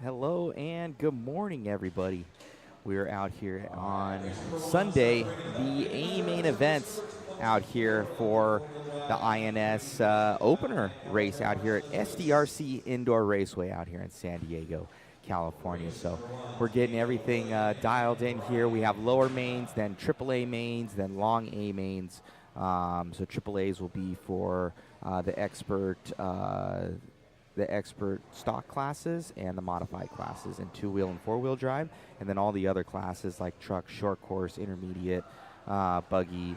Hello and good morning, everybody. We're out here on Sunday, the A main events out here for the INS opener race out here at SDRC Indoor Raceway out here in San Diego, California. So we're getting everything dialed in here. We have lower mains, then AAA mains, then long A mains. So AAAs will be for the expert stock classes and the modified classes in two-wheel and four-wheel drive, and then all the other classes like truck, short course, intermediate, buggy,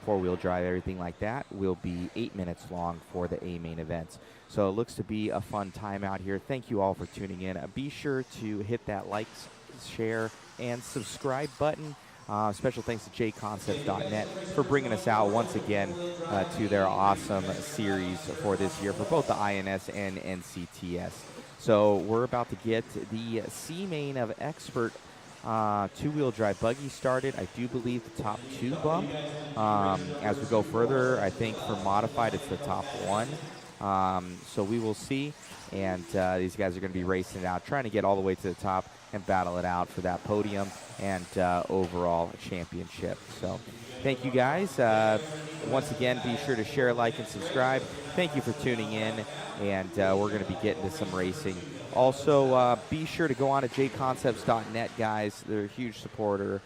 four-wheel drive, everything like that will be 8 minutes long for the A main events. So it looks to be a fun time out here. Thank you all for tuning in. Be sure to hit that like, share, and subscribe button. Special thanks to JConcepts.net for bringing us out once again to their awesome series for this year for both the INS and NCTS. So we're about to get the C main of expert two-wheel drive buggy started. I do believe the top two bump. As we go further, I think for modified it's the top one. So we will see. And these guys are going to be racing it out, trying to get all the way to the top and battle it out for that podium and overall championship. So thank you guys. Once again, be sure to share, like, and subscribe. Thank you for tuning in, and we're going to be getting to some racing. Also, be sure to go on to jconcepts.net, guys. They're a huge supporter.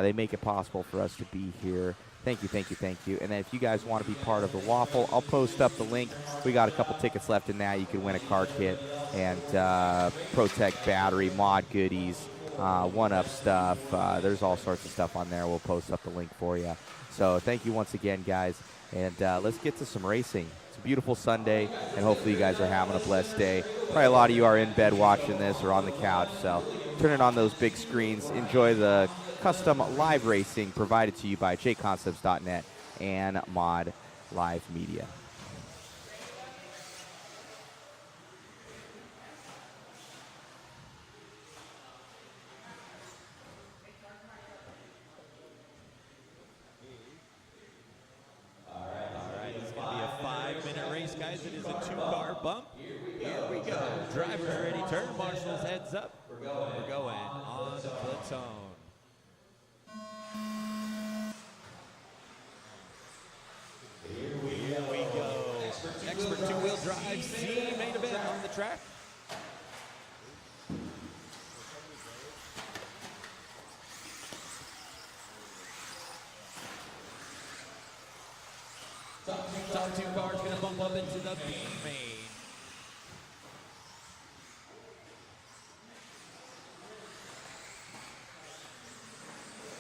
They make it possible for us to be here. Thank you, thank you, thank you. And then if you guys want to be part of the waffle, I'll post up the link. We got a couple tickets left in that. You can win a car kit and Protect battery, mod goodies, one-up stuff. There's all sorts of stuff on there. We'll post up the link for you. So thank you once again, guys. And let's get to some racing. It's a beautiful Sunday, and hopefully you guys are having a blessed day. Probably a lot of you are in bed watching this or on the couch. So turn it on those big screens. Enjoy the custom live racing provided to you by JConcepts.net and Mod Live Media. Guys, it is a two-car bump. Here we go. Drivers ready, turn marshals, heads up. We're going on the tone. Here we go. Expert two-wheel drive, C main event on the track. Top two cars going to bump up into the B main.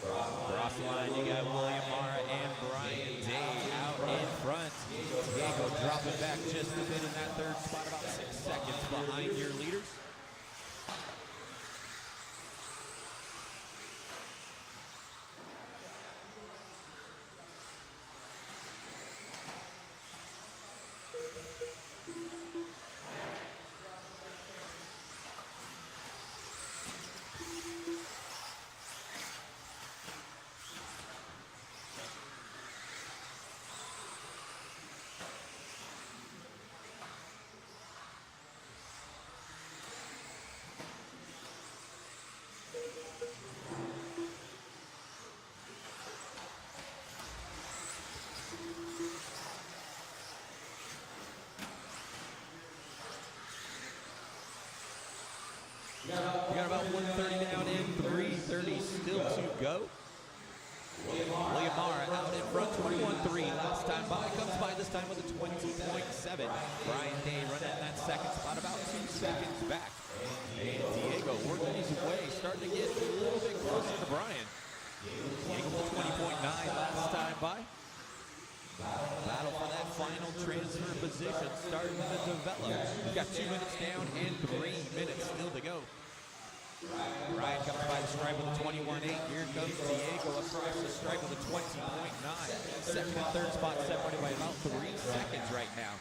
Across the line, you got William Mara and Brian Day out in front. Diego dropping back just a bit in that third spot, about 6 seconds behind your leaders. We got about 130 down in, 330 still to go. William Mara out in front, 21.3 last time by. Comes by this time with a 20.7. Brian Day running in that second spot, about 2 seconds back. And Diego working his way, starting to get a little bit closer to Brian. Diego with 20.9 last time by. Battle for that final transfer position starting to develop. We've got 2 minutes down and 3 minutes still to go. Brian comes by the stripe with a 21.8. Here comes Diego across the stripe with a 20.9. Second and third spot separated by about 3 seconds right now.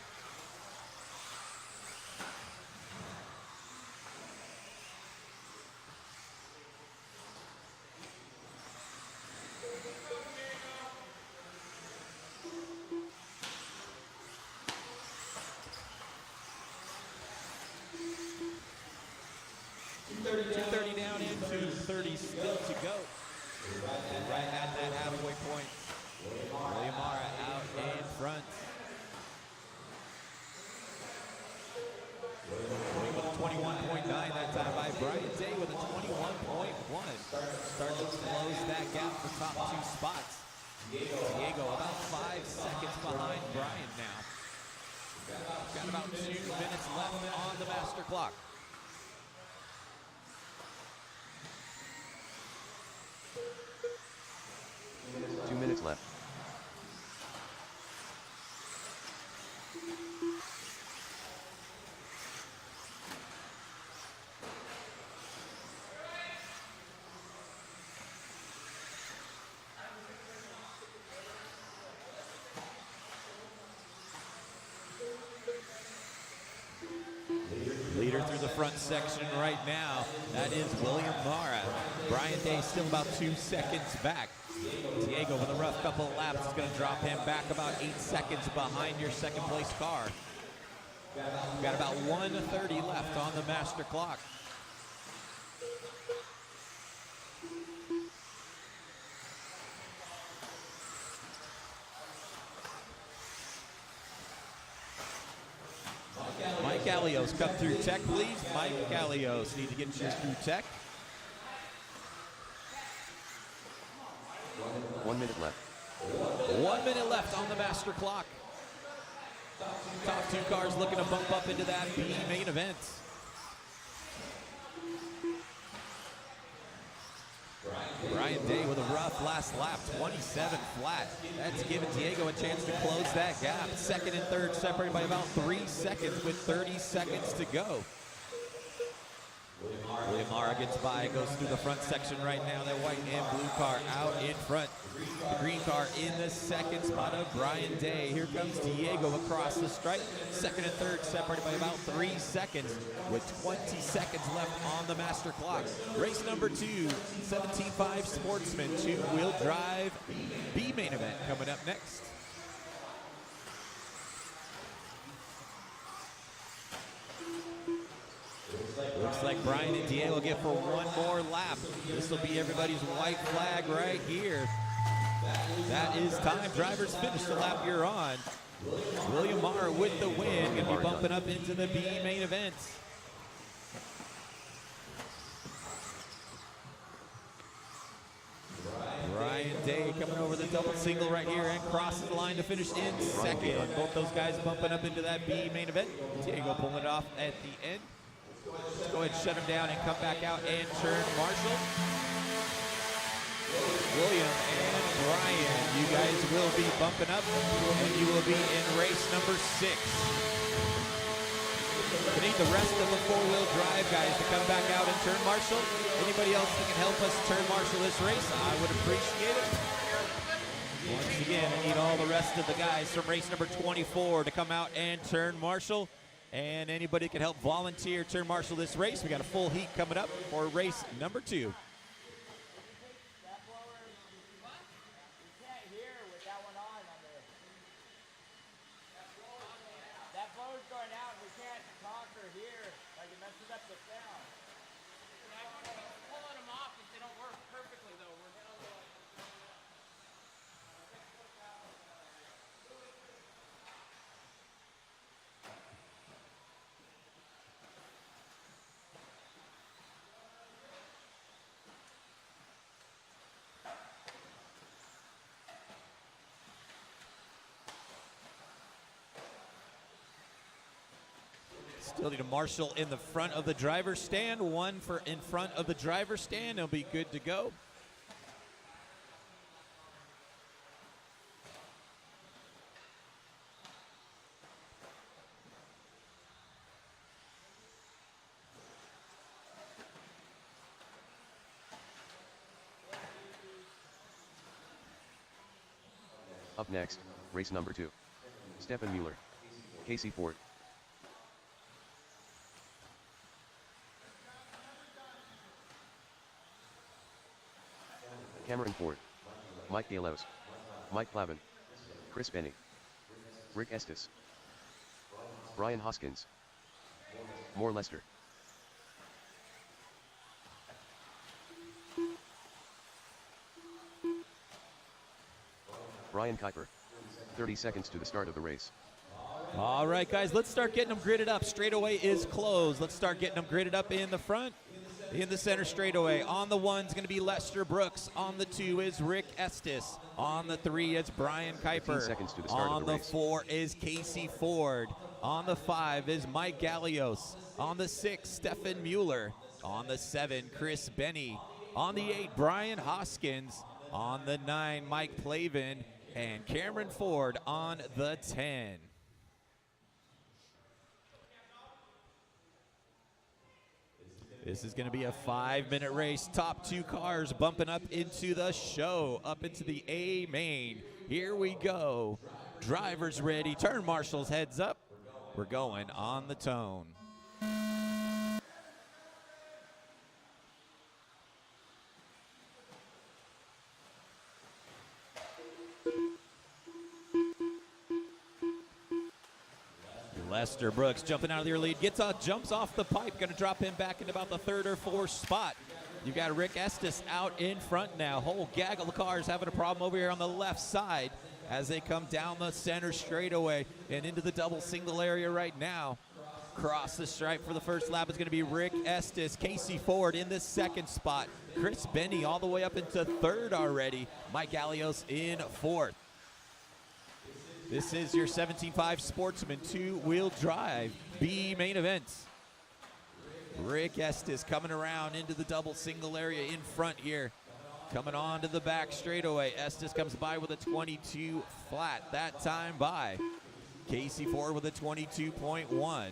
2:30 down in, 2:30 still to go. And right at that halfway point, William Mara out in front. With a 21.9 that time by Brian Day with a 21.1. Starting to close that gap for top two spots. Diego about 5 seconds behind Brian now. Got about 2 minutes left on the master clock. 2 minutes left. Leader through the front section right now, that is William Mara. Brian Day still about 2 seconds back. Diego with a rough couple of laps is going to drop him back about 8 seconds behind your second place car. We've got about 1:30 left on the master clock. Mike Alios, come through tech, please. Mike Alios, need to get you through tech. 1 minute left. 1 minute left on the master clock. Top two cars looking to bump up into that B main event. Brian Day with a rough last lap, 27 flat. That's giving Diego a chance to close that gap. Second and third separated by about 3 seconds with 30 seconds to go. William Mara gets by, goes through the front section right now. That white and blue car out in front. The green car in the second spot of Brian Day. Here comes Diego across the stripe. Second and third separated by about 3 seconds with 20 seconds left on the master clock. Race number 2, 17.5 Sportsman, two-wheel drive B main event coming up next. Looks like Brian and Diego get for one more lap. This will be everybody's white flag right here. That is time. Drivers finish the lap you're on. William Mara with the win. Going to be bumping up into the B main event. Brian Day coming over the double single right here and crosses the line to finish in second. Both those guys bumping up into that B main event. Diego pulling it off at the end. Let's go ahead and shut him down and come back out and turn marshal. William and Brian, you guys will be bumping up and you will be in race number 6. We need the rest of the four-wheel drive guys to come back out and turn marshal. Anybody else that can help us turn marshal this race, I would appreciate it. Once again, I need all the rest of the guys from race number 24 to come out and turn marshal. And anybody can help volunteer turn marshal this race. We got a full heat coming up for race number 2. Still need a marshal in the front of the driver's stand. One for in front of the driver's stand. They'll be good to go. Up next, race number 2. Stefan Mueller. Casey Ford. Cameron Ford. Mike Galos. Mike Plavin. Chris Benny. Rick Estes. Brian Hoskins. Moore Lester. Brian Kuiper. 30 seconds to the start of the race. All right, guys, let's start getting them gridded up. Straightaway is closed. Let's start getting them gridded up in the front. In the center straightaway. On the 1 is going to be Lester Brooks. On the 2 is Rick Estes. On the 3 is Brian Kuiper. 15 seconds to the start on of the race. The 4 is Casey Ford. On the 5 is Mike Gallios. On the 6, Stefan Mueller. On the 7, Chris Benny. On the 8, Brian Hoskins. On the 9, Mike Plavin. And Cameron Ford on the 10. This is going to be a 5-minute race. Top 2 cars bumping up into the show, up into the A main. Here we go. Drivers ready. Turn marshals heads up. We're going on the tone. Lester Brooks jumping out of your lead, jumps off the pipe, going to drop him back into about the 3rd or 4th spot. You've got Rick Estes out in front now. Whole gaggle of cars having a problem over here on the left side as they come down the center straightaway and into the double single area right now. Cross the stripe for the first lap is going to be Rick Estes. Casey Ford in the 2nd spot. Chris Benny all the way up into 3rd already. Mike Gallios in 4th. This is your 17.5 Sportsman 2-wheel drive B main event. Rick Estes coming around into the double single area in front here. Coming on to the back straightaway. Estes comes by with a 22 flat that time by. Casey Ford with a 22.1.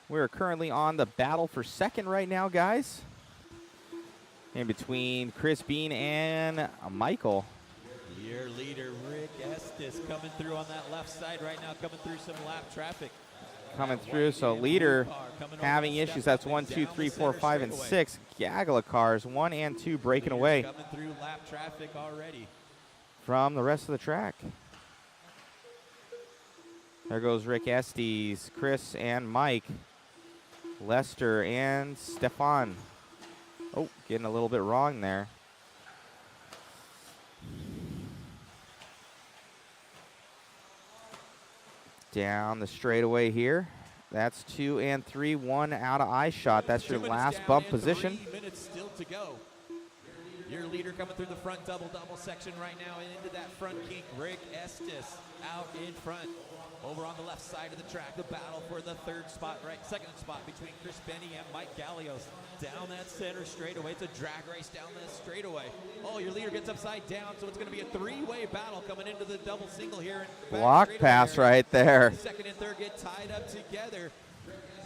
We're currently on the battle for second right now, guys. In between Chris Bean and Michael. Your leader, Rick Estes, coming through on that left side right now, coming through some lap traffic. Coming through, so leader having issues. That's 1, 2, 3, 4, 5, and 6. Gaggle of cars, 1 and 2 breaking away. Coming through lap traffic already. From the rest of the track. There goes Rick Estes, Chris and Mike. Lester and Stefan. Oh, getting a little bit wrong there. Down the straightaway here. That's 2 and 3, 1 out of eye shot. That's your last bump position. 3 minutes still to go. Your leader coming through the front double section right now and into that front kink. Rick Estes out in front. Over on the left side of the track, the battle for the 3rd spot, second spot between Chris Benny and Mike Gallios. Down that center straightaway. It's a drag race down that straightaway. Oh, your leader gets upside down, so it's going to be a 3-way battle coming into the double single here. Block pass right there. 2nd and 3rd get tied up together.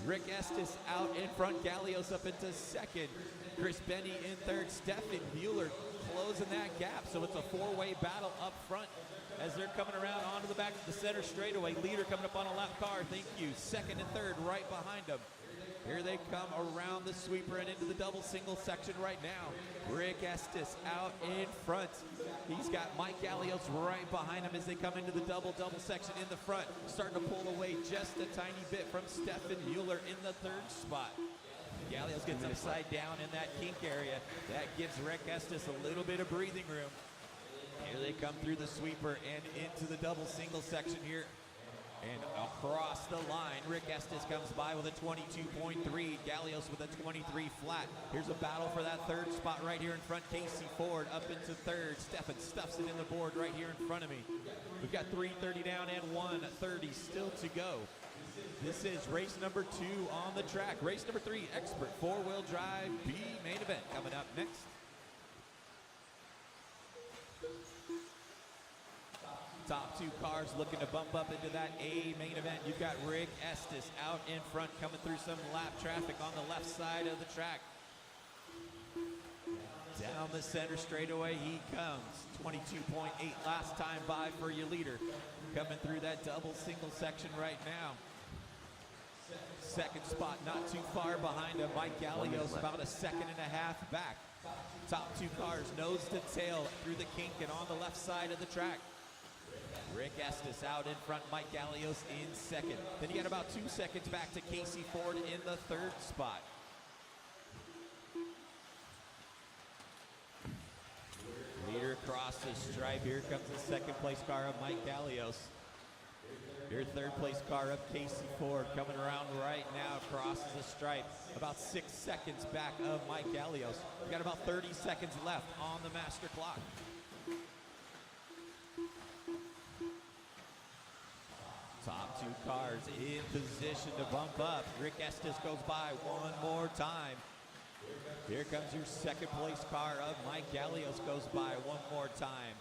Rick Estes out in front, Gallios up into 2nd. Chris Benny in 3rd, Stefan Mueller closing that gap. So it's a 4-way battle up front as they're coming around onto the back of the center straightaway. Leader coming up on a lap car, thank you. 2nd and 3rd right behind them. Here they come around the sweeper and into the double single section right now. Rick Estes out in front. He's got Mike Gallios right behind him as they come into the double section in the front. Starting to pull away just a tiny bit from Stefan Mueller in the 3rd spot. Gallios gets upside down in that kink area. That gives Rick Estes a little bit of breathing room. Here they come through the sweeper and into the double single section here. And across the line, Rick Estes comes by with a 22.3, Gallios with a 23 flat. Here's a battle for that 3rd spot right here in front. Casey Ford up into 3rd. Stefan stuffs it in the board right here in front of me. We've got 3:30 down and 1:30 still to go. This is race number 2 on the track. Race number 3, Expert 4-wheel drive B main event coming up next. Top 2 cars looking to bump up into that A main event. You've got Rick Estes out in front coming through some lap traffic on the left side of the track. Down the center straightaway he comes. 22.8 last time by for your leader. Coming through that double single section right now. 2nd spot not too far behind him. Mike Gallios about a 1.5 seconds back. Top 2 cars nose to tail through the kink and on the left side of the track. Rick Estes out in front, Mike Gallios in second. Then you got about 2 seconds back to Casey Ford in the third spot. Leader across the stripe. Here comes the second place car of Mike Gallios. Your third place car up, Casey Ford, coming around right now, crosses the stripe. About 6 seconds back of Mike Gallios. We've got about 30 seconds left on the master clock. Top 2 cars in position to bump up. Rick Estes goes by one more time. Here comes your second place car of Mike Gallios, goes by one more time.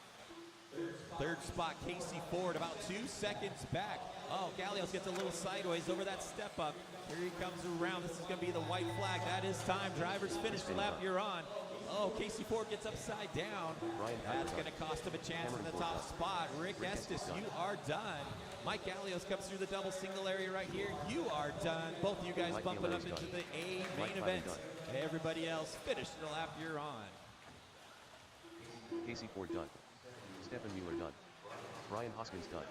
Third spot, Casey Ford, about 2 seconds back. Oh, Gallios gets a little sideways over that step up. Here he comes around. This is going to be the white flag. That is time. Drivers finish the lap. You're on. Oh, Casey Ford gets upside down. That's going to cost him a chance in the top spot. Rick Estes, you are done. Mike Gallios comes through the double single area right here. You are done. Both of you guys bumping up into the A main event. Everybody else, finish the lap. You're on. Casey Ford done. Stephen Mueller done. Brian Hoskins done.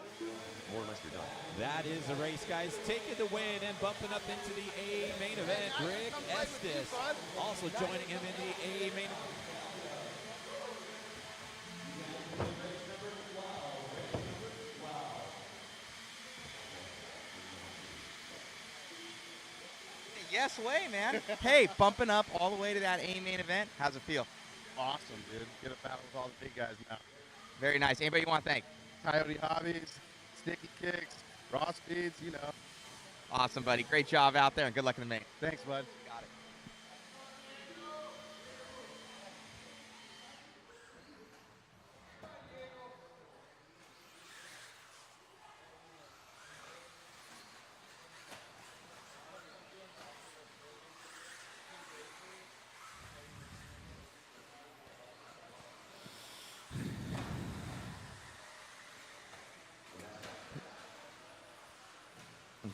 More Lester done. That is the race, guys. Taking the win and bumping up into the A main event. Rick Estes also joining him in the A main event. Yes way, man. Hey, bumping up all the way to that A main event. How's it feel? Awesome, dude. Get a battle with all the big guys now. Very nice. Anybody you want to thank? Coyote Hobbies, Sticky Kicks, Raw Speeds, you know. Awesome, buddy. Great job out there, and good luck in the main. Thanks, bud. Got it.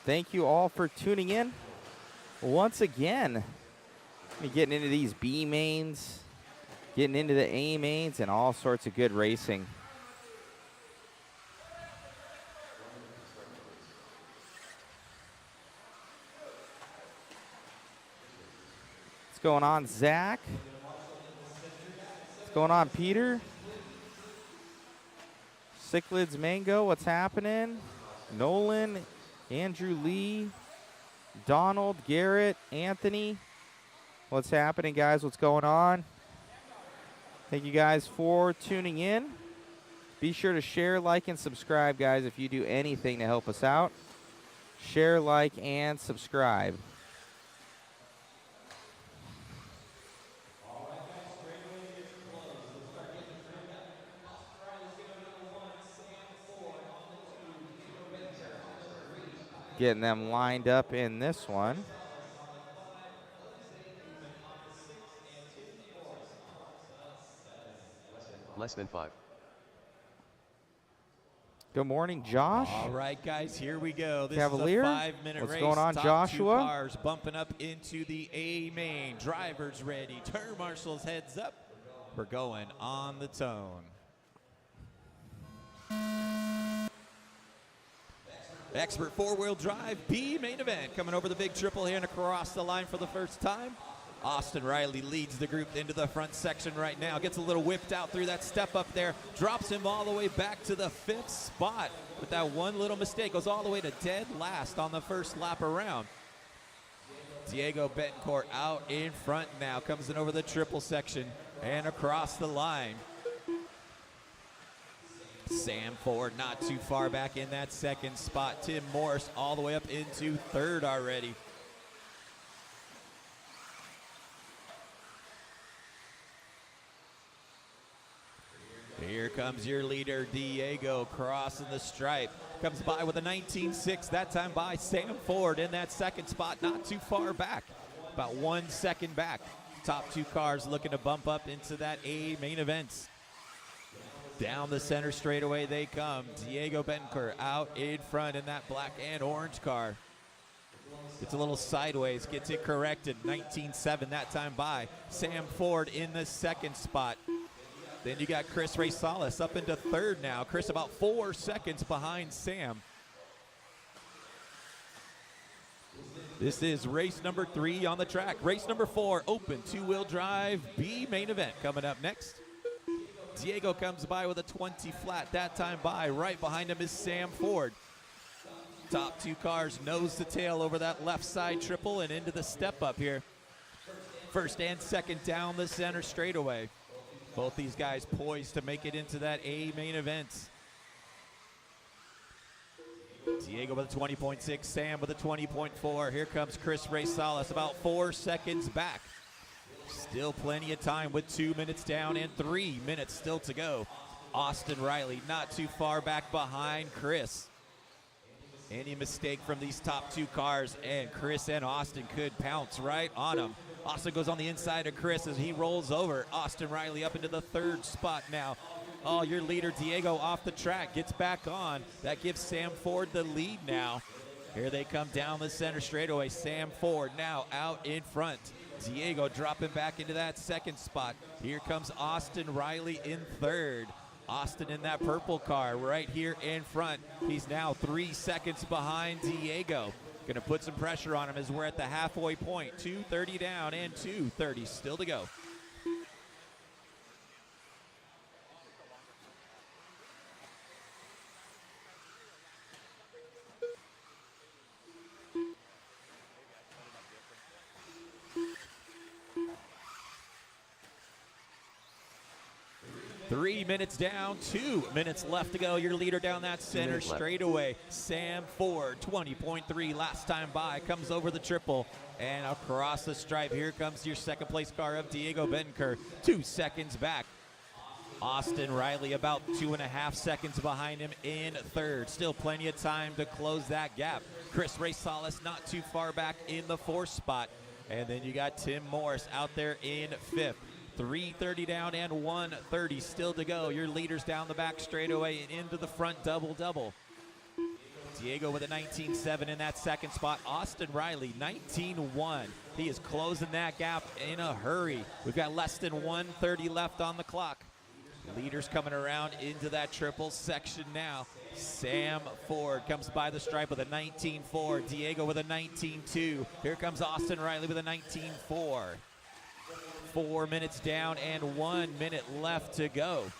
Thank you all for tuning in. Once again, getting into these B mains, getting into the A mains, and all sorts of good racing. What's going on, Zach? What's going on, Peter? Cichlids Mango, what's happening? Nolan, Andrew Lee, Donald, Garrett, Anthony. What's happening, guys? What's going on? Thank you guys for tuning in. Be sure to share, like, and subscribe, guys, if you do anything to help us out. Share, like, and subscribe. Getting them lined up in this one. Less than 5. Good morning, Josh. All right, guys, here we go. This Cavalier. is a 5-minute race. What's going on, Top Joshua? 2 cars bumping up into the A main. Drivers ready. Turn marshals heads up. We're going on the tone. Expert four-wheel drive B main event coming over the big triple here and across the line for the first time. Austin Riley leads the group into the front section right now. Gets a little whipped out through that step up there. Drops him all the way back to the 5th spot with that one little mistake. Goes all the way to dead last on the first lap around. Diego Betancourt out in front now. Comes in over the triple section and across the line. Sam Ford not too far back in that 2nd spot. Tim Morris all the way up into 3rd already. Here comes your leader, Diego, crossing the stripe. Comes by with a 19.6, that time by Sam Ford in that 2nd spot, not too far back. About 1 second back. Top 2 cars looking to bump up into that A main event. Down the center straightaway they come. Diego Betancourt out in front in that black and orange car. Gets a little sideways, gets it corrected. 19.7 that time by Sam Ford in the 2nd spot. Then you got Chris Racales up into third now. Chris about 4 seconds behind Sam. This is race number 3 on the track. Race number 4, open two-wheel drive B main event coming up next. Diego comes by with a 20 flat that time by. Right behind him is Sam Ford. Top 2 cars nose to tail over that left side triple and into the step up here. First and second down the center straightaway. Both these guys poised to make it into that A main event. Diego with a 20.6, Sam with a 20.4. Here comes Chris Racales about 4 seconds back. Still plenty of time with 2 minutes down and 3 minutes still to go. Austin Riley not too far back behind Chris. Any mistake from these top 2 cars and Chris and Austin could pounce right on him. Austin goes on the inside of Chris as he rolls over. Austin Riley up into the 3rd spot now. Oh, your leader Diego off the track, gets back on. That gives Sam Ford the lead now. Here they come down the center straightaway. Sam Ford now out in front. Diego dropping back into that 2nd spot. Here comes Austin Riley in 3rd. Austin in that purple car right here in front. He's now 3 seconds behind Diego. Going to put some pressure on him as we're at the halfway point. 2:30 down and 2:30 still to go. Three minutes down, 2 minutes left to go. Your leader down that center straightaway, Sam Ford, 20.3 last time by, comes over the triple and across the stripe. Here comes your 2nd place car of Diego Betancourt, 2 seconds back. Austin Riley about 2.5 seconds behind him in 3rd. Still plenty of time to close that gap. Chris Racales not too far back in the 4th spot. And then you got Tim Morris out there in 5th. 3:30 down and 1:30 still to go. Your leaders down the back straightaway and into the front double-double. Diego with a 19.7 in that 2nd spot. Austin Riley, 19.1. He is closing that gap in a hurry. We've got less than 1:30 left on the clock. Leaders coming around into that triple section now. Sam Ford comes by the stripe with a 19.4. Diego with a 19.2. Here comes Austin Riley with a 19.4. 4 minutes down and 1 minute left to go.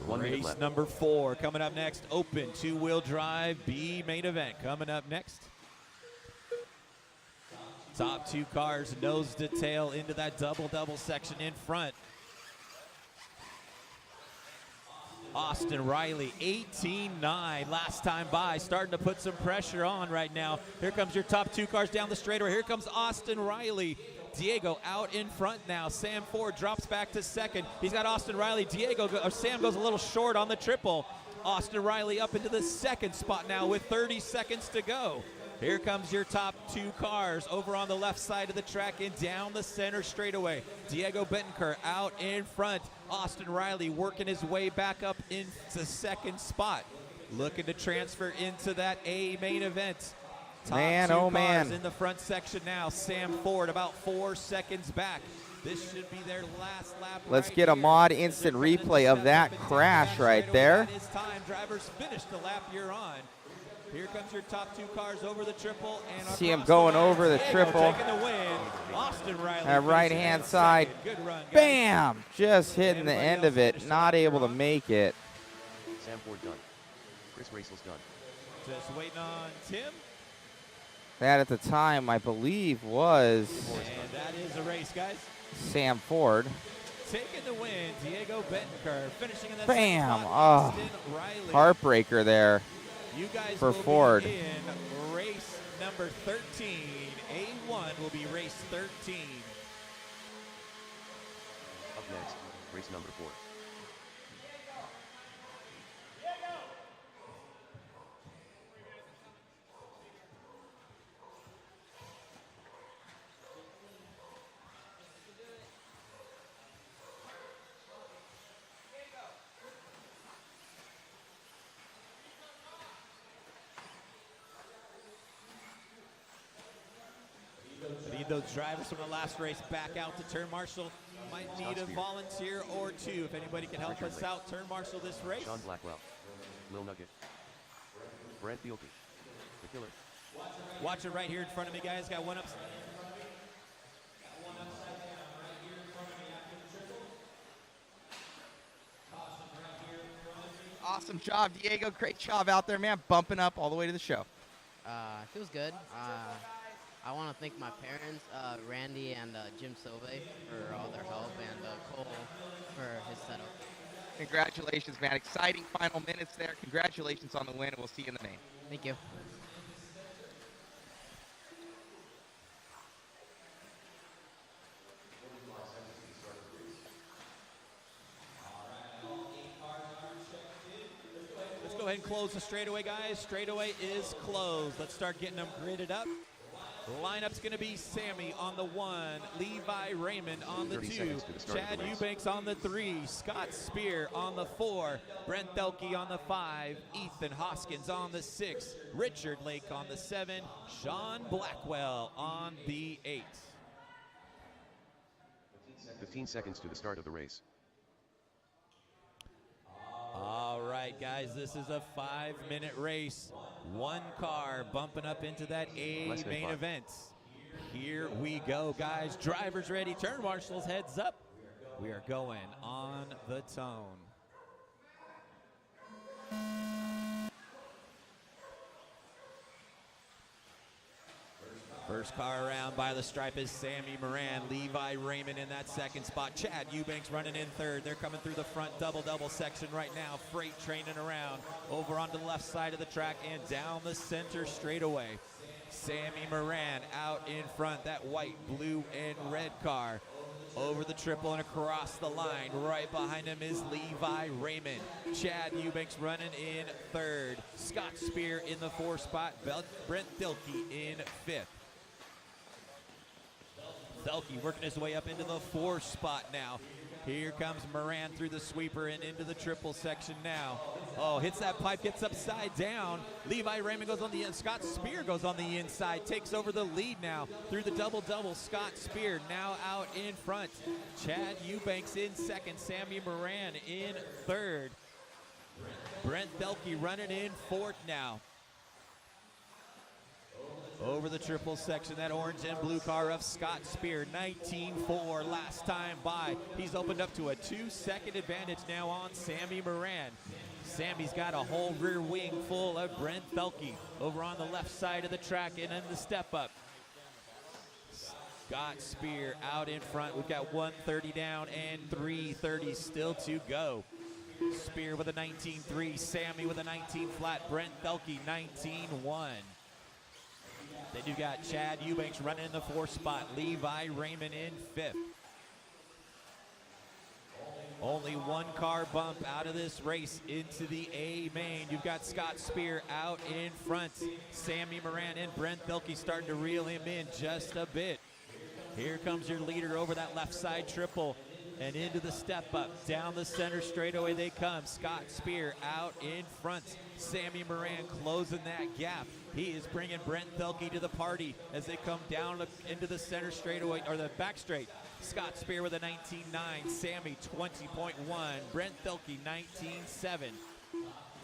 Race number 4 coming up next. Open two-wheel drive B main event coming up next. Top 2 cars nose to tail into that double-double section in front. Austin Riley, 18.9 last time by, starting to put some pressure on right now. Here comes your top 2 cars down the straightaway. Here comes Austin Riley. Diego out in front now. Sam Ford drops back to 2nd. He's got Austin Riley. Sam goes a little short on the triple. Austin Riley up into the 2nd spot now with 30 seconds to go. Here comes your top 2 cars over on the left side of the track and down the center straightaway. Diego Betancourt out in front. Austin Riley working his way back up into 2nd spot. Looking to transfer into that A main event. Top 2 cars in the front section now. Sam Ford about 4 seconds back. This should be their last lap. Let's get a mod instant replay of that crash right there. It's time. Drivers finish the lap you're on. Here comes your top 2 cars over the triple. And see him going over the triple. Taking the win. Austin Riley. At right-hand side. Good run, guys. Bam! Just hitting the end of it. Not able to make it. Sam Ford done. Chris Racales done. Just waiting on Tim. That at the time, I believe, was And that is a race, guys. Sam Ford. Taking the win, Diego Betancourt. Finishing in the Bam! spot, Oh, Austin Riley. heartbreaker there. You guys for will Ford. Be in race number 13. A1 will be race 13. Up next, race number 4. those drivers from the last race back out to turn marshal. Might need a volunteer or two if anybody can help us out. Turn marshal this race. Sean Blackwell, Lil Nugget, Brent Thielke, the Killer. Watch it right here in front of me, guys. Got one up. Awesome job, Diego. Great job out there, man. Bumping up all the way to the show. Feels good. I want to thank my parents, Randy and Jim Silve, for all their help, and Cole for his setup. Congratulations, man. Exciting final minutes there. Congratulations on the win, and we'll see you in the main. Thank you. Let's go ahead and close the straightaway, guys. Straightaway is closed. Let's start getting them gridded up. Lineup's going to be Sammy on the 1, Levi Raymond on the 2, Chad Eubanks on the 3, Scott Spear on the 4, Brent Thielke on the 5, Ethan Hoskins on the 6, Richard Lake on the 7, Sean Blackwell on the 8. 15 seconds to the start of the race. All right, guys, this is a 5-minute race. One car bumping up into that A main event. Here we go, guys. Drivers ready. Turn marshals, heads up. We are going on the tone. First car around by the stripe is Sammy Moran. Levi Raymond in that second spot. Chad Eubanks running in third. They're coming through the front double section right now. Freight training around over onto the left side of the track and down the center straightaway. Sammy Moran out in front. That white, blue, and red car over the triple and across the line. Right behind him is Levi Raymond. Chad Eubanks running in third. Scott Spear in the 4th spot. Brent Thielke in 5th. Thielke working his way up into the 4th spot now. Here comes Moran through the sweeper and into the triple section now. Oh, hits that pipe, gets upside down. Levi Raymond goes on the end. Scott Spear goes on the inside, takes over the lead now through the double. Scott Spear now out in front. Chad Eubanks in second. Sammy Moran in third. Brent Thielke running in 4th now. Over the triple section, that orange and blue car of Scott Spear, 19-4 last time by. He's opened up to a 2-second advantage now on Sammy Moran. Sammy's got a whole rear wing full of Brent Thielke over on the left side of the track and in the step up. Scott Spear out in front. We've got 1:30 down and 3:30 still to go. Spear with a 19.3, Sammy with a 19 flat, Brent Thielke 19.1. Then you got Chad Eubanks running in the 4th spot, Levi Raymond in 5th. Only one car bump out of this race into the A main. You've got Scott Spear out in front. Sammy Moran and Brent Thielke starting to reel him in just a bit. Here comes your leader over that left side triple and into the step up. Down the center straightaway they come. Scott Spear out in front. Sammy Moran closing that gap. He is bringing Brent Thielke to the party as they come down into the center straightaway, or the back straight. Scott Spear with a 19.9, Sammy 20.1, Brent Thielke 19.7.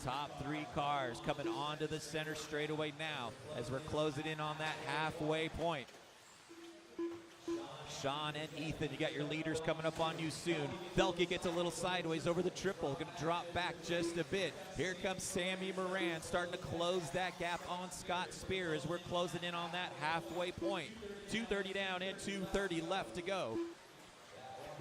Top 3 cars coming onto the center straightaway now as we're closing in on that halfway point. Sean and Ethan, you got your leaders coming up on you soon. Thielke gets a little sideways over the triple, going to drop back just a bit. Here comes Sammy Moran starting to close that gap on Scott Spear as we're closing in on that halfway point. 2:30 down and 2:30 left to go.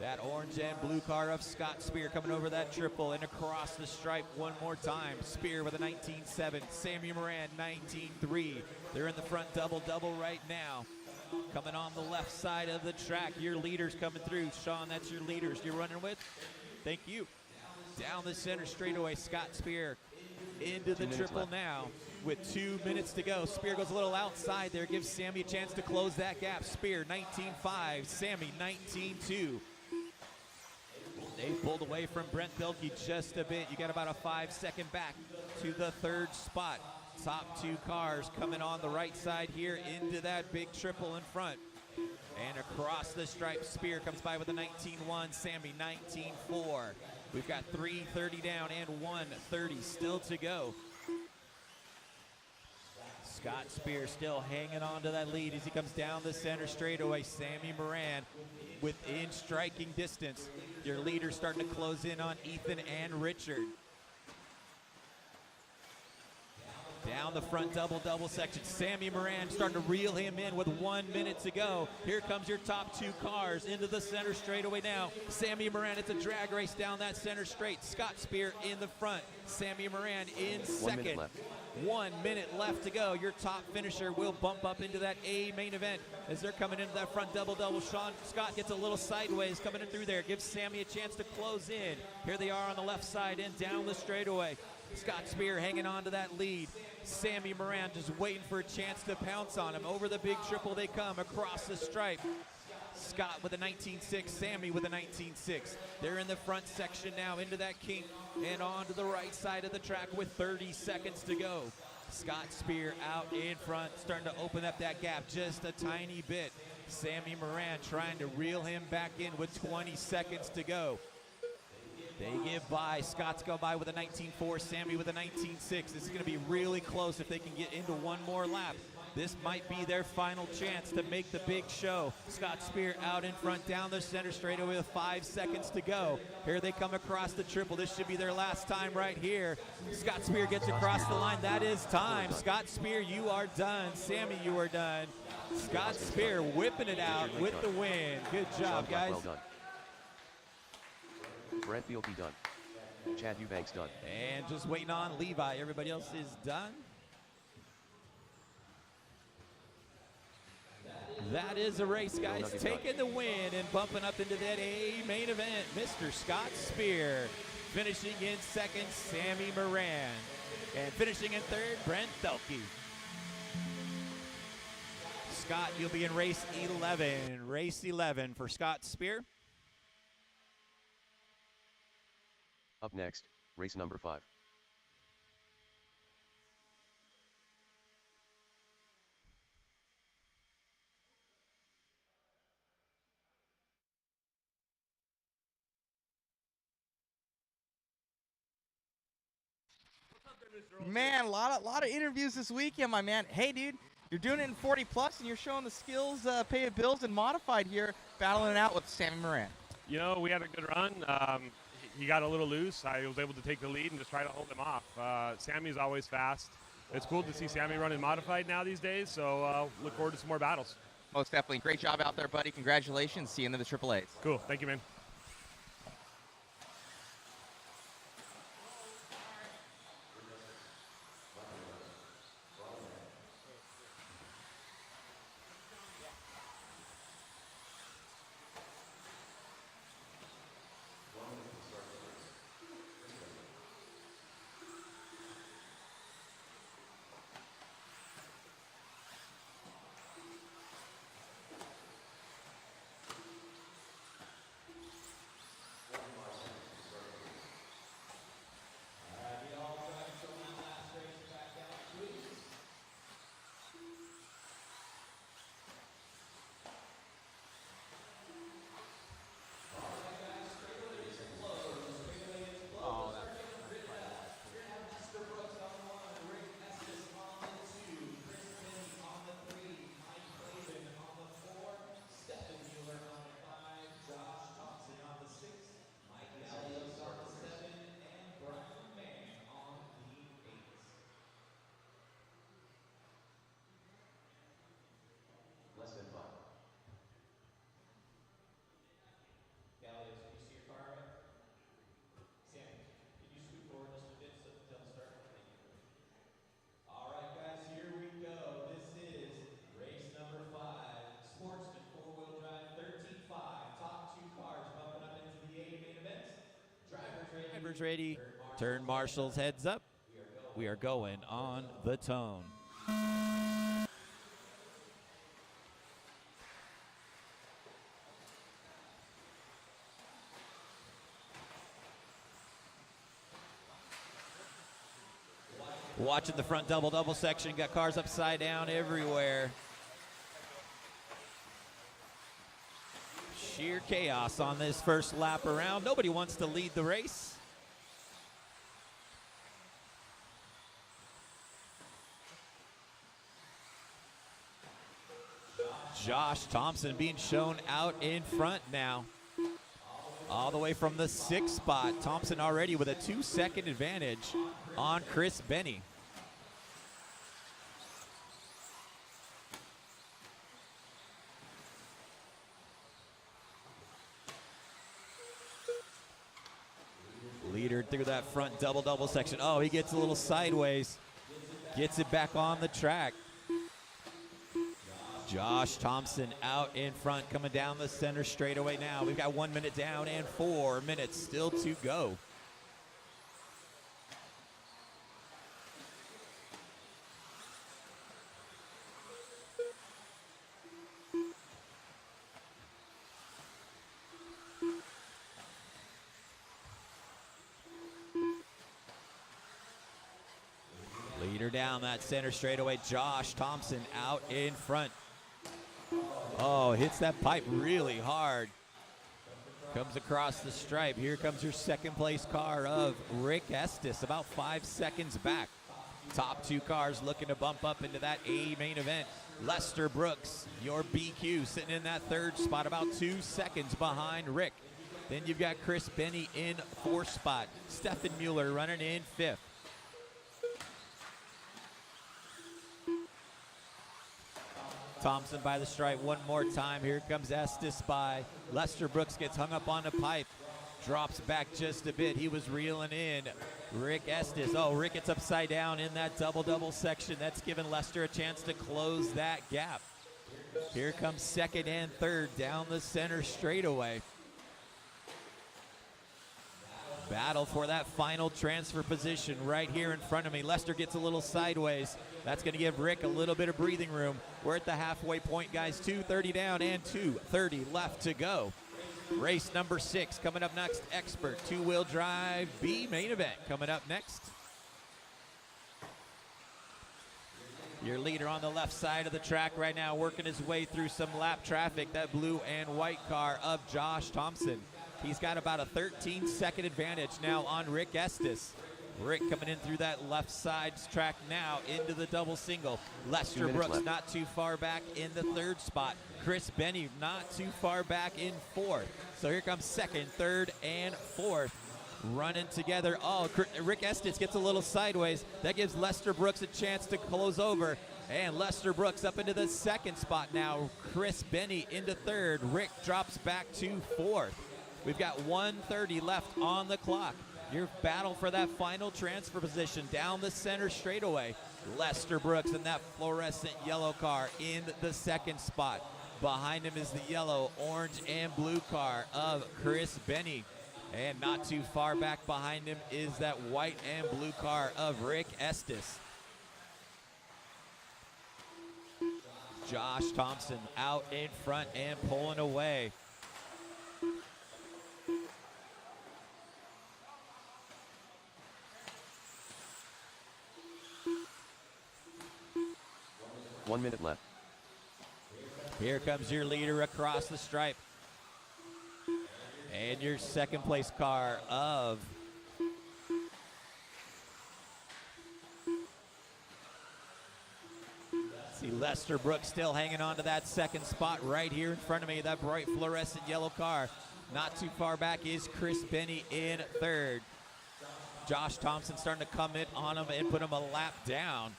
That orange and blue car of Scott Spear coming over that triple and across the stripe one more time. Spear with a 19.7, Sammy Moran 19.3. They're in the front double right now. Coming on the left side of the track, your leaders coming through. Sean, that's your leaders you're running with. Thank you. Down the center straightaway, Scott Spear into the triple now with 2 minutes to go. Spear goes a little outside there, gives Sammy a chance to close that gap. Spear 19.5, Sammy 19.2. They pulled away from Brent Thielke just a bit. You got about a 5-second back to the 3rd spot. Top 2 cars coming on the right side here into that big triple in front. And across the stripe, Spear comes by with a 19-1, Sammy 19-4. We've got 3:30 down and 1:30 still to go. Scott Spear still hanging on to that lead as he comes down the center straightaway. Sammy Moran within striking distance. Your leader starting to close in on Ethan and Richard. Down the front double section, Sammy Moran starting to reel him in with 1 minute to go. Here comes your top two cars into the center straightaway now. Sammy Moran, it's a drag race down that center straight. Scott Spear in the front, Sammy Moran in second. 1 minute left to go. Your top finisher will bump up into that A main event as they're coming into that front double. Scott gets a little sideways coming in through there, gives Sammy a chance to close in. Here they are on the left side and down the straightaway. Scott Spear hanging on to that lead. Sammy Moran just waiting for a chance to pounce on him. Over the big triple they come across the stripe. Scott with a 19.6, Sammy with a 19.6. They're in the front section now into that kink and onto the right side of the track with 30 seconds to go. Scott Spear out in front, starting to open up that gap just a tiny bit. Sammy Moran trying to reel him back in with 20 seconds to go. They give by. Scott's go by with a 19.4, Sammy with a 19.6. This is going to be really close if they can get into one more lap. This might be their final chance to make the big show. Scott Spear out in front down the center straightaway with 5 seconds to go. Here they come across the triple. This should be their last time right here. Scott Spear gets across the line. That is time. Scott Spear, you are done. Sammy, you are done. Scott Spear whipping it out with the win. Good job, guys. Well done. Brent Fieldy done. Chad Eubanks done. And just waiting on Levi. Everybody else is done. That is a race, guys. Taking the win and bumping up into that A main event. Mr. Scott Spear. Finishing in second, Sammy Moran. And finishing in third, Brent Felke. Scott, you'll be in race 11. Race 11 for Scott Spear. Up next, race number 5. Man, a lot of interviews this weekend, my man. Hey, dude, you're doing it in 40 plus, and you're showing the skills, pay the bills, and modified here, battling it out with Sammy Moran. You know, we had a good run. He got a little loose. I was able to take the lead and just try to hold him off. Sammy's always fast. It's cool to see Sammy running modified now these days, so look forward to some more battles. Most definitely. Great job out there, buddy. Congratulations. See you in the Triple A's. Cool. Thank you, man. Less than 5. Gallios, can you see your car right? Sam, can you scoot forward just a bit so they'll start? All right, guys, here we go. This is race number 5. Sportsman, 4-wheel drive, 13.5. Top 2 cars bumping up into the A main event. Drivers ready. Turn marshals heads up. We are going on the tone. Watching the front double section, got cars upside down everywhere. Sheer chaos on this first lap around. Nobody wants to lead the race. Josh Thompson being shown out in front now. All the way from the 6th spot. Thompson already with a 2-second advantage on Chris Benny. Leader through that front double-double section. Oh, he gets a little sideways. Gets it back on the track. Josh Thompson out in front, coming down the center straightaway now. We've got 1 minute down and 4 minutes still to go. Leader down that center straightaway. Josh Thompson out in front. Oh, hits that pipe really hard. Comes across the stripe. Here comes your second place car of Rick Estes, about 5 seconds back. Top 2 cars looking to bump up into that A main event. Lester Brooks, your BQ, sitting in that 3rd spot, about 2 seconds behind Rick. Then you've got Chris Benny in 4th spot. Stefan Mueller running in 5th. Thompson by the stripe one more time. Here comes Estes by. Lester Brooks gets hung up on the pipe. Drops back just a bit. He was reeling in. Rick Estes. Oh, Rick gets upside down in that double-double section. That's given Lester a chance to close that gap. Here comes 2nd and 3rd down the center straightaway. Battle for that final transfer position right here in front of me. Lester gets a little sideways. That's going to give Rick a little bit of breathing room. We're at the halfway point, guys. 2:30 down and 2:30 left to go. Race number 6 coming up next. Expert 2-wheel drive B main event coming up next. Your leader on the left side of the track right now, working his way through some lap traffic. That blue and white car of Josh Thompson. He's got about a 13-second advantage now on Rick Estes. Rick coming in through that left side track now into the double single. Lester Brooks left. not too far back in the 3rd spot. Chris Benny not too far back in 4th. So here comes 2nd, 3rd, and 4th running together. Oh, Rick Estes gets a little sideways. That gives Lester Brooks a chance to close over. And Lester Brooks up into the 2nd spot now. Chris Benny into 3rd. Rick drops back to 4th. We've got 1:30 left on the clock. Your battle for that final transfer position down the center straightaway. Lester Brooks in that fluorescent yellow car in the 2nd spot. Behind him is the yellow, orange, and blue car of Chris Benny. And not too far back behind him is that white and blue car of Rick Estes. Josh Thompson out in front and pulling away. One minute left. Here comes your leader across the stripe. And your 2nd place car of see Lester Brooks still hanging on to that 2nd spot right here in front of me. That bright fluorescent yellow car. Not too far back is Chris Benny in 3rd. Josh Thompson starting to come in on him and put him a lap down.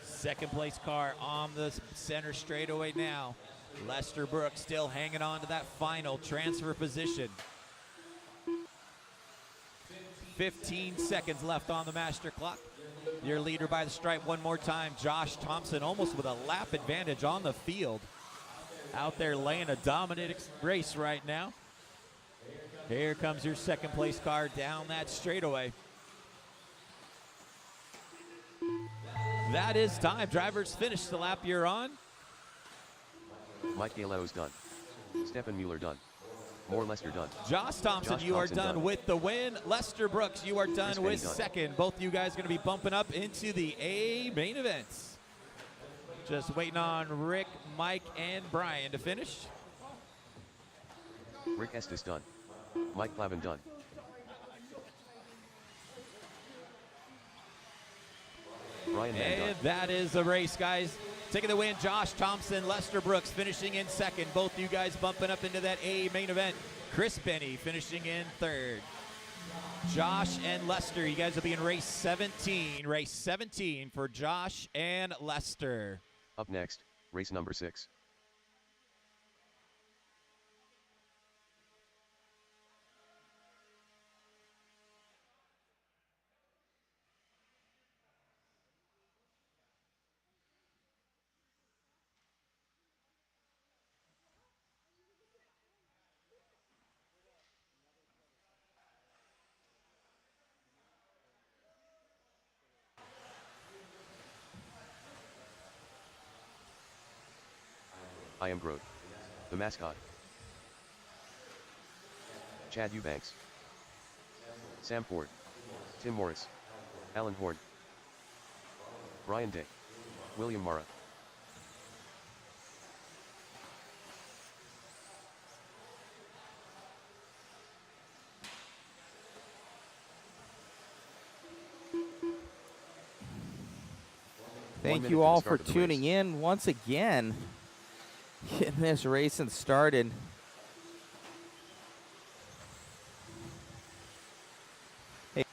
2nd place car on the center straightaway now. Lester Brooks still hanging on to that final transfer position. 15 seconds left on the master clock. Your leader by the stripe one more time. Josh Thompson almost with a lap advantage on the field. Out there laying a dominant race right now. Here comes your 2nd place car down that straightaway. That is time. Drivers, finish the lap you're on. Mike Galeo's done. Stefan Mueller done. More Lester done. Josh Thompson, you are done with the win. Lester Brooks, you are done with 2nd. Both you guys going to be bumping up into the A main events. Just waiting on Rick, Mike, and Brian to finish. Rick Estes done. Mike Plavin done. Ryan Mann done. And that is the race, guys. Taking the win, Josh Thompson, Lester Brooks finishing in second. Both you guys bumping up into that A main event. Chris Benny finishing in third. Josh and Lester, you guys will be in race 17. Race 17 for Josh and Lester. Up next, race number 6. I am Groot, the mascot. Chad Eubanks, Sam Ford, Tim Morris, Alan Horn, Brian Dick, William Mara. Thank you all for tuning in once again. Getting this racing started. Hey.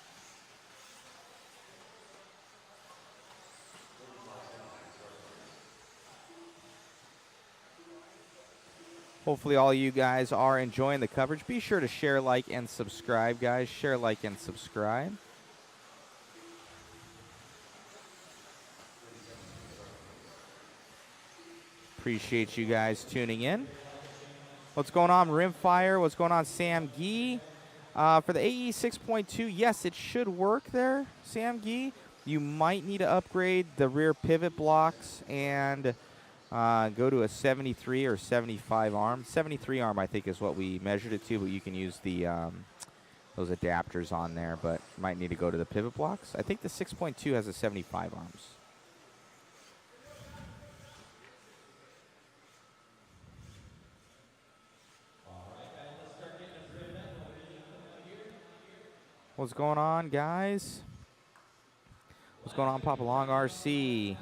Hopefully all you guys are enjoying the coverage. Be sure to share, like, and subscribe, guys. Share, like, and subscribe. Appreciate you guys tuning in. What's going on, Rimfire? What's going on, Sam Gee? For the AE 6.2, yes, it should work there, Sam Gee. You might need to upgrade the rear pivot blocks and go to a 73 or 75 arm. 73 arm, I think, is what we measured it to, but you can use the those adapters on there, but might need to go to the pivot blocks. I think the 6.2 has a 75 arms. What's going on, guys? What's going on, Papa Long RC?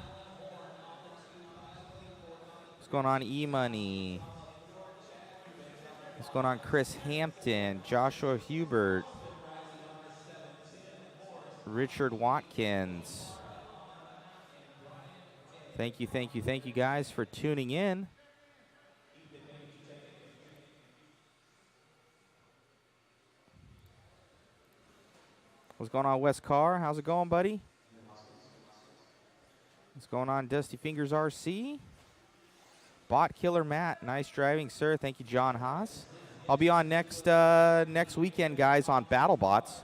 What's going on, E-Money? What's going on, Chris Hampton, Joshua Hubert, Richard Watkins? Thank you guys for tuning in. What's going on, Wes Carr? How's it going, buddy? What's going on, Dusty Fingers RC? Bot Killer Matt, nice driving, sir. Thank you, John Haas. I'll be on next weekend, guys, on BattleBots.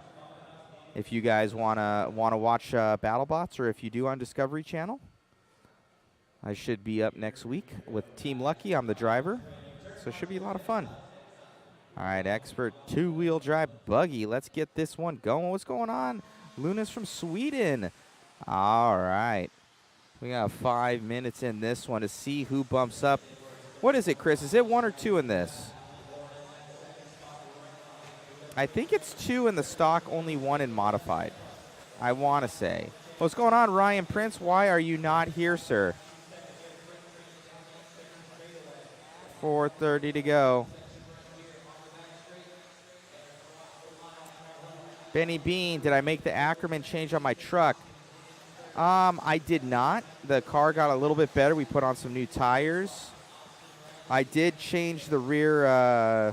If you guys wanna watch BattleBots, or if you do on Discovery Channel, I should be up next week with Team Lucky. I'm the driver, so it should be a lot of fun. All right, expert two-wheel drive buggy. Let's get this one going. What's going on? Luna's from Sweden. All right. We got 5 minutes in this one to see who bumps up. What is it, Chris? Is it 1 or 2 in this? I think it's 2 in the stock, only 1 in modified. I want to say. What's going on, Ryan Prince? Why are you not here, sir? 4:30 to go. Benny Bean, did I make the Ackerman change on my truck? I did not. The car got a little bit better. We put on some new tires. I did change the rear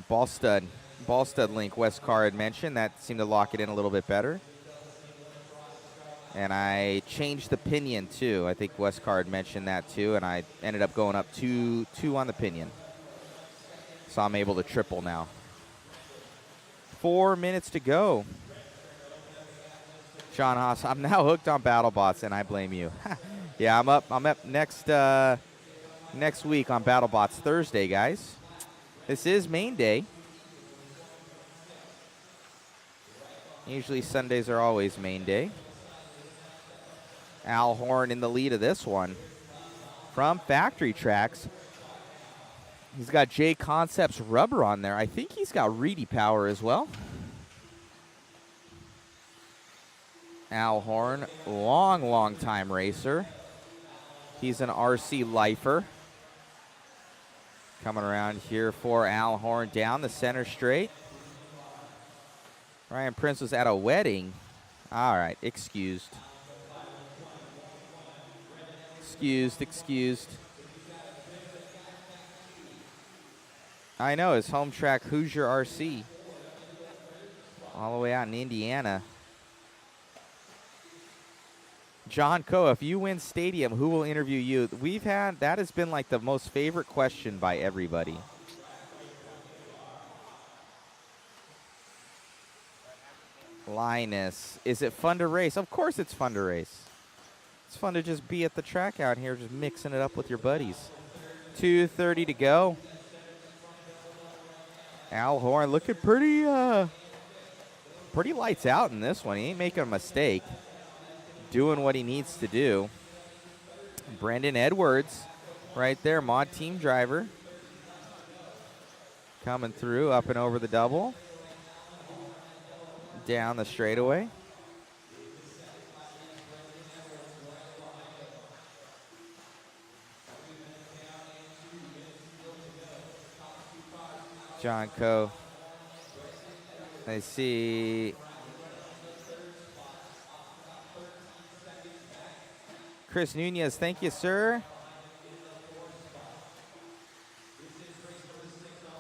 ball stud link Wes Carr had mentioned. That seemed to lock it in a little bit better. And I changed the pinion too. I think Wes Carr had mentioned that too, and I ended up going up two on the pinion. So I'm able to triple now. 4 minutes to go. Sean Haas, I'm now hooked on BattleBots, and I blame you. Yeah, I'm up next week on BattleBots Thursday, guys. This is main day. Usually Sundays are always main day. Al Horn in the lead of this one. From Factory Tracks. He's got JConcepts rubber on there. I think he's got Reedy power as well. Al Horn, long time racer. He's an RC lifer. Coming around here for Al Horn down the center straight. Ryan Prince was at a wedding. All right, excused. Excused. I know, his home track, Hoosier RC. All the way out in Indiana. John Coe, if you win Stadium, who will interview you? That has been like the most favorite question by everybody. Linus, is it fun to race? Of course it's fun to race. It's fun to just be at the track out here, just mixing it up with your buddies. 2:30 to go. Al Horn looking pretty lights out in this one. He ain't making a mistake. Doing what he needs to do. Brendan Edwards right there, mod team driver. Coming through, up and over the double. Down the straightaway. John Coe. I see Chris Nunez, thank you, sir.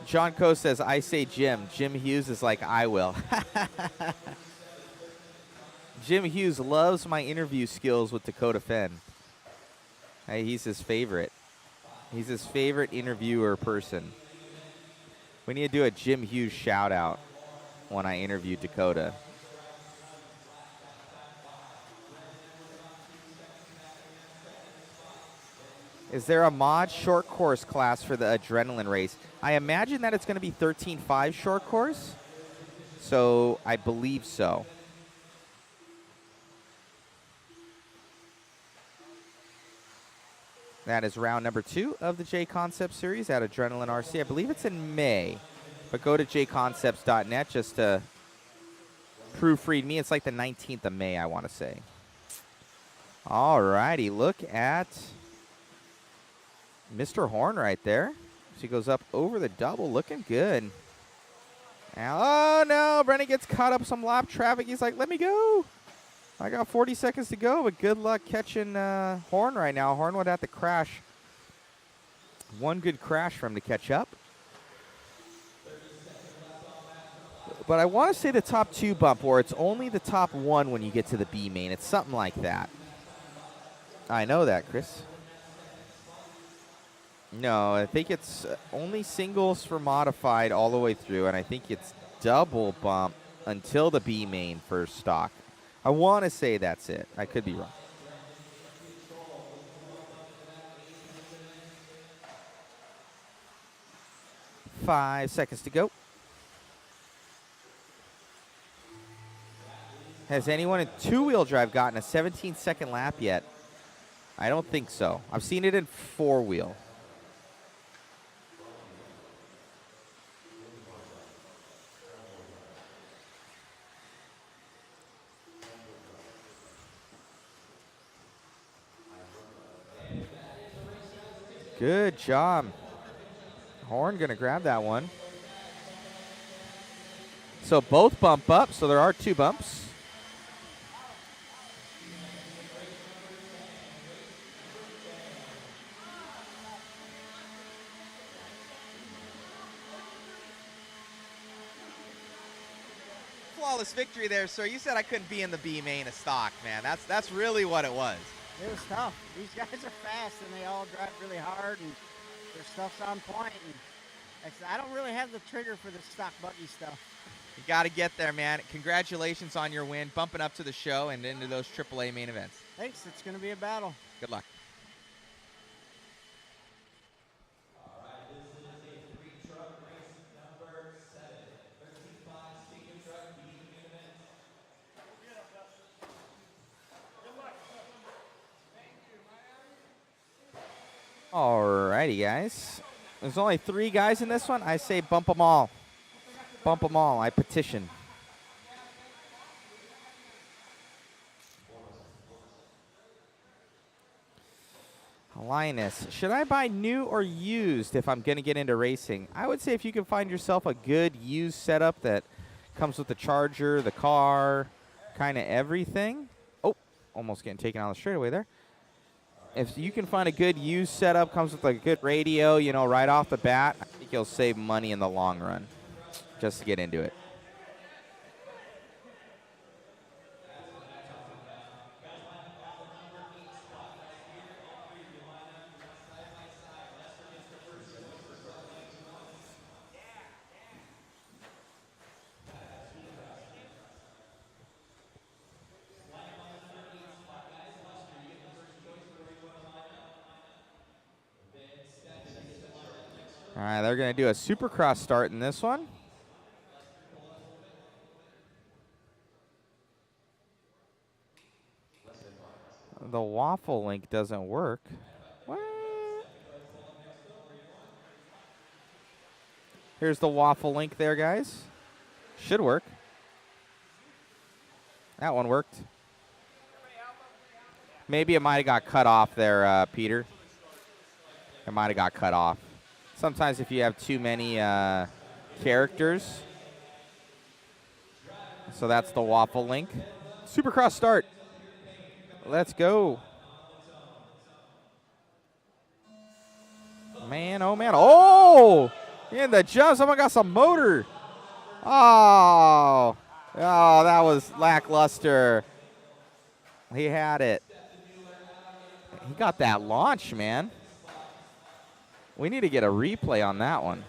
John Coe says, I say Jim. Jim Hughes is like, I will. Jim Hughes loves my interview skills with Dakota Fenn. Hey, he's his favorite. He's his favorite interviewer person. We need to do a Jim Hughes shout out when I interview Dakota. Is there a mod short course class for the adrenaline race? I imagine that it's going to be 13.5 short course. So I believe so. That is round number 2 of the JConcepts series at Adrenaline RC. I believe it's in May. But go to jconcepts.net just to proofread me. It's like the 19th of May, I want to say. All righty. Look at Mr. Horn right there. She goes up over the double, looking good. Oh, no. Brennan gets caught up some lap traffic. He's like, let me go. I got 40 seconds to go, but good luck catching Horn right now. Horn would have to crash. One good crash for him to catch up. But I want to say the top 2 bump, or it's only the top 1 when you get to the B main. It's something like that. I know that, Chris. No, I think it's only singles for modified all the way through, and I think it's double bump until the B main for stock. I want to say that's it. I could be wrong. Five seconds to go. Has anyone in two-wheel drive gotten a 17-second lap yet? I don't think so. I've seen it in four-wheel. Good job. Horn gonna grab that one. So both bump up, so there are 2 bumps. Flawless victory there, sir. You said I couldn't be in the B main of stock, man. That's really what it was. It was tough. These guys are fast, and they all drive really hard, and their stuff's on point. And I don't really have the trigger for the stock buggy stuff. You got to get there, man. Congratulations on your win, bumping up to the show and into those AAA main events. Thanks. It's going to be a battle. Good luck. Alrighty, guys. There's only 3 guys in this one. I say bump them all. Bump them all. I petition. Linus, should I buy new or used if I'm going to get into racing? I would say if you can find yourself a good used setup that comes with the charger, the car, kind of everything. Oh, almost getting taken on the straightaway there. If you can find a good used setup, comes with a good radio, you know, right off the bat, I think you'll save money in the long run just to get into it. All right, they're going to do a Supercross start in this one. The waffle link doesn't work. What? Here's the waffle link there, guys. Should work. That one worked. Maybe it might have got cut off there, Peter. It might have got cut off. Sometimes if you have too many characters. So that's the waffle link. Supercross start. Let's go. Man, oh man. Oh! In the jump, someone got some motor. Oh. Oh, that was lackluster. He had it. He got that launch, man. We need to get a replay on that one.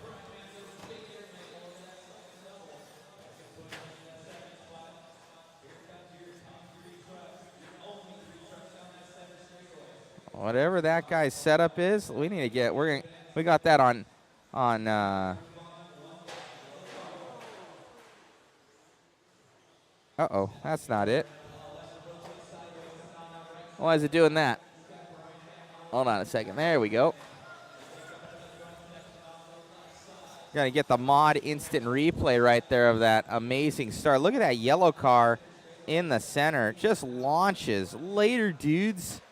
Whatever that guy's setup is, we need to get. We got that on. Uh-oh, that's not it. Why is it doing that? Hold on a second. There we go. Got to get the mod instant replay right there of that amazing start. Look at that yellow car in the center. Just launches. Later, dudes.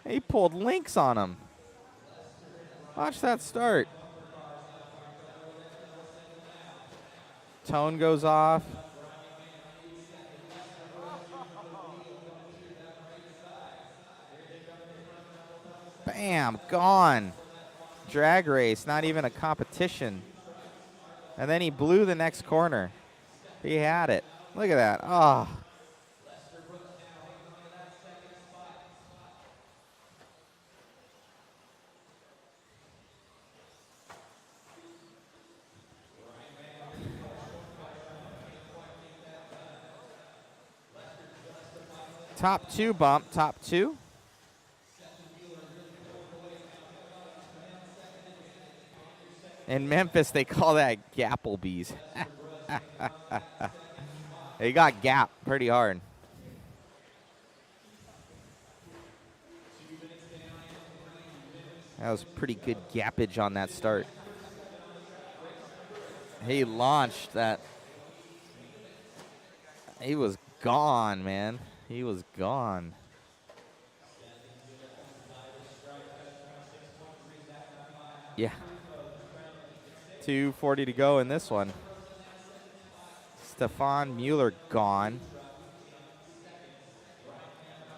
He pulled links on him. Watch that start. Tone goes off. Bam, gone. Drag race, not even a competition. And then he blew the next corner. He had it. Look at that. Oh. Top 2 bump, top 2. In Memphis, they call that Gapplebees. He got gap pretty hard. That was pretty good gappage on that start. He launched that. He was gone, man. He was gone. Yeah. 2:40 to go in this one. Stefan Mueller gone.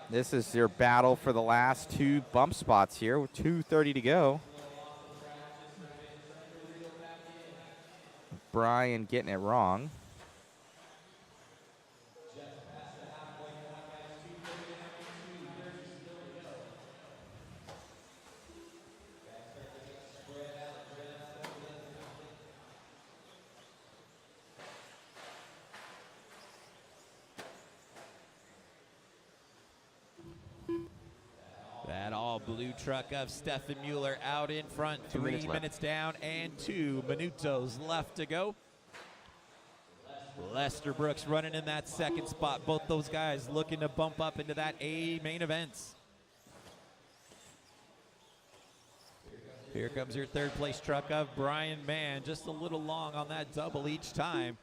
This is your battle for the last 2 bump spots here with 2:30 to go. Brian getting it wrong. That all-blue truck of Stefan Mueller out in front. 2 minutes 3 left. minutes down and 2 minutos left to go. Lester Brooks running in that second spot. Both those guys looking to bump up into that A main events. Here comes your third place truck of Brian Mann, just a little long on that double each time.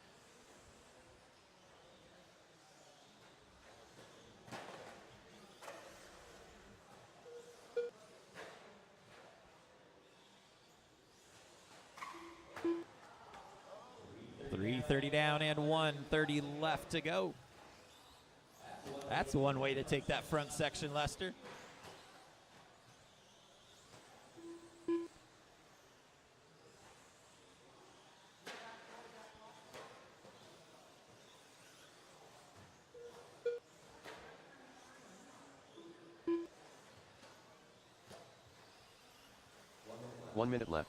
.330 down and 1:30 left to go. That's one way to take that front section, Lester. One minute left.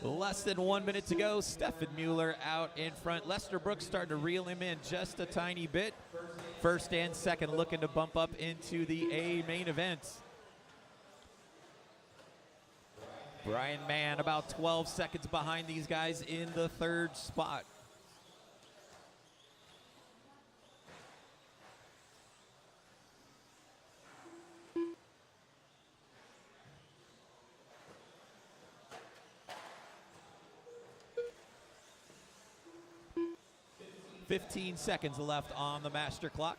Less than 1 minute to go. Stefan Mueller out in front. Lester Brooks starting to reel him in just a tiny bit. First and second looking to bump up into the A main event. Brian Mann about 12 seconds behind these guys in the third spot. .15 seconds left on the master clock.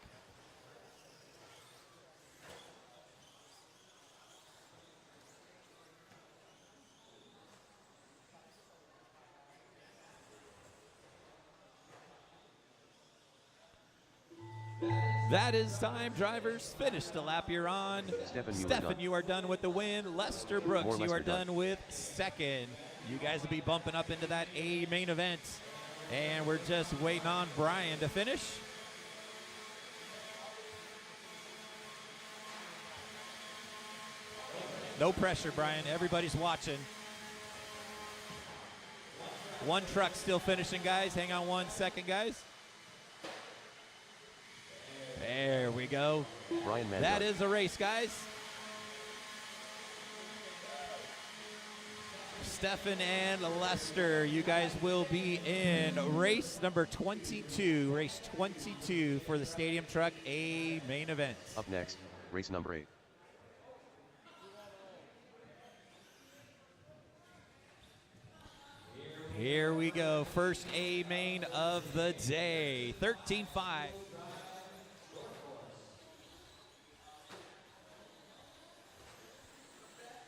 That is time, drivers. Finish the lap you're on. Stefan, you are done with the win. Lester Brooks, you are done with second. You guys will be bumping up into that A main event. And we're just waiting on Brian to finish. No pressure, Brian. Everybody's watching. One truck still finishing, guys. Hang on 1 second, guys. There we go. Brian Mann. That is a race, guys. Stefan and Lester, you guys will be in race number 22, race 22 for the Stadium Truck A main event. Up next, race number 8. Here we go, first A main of the day, 13.5.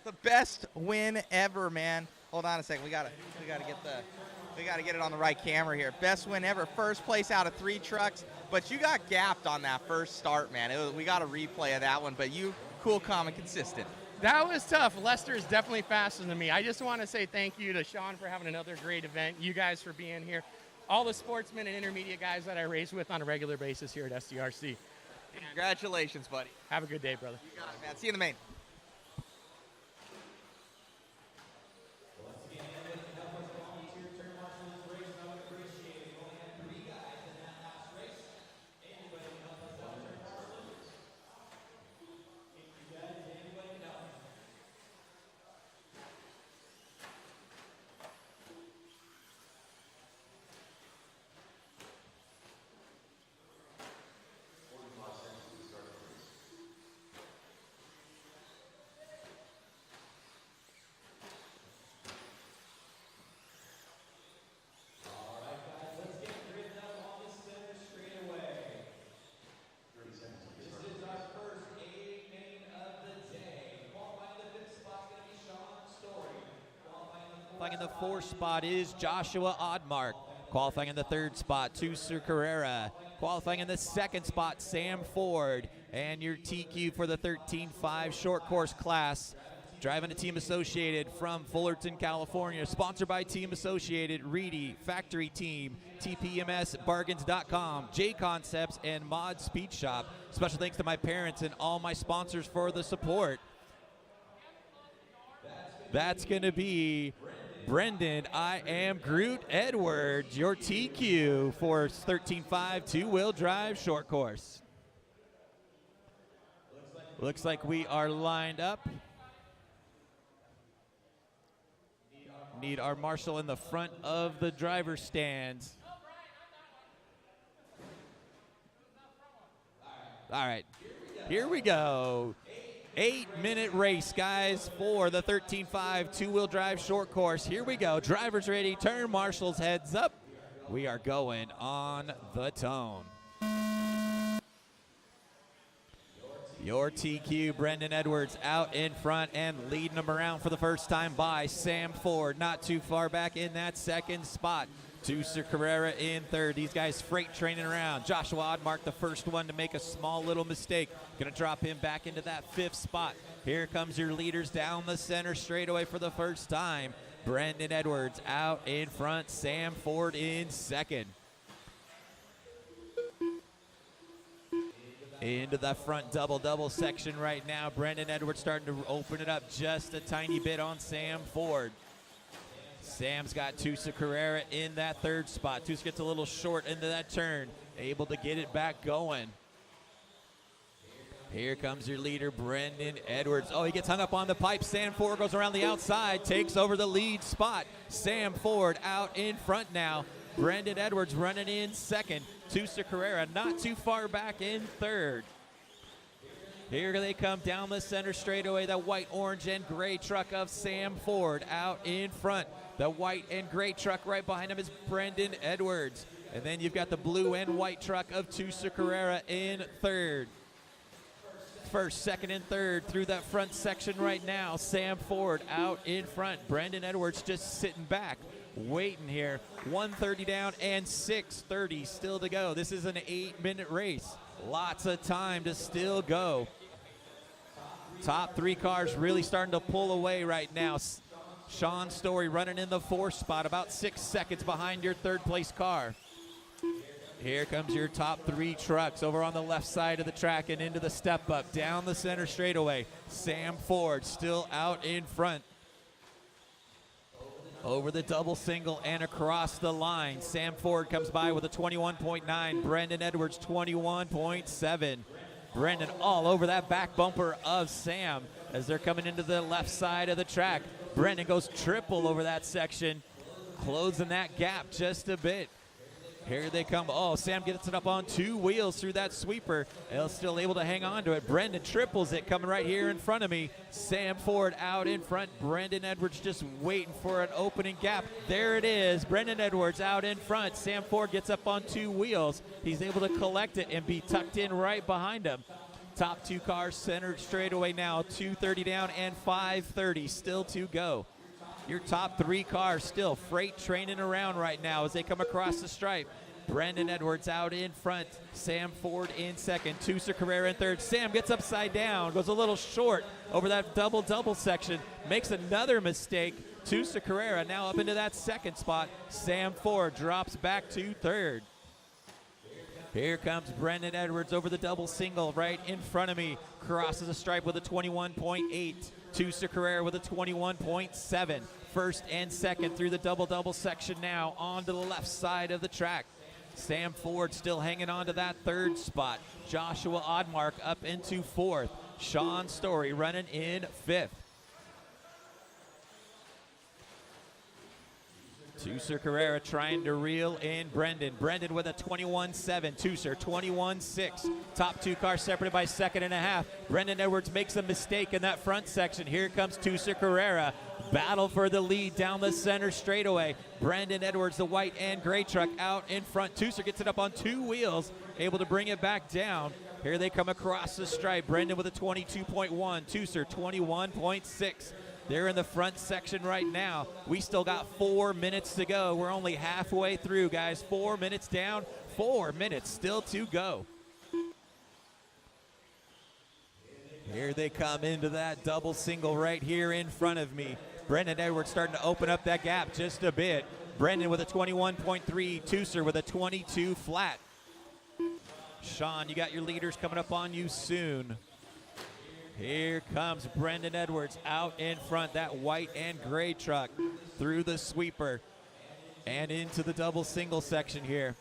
The best win ever, man. Hold on a second. We gotta get it on the right camera here. Best win ever. First place out of 3 trucks, but you got gapped on that first start, man. We got a replay of that one, but you cool, calm, and consistent. That was tough. Lester is definitely faster than me. I just want to say thank you to Sean for having another great event. You guys for being here. All the sportsmen and intermediate guys that I race with on a regular basis here at SDRC. Congratulations, buddy. Have a good day, brother. You got it, man. See you in the main. Qualifying in the 4th spot is Joshua Oddmark. Qualifying in the 3rd spot, Tuser Carrera. Qualifying in the 2nd spot, Sam Ford. And your TQ for the 13.5 short course class. Driving a Team Associated from Fullerton, California. Sponsored by Team Associated, Reedy, Factory Team, TPMSBargains.com, JConcepts, and Mod Speed Shop. Special thanks to my parents and all my sponsors for the support. That's going to be Brendan, I am Groot Edwards, your TQ for 13.5 two-wheel drive short course. Looks like we are lined up. Need our marshal in the front of the driver's stands. All right, here we go. 8-minute race, guys, for the 13.5 two-wheel drive short course. Here we go. Drivers ready. Turn marshals heads up. We are going on the tone. Your TQ, Brendan Edwards, out in front and leading them around for the first time by Sam Ford. Not too far back in that second spot. Tucer Carrera in third. These guys freight training around. Joshua Oddmark, the first one to make a small little mistake. Going to drop him back into that fifth spot. Here comes your leaders down the center straightaway for the first time. Brendan Edwards out in front. Sam Ford in second. Into the front double section right now. Brendan Edwards starting to open it up just a tiny bit on Sam Ford. Sam's got Tusa Carrera in that third spot. Tusa gets a little short into that turn, able to get it back going. Here comes your leader, Brendan Edwards. Oh, he gets hung up on the pipe. Sam Ford goes around the outside, takes over the lead spot. Sam Ford out in front now. Brendan Edwards running in second. Tusa Carrera not too far back in third. Here they come down the center straightaway. The white, orange, and gray truck of Sam Ford out in front. The white and gray truck right behind him is Brendan Edwards. And then you've got the blue and white truck of Tusa Carrera in third. First, second, and third through that front section right now. Sam Ford out in front. Brendan Edwards just sitting back, waiting here. 1:30 down and 6:30 still to go. This is an 8-minute race. Lots of time to still go. Top three cars really starting to pull away right now. Sean Story running in the fourth spot, about 6 seconds behind your third place car. Here comes your top three trucks over on the left side of the track and into the step up down the center straightaway. Sam Ford still out in front. Over the double single and across the line. Sam Ford comes by with a 21.9. Brendan Edwards 21.7. Brendan all over that back bumper of Sam as they're coming into the left side of the track. Brendan goes triple over that section, closing that gap just a bit. Here they come. Oh, Sam gets it up on two wheels through that sweeper. They're still able to hang on to it. Brendan triples it coming right here in front of me. Sam Ford out in front. Brendan Edwards just waiting for an opening gap. There it is. Brendan Edwards out in front. Sam Ford gets up on two wheels. He's able to collect it and be tucked in right behind him. Top two cars centered straightaway now. 2:30 down and 5:30 still to go. Your top three cars still freight training around right now as they come across the stripe. Brendan Edwards out in front. Sam Ford in second. Tusa Carrera in third. Sam gets upside down, goes a little short over that double section, makes another mistake. Tusa Carrera now up into that second spot. Sam Ford drops back to third. Here comes Brendan Edwards over the double single right in front of me. Crosses the stripe with a 21.8. Tusa Carrera with a 21.7. First and second through the double section now onto the left side of the track. Sam Ford still hanging on to that third spot. Joshua Oddmark up into fourth. Sean Story running in fifth. Tusa Carrera trying to reel in Brendan. Brendan with a 21.7. Tusa 21.6. Top two cars separated by 1.5 seconds. Brendan Edwards makes a mistake in that front section. Here comes Tusa Carrera. Battle for the lead down the center straightaway. Brendan Edwards, the white and gray truck out in front. Tusa gets it up on two wheels, able to bring it back down. Here they come across the stripe. Brendan with a 22.1. Tusa 21.6. They're in the front section right now. We still got 4 minutes to go. We're only halfway through, guys. 4 minutes down, 4 minutes still to go. Here they come into that double single right here in front of me. Brendan Edwards starting to open up that gap just a bit. Brendan with a 21.3, Tusa with a 22 flat. Sean, you got your leaders coming up on you soon. Here comes Brendan Edwards out in front, that white and gray truck through the sweeper and into the double single section here.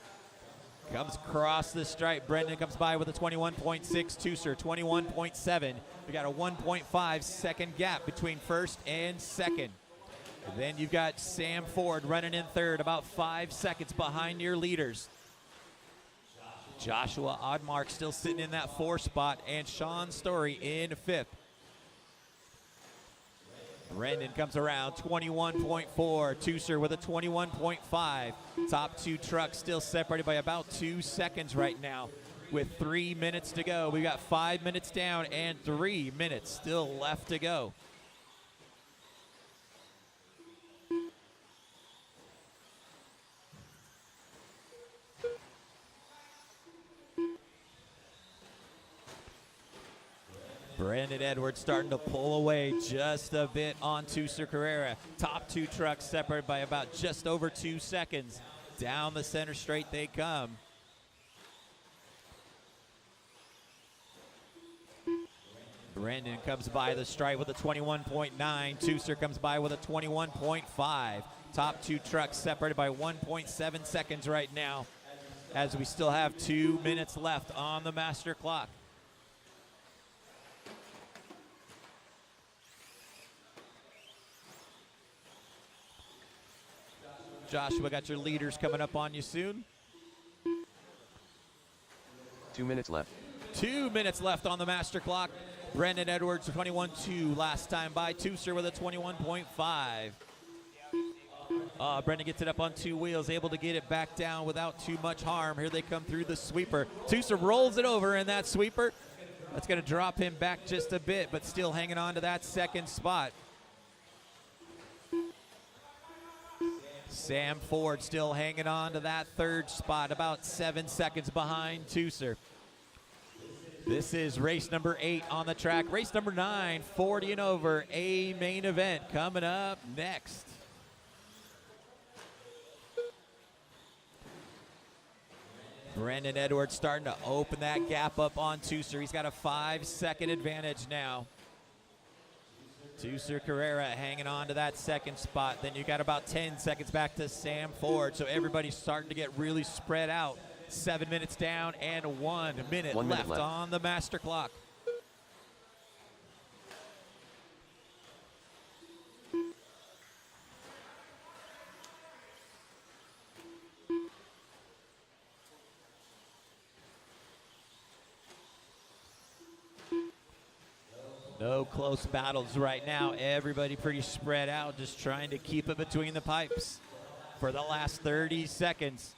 Comes across the stripe. Brendan comes by with a 21.6, Tusa 21.7. We got a 1.5 second gap between first and second. And then you've got Sam Ford running in third, about 5 seconds behind your leaders. Joshua Oddmark still sitting in that 4 spot, and Sean Story in 5th. Brendan comes around, 21.4. Tooser with a 21.5. Top 2 trucks still separated by about 2 seconds right now. With 3 minutes to go. We've got 5 minutes down and 3 minutes still left to go. Brandon Edwards starting to pull away just a bit on Tooser Carrera. Top 2 trucks separated by about just over 2 seconds. Down the center straight they come. Brandon comes by the stripe with a 21.9. Tooser comes by with a 21.5. Top 2 trucks separated by 1.7 seconds right now, as we still have 2 minutes left on the master clock. Joshua, got your leaders coming up on you soon. 2 minutes left. 2 minutes left on the master clock. Brandon Edwards, 21.2 last time by. Tooser with a 21.5. Brendan gets it up on 2 wheels, able to get it back down without too much harm. Here they come through the sweeper. Tooser rolls it over, and that sweeper, that's going to drop him back just a bit, but still hanging on to that 2nd spot. Sam Ford still hanging on to that 3rd spot, about 7 seconds behind Tooser. This is race number 8 on the track. Race number 9, 40 and over, a main event coming up next. Brandon Edwards starting to open that gap up on Tooser. He's got a 5-second advantage now. Tooser Carrera hanging on to that 2nd spot. Then you got about 10 seconds back to Sam Ford. So everybody's starting to get really spread out. 7 minutes down and 1 minute left on the master clock. No close battles right now. Everybody pretty spread out, just trying to keep it between the pipes for the last 30 seconds.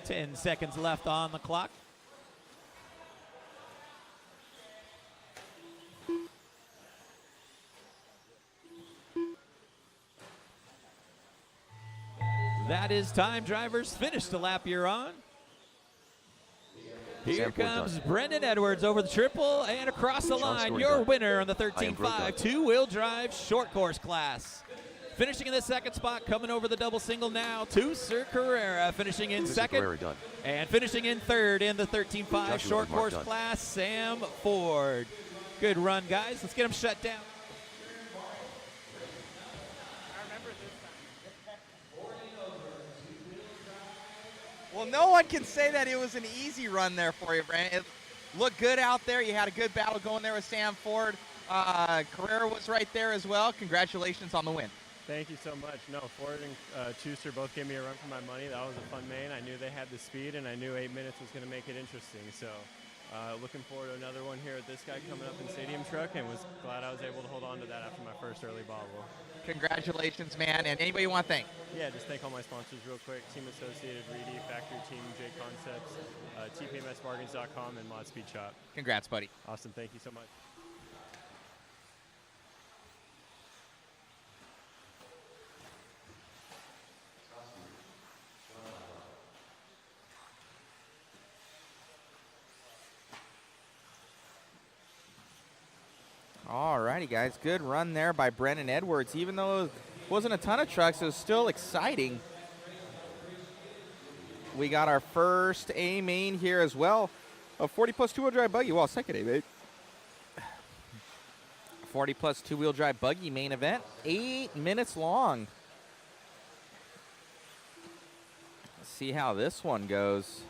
Ten seconds left on the clock. That is time, drivers. Finish the lap you're on. Here comes Brendan Edwards over the triple and across the line. Your winner on the 13.5 two-wheel drive short course class. Finishing in the 2nd spot, coming over the double single now, Tooser Carrera finishing in 2nd. And finishing in 3rd in the 13.5 short course class, Sam Ford. Good run, guys. Let's get them shut down. Well, no one can say that it was an easy run there for you, Brandon. It looked good out there. You had a good battle going there with Sam Ford. Carrera was right there as well. Congratulations on the win. Thank you so much. No, Ford and Tooser both gave me a run for my money. That was a fun main. I knew they had the speed, and I knew 8 minutes was going to make it interesting. So looking forward to another one here with this guy coming up in Stadium Truck, and was glad I was able to hold on to that after my first early bobble. Congratulations, man. And anybody you want to thank? Yeah, just thank all my sponsors real quick. Team Associated, Reedy, Factory Team, JConcepts, TPMSbargains.com, and Mod Speed Shop. Congrats, buddy. Awesome. Thank you so much. All righty, guys. Good run there by Brendan Edwards. Even though it wasn't a ton of trucks, it was still exciting. We got our first A main here as well. A 40 plus two-wheel drive buggy. Well, second A main. 40 plus two-wheel drive buggy main event. 8 minutes long. see how this one goes.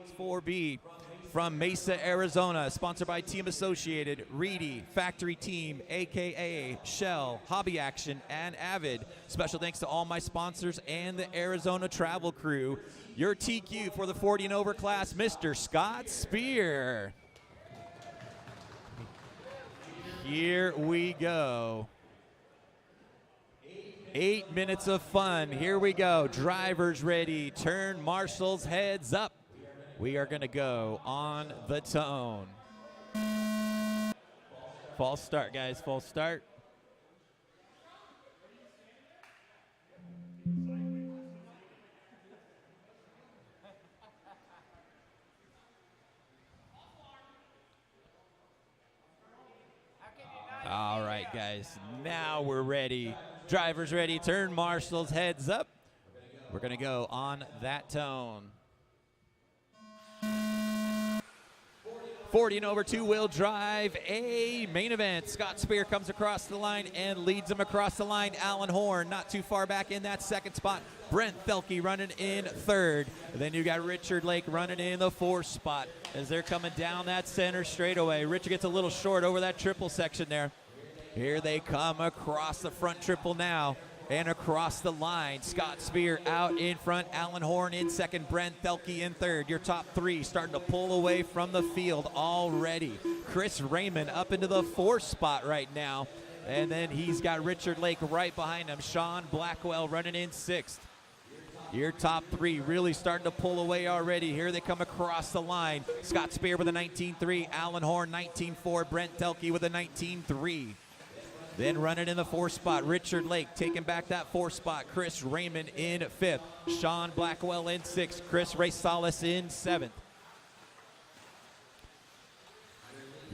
It's 4B from Mesa, Arizona, sponsored by Team Associated, Reedy, Factory Team, aka Shell, Hobby Action, and Avid. Special thanks to all my sponsors and the Arizona travel crew. Your TQ for the 40 and over class, Mr. Scott Spear. Here we go. 8 minutes of fun. Here we go. Drivers ready. Turn marshals, heads up. We are going to go on the tone. False start, guys. False start. All right, guys. Now we're ready. Drivers ready. Turn marshals, heads up. We're going to go on that tone. 40 and over two-wheel drive, a main event. Scott Spear comes across the line and leads him across the line. Alan Horn not too far back in that second spot. Brent Thelke running in third. Then you got Richard Lake running in the fourth spot as they're coming down that center straightaway. Richard gets a little short over that triple section there. Here they come across the front triple now. And across the line, Scott Spear out in front, Alan Horn in second, Brent Thelke in third. Your top three starting to pull away from the field already. Chris Raymond up into the fourth spot right now. And then he's got Richard Lake right behind him. Sean Blackwell running in sixth. Your top three really starting to pull away already. Here they come across the line. Scott Spear with a 19.3, Alan Horn 19.4, Brent Thelke with a 19.3. Then running in the fourth spot, Richard Lake taking back that fourth spot. Chris Raymond in fifth. Sean Blackwell in sixth. Chris Racales in seventh.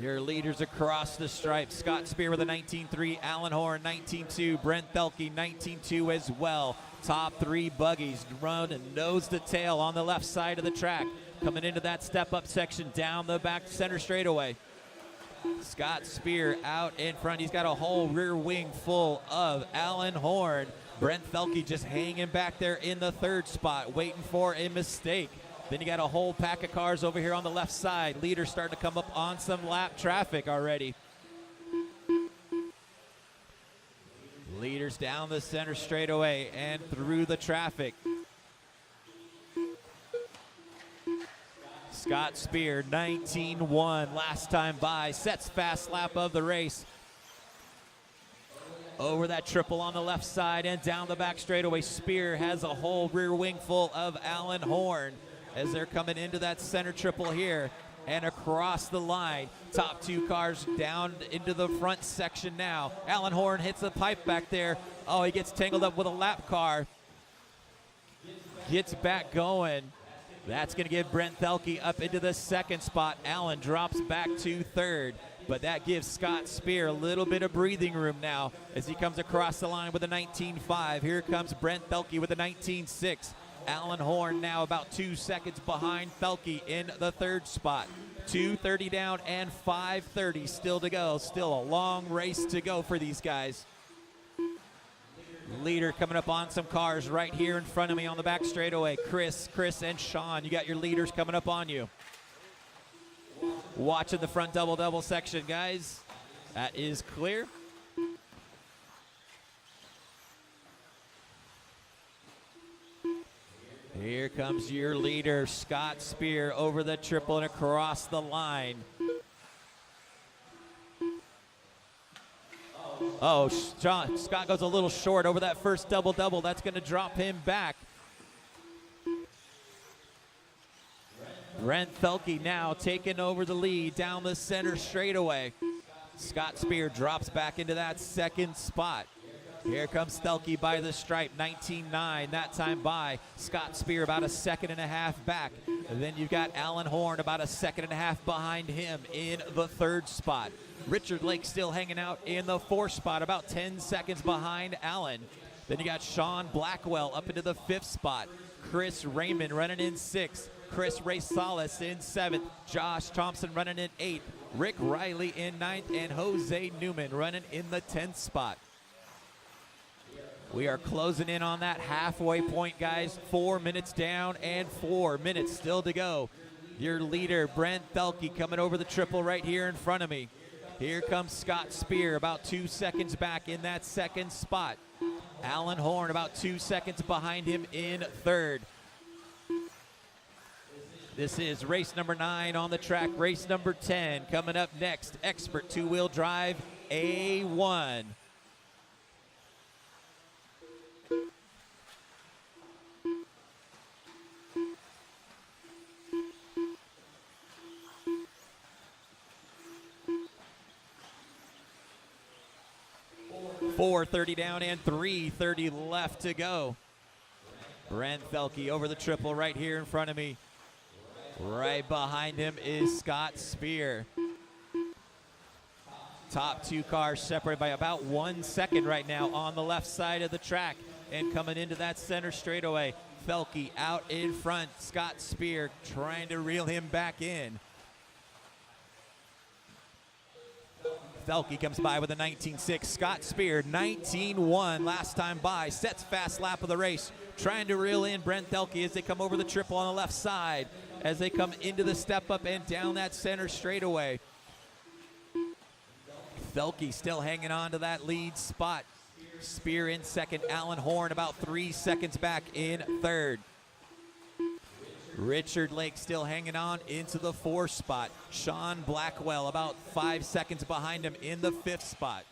Your leaders across the stripe. Scott Spear with a 19.3. Alan Horn 19.2. Brent Thelke 19.2 as well. Top three buggies running nose to tail on the left side of the track. Coming into that step-up section down the back center straightaway. Scott Spear out in front. He's got a whole rear wing full of Alan Horn. Brent Thelke just hanging back there in the third spot, waiting for a mistake. Then you got a whole pack of cars over here on the left side. Leaders starting to come up on some lap traffic already. Leaders down the center straightaway and through the traffic. Scott Spear, 19.1 last time by, sets fast lap of the race. Over that triple on the left side and down the back straightaway. Spear has a whole rear wing full of Alan Horn as they're coming into that center triple here and across the line. Top two cars down into the front section now. Alan Horn hits the pipe back there. Oh, he gets tangled up with a lap car. Gets back going. That's going to give Brent Thelke up into the second spot. Allen drops back to third, but that gives Scott Spear a little bit of breathing room now as he comes across the line with a 19.5. Here comes Brent Thelke with a 19.6. Alan Horn now about 2 seconds behind Thelke in the third spot. 2:30 down and 5:30 still to go. Still a long race to go for these guys. Leader coming up on some cars right here in front of me on the back straightaway. Chris, and Sean, you got your leaders coming up on you. Watching the front double section, guys. That is clear. Here comes your leader, Scott Spear, over the triple and across the line. Oh, Scott goes a little short over that first double-double. That's going to drop him back. Brent Thelke now taking over the lead down the center straightaway. Scott Spear drops back into that second spot. Here comes Thelke by the stripe, 19.9 that time by. Scott Spear about a second and a half back. And then you've got Alan Horn about a second and a half behind him in the third spot. Richard Lake still hanging out in the fourth spot, about 10 seconds behind Alan. Then you got Sean Blackwell up into the fifth spot. Chris Raymond running in sixth. Chris Ray-Salas in seventh. Josh Thompson running in eighth. Rick Riley in ninth. And Jose Newman running in the 10th spot. We are closing in on that halfway point, guys. 4 minutes down and 4 minutes still to go. Your leader, Brent Thelke, coming over the triple right here in front of me. Here comes Scott Spear, about 2 seconds back in that second spot. Alan Horn about 2 seconds behind him in third. This is race number 9 on the track. Race number 10 coming up next. Expert two-wheel drive A1. .430 down and 3:30 left to go. Brent Thelke over the triple right here in front of me. Right behind him is Scott Spear. Top two cars separated by about 1 second right now on the left side of the track. And coming into that center straightaway, Thelke out in front. Scott Spear trying to reel him back in. Thelke comes by with a 19.6. Scott Spear, 19.1 last time by. Sets fast lap of the race. Trying to reel in Brent Thelke as they come over the triple on the left side. As they come into the step up and down that center straightaway. Thelke still hanging on to that lead spot. Spear in second. Alan Horn about 3 seconds back in third. Richard Lake still hanging on into the fourth spot. Sean Blackwell about 5 seconds behind him in the fifth spot.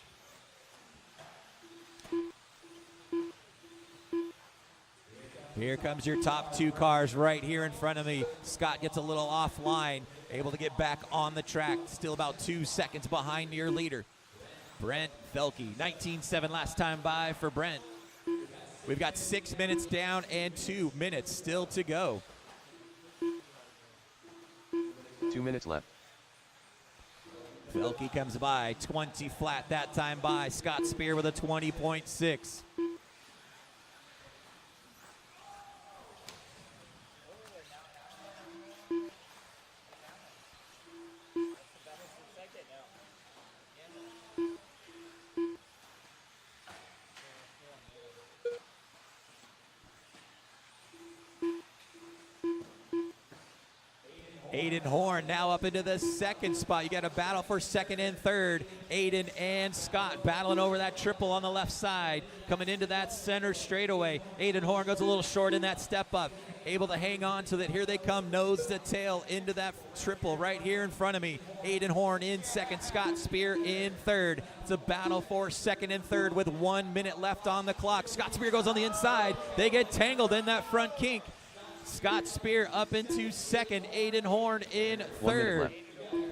Here comes your top two cars right here in front of me. Scott gets a little offline, able to get back on the track. Still about 2 seconds behind your leader. Brent Thelke, 19.7 last time by for Brent. We've got 6 minutes down and 2 minutes still to go. 2 minutes left. Thelke comes by, 20 flat that time by. Scott Spear with a 20.6. Aiden Horn now up into the second spot. You got a battle for second and third. Aiden and Scott battling over that triple on the left side. Coming into that center straightaway. Aiden Horn goes a little short in that step up. Able to hang on so that here they come nose to tail into that triple right here in front of me. Aiden Horn in second. Scott Spear in third. It's a battle for second and third with 1 minute left on the clock. Scott Spear goes on the inside. They get tangled in that front kink. Scott Spear up into second, Aiden Horn in third.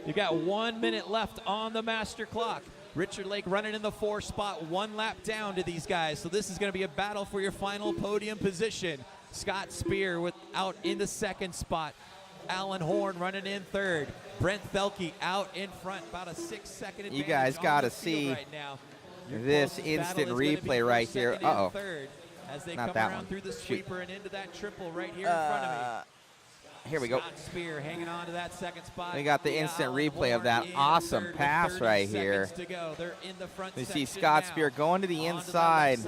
You got 1 minute left on the master clock. Richard Lake running in the fourth spot, 1 lap down to these guys. So this is going to be a battle for your final podium position. Scott Spear out in the second spot. Alan Horn running in third. Brent Thelke out in front, about a 6 second advantage. You guys got to see right now. this instant replay right here. Uh-oh. As they Not come that around one. through the sweeper and into that triple right here in front of me. Here we go. Scott Spear hanging on to that second spot. We got the instant replay of that awesome pass right here. You see Scott Spear going to the inside.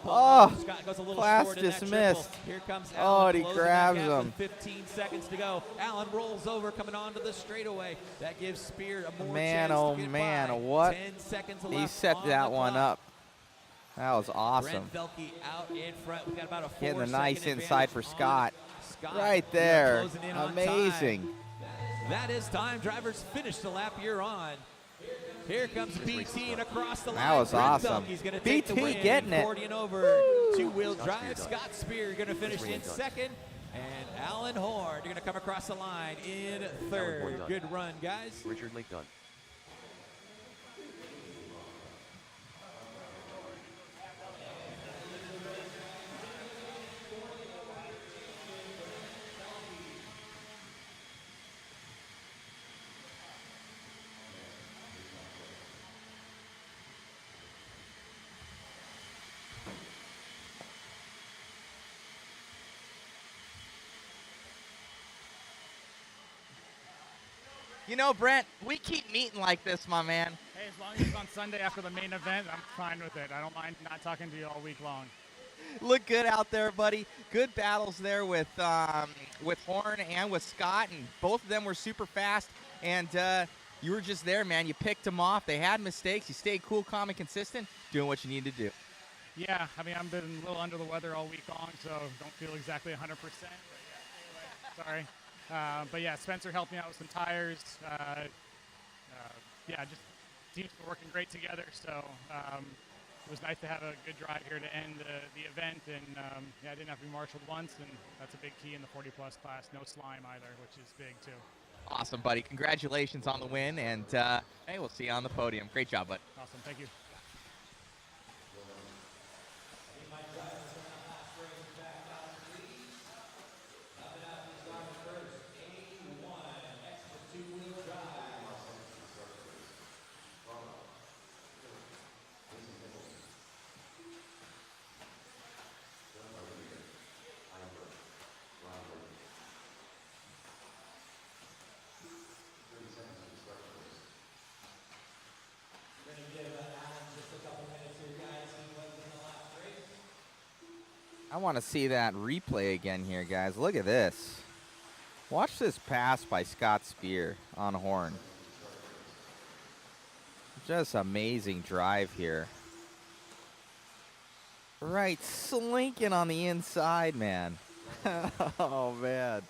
Oh, class dismissed. Oh, and he grabs him. 15 seconds to go. Allen rolls over coming onto the straightaway. That gives Spear a more man, chance oh to get man, by. what? 10 seconds He left set on that the one clock. up. That was awesome. Brent Thelke out in front. We got about a 4 Getting the second nice advantage inside for on Scott. Scott. Right there. Closing in on Amazing. time. That is time. Drivers finish the lap you're on. Here comes BT and across the line. That was awesome. He's going to take the win. getting it. 40 and over. Two-wheel drive. Scott Spear going to finish in second. And Alan Horn, you're going to come across the line in third. Good run, guys. Richard Lake done. You know, Brent, we keep meeting like this, my man. Hey, as long as it's on Sunday after the main event, I'm fine with it. I don't mind not talking to you all week long. Look good out there, buddy. Good battles there with Horn and with Scott, and both of them were super fast. And you were just there, man. You picked them off. They had mistakes. You stayed cool, calm, and consistent, doing what you need to do. Yeah, I mean, I've been a little under the weather all week long, so don't feel exactly 100%. But yeah, anyway, sorry. But yeah, Spencer helped me out with some tires. Yeah, just teams were working great together. So it was nice to have a good drive here to end the event. And yeah, I didn't have to be marshaled once, and that's a big key in the 40-plus class. No slime either, which is big too. Awesome, buddy. Congratulations on the win, and hey, we'll see you on the podium. Great job, bud. Awesome, thank you. I want to see that replay again here, guys. Look at this. Watch this pass by Scott Spear on Horn. Just amazing drive here. Right, slinking on the inside, man. Oh, man.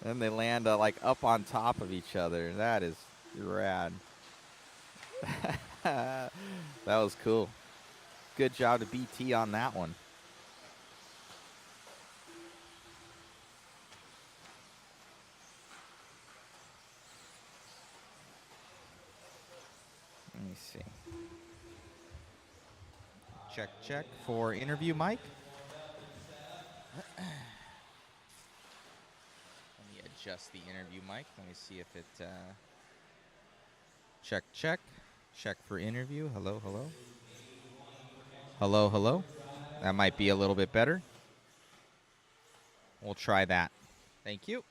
And they land like up on top of each other. That is rad. That was cool. Good job to BT on that one. Let me see. Check for interview, Mike. Let me adjust the interview mic. Let me see if it. Check for interview. Hello. Hello. That might be a little bit better. We'll try that. Thank you.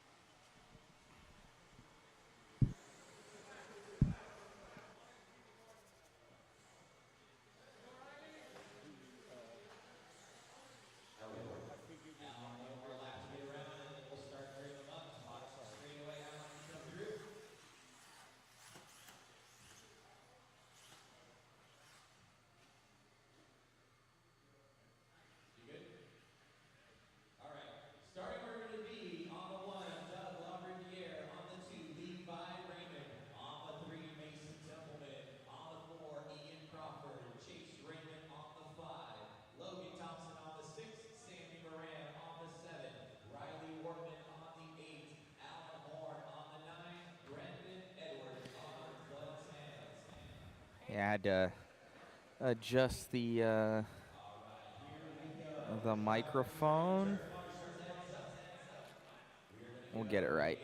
Yeah, I had to adjust the microphone. We'll get it right.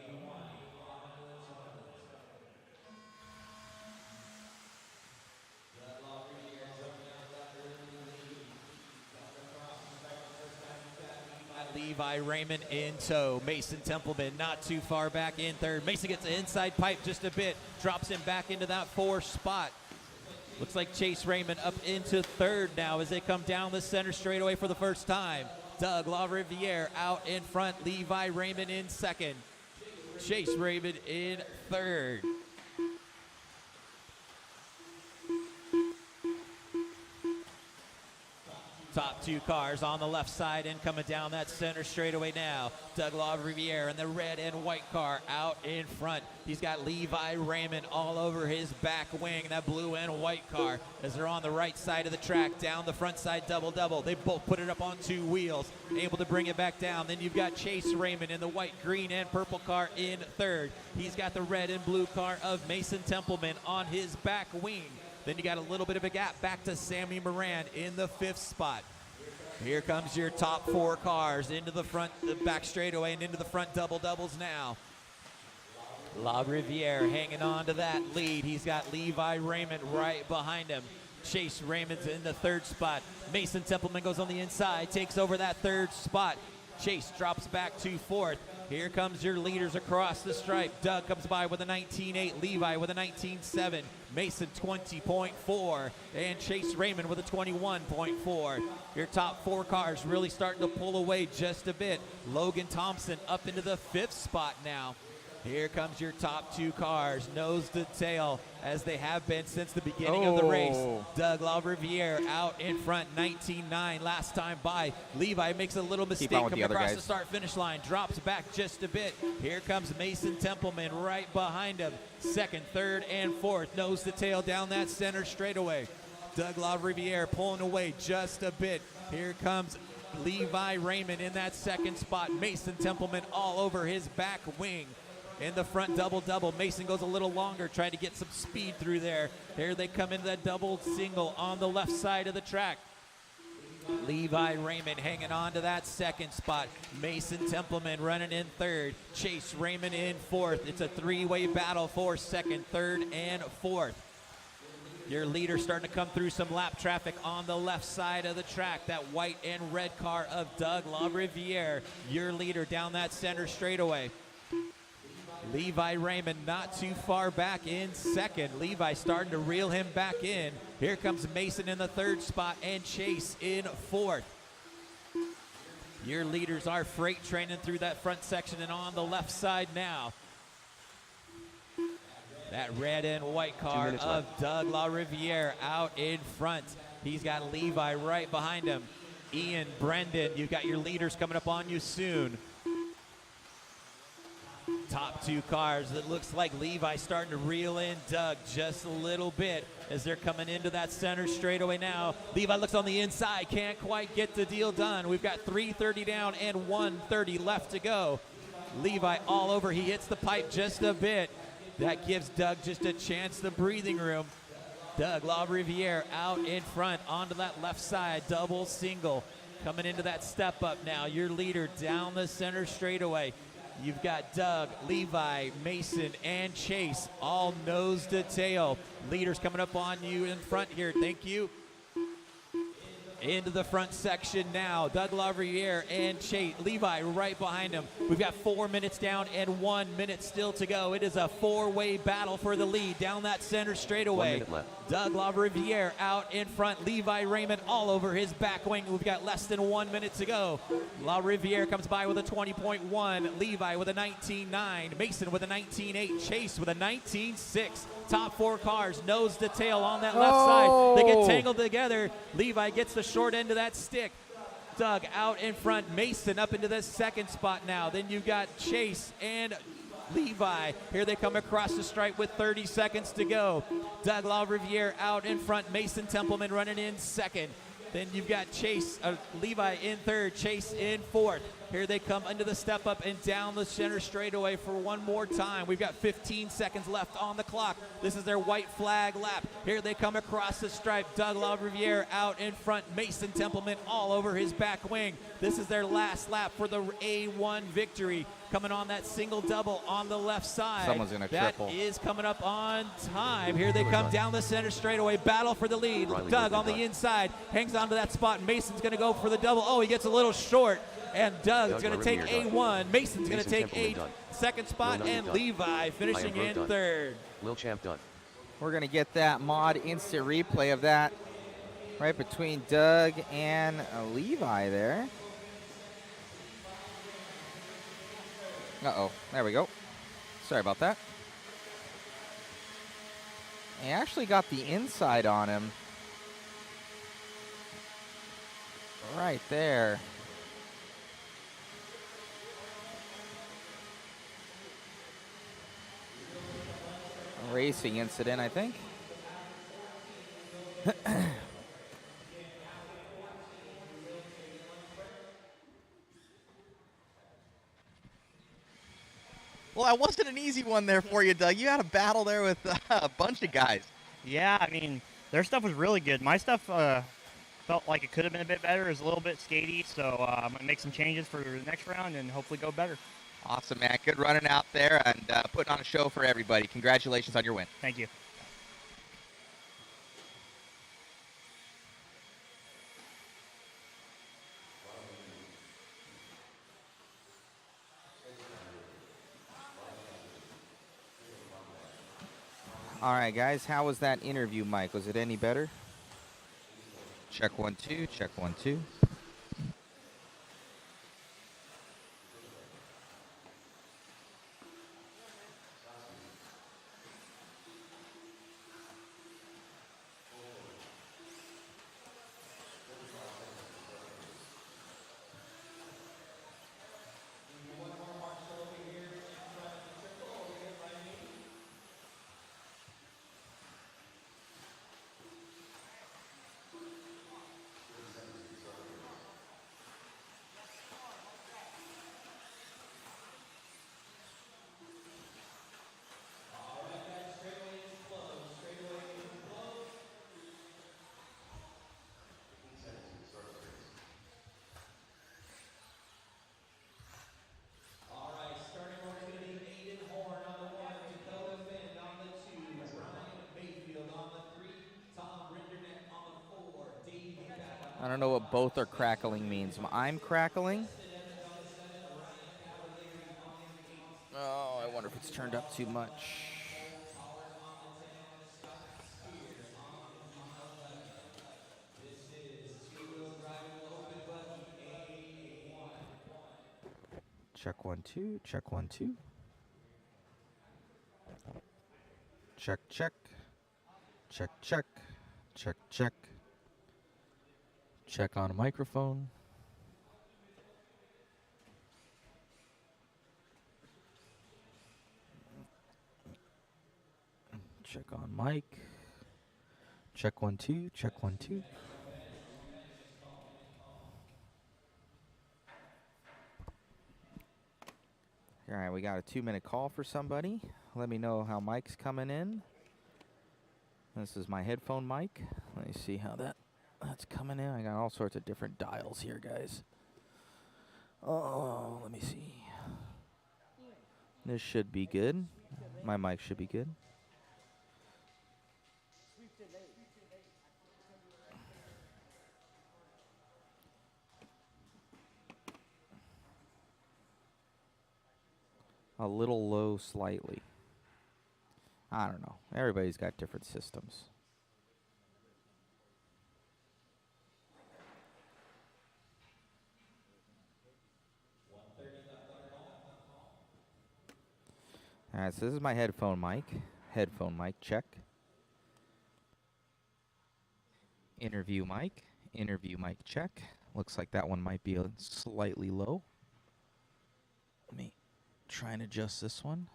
Levi Raymond in tow. Mason Templeman not too far back in third. Mason gets the inside pipe just a bit. Drops him back into that 4 spot. Looks like Chase Raymond up into third now as they come down the center straightaway for the first time. Doug LaRiviere out in front. Levi Raymond in second. Chase Raymond in third. Top 2 cars on the left side and coming down that center straightaway now. Doug LaRiviere in the red and white car out in front. He's got Levi Raymond all over his back wing, that blue and white car, as they're on the right side of the track, down the front side double-double. They both put it up on 2 wheels, able to bring it back down. Then you've got Chase Raymond in the white, green, and purple car in third. He's got the red and blue car of Mason Templeman on his back wing. Then you got a little bit of a gap back to Sammy Moran in the 5th spot. Here comes your top 4 cars into the front, the back straightaway, and into the front double-doubles now. LaRiviere hanging on to that lead. He's got Levi Raymond right behind him. Chase Raymond's in the 3rd spot. Mason Templeman goes on the inside, takes over that 3rd spot. Chase drops back to 4th. Here comes your leaders across the stripe. Doug comes by with a 19.8, Levi with a 19.7, Mason 20.4, and Chase Raymond with a 21.4. Your top 4 cars really starting to pull away just a bit. Logan Thompson up into the 5th spot now. Here comes your top 2 cars, nose to tail, as they have been since the beginning of the race. Doug LaRiviere out in front, 19.9 last time by. Levi makes a little mistake coming across the start-finish line, drops back just a bit. Here comes Mason Templeman right behind him. 2nd, 3rd, and 4th, nose to tail down that center straightaway. Doug LaRiviere pulling away just a bit. Here comes Levi Raymond in that 2nd spot. Mason Templeman all over his back wing. In the front double-double, Mason goes a little longer, trying to get some speed through there. Here they come into that double single on the left side of the track. Levi Raymond hanging on to that 2nd spot. Mason Templeman running in 3rd. Chase Raymond in 4th. It's a 3-way battle for 2nd, 3rd, and 4th. Your leader starting to come through some lap traffic on the left side of the track. That white and red car of Doug LaRiviere, your leader down that center straightaway. Levi Raymond not too far back in 2nd. Levi starting to reel him back in. Here comes Mason in the 3rd spot and Chase in 4th. Your leaders are freight training through that front section and on the left side now. That red and white car of Doug LaRiviere out in front. He's got Levi right behind him. Ian, Brendan, you've got your leaders coming up on you soon. Top 2 cars. It looks like Levi starting to reel in Doug just a little bit as they're coming into that center straightaway now. Levi looks on the inside, can't quite get the deal done. We've got 3:30 down and 1:30 left to go. Levi all over. He hits the pipe just a bit. That gives Doug just a chance, the breathing room. Doug LaRiviere out in front onto that left side, double single. Coming into that step up now. Your leader down the center straightaway. You've got Doug, Levi, Mason, and Chase all nose to tail. Leaders coming up on you in front here. Thank you. Into the front section now. Doug LaRiviere and Chase, Levi right behind him. We've got 4 minutes down and 1 minute still to go. It is a 4-way battle for the lead down that center straightaway. 1 minute left. Doug LaRiviere out in front. Levi Raymond all over his back wing. We've got less than 1 minute to go. LaRiviere comes by with a 20.1. Levi with a 19.9. Mason with a 19.8. Chase with a 19.6. Top 4 cars, nose to tail on that left side. They get tangled together. Levi gets the short end of that stick. Doug out in front. Mason up into the 2nd spot now. Then you've got Chase and Levi. Here they come across the stripe with 30 seconds to go. Doug LaRiviere out in front. Mason Templeman running in 2nd. Then you've got Levi in 3rd, Chase in 4th. Here they come under the step up and down the center straightaway for one more time. We've got 15 seconds left on the clock. This is their white flag lap. Here they come across the stripe. Doug LaRiviere out in front. Mason Templeman all over his back wing. This is their last lap for the A1 victory. Coming on that single double on the left side. Someone's going to triple. That is coming up on time. Here they come down the center straightaway. Battle for the lead. Doug on the inside hangs on to that spot. Mason's going to go for the double. Oh, he gets a little short. And Doug's going to take A1. Mason's going to take second spot. And Levi finishing in 3rd. Lil Champ done. We're going to get that mod instant replay of that right between Doug and Levi there. Uh-oh, there we go. Sorry about that. He actually got the inside on him. Right there. A racing incident, I think. Well, that wasn't an easy one there for you, Doug. You had a battle there with a bunch of guys. Yeah, I mean, their stuff was really good. My stuff felt like it could have been a bit better. It was a little bit skatey, so I'm going to make some changes for the next round and hopefully go better. Awesome, man. Good running out there and putting on a show for everybody. Congratulations on your win. Thank you. All right, guys, how was that interview, Mike? Was it any better? Check 1 2, check 1 2. I don't know what both are crackling means. I'm crackling. Oh, I wonder if it's turned up too much. Check 1 2, check 1 2. Check, check. Check, check. Check, check. Check on a microphone. Check on mic. Check 1 2, check 1 2. All right, we got a 2-minute call for somebody. Let me know how Mike's coming in. This is my headphone mic. Let me see how that's coming in. I got all sorts of different dials here, guys. Oh, let me see. This should be good. My mic should be good. A little low slightly. I don't know. Everybody's got different systems. All right, so this is my headphone mic. Headphone mic check. Interview mic. Interview mic check. Looks like that one might be slightly low. Let me try and adjust this one.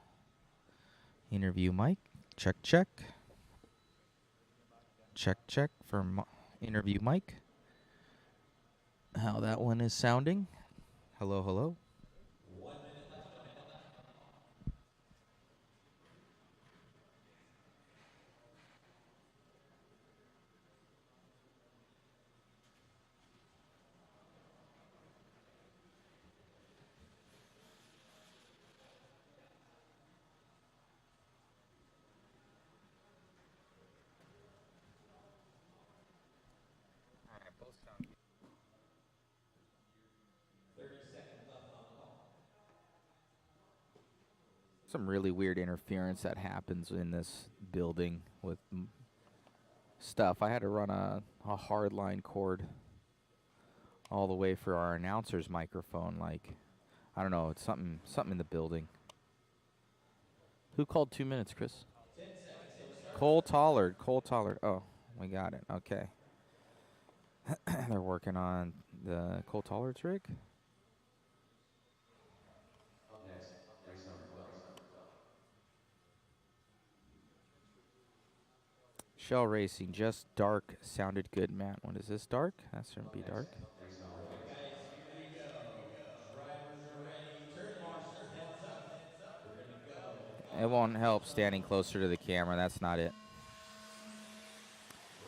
Interview mic. Check, check. Check, check for interview mic. How that one is sounding. Hello, hello. Some really weird interference that happens in this building with stuff. I had to run a hard line cord all the way for our announcer's microphone. Like, I don't know, it's something in the building. Who called 2 minutes, Chris? Cole Tollard. Cole Tollard. Oh, we got it. Okay. They're working on the Cole Toller trick. Shell Racing, just dark sounded good, Matt. What is this, dark? That shouldn't be dark. It won't help standing closer to the camera. That's not it.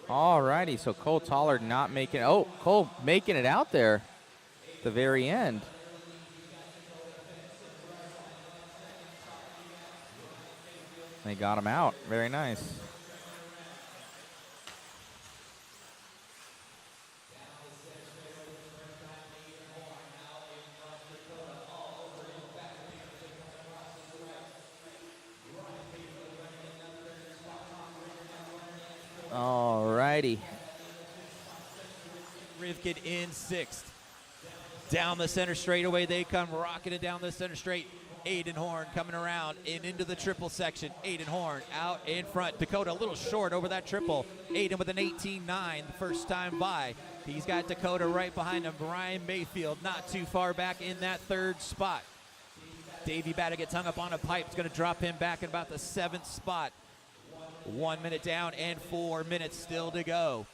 Alrighty, so Cole Toller not making. Oh, Cole making it out there at the very end. They got him out. Very nice. Alrighty. Rivkin in sixth. Down the center straightaway they come, rocketing down the center straight. Aiden Horn coming around and into the triple section. Aiden Horn out in front. Dakota a little short over that triple. Aiden with an 18.9 the first time by. He's got Dakota right behind him. Brian Mayfield not too far back in that third spot. Davey Batta gets hung up on a pipe. It's going to drop him back in about the seventh spot. 1 minute down and 4 minutes still to go.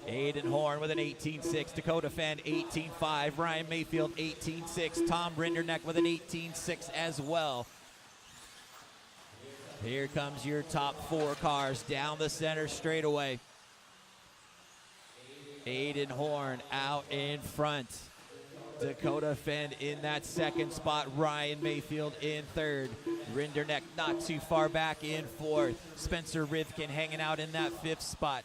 Aiden Horn with an 18.6. Dakota Fenn 18.5. Ryan Mayfield 18.6. Tom Rinderneck with an 18.6 as well. Here comes your top four cars down the center straightaway. Aiden Horn out in front. Dakota Fenn in that second spot. Ryan Mayfield in third. Rinderneck not too far back in fourth. Spencer Rivkin hanging out in that fifth spot.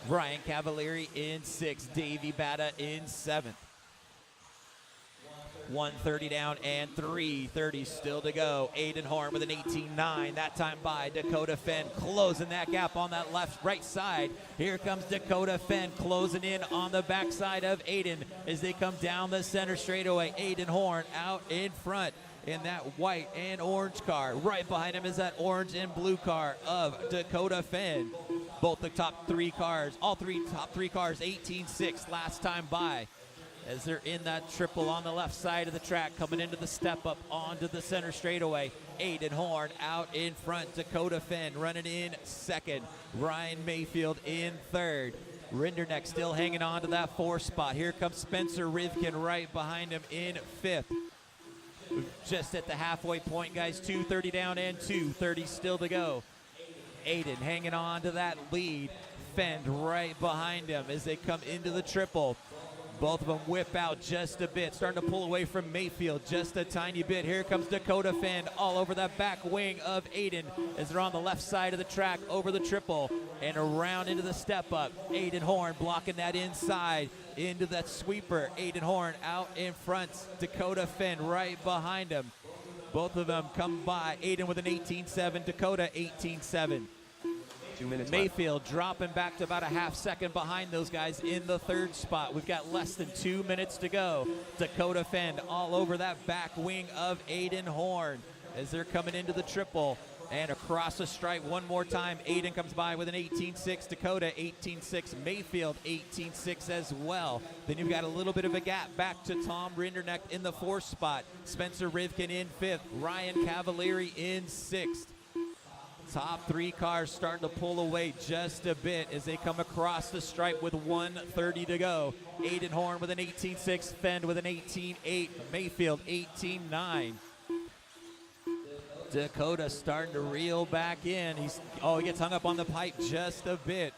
Ryan Cavalieri in sixth. Davey Batta in seventh. 1:30 down and 3:30 still to go. Aiden Horn with an 18.9 that time by. Dakota Fenn closing that gap on that right side. Here comes Dakota Fenn closing in on the backside of Aiden as they come down the center straightaway. Aiden Horn out in front in that white and orange car. Right behind him is that orange and blue car of Dakota Fenn. Both the top three cars, top three cars, 18.6 last time by. As they're in that triple on the left side of the track, coming into the step up onto the center straightaway. Aiden Horn out in front. Dakota Fenn running in second. Ryan Mayfield in third. Rinderneck still hanging on to that fourth spot. Here comes Spencer Rivkin right behind him in fifth. Just at the halfway point, guys. 2:30 down and 2:30 still to go. Aiden hanging on to that lead. Fenn right behind him as they come into the triple. Both of them whip out just a bit, starting to pull away from Mayfield just a tiny bit. Here comes Dakota Fenn all over that back wing of Aiden as they're on the left side of the track over the triple and around into the step up. Aiden Horn blocking that inside into that sweeper. Aiden Horn out in front. Dakota Fenn right behind him. Both of them come by. Aiden with an 18.7, Dakota 18.7. 2 minutes Mayfield dropping back to about a half second behind those guys in the third spot. We've got less than 2 minutes to go. Dakota Fenn all over that back wing of Aiden Horn as they're coming into the triple. And across the stripe one more time. Aiden comes by with an 18.6. Dakota 18.6. Mayfield 18.6 as well. Then you've got a little bit of a gap back to Tom Rinderneck in the fourth spot. Spencer Rivkin in fifth. Ryan Cavalieri in sixth. Top three cars starting to pull away just a bit as they come across the stripe with 1:30 to go. Aiden Horn with an 18.6, Fenn with an 18.8, Mayfield 18.9. Dakota starting to reel back in. He gets hung up on the pipe just a bit.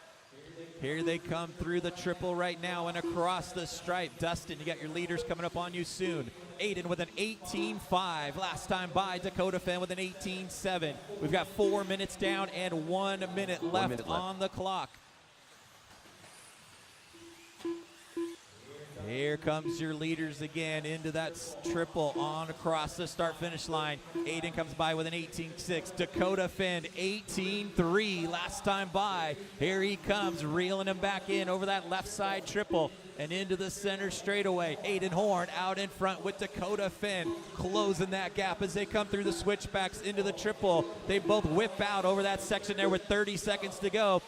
Here they come through the triple right now and across the stripe. Dustin, you got your leaders coming up on you soon. Aiden with an 18.5 last time by. Dakota Fenn with an 18.7. We've got 4 minutes down and 1 minute left on the clock. Here comes your leaders again into that triple on across the start-finish line. Aiden comes by with an 18.6. Dakota Fenn 18.3 last time by. Here he comes, reeling him back in over that left side triple and into the center straightaway. Aiden Horn out in front with Dakota Fenn, closing that gap as they come through the switchbacks into the triple. They both whip out over that section there with 30 seconds to go.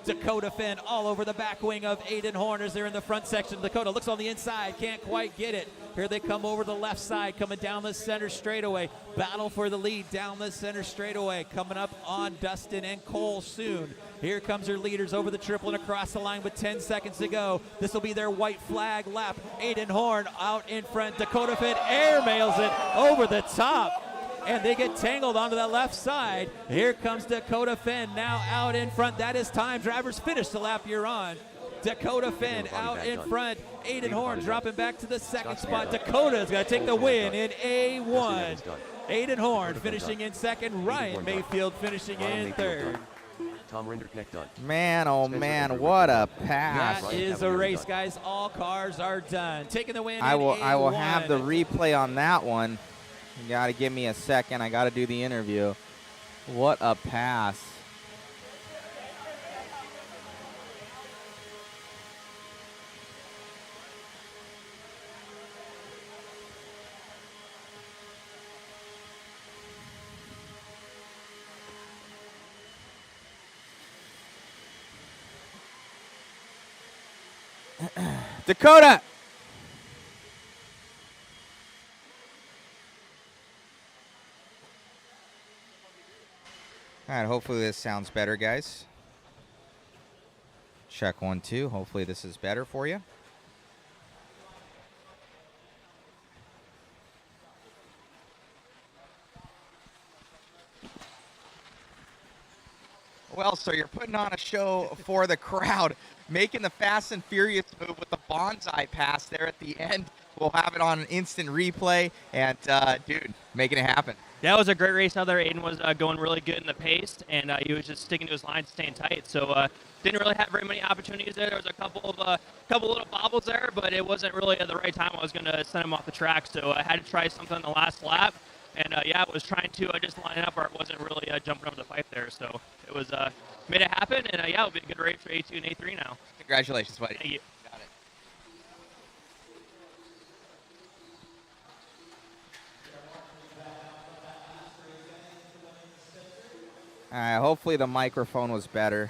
Dakota Finn all over the back wing of Aiden Horn as they're in the front section. Dakota looks on the inside, can't quite get it. Here they come over the left side, coming down the center straightaway. Battle for the lead down the center straightaway. Coming up on Dustin and Cole soon. Here comes your leaders over the triple and across the line with 10 seconds to go. This will be their white flag lap. Aiden Horn out in front. Dakota Finn air mails it over the top. And they get tangled onto the left side. Here comes Dakota Finn now out in front. That is time. Drivers finish the lap you're on. Dakota Finn out in front. Aiden Horn dropping back to the second spot. Dakota's going to take the win in A1. Aiden Horn finishing in second. Ryan Mayfield finishing in third. Tom Rinderknecht done. Man, oh man, what a pass. That is a race, guys. All cars are done. Taking the win in A1. I will have the replay on that one. You got to give me a second. I got to do the interview. What a pass. Dakota! All right, hopefully this sounds better, guys. Check 1, 2. Hopefully this is better for you. Well, so you're putting on a show for the crowd, making the Fast and Furious move with the bonsai pass there at the end. We'll have it on an instant replay, and dude, making it happen. Yeah, it was a great race out there. Aiden was going really good in the pace, and he was just sticking to his line, staying tight. So didn't really have very many opportunities there. There was a couple little bobbles there, but it wasn't really at the right time. I was going to send him off the track, so I had to try something on the last lap. And yeah, I was trying to just line up, or it wasn't really jumping over the pipe there. So it was made it happen, and yeah, it'll be a good race for A2 and A3 now. Congratulations, buddy. Thank you. Got it. All right, hopefully the microphone was better.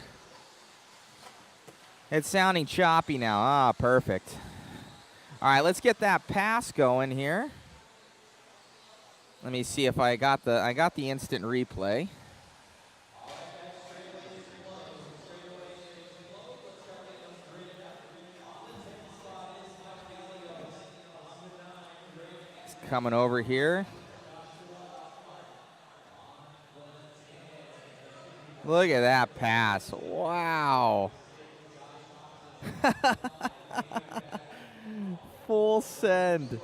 It's sounding choppy now. Ah, perfect. All right, let's get that pass going here. Let me see if I got the instant replay. It's coming over here. Look at that pass. Wow. Full send.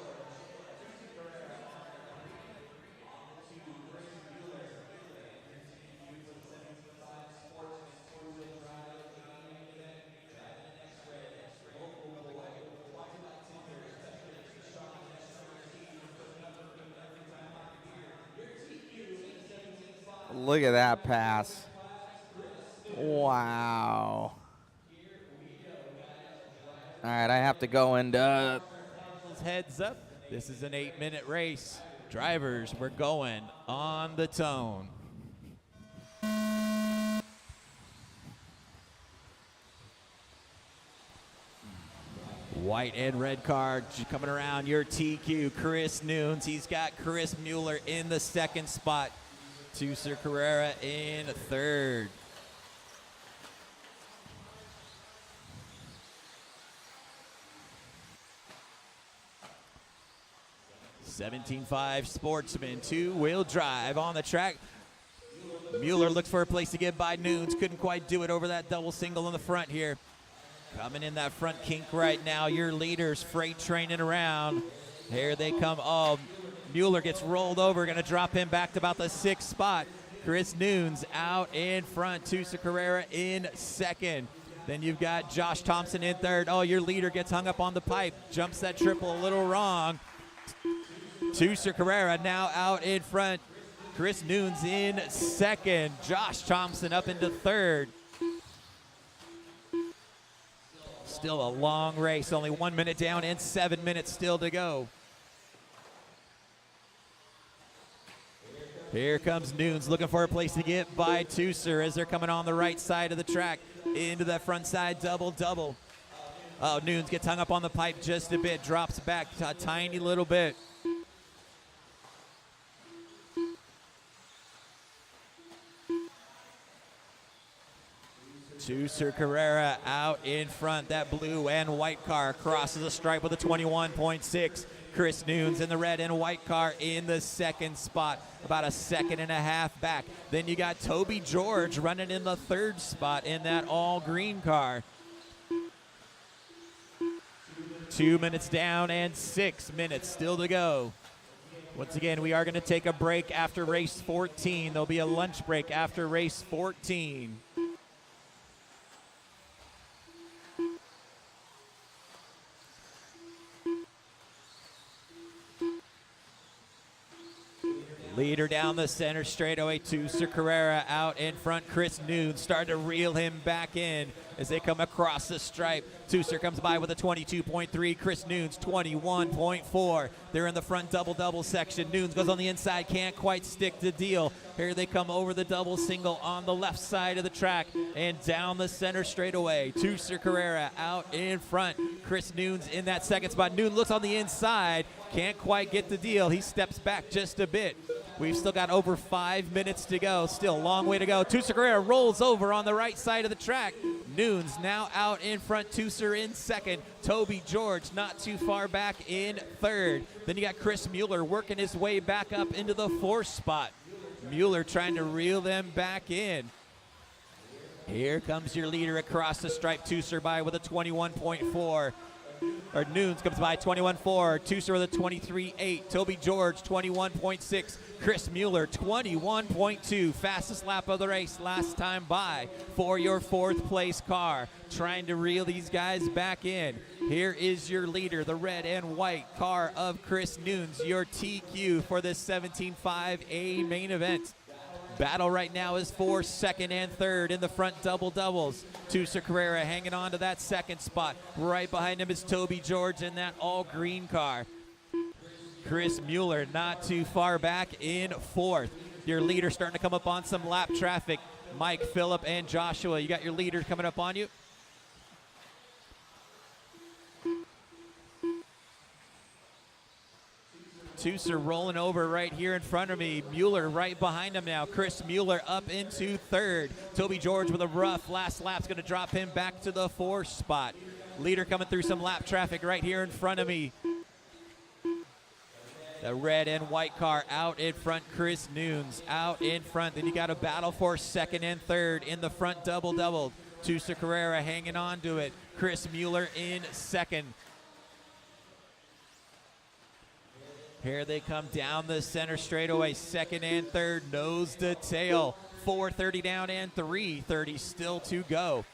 Look at that pass. Wow. All right, I have to go and heads up. This is an 8-minute race. Drivers, we're going on the tone. White and red card coming around your TQ, Chris Nunes. He's got Chris Mueller in the second spot. Tucer Carrera in third. $17.5 Sportsman, two-wheel drive on the track. Mueller looks for a place to get by Nunes. Couldn't quite do it over that double single in the front here. Coming in that front kink right now. Your leaders, freight training around. Here they come. Oh, Mueller gets rolled over. Going to drop him back to about the 6th spot. Chris Nunes out in front. Tusa Carrera in second. Then you've got Josh Thompson in third. Oh, your leader gets hung up on the pipe. Jumps that triple a little wrong. Tusa Carrera now out in front. Chris Nunes in second. Josh Thompson up into third. Still a long race. Only 1 minute down and 7 minutes still to go. Here comes Nunes looking for a place to get by Tucer as they're coming on the right side of the track. into that front side double-double. Oh, Nunes gets hung up on the pipe just a bit, drops back a tiny little bit. Tusser Carrera out in front. That blue and white car crosses the stripe with a 21.6. Chris Nunes in the red and white car in the second spot, about a second and a half back. Then you got Toby George running in the third spot in that all green car. 2 minutes down and 6 minutes still to go. Once again, we are going to take a break after race 14. There'll be a lunch break after race 14. Leader down the center straightaway, Tusser Carrera out in front. Chris Nunes starting to reel him back in as they come across the stripe. Tusser comes by with a 22.3. Chris Nunes, 21.4. They're in the front double-double section. Nunes goes on the inside, can't quite stick the deal. Here they come over the double single on the left side of the track and down the center straightaway. Tusser Carrera out in front. Chris Nunes in that second spot. Nunes looks on the inside, can't quite get the deal. He steps back just a bit. We've still got over 5 minutes to go. Still a long way to go. Tusser Carrera rolls over on the right side of the track. Nunes now out in front. Tusser in second. Toby George not too far back in third. Then you got Chris Mueller working his way back up into the fourth spot. Mueller trying to reel them back in. Here comes your leader across the stripe. Tusser by with a 21.4. Or Nunes comes by 21.4. Tusser with a 23.8. Toby George 21.6. Chris Mueller 21.2. Fastest lap of the race last time by for your fourth place car. Trying to reel these guys back in. Here is your leader, the red and white car of Chris Nunes, your TQ for this 17.5A main event. Battle right now is for second and third in the front double-doubles. Tusser Carrera hanging on to that second spot. Right behind him is Toby George in that all-green car. Chris Mueller not too far back in fourth. Your leader starting to come up on some lap traffic. Mike, Phillip, and Joshua, you got your leaders coming up on you. Tusser rolling over right here in front of me. Mueller right behind him now. Chris Mueller up into third. Toby George with a rough last lap's going to drop him back to the fourth spot. Leader coming through some lap traffic right here in front of me. The red and white car out in front. Chris Nunes out in front. Then you got a battle for second and third in the front double-double. Tusser Carrera hanging on to it. Chris Mueller in second. Here they come down the center straightaway, second and third, nose to tail. 4:30 down and 3:30 still to go.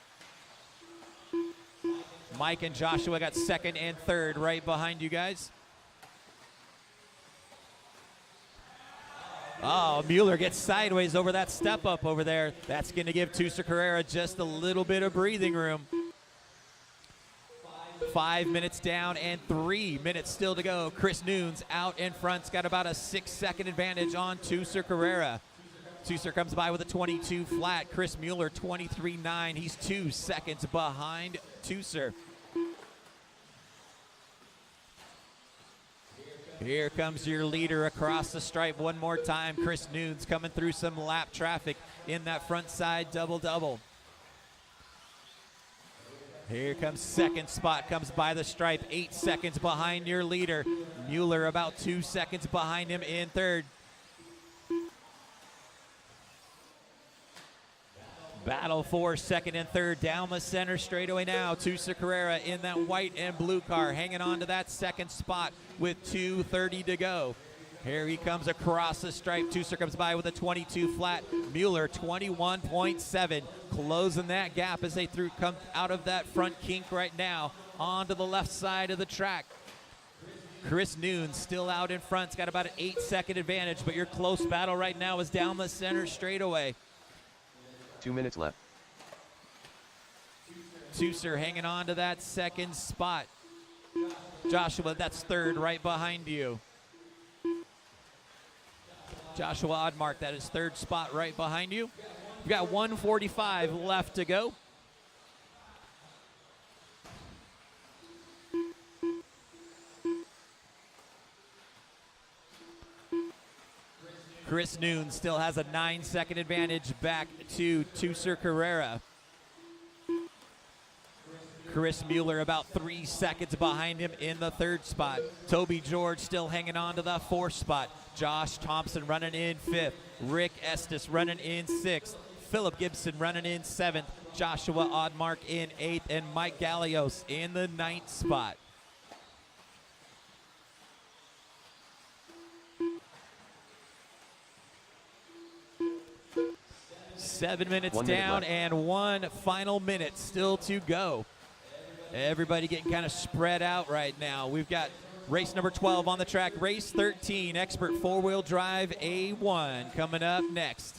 Mike and Joshua got second and third right behind you guys. Oh, Mueller gets sideways over that step up over there. That's going to give Tusser Carrera just a little bit of breathing room. 5 minutes down and 3 minutes still to go. Chris Nunes out in front's got about a 6-second advantage on Tusser Carrera. Tusser comes by with a 22 flat. Chris Mueller 23.9. He's 2 seconds behind Tusser. Here comes your leader across the stripe one more time. Chris Nunes coming through some lap traffic in that front side double-double. Here comes second spot, comes by the stripe, 8 seconds behind your leader. Mueller about 2 seconds behind him in third. Battle for second and third down the center straightaway now. Tusser Carrera in that white and blue car, hanging on to that second spot with 2:30 to go. Here he comes across the stripe. Tusser comes by with a 22 flat. Mueller 21.7. Closing that gap as they come out of that front kink right now onto the left side of the track. Chris Nunes still out in front. It's got about an 8-second advantage, but your close battle right now is down the center straightaway. 2 minutes left. Tusser hanging on to that second spot. Joshua, that's third right behind you. Joshua Oddmark, that is third spot right behind you. You've got 1:45 left to go. Chris Noon still has a 9-second advantage back to Tucer Carrera. Chris Mueller about 3 seconds behind him in the 3rd spot. Toby George still hanging on to the 4th spot. Josh Thompson running in 5th. Rick Estes running in 6th. Philip Gibson running in 7th. Joshua Oddmark in 8th. And Mike Gallios in the 9th spot. Seven minutes down and 1 final minute still to go. Everybody getting kind of spread out right now. We've got race number 12 on the track. Race 13, Expert 4-Wheel Drive A1 coming up next.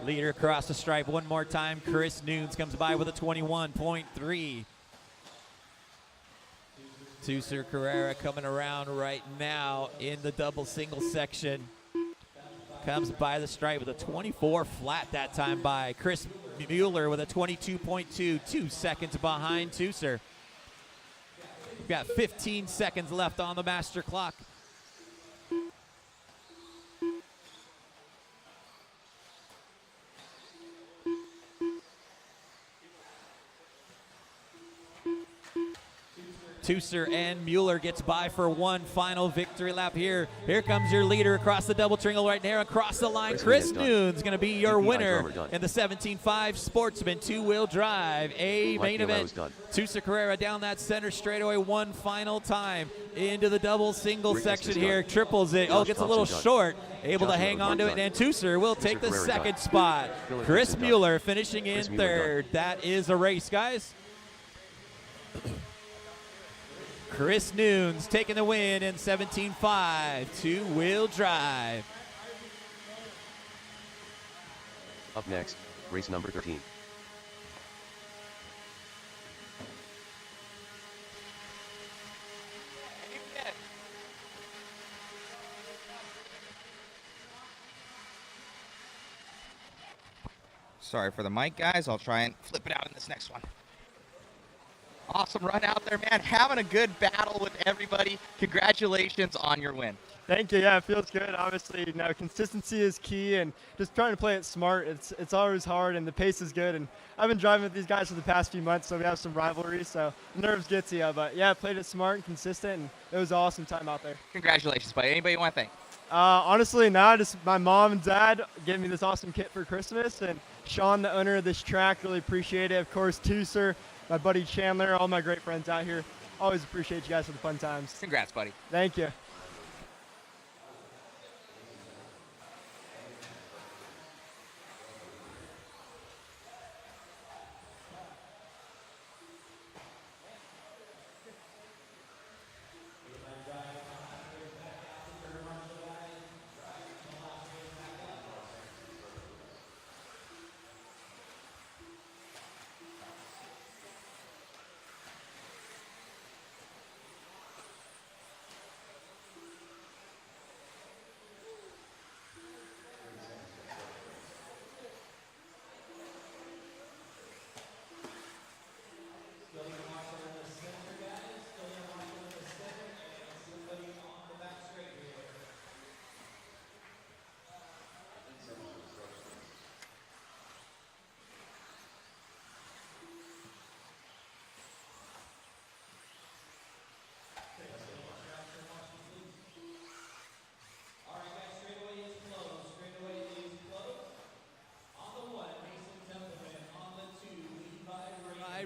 Leader across the stripe one more time. Chris Nunes comes by with a 21.3. Tucer Carrera coming around right now in the double single section. Comes by the stripe with a 24 flat that time by Chris Mueller with a 22.2, 2 seconds behind Tucer. We've got 15 seconds left on the master clock. Tucer and Mueller gets by for one final victory lap here. Here comes your leader across the double tringle right there across the line. Chris Noon's going to be your winner in the 17.5 Sportsman 2-Wheel Drive A main event. Tucer Carrera down that center straightaway one final time into the double single section here. Triples it. Oh, gets a little short. Able to hang on to it, and Tucer will take the 2nd spot. Chris Mueller finishing in 3rd. That is a race, guys. Chris Nunes taking the win in 17.5 2-Wheel Drive. Up next, race number 13. Sorry for the mic, guys. I'll try and flip it out in this next one. Awesome run out there, man. Having a good battle with everybody. Congratulations on your win. Thank you. Yeah, it feels good. Obviously, you know, consistency is key, and just trying to play it smart. It's always hard, and the pace is good. And I've been driving with these guys for the past few months, so we have some rivalry. So nerves get to you, but yeah, played it smart and consistent, and it was an awesome time out there. Congratulations, buddy. Anybody you want to thank? Honestly, no, just my mom and dad gave me this awesome kit for Christmas, and Sean, the owner of this track, really appreciate it. Of course, Tucer, my buddy Chandler, all my great friends out here. Always appreciate you guys for the fun times. Congrats, buddy. Thank you.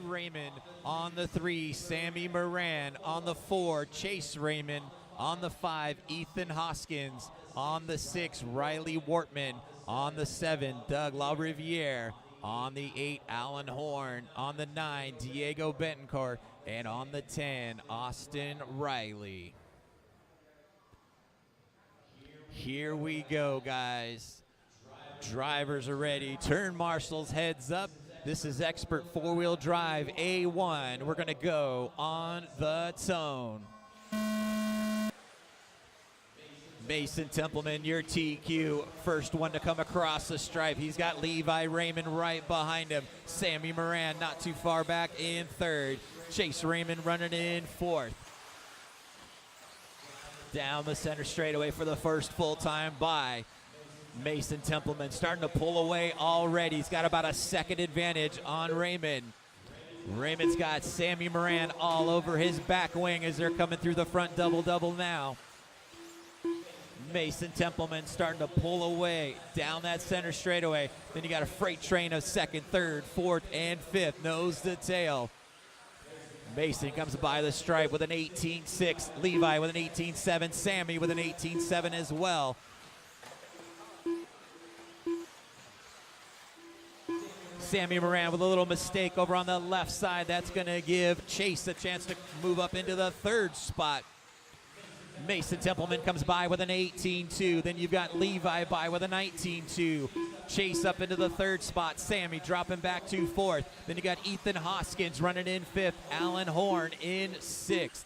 Raymond on the 3, Sammy Moran on the 4, Chase Raymond on the 5, Ethan Hoskins on the 6, Riley Wortman on the 7, Doug LaRiviere on the 8, Alan Horn on the 9, Diego Betancourt, and on the 10, Austin Riley. Here we go, guys. Drivers are ready. Turn marshals, heads up. This is Expert 4-Wheel Drive A1. We're going to go on the tone. Mason Templeman, your TQ. First one to come across the stripe. He's got Levi Raymond right behind him. Sammy Moran not too far back in 3rd. Chase Raymond running in 4th. down the center straightaway for the first full-time by Mason Templeman, starting to pull away already. He's got about a second advantage on Raymond. Raymond's got Sammy Moran all over his back wing as they're coming through the front double-double now. Mason Templeman starting to pull away down that center straightaway. Then you got a freight train of second, third, fourth, and fifth, nose to tail. Mason comes by the stripe with an 18.6. Levi with an 18.7. Sammy with an 18.7 as well. Sammy Moran with a little mistake over on the left side. That's going to give Chase a chance to move up into the third spot. Mason Templeman comes by with an 18.2. Then you've got Levi by with a 19.2. Chase up into the third spot. Sammy dropping back to fourth. Then you got Ethan Hoskins running in fifth. Alan Horn in sixth.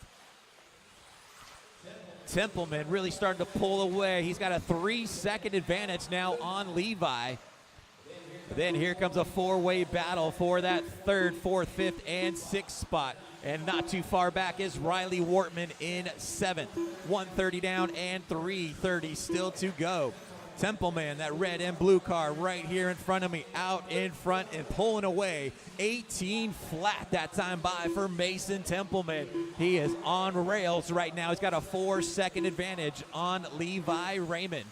Templeman really starting to pull away. He's got a 3-second advantage now on Levi. Then here comes a four-way battle for that third, fourth, fifth, and sixth spot. And not too far back is Riley Wortman in seventh. 1:30 down and 3:30 still to go. Templeman, that red and blue car right here in front of me, out in front and pulling away. 18 flat that time by for Mason Templeman. He is on rails right now. He's got a 4-second advantage on Levi Raymond.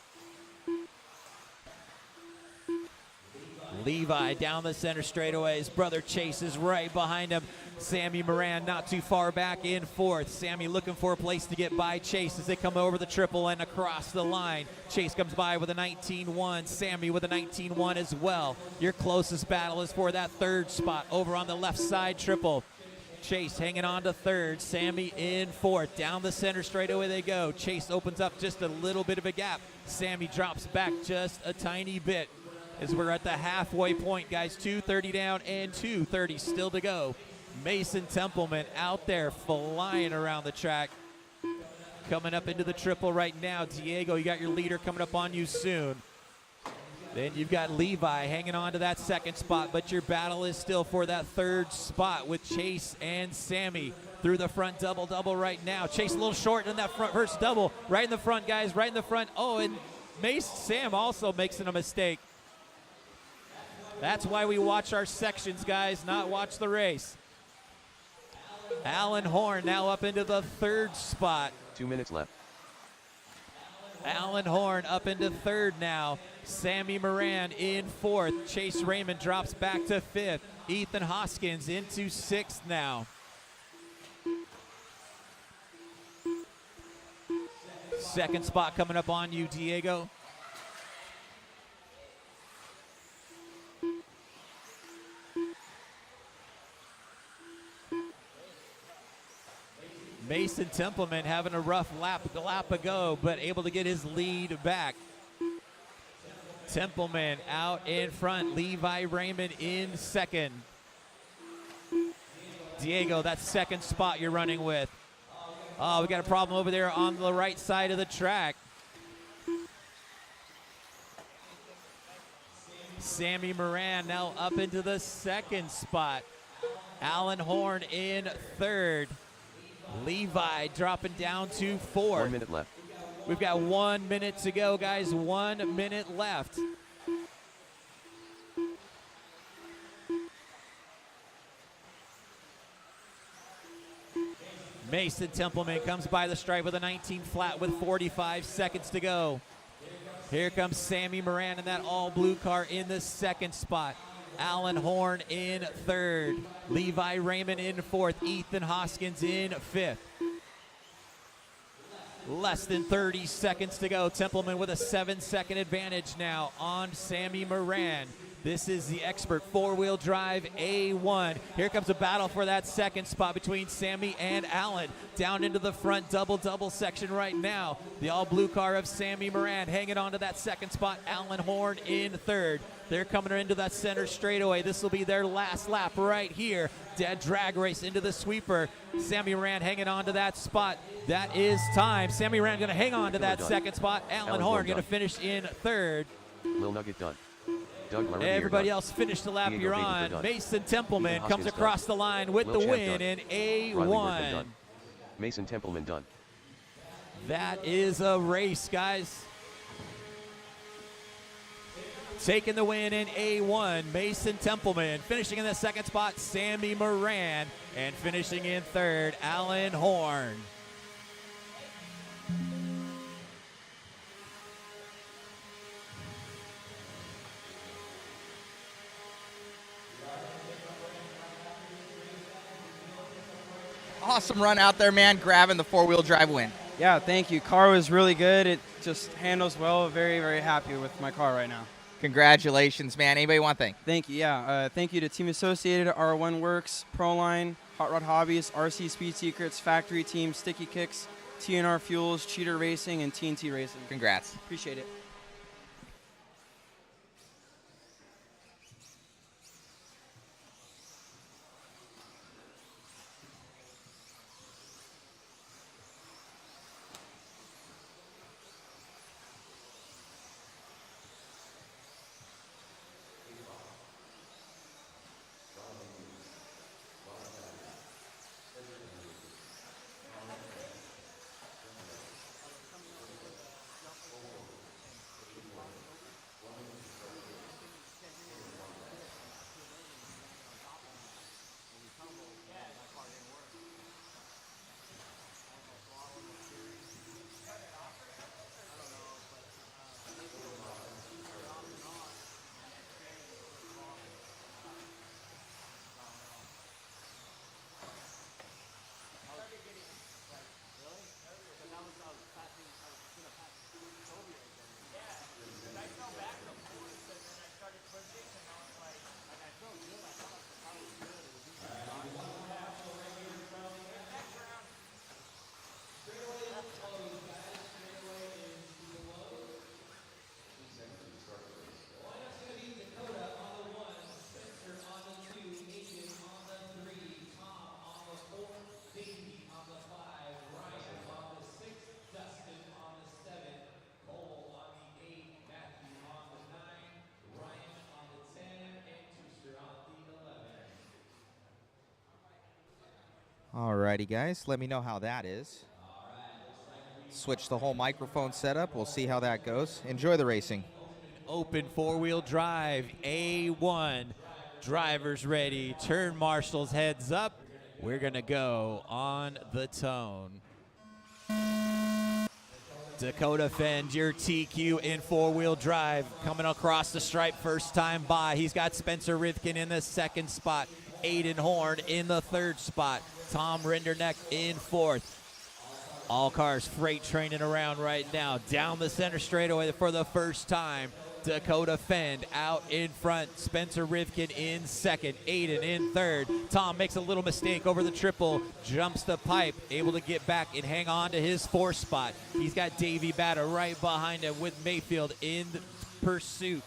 Levi down the center straightaway. His brother Chase is right behind him. Sammy Moran not too far back in fourth. Sammy looking for a place to get by Chase as they come over the triple and across the line. Chase comes by with a 19.1. Sammy with a 19.1 as well. Your closest battle is for that third spot over on the left side triple. Chase hanging on to third. Sammy in fourth. Down the center straightaway they go. Chase opens up just a little bit of a gap. Sammy drops back just a tiny bit. As we're at the halfway point, guys. 2:30 down and 2:30 still to go. Mason Templeman out there flying around the track. Coming up into the triple right now. Diego, you got your leader coming up on you soon. Then you've got Levi hanging on to that second spot, but your battle is still for that third spot with Chase and Sammy through the front double-double right now. Chase a little short in that front first double. Right in the front, guys, right in the front. Oh, and Sam also makes a mistake. That's why we watch our sections, guys, not watch the race. Alan Horn now up into the third spot. 2 minutes left. Alan Horn up into third now. Sammy Moran in fourth. Chase Raymond drops back to fifth. Ethan Hoskins into sixth now. Second spot coming up on you, Diego. Mason Templeman having a rough lap ago, but able to get his lead back. Templeman out in front. Levi Raymond in second. Diego, that's second spot you're running with. Oh, we got a problem over there on the right side of the track. Sammy Moran now up into the second spot. Alan Horn in third. Levi dropping down to fourth. 1 minute left. We've got 1 minute to go, guys. 1 minute left. Mason Templeman comes by the stripe with a 19 flat with 45 seconds to go. Here comes Sammy Moran in that all blue car in the second spot. Alan Horn in third. Levi Raymond in fourth. Ethan Hoskins in fifth. Less than 30 seconds to go. Templeman with a 7-second advantage now on Sammy Moran. This is the expert four-wheel drive A1. Here comes a battle for that second spot between Sammy and Alan. Down into the front double-double section right now. The all-blue car of Sammy Moran hanging on to that second spot. Alan Horn in third. They're coming into that center straightaway. This will be their last lap right here. Dead drag race into the sweeper. Sammy Moran hanging on to that spot. That is time. Sammy Moran going to hang on to that second spot. Alan Horn going to finish in third. Lil Nugget done. Doug Larry Everybody else finished the lap you're on. Mason Templeman comes across the line with the win in A1. Mason Templeman done. That is a race, guys. Taking the win in A1, Mason Templeman. Finishing in the second spot, Sammy Moran. And finishing in third, Alan Horn. Awesome run out there, man, grabbing the four-wheel drive win. Yeah, thank you. Car was really good. It just handles well. Very, very happy with my car right now. Congratulations, man. Anybody want to thank? Thank you, yeah. Thank you to Team Associated, R1 Works, Proline, Hot Rod Hobbies, RC Speed Secrets, Factory Team, Sticky Kicks, TNR Fuels, Cheater Racing, and TNT Racing. Congrats. Appreciate it. Alrighty, guys. Let me know how that is. Switch the whole microphone setup. We'll see how that goes. Enjoy the racing. Open four-wheel drive, A1. Drivers ready. Turn marshals heads up. We're going to go on the tone. Dakota Fend, your TQ in four-wheel drive. Coming across the stripe first time by. He's got Spencer Rivkin in the second spot. Aiden Horn in the third spot. Tom Rinderneck in fourth. All cars freight training around right now. Down the center straightaway for the first time. Dakota Fend out in front. Spencer Rivkin in second. Aiden in third. Tom makes a little mistake over the triple. Jumps the pipe. Able to get back and hang on to his fourth spot. He's got Davey Batta right behind him with Mayfield in pursuit.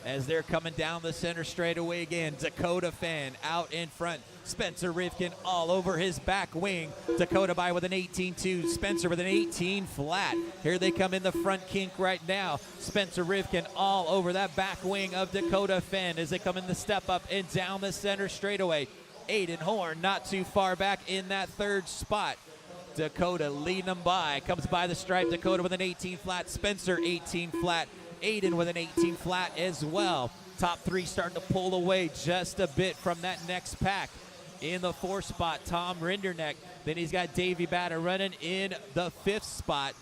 As they're coming down the center straightaway again. Dakota Fan out in front. Spencer Rivkin all over his back wing. Dakota by with an 18-2. Spencer with an 18 flat. Here they come in the front kink right now. Spencer Rivkin all over that back wing of Dakota Fan as they come in the step up and down the center straightaway. Aiden Horn not too far back in that third spot. Dakota leading them by. Comes by the stripe. Dakota with an 18 flat. Spencer 18 flat. Aiden with an 18 flat as well. Top three starting to pull away just a bit from that next pack. In the fourth spot, Tom Rinderneck. Then he's got Davey Batta running in the fifth spot.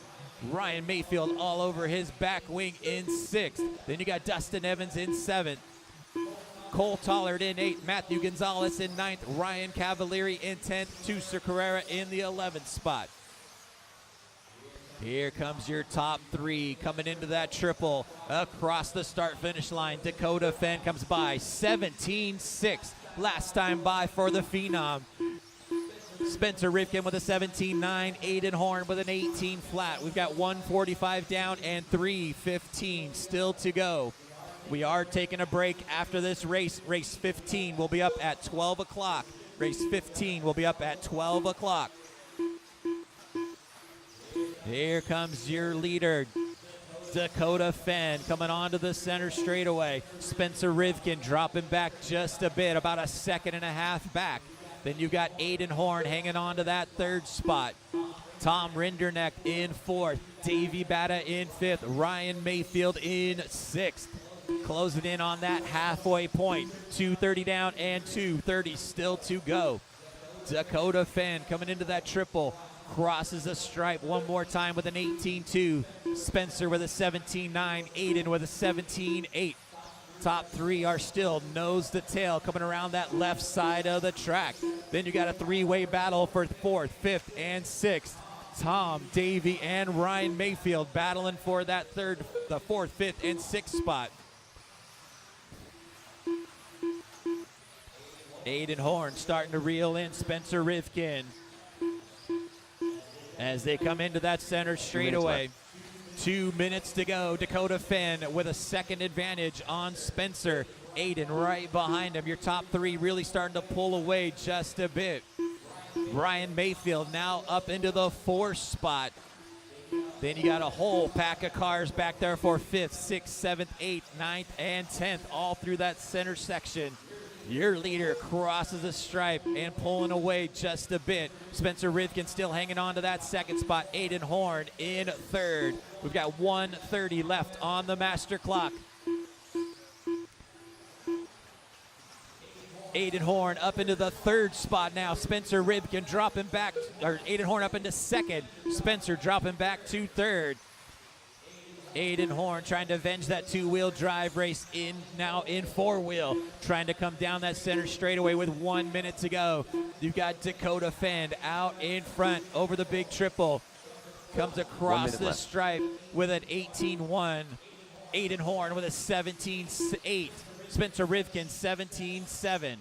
Ryan Mayfield all over his back wing in sixth. Then you got Dustin Evans in seventh. Cole Tollard in eighth. Matthew Gonzalez in ninth. Ryan Cavalieri in 10th. Tucer Carrera in the 11th spot. Here comes your top three coming into that triple across the start-finish line. Dakota Fenn comes by 17-6. Last time by for the Phenom. Spencer Rivkin with a 17-9. Aiden Horn with an 18 flat. We've got 1:45 down and 3:15 still to go. We are taking a break after this race. Race 15 will be up at 12 o'clock. Race 15 will be up at 12 o'clock. Here comes your leader, Dakota Fenn, coming onto the center straightaway. Spencer Rivkin dropping back just a bit, about a second and a half back. Then you got Aiden Horn hanging on to that third spot. Tom Rinderneck in 4th. Davey Batta in 5th. Ryan Mayfield in 6th. Closing in on that halfway point. 2:30 down and 2:30 still to go. Dakota Fenn coming into that triple. Crosses the stripe one more time with an 18-2. Spencer with a 17-9. Aiden with a 17-8. Top 3 are still nose to tail coming around that left side of the track. Then you got a 3-way battle for 4th, 5th, and 6th. Tom, Davey, and Ryan Mayfield battling for that the 4th, 5th, and 6th spot. Aiden Horn starting to reel in Spencer Rivkin as they come into that center straightaway. 2 minutes to go. Dakota Fenn with a second advantage on Spencer. Aiden right behind him. Your top 3 really starting to pull away just a bit. Ryan Mayfield now up into the 4th spot. Then you got a whole pack of cars back there for 5th, 6th, 7th, 8th, 9th, and 10th, all through that center section. Your leader crosses the stripe and pulling away just a bit. Spencer Rivkin still hanging on to that 2nd spot. Aiden Horn in 3rd. We've got 1:30 left on the master clock. Aiden Horn up into the 3rd spot now. Spencer Rivkin dropping back, or Aiden Horn up into 2nd. Spencer dropping back to 3rd. Aiden Horn trying to avenge that 2-wheel drive race now in 4-wheel. Trying to come down that center straightaway with 1 minute to go. You've got Dakota Fenn out in front over the big triple. Comes across the stripe with an 18-1. Aiden Horn with a 17-8. Spencer Rivkin 17-7.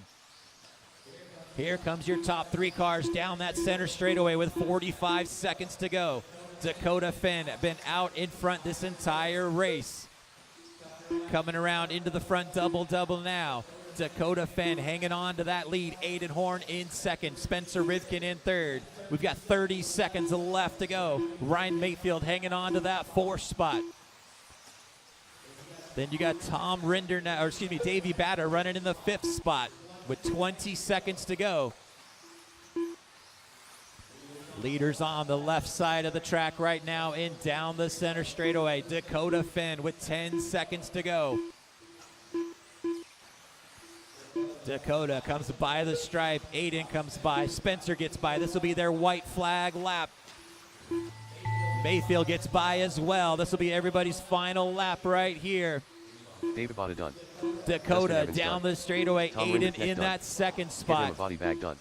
Here comes your top 3 cars down that center straightaway with 45 seconds to go. Dakota Fenn been out in front this entire race. Coming around into the front double-double now. Dakota Fenn hanging on to that lead. Aiden Horn in 2nd. Spencer Rivkin in 3rd. We've got 30 seconds left to go. Ryan Mayfield hanging on to that 4th spot. Then you got Tom Rinderneck, or excuse me, Davey Batter running in the 5th spot with 20 seconds to go. Leaders on the left side of the track right now and down the center straightaway. Dakota Fenn with 10 seconds to go. Dakota comes by the stripe. Aiden comes by. Spencer gets by. This will be their white flag lap. Mayfield gets by as well. This will be everybody's final lap right here. David Botta done. Dakota down the straightaway. Tom Aiden Rinderneck in done. that 2nd Give him spot. a body bag done.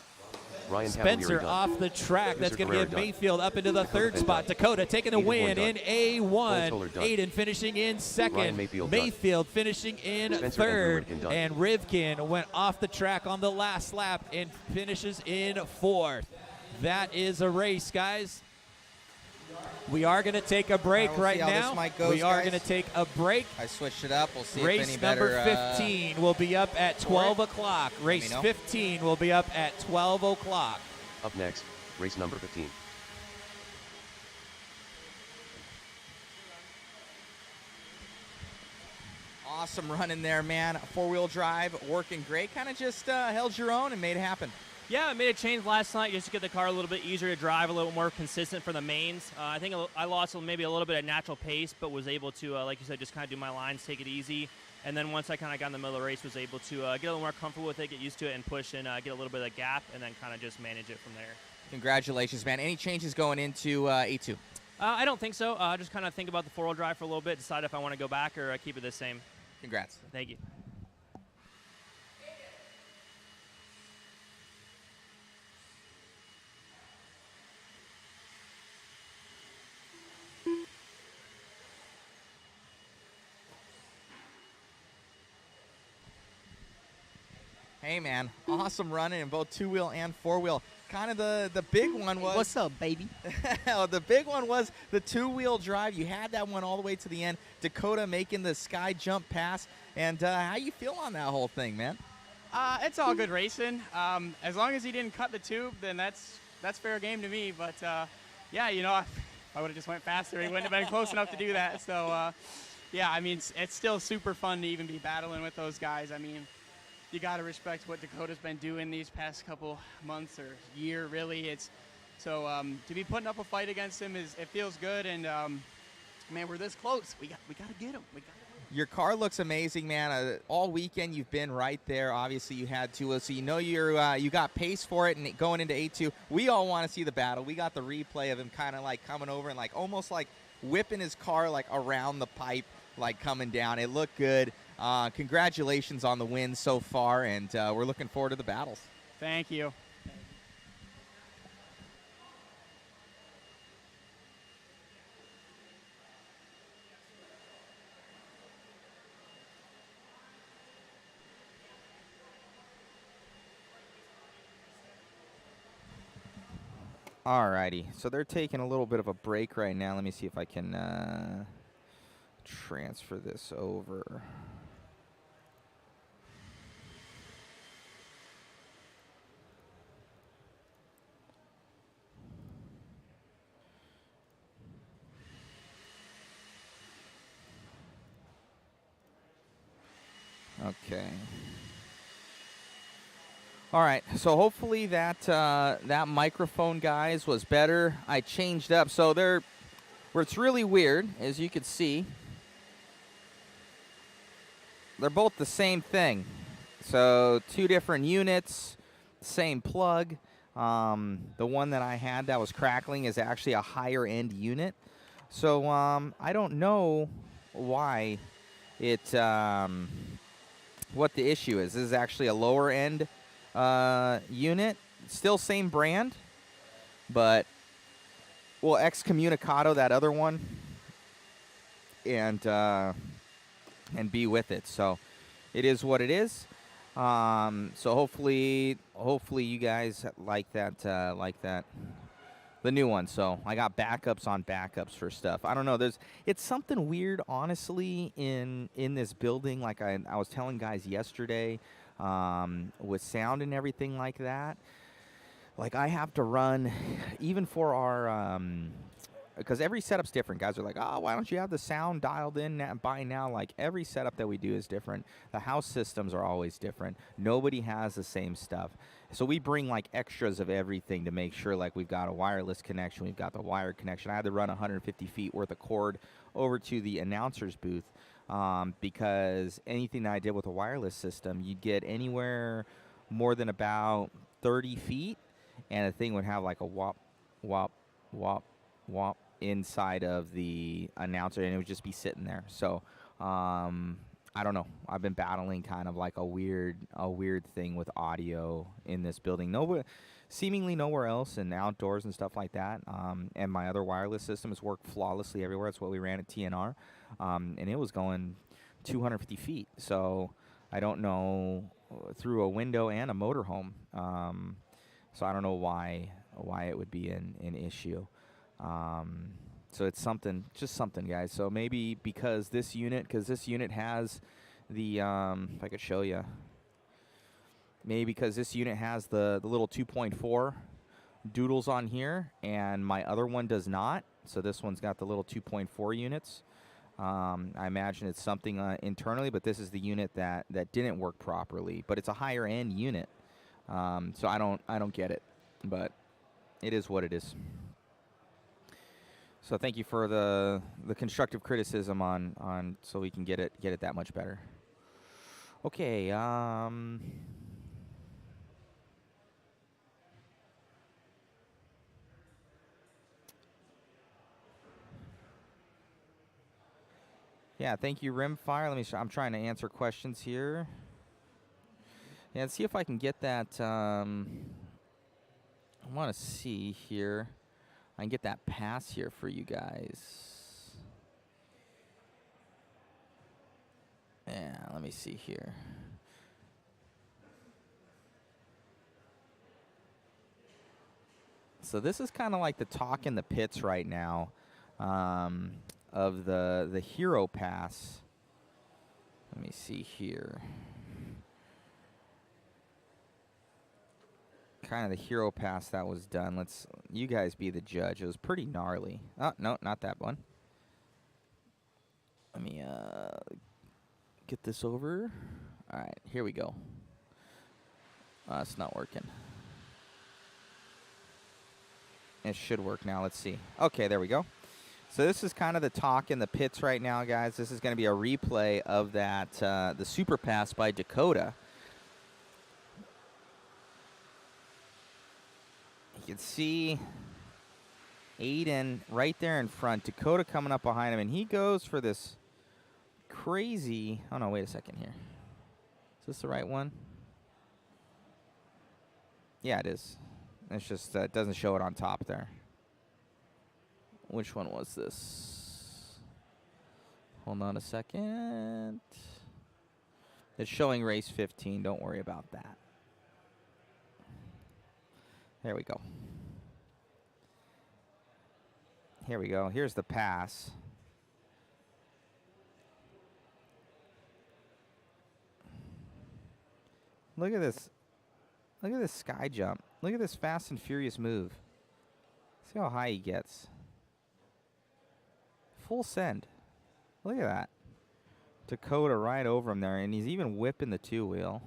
Ryan Spencer Cavalieri done. off the track. That's going to Carrera give done. Mayfield up into the Dakota 3rd Fenn spot. done. Dakota taking the Aiden win Horn in done. A1. Toller done. Aiden finishing in 2nd. Ryan Mayfield done. Mayfield finishing in Spencer 3rd. Rivkin done. And Rivkin went off the track on the last lap and finishes in 4th. That is a race, guys. We are going to take a break We'll right see how now. this mic goes, We are guys. going to take a break. I switched it up. We'll see Race if any number better. 15 will be up at 12 o'clock. me Race know. 15 will be up at 12 o'clock. Up next, race number 15. Awesome run in there, man. 4-wheel drive, working great. Kind of just held your own and made it happen. Yeah, I made a change last night just to get the car a little bit easier to drive, a little more consistent for the mains. I think I lost maybe a little bit of natural pace, but was able to, like you said, just kind of do my lines, take it easy. And then once I kind of got in the middle of the race, was able to get a little more comfortable with it, get used to it, and push and get a little bit of gap, and then kind of just manage it from there. Congratulations, man. Any changes going into A2? I don't think so. Just kind of think about the 4-wheel drive for a little bit, decide if I want to go back or keep it the same. Congrats. Thank you. Hey, man. Awesome running in both 2-wheel and 4-wheel. Kind of the big one was... What's up, baby? The big one was the 2-wheel drive. You had that one all the way to the end. Dakota making the sky jump pass. And how you feel on that whole thing, man? It's all good racing. As long as he didn't cut the tube, then that's fair game to me. But, yeah, you know, I would have just went faster. He wouldn't have been close enough to do that. So, yeah, I mean, it's still super fun to even be battling with those guys. I mean, you got to respect what Dakota's been doing these past couple months or year, really. It's So to be putting up a fight against him it feels good, and man, we're this close. We got to get him. Your car looks amazing, man. All weekend you've been right there. Obviously you had to, so you know you got pace for it, and going into 8-2. We all want to see the battle. We got the replay of him kind of like coming over and like almost like whipping his car like around the pipe, like coming down. It looked good. Congratulations on the win so far, and we're looking forward to the battles. Thank you. Alrighty, so they're taking a little bit of a break right now. Let me see if I can transfer this over. Okay. All right, so hopefully that that microphone, guys, was better. I changed up, so where it's really weird, as you can see, they're both the same thing. So 2 different units, same plug. The one that I had that was crackling is actually a higher end unit. So I don't know why it what the issue is. This is actually a lower end unit, still same brand, but we'll excommunicado that other one and be with it. So it is what it is. So hopefully you guys like that the new one. So I got backups on backups for stuff. I don't know. It's something weird, honestly, in this building. Like I was telling guys yesterday, with sound and everything like that. Like I have to run, even for our, because every setup's different. Guys are like, oh, why don't you have the sound dialed in by now? Like every setup that we do is different. The house systems are always different. Nobody has the same stuff. So we bring like extras of everything to make sure like we've got a wireless connection, we've got the wired connection. I had to run 150 feet worth of cord over to the announcer's booth. Because anything that I did with a wireless system, you'd get anywhere more than about 30 feet, and the thing would have like a whop, whop, whop, whop inside of the announcer, and it would just be sitting there. So I don't know. I've been battling kind of like a weird thing with audio in this building. Seemingly nowhere else, and outdoors and stuff like that. And my other wireless system has worked flawlessly everywhere. That's what we ran at TNR. And it was going 250 feet. So I don't know, through a window and a motorhome. So I don't know why it would be an issue. So it's just something, guys. So maybe because this unit has the, if I could show you, maybe because this unit has the little 2.4 doodles on here, and my other one does not. So this one's got the little 2.4 units. I imagine it's something internally, but this is the unit that didn't work properly. But it's a higher end unit, so I don't get it, but it is what it is. So thank you for the constructive criticism on so we can get it that much better. Okay. Yeah, thank you, Rimfire. Let me. I'm trying to answer questions here. Yeah, let's see if I can get that. I want to see here. I can get that pass here for you guys. Yeah, let me see here. So this is kind of like the talk in the pits right now. Of the hero pass. Let me see here. Kind of the hero pass that was done. Let's you guys be the judge. It was pretty gnarly. Oh, no, not that one. Let me get this over. All right, here we go. It's not working. It should work now. Let's see. Okay, there we go. So this is kind of the talk in the pits right now, guys. This is going to be a replay of that, the super pass by Dakota. You can see Aiden right there in front. Dakota coming up behind him, and he goes for this crazy... Oh, no, wait a second here. Is this the right one? Yeah, it is. It's just it doesn't show it on top there. Which one was this? Hold on a second. It's showing race 15. Don't worry about that. There we go. Here we go. Here's the pass. Look at this. Look at this sky jump. Look at this fast and furious move. See how high he gets. Full send. Look at that. Dakota right over him there, and he's even whipping the two-wheel.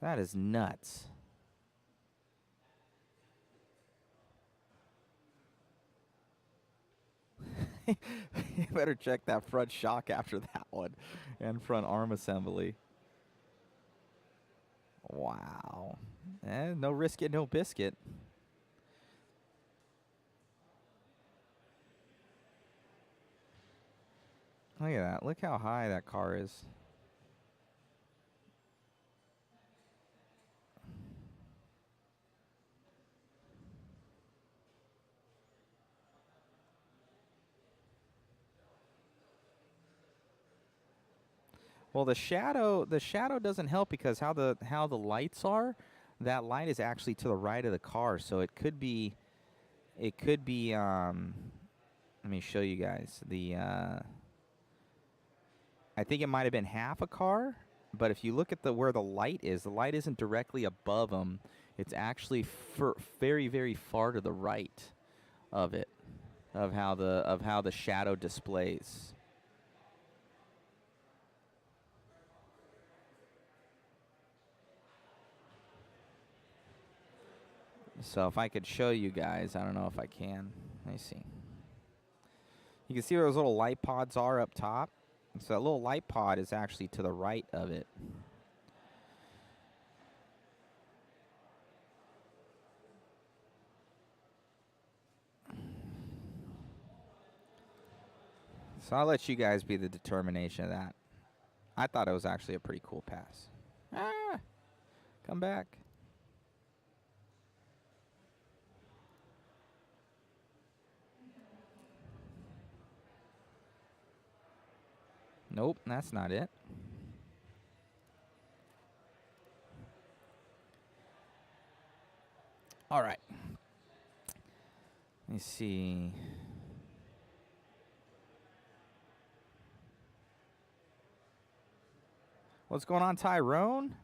That is nuts. You better check that front shock after that one and front arm assembly. Wow. No risk it, no biscuit. Look at that. Look how high that car is. Well, the shadow doesn't help because how the lights are, that light is actually to the right of the car, so it could be let me show you guys the I think it might have been half a car, but if you look at where the light isn't directly above them. It's actually very, very far to the right of it, of how the shadow displays. So if I could show you guys, I don't know if I can. Let me see. You can see where those little light pods are up top. So that little light pod is actually to the right of it. So I'll let you guys be the determination of that. I thought it was actually a pretty cool pass. Ah, come back. Nope, that's not it. All right. Let me see. What's going on, Tyrone?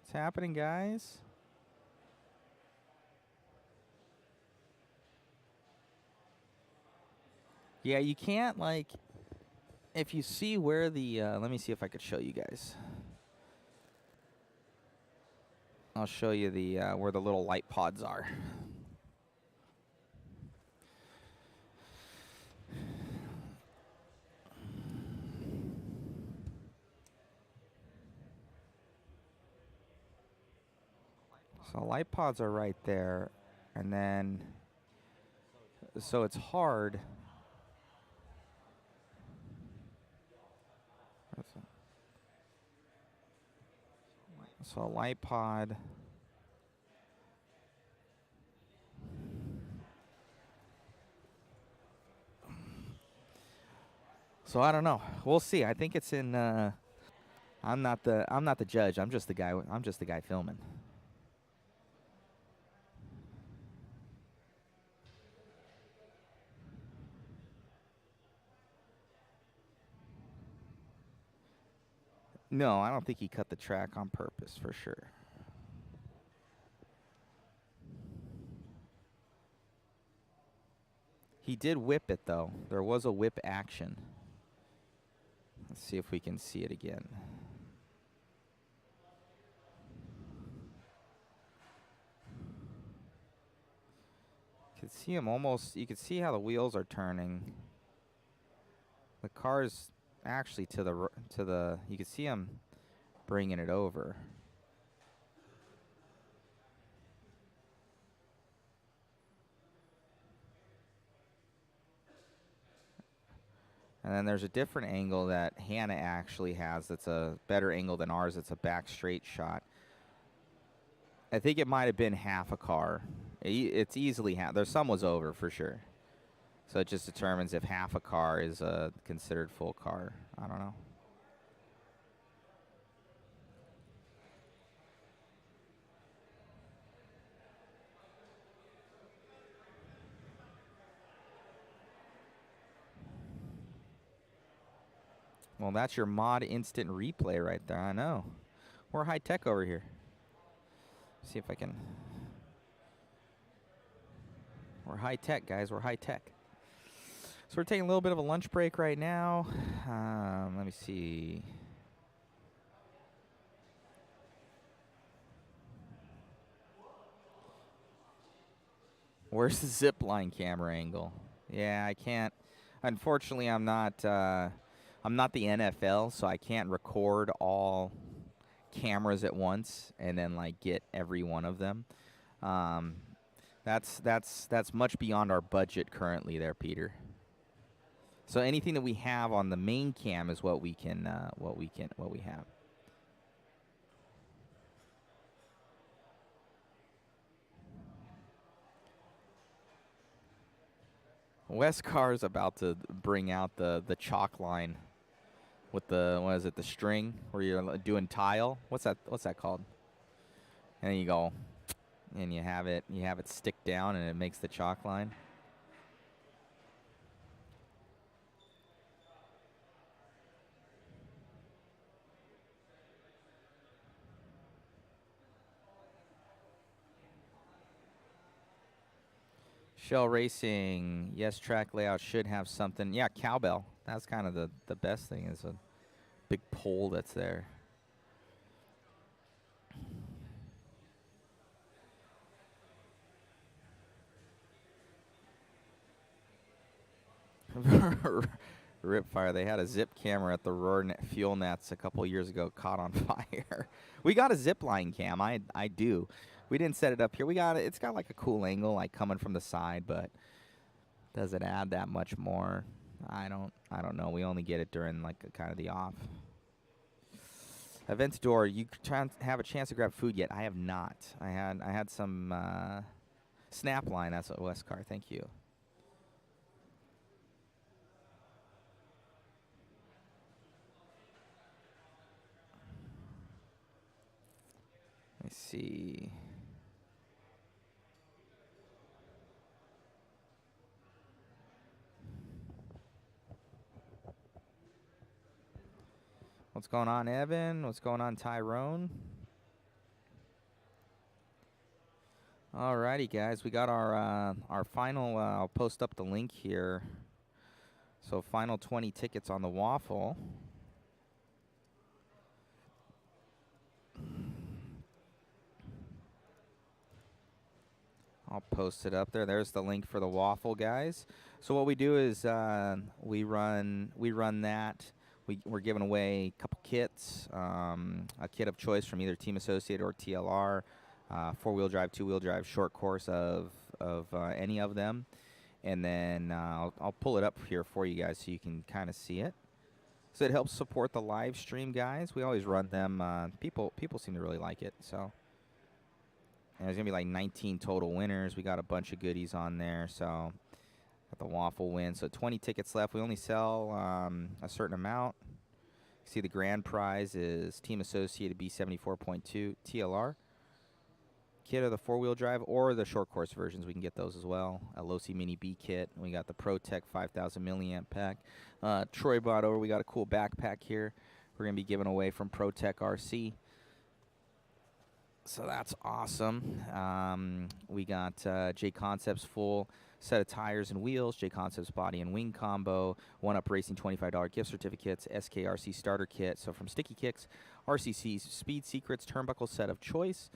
What's happening, guys? Yeah, you can't, like, if you see where the, let me see if I could show you guys. I'll show you the, where the little light pods are. So light pods are right there, and then, so it's hard. So a light pod. So I don't know. We'll see. I think it's in. I'm not the judge. I'm just the guy. I'm just the guy filming. No, I don't think he cut the track on purpose, for sure. He did whip it, though. There was a whip action. Let's see if we can see it again. You can see them almost. You can see how the wheels are turning. The car's actually to the. You can see them bringing it over. And then there's a different angle that Hannah actually has that's a better angle than ours. It's a back straight shot. I think it might have been half a car. It's easily half. There's some was over for sure. So it just determines if half a car is considered full car. I don't know. Well, that's your mod instant replay right there. I know. We're high tech over here. See if I can. We're high tech, guys. We're high tech. So we're taking a little bit of a lunch break right now. Let me see. Where's the zip line camera angle? Yeah, I can't. Unfortunately, I'm not the NFL, so I can't record all cameras at once and then like get every one of them. That's much beyond our budget currently there, Peter. So anything that we have on the main cam is what we have. Wes Carr is about to bring out the chalk line with the, what is it, the string where you're doing tile. What's that called? And then you go and you have it stick down and it makes the chalk line. Shell Racing, yes, track layout should have something. Yeah, cowbell. That's kind of the best thing, is a big pole that's there. Ripfire, they had a zip camera at the Roar Fuel Nets a couple years ago, caught on fire. We got a zip line cam, I do. We didn't set it up here. It's got like a cool angle, like coming from the side, but does it add that much more? I don't know. We only get it during like kind of the off. Aventador, you have a chance to grab food yet? I have not. I had some Snapline. That's a Westcar. Thank you. Let me see. What's going on, Evan? What's going on, Tyrone? Alrighty, guys. We got our final. I'll post up the link here. So final 20 tickets on the waffle. I'll post it up there. There's the link for the waffle, guys. So what we do is we run that. We're giving away a couple kits, a kit of choice from either Team Associated or TLR, 4-wheel drive, 2-wheel drive, short course of any of them. And then I'll pull it up here for you guys so you can kind of see it. So it helps support the live stream, guys. We always run them. People seem to really like it. So and there's going to be like 19 total winners. We got a bunch of goodies on there. So got the waffle win. So 20 tickets left. We only sell a certain amount. See, the grand prize is Team Associated B74.2 TLR. Kit of the 4-wheel drive or the short course versions. We can get those as well. A Losi Mini B kit. We got the ProTech 5000 milliamp pack. Troy brought over. We got a cool backpack here. We're going to be giving away from ProTech RC. So that's awesome. We got JConcepts full set of tires and wheels, JConcepts body and wing combo, 1UP Racing $25 gift certificates, SKRC starter kit. So from Sticky Kicks, RCC's Speed Secrets turnbuckle set of choice,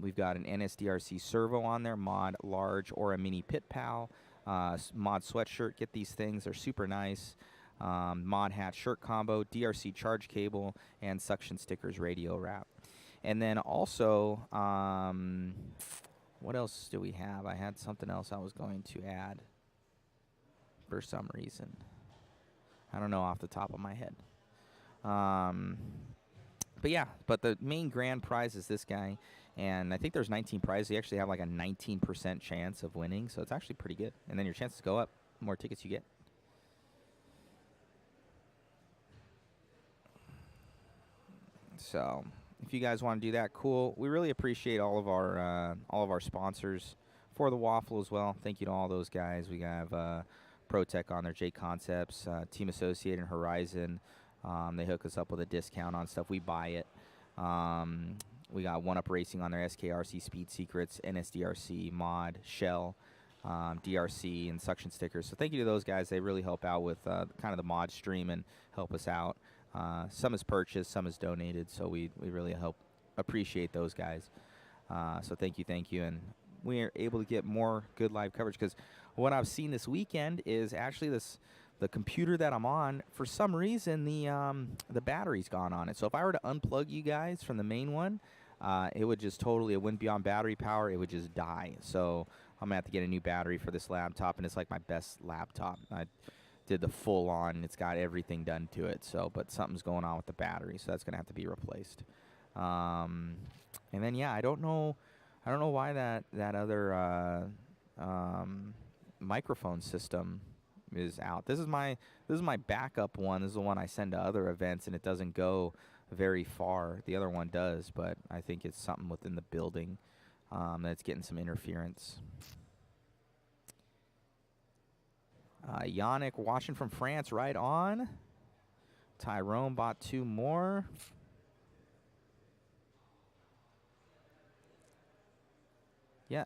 We've got an NSDRC servo on there, mod large or a mini pit pal, mod sweatshirt. Get these things; they're super nice. Mod hat shirt combo, DRC charge cable, and suction stickers radio wrap. And then also, what else do we have? I had something else I was going to add for some reason. I don't know off the top of my head. But yeah, but the main grand prize is this guy. And I think there's 19 prizes. You actually have like a 19% chance of winning, so it's actually pretty good. And then your chances go up the more tickets you get. So if you guys want to do that, cool. We really appreciate all of our sponsors for the waffle as well. Thank you to all those guys. We have ProTech on there, JConcepts, Team Associated, and Horizon. They hook us up with a discount on stuff. We buy it. We got One Up Racing on there, SKRC Speed Secrets, NSDRC, Mod, Shell, DRC, and Suction Stickers. So thank you to those guys. They really help out with kind of the mod stream and help us out. Some is purchased, some is donated, so we really appreciate those guys. So thank you. And we are able to get more good live coverage because what I've seen this weekend is actually the computer that I'm on, for some reason, the battery's gone on it. So if I were to unplug you guys from the main one, it would just totally, it wouldn't be on battery power. It would just die. So I'm going to have to get a new battery for this laptop, and it's like my best laptop. I did the full on. It's got everything done to it. So, but something's going on with the battery, so that's going to have to be replaced. And then, yeah, I don't know why that other microphone system is out. This is my backup one. This is the one I send to other events, and it doesn't go very far. The other one does, but I think it's something within the building that's getting some interference. Yannick watching from France, right on. Tyrone bought 2 more. Yeah.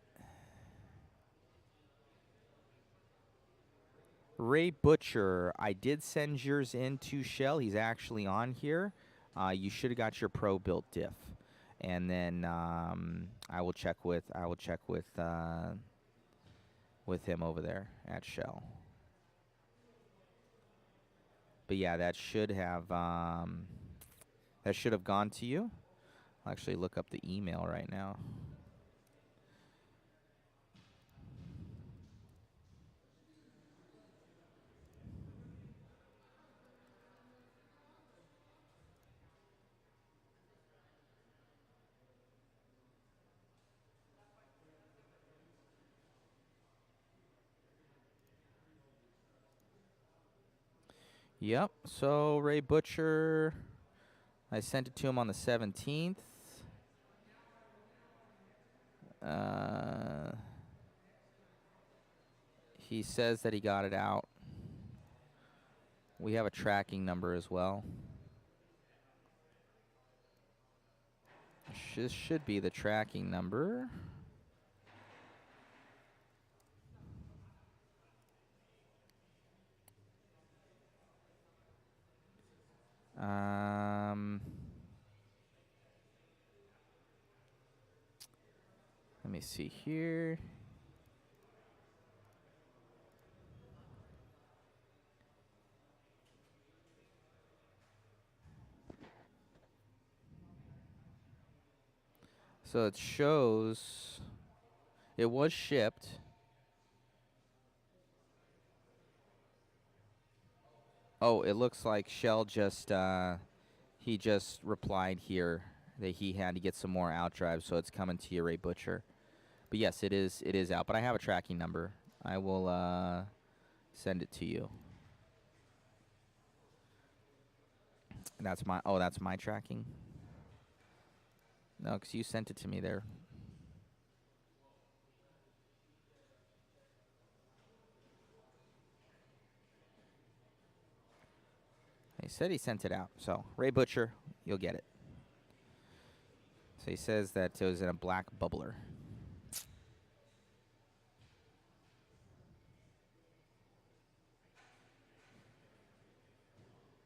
Ray Butcher, I did send yours in to Shell. He's actually on here. You should have got your pro built diff, and then I will check with him over there at Shell. But yeah, that should have gone to you. I'll actually look up the email right now. Yep, so Ray Butcher, I sent it to him on the 17th. He says that he got it out. We have a tracking number as well. This should be the tracking number. Let me see here. So it shows it was shipped. Oh, it looks like Shell just he just replied here that he had to get some more out drives, so it's coming to you, Ray Butcher. But yes, it is out. But I have a tracking number. I will send it to you. That's my tracking. No, because you sent it to me there. He said he sent it out. So, Ray Butcher, you'll get it. So he says that it was in a black bubbler.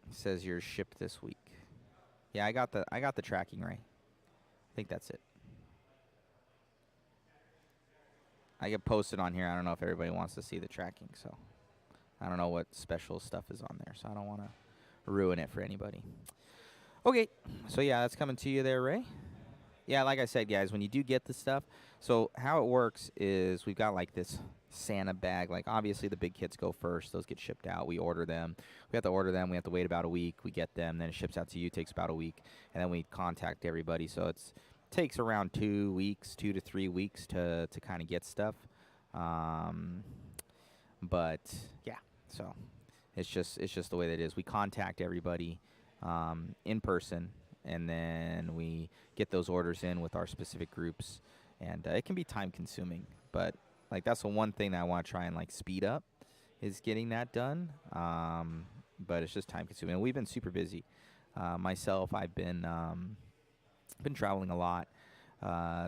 He says you're shipped this week. Yeah, I got the tracking right. I think that's it. I get posted on here. I don't know if everybody wants to see the tracking, so I don't know what special stuff is on there, so I don't want to ruin it for anybody. Okay, so yeah, that's coming to you there, Ray. Yeah, like I said, guys, when you do get the stuff, so how it works is we've got like this Santa bag. Like, obviously, the big kits go first. Those get shipped out. We order them. We have to order them. We have to wait about a week. We get them. Then it ships out to you. It takes about a week. And then we contact everybody. So it takes around 2 weeks, 2 to 3 weeks to kind of get stuff. But, yeah, so it's just the way that it is. We contact everybody in person, and then we get those orders in with our specific groups. And it can be time-consuming, but like that's the one thing that I want to try and like speed up is getting that done. But it's just time-consuming. And we've been super busy. Myself, I've been traveling a lot.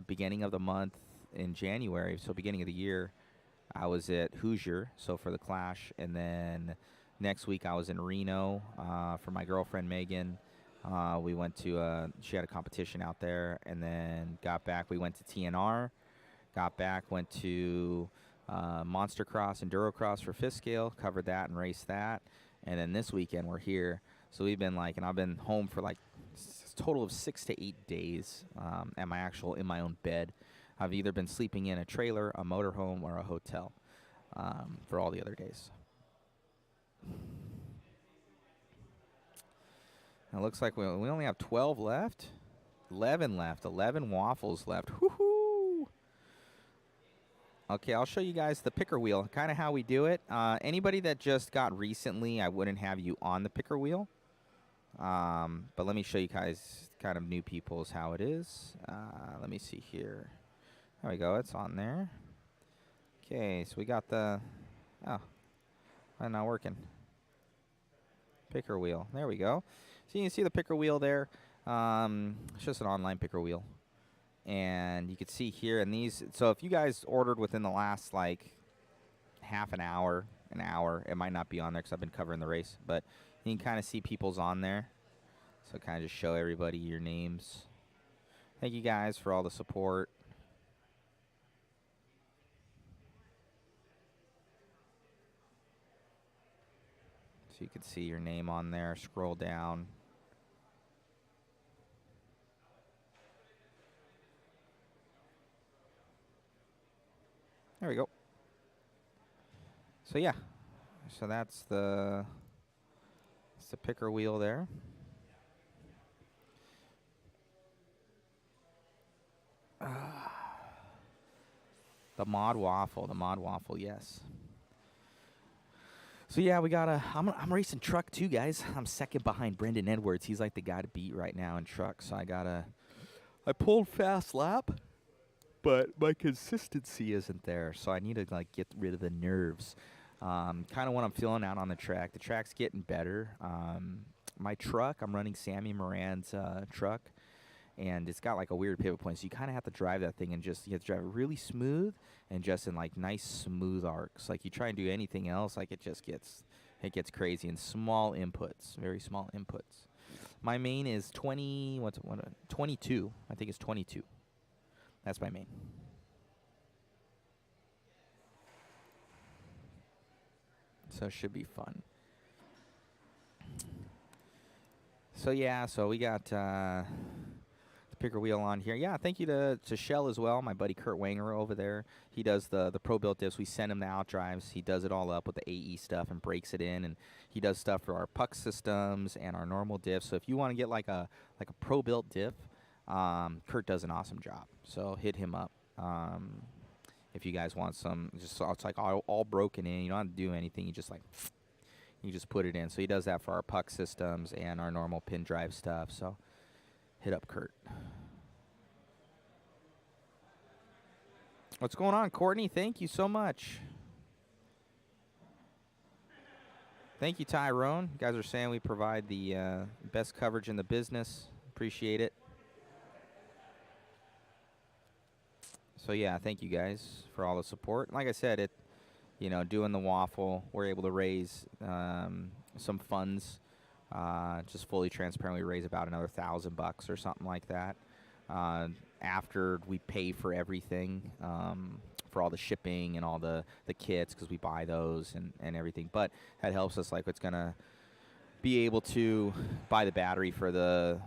Beginning of the month in January, so beginning of the year, I was at Hoosier, so for the Clash, and then next week I was in Reno for my girlfriend Megan. We went to she had a competition out there, and then got back. We went to TNR, got back, went to Monster Cross, Enduro Cross for fifth scale, covered that and raced that, and then this weekend we're here. So we've been like, and I've been home for like a total of 6 to 8 days in my own bed. I've either been sleeping in a trailer, a motorhome, or a hotel for all the other days. It looks like we only have 12 left. 11 left. 11 waffles left. Woohoo! Okay, I'll show you guys the picker wheel, kind of how we do it. Anybody that just got recently, I wouldn't have you on the picker wheel. But let me show you guys, kind of new people's, how it is. Let me see here. There we go. It's on there. Okay, so we got the... Oh, why not working? Picker wheel. There we go. So you can see the picker wheel there. It's just an online picker wheel. And you can see here, and these, so if you guys ordered within the last like half an hour, it might not be on there because I've been covering the race, but you can kind of see people's on there. So kind of just show everybody your names. Thank you guys for all the support. So you can see your name on there. Scroll down. There we go. So yeah, so that's the picker wheel there. The mod waffle, yes. So yeah, we got I'm racing truck too, guys. I'm second behind Brendan Edwards. He's like the guy to beat right now in truck. So I pulled fast lap, but my consistency isn't there. So I need to like get rid of the nerves. Kind of what I'm feeling out on the track. The track's getting better. My truck, I'm running Sammy Moran's truck, and it's got like a weird pivot point. So you kind of have to drive that thing, and you have to drive it really smooth and just in like nice smooth arcs. Like you try and do anything else, like it gets crazy in small inputs, very small inputs. My main is 22. I think it's 22. That's my main. So it should be fun. So yeah, so we got the picker wheel on here. Yeah, thank you to Shell as well, my buddy Kurt Wanger over there. He does the pro-built diffs. We send him the out drives. He does it all up with the AE stuff and breaks it in, and he does stuff for our puck systems and our normal diffs. So if you want to get like a pro-built diff, Kurt does an awesome job. So hit him up. If you guys want some, just so it's like all broken in. You don't have to do anything. You just put it in. So he does that for our puck systems and our normal pin drive stuff. So hit up Kurt. What's going on, Courtney? Thank you so much. Thank you, Tyrone. You guys are saying we provide the best coverage in the business. Appreciate it. So yeah, thank you guys for all the support. Like I said, doing the waffle, we're able to raise some funds. Just fully transparently raise about another $1,000 or something like that. after we pay for everything, for all the shipping and all the kits, because we buy those and everything. But that helps us, like, it's going to be able to buy the battery for the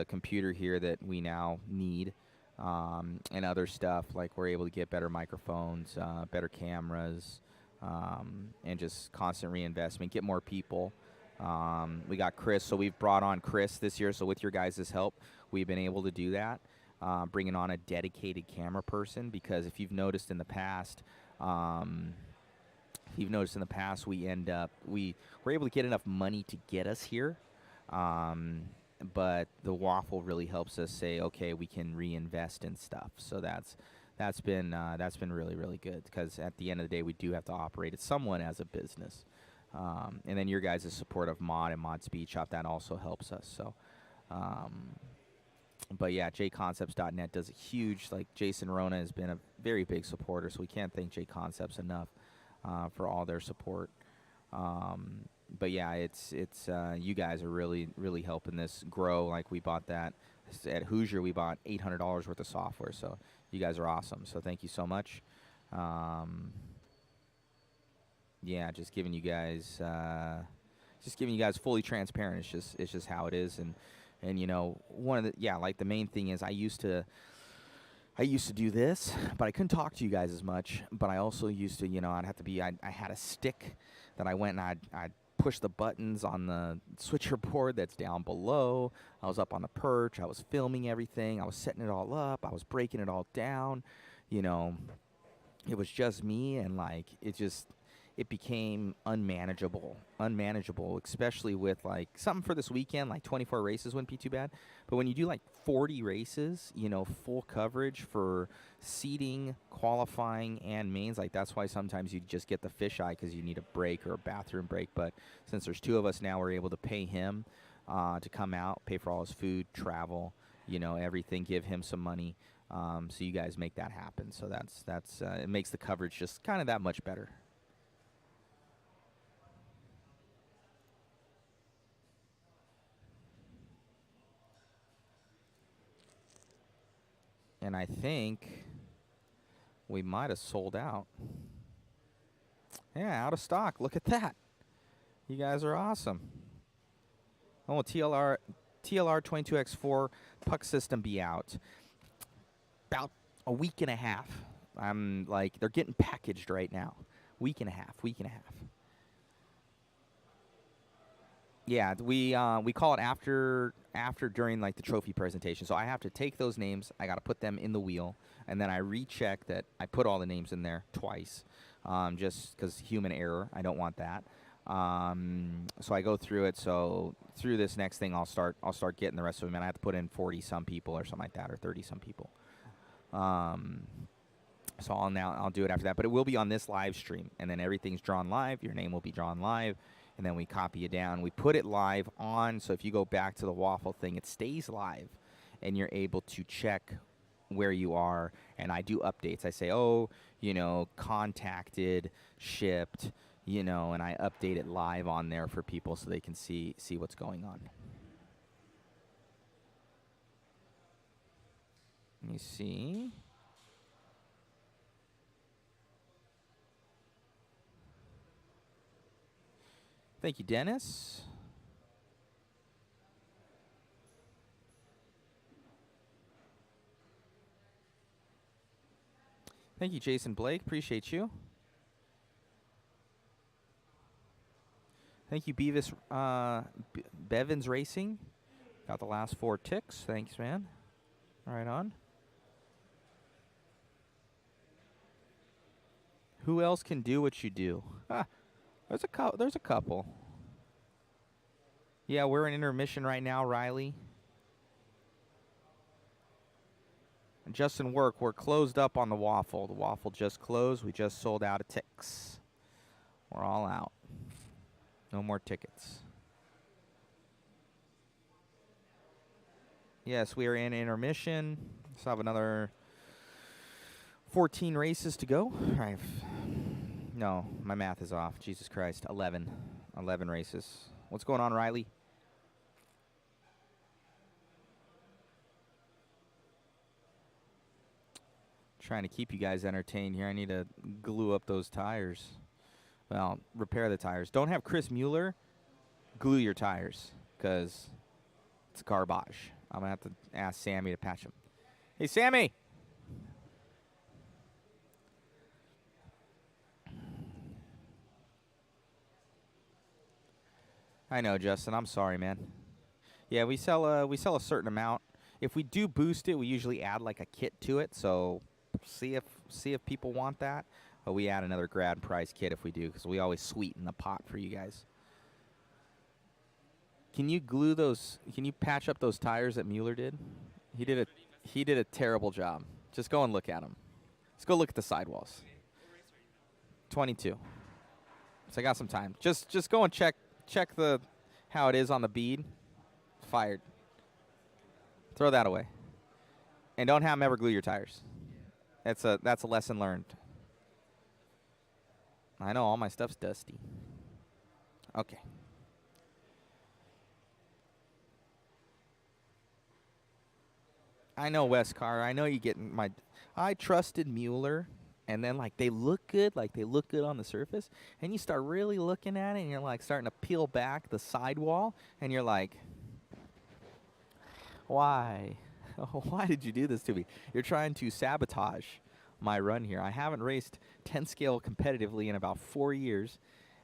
computer here that we now need, and other stuff. Like, we're able to get better microphones, better cameras, and just constant reinvestment, get more people. We got Chris, so we've brought on Chris this year. So with your guys' help, we've been able to do that, bringing on a dedicated camera person, because if you've noticed in the past, we're able to get enough money to get us here, but the waffle really helps us say, okay, we can reinvest in stuff. So that's been really, really good, because at the end of the day, we do have to operate it somewhat as a business. And then your guys' support of Mod and Mod Speed Shop, that also helps us. So, but yeah, JConcepts.net does a huge, like, Jason Rona has been a very big supporter, so we can't thank JConcepts enough for all their support. But yeah, it's you guys are really, really helping this grow. Like, we bought that at Hoosier, we bought $800 worth of software. So you guys are awesome. So thank you so much. Yeah, just giving you guys fully transparent. It's just how it is. And you know, like, the main thing is I used to do this, but I couldn't talk to you guys as much. But I also used to, I had a stick that I went and I'd push the buttons on the switcher board that's down below. I was up on the perch. I was filming everything. I was setting it all up. I was breaking it all down. You know, it was just me, and, like, it became unmanageable, especially with, like, something for this weekend, like 24 races wouldn't be too bad. But when you do, like, 40 races, full coverage for seating, qualifying, and mains, like, that's why sometimes you just get the fisheye, because you need a break or a bathroom break. But since there's two of us now, we're able to pay him to come out, pay for all his food, travel, everything, give him some money. So you guys make that happen. So that's it makes the coverage just kind of that much better. And I think we might have sold out. Yeah, out of stock. Look at that. You guys are awesome. Oh, TLR 22X4 puck system be out. About a week and a half. I'm like, they're getting packaged right now. Week and a half. Yeah, we call it after during, like, the trophy presentation. So I have to take those names, I got to put them in the wheel, and then I recheck that I put all the names in there twice, just because human error. I don't want that. So I go through it. So through this next thing, I'll start getting the rest of them, and I have to put in 40-some people or something like that, or 30-some people. So I'll do it after that, but it will be on this live stream, and then everything's drawn live. Your name will be drawn live. And then we copy it down. We put it live on, so if you go back to the waffle thing, it stays live, and you're able to check where you are. And I do updates. I say, contacted, shipped, and I update it live on there for people so they can see what's going on. Let me see. Thank you, Dennis. Thank you, Jason Blake. Appreciate you. Thank you, Beavis Bevins Racing. Got the last 4 ticks. Thanks, man. Right on. Who else can do what you do? There's a couple. Yeah, we're in intermission right now, Riley. And Justin Work, we're closed up on the waffle. The waffle just closed. We just sold out of ticks. We're all out. No more tickets. Yes, we are in intermission. Still have another 14 races to go. No, my math is off. Jesus Christ. 11 races. What's going on, Riley? Trying to keep you guys entertained here. I need to glue up those tires. Well, repair the tires. Don't have Chris Mueller glue your tires because it's garbage. I'm going to have to ask Sammy to patch them. Hey, Sammy! I know, Justin. I'm sorry, man. Yeah, we sell a certain amount. If we do boost it, we usually add like a kit to it. So see if people want that. But we add another grad price kit if we do, because we always sweeten the pot for you guys. Can you glue those? Can you patch up those tires that Mueller did? He did a terrible job. Just go and look at them. Let's go look at the sidewalls. 22. So I got some time. Just go and check the how it is on the bead. Fired. Throw that away. And don't have them ever glue your tires. That's a lesson learned. I know all my stuff's dusty. Okay. I know, Westcar. I know you getting my. I trusted Mueller, and then like they look good on the surface, and you start really looking at it, and you're like starting to peel back the sidewall, and you're like, why? Why did you do this to me? You're trying to sabotage my run here. I haven't raced 10 scale competitively in about 4 years,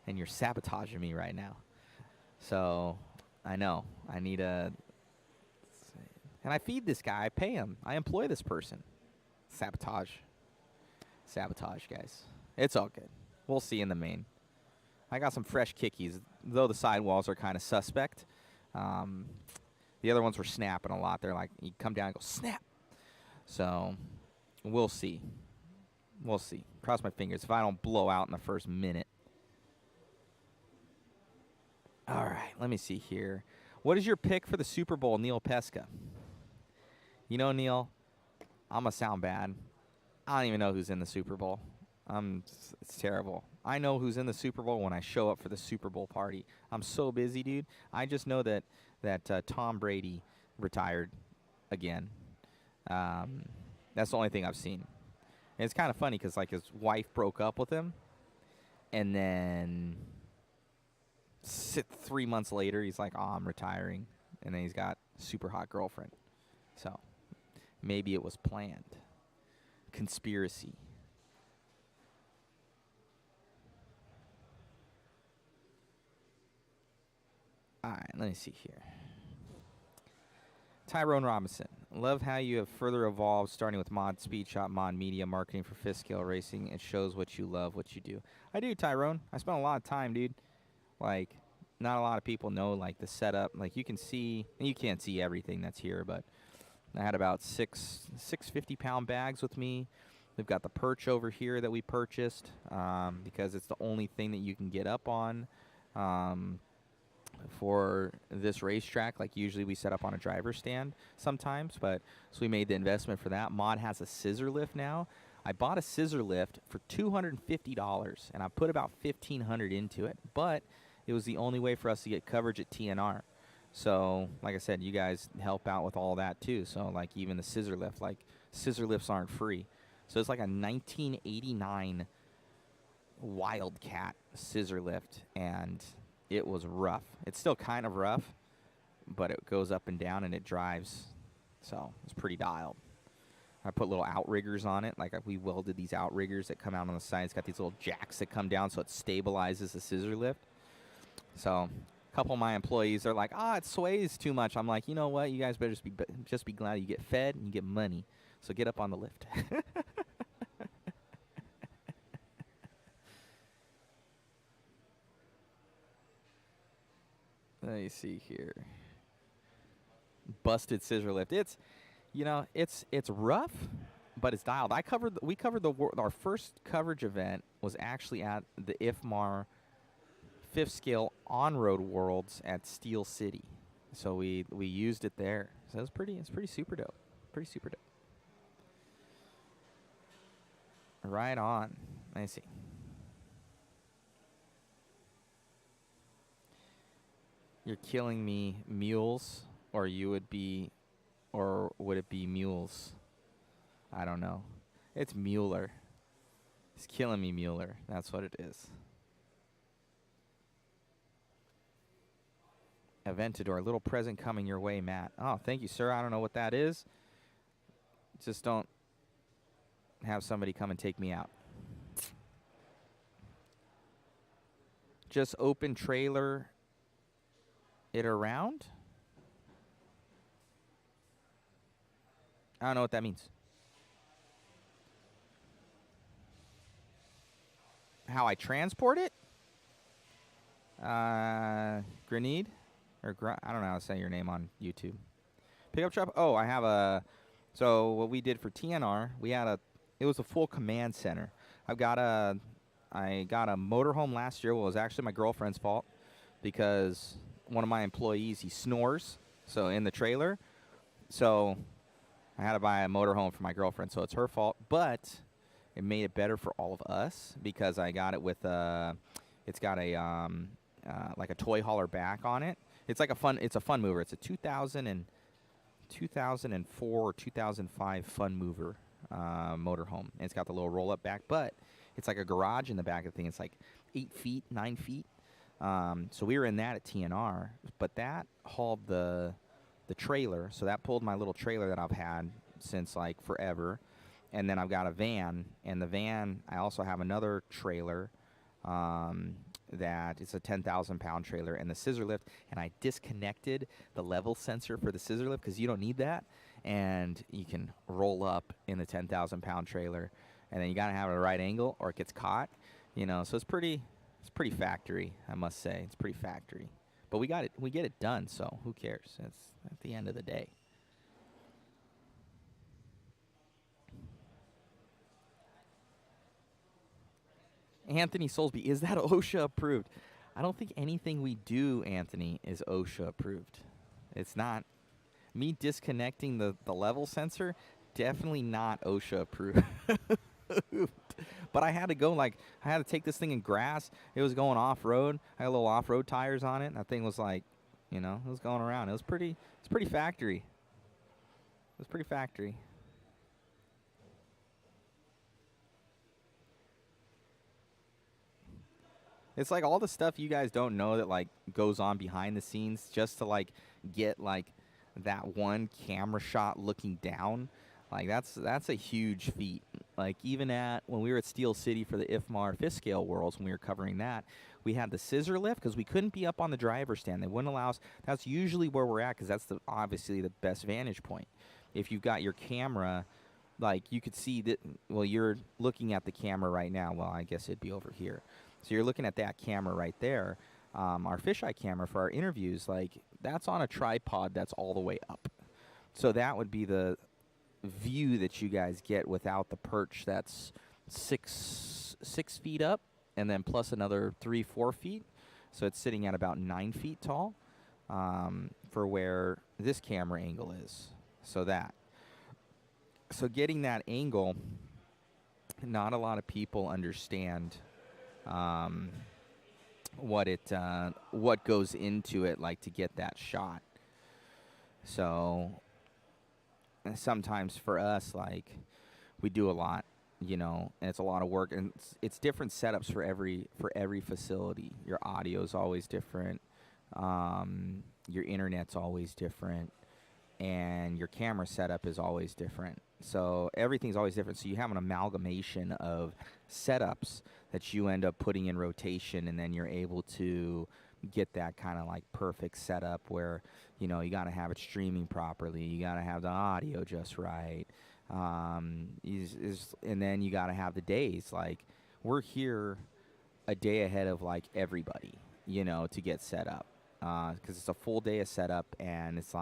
and you're sabotaging me right now. So I know I need a. And I feed this guy. I pay him. I employ this person. Sabotage. Sabotage, guys. It's all good. We'll see in the main. I got some fresh kickies, though the sidewalls are kind of suspect. The other ones were snapping a lot. They're like, you come down and go, snap. So we'll see. We'll see. Cross my fingers if I don't blow out in the first minute. All right, let me see here. What is your pick for the Super Bowl, Neil Pesca? You know, Neil, I'm going to sound bad. I don't even know who's in the Super Bowl. It's terrible. I know who's in the Super Bowl when I show up for the Super Bowl party. I'm so busy, dude. I just know that Tom Brady retired again. That's the only thing I've seen. And it's kind of funny because, like, his wife broke up with him. And then 3 months later, he's like, oh, I'm retiring. And then he's got a super hot girlfriend. So maybe it was planned. Conspiracy. All right, let me see here. Tyrone Robinson. Love how you have further evolved, starting with Mod Speed Shop, Mod Media, marketing for fifth scale racing. It shows what you love, what you do. I do, Tyrone. I spent a lot of time, dude. Like, not a lot of people know, like, the setup. Like, you can see, and you can't see everything that's here, but I had about six 50-pound bags with me. We've got the perch over here that we purchased because it's the only thing that you can get up on for this racetrack. Like, usually we set up on a driver's stand sometimes, but so we made the investment for that. Mod has a scissor lift now. I bought a scissor lift for $250, and I put about $1,500 into it, but it was the only way for us to get coverage at TNR. So, like I said, you guys help out with all that too. So, like, even the scissor lift, like, scissor lifts aren't free. So it's like a 1989 Wildcat scissor lift, and it was rough. It's still kind of rough, but it goes up and down, and it drives. So it's pretty dialed. I put little outriggers on it. Like, we welded these outriggers that come out on the side. It's got these little jacks that come down so it stabilizes the scissor lift. So a couple of my employees are like, it sways too much. I'm like, you know what? You guys better just be glad you get fed and you get money. So get up on the lift. Let me see here. Busted scissor lift. It's, you know, it's rough, but it's dialed. We covered our first coverage event was actually at the IFMAR fifth scale on-road worlds at Steel City. So we used it there. So it's pretty super dope. Pretty super dope. Right on. Let me see. You're killing me, mules, or would it be mules? I don't know. It's Mueller. He's killing me, Mueller. That's what it is. Aventador, little present coming your way, Matt. Oh, thank you, sir. I don't know what that is. Just don't have somebody come and take me out. Just open trailer it around? I don't know what that means. How I transport it? Grenade? Or I don't know how to say your name on YouTube. Pickup truck? Oh, I have a... So what we did for TNR, we had it was a full command center. I got a motorhome last year. Well, it was actually my girlfriend's fault because one of my employees, he snores, so in the trailer. So I had to buy a motorhome for my girlfriend, so it's her fault. But it made it better for all of us because I got it with it's got a like a toy hauler back on it. It's a fun mover. It's a 2004 or 2005 fun mover motorhome. And it's got the little roll-up back, but it's like a garage in the back of the thing. It's like 8 feet, 9 feet. So we were in that at TNR, but that hauled the trailer. So that pulled my little trailer that I've had since like forever. And then I've got a van, and the van, I also have another trailer that it's a 10,000-pound trailer and the scissor lift, and I disconnected the level sensor for the scissor lift because you don't need that, and you can roll up in the 10,000-pound trailer, and then you gotta have it at the right angle or it gets caught, you know. So it's pretty factory, I must say. It's pretty factory, but we get it done. So who cares? It's at the end of the day. Anthony Soulsby, is that OSHA approved? I don't think anything we do, Anthony, is OSHA approved. It's not. Me disconnecting the level sensor, definitely not OSHA approved. But I had to go, I had to take this thing in grass. It was going off-road. I had little off-road tires on it. And that thing was it was going around. It's pretty factory. It was pretty factory. It's like all the stuff you guys don't know that goes on behind the scenes just to get that one camera shot looking down. That's a huge feat. Even when we were at Steel City for the IFMAR fifth scale worlds, when we were covering that, we had the scissor lift because we couldn't be up on the driver's stand. They wouldn't allow us. That's usually where we're at because that's obviously the best vantage point. If you've got your camera, you could see that. Well, you're looking at the camera right now. Well, I guess it'd be over here. So you're looking at that camera right there. Our fisheye camera for our interviews, that's on a tripod that's all the way up. So that would be the view that you guys get without the perch that's six feet up, and then plus another 3-4 feet. So it's sitting at about 9 feet tall for where this camera angle is. So getting that angle, not a lot of people understand what goes into it, to get that shot. So sometimes for us, we do a lot, and it's a lot of work, and it's different setups for every facility. Your audio is always different, your internet's always different, and your camera setup is always different. So everything's always different. So you have an amalgamation of setups that you end up putting in rotation, and then you're able to get that kind of perfect setup where, you got to have it streaming properly. You got to have the audio just right. And then you got to have the days. We're here a day ahead of everybody, to get set up. Because it's a full day of setup, and it's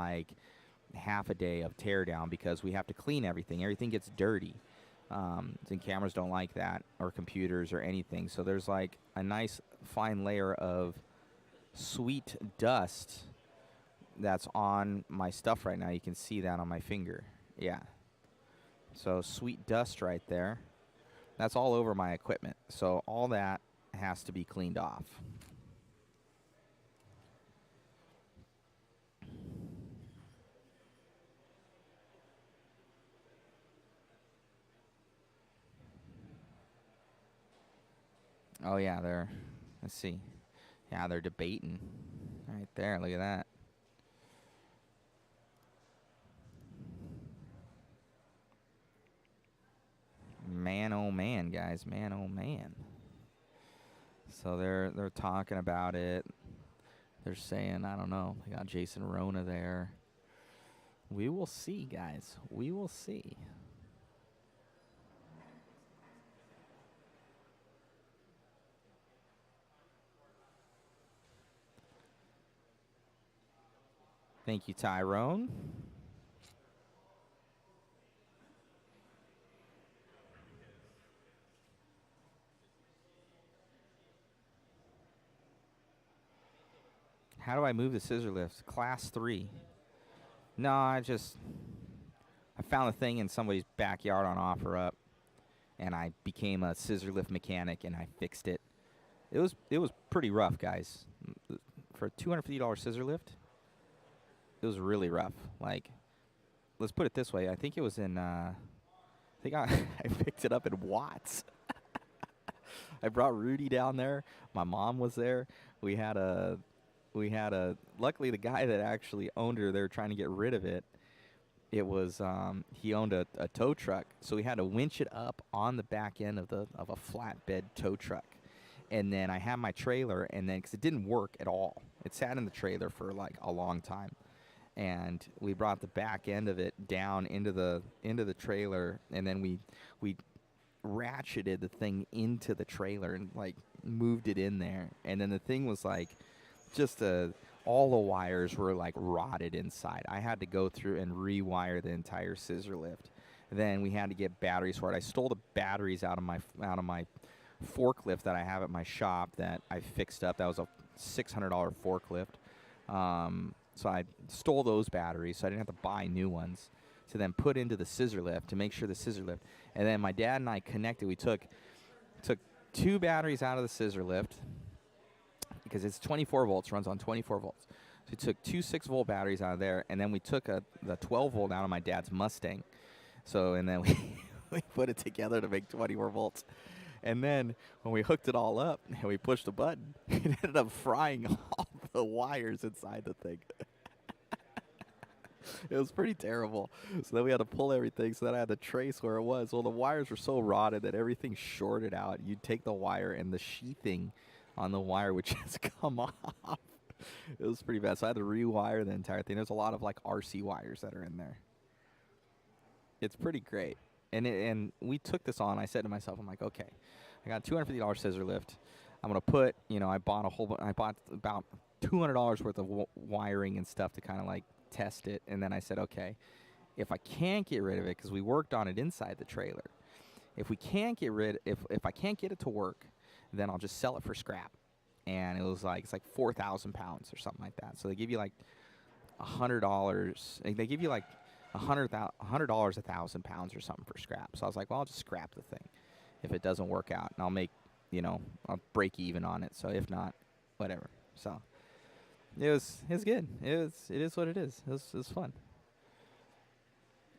half a day of teardown because we have to clean everything. Everything gets dirty. And cameras don't like that, or computers or anything. So there's a nice fine layer of sweet dust that's on my stuff right now. You can see that on my finger. Yeah. So sweet dust right there. That's all over my equipment. So all that has to be cleaned off. Oh yeah, they're. Let's see. Yeah, they're debating. Right there. Look at that. Man, oh man, guys. Man, oh man. So they're talking about it. They're saying, I don't know. They got Jason Rona there. We will see, guys. We will see. Thank you, Tyrone. How do I move the scissor lift? Class 3. No, I found the thing in somebody's backyard on OfferUp, and I became a scissor lift mechanic, and I fixed it. It was pretty rough, guys. For a $250 scissor lift, it was really rough. Like, let's put it this way. I think it was in, I think I picked it up in Watts. I brought Rudy down there. My mom was there. We had a, luckily the guy that actually owned her, they were trying to get rid of it. It was, he owned a tow truck, so we had to winch it up on the back end of a flatbed tow truck. And then I had my trailer, and then, because it didn't work at all. It sat in the trailer for like a long time. And we brought the back end of it down into the trailer, and then we ratcheted the thing into the trailer and like moved it in there. And then the thing was like just all the wires were like rotted inside. I had to go through and rewire the entire scissor lift. Then we had to get batteries for it. I stole the batteries out of my forklift that I have at my shop that I fixed up. That was a $600 forklift. So I stole those batteries, so I didn't have to buy new ones to then put into the scissor lift to make sure the scissor lift. And then my dad and I connected. We took 2 batteries out of the scissor lift because it's 24 volts, runs on 24 volts. So we took 2 6-volt batteries out of there, and then we took the 12 volt out of my dad's Mustang. So, and then we put it together to make 24 volts. And then when we hooked it all up and we pushed the button, it ended up frying all the wires inside the thing. It was pretty terrible. So then we had to pull everything, so then I had to trace where it was. Well, the wires were so rotted that everything shorted out. You'd take the wire, and the sheathing on the wire would just come off. It was pretty bad. So I had to rewire the entire thing. There's a lot of like RC wires that are in there. It's pretty great. And we took this on. I said to myself, I'm like, okay, I got a $250 scissor lift. I'm gonna put, I bought about $200 worth of wiring and stuff to kind of like test it. And then I said, okay, if I can't get rid of it, because we worked on it inside the trailer, if I can't get it to work, then I'll just sell it for scrap. And it was like, it's like 4,000 pounds or something like that. So they give you like $100. They give you like $100 1,000 pounds or something for scrap. So I was like, well, I'll just scrap the thing if it doesn't work out, and I'll make, I'll break even on it. So if not, whatever. So it's good. It is what it is. It was fun.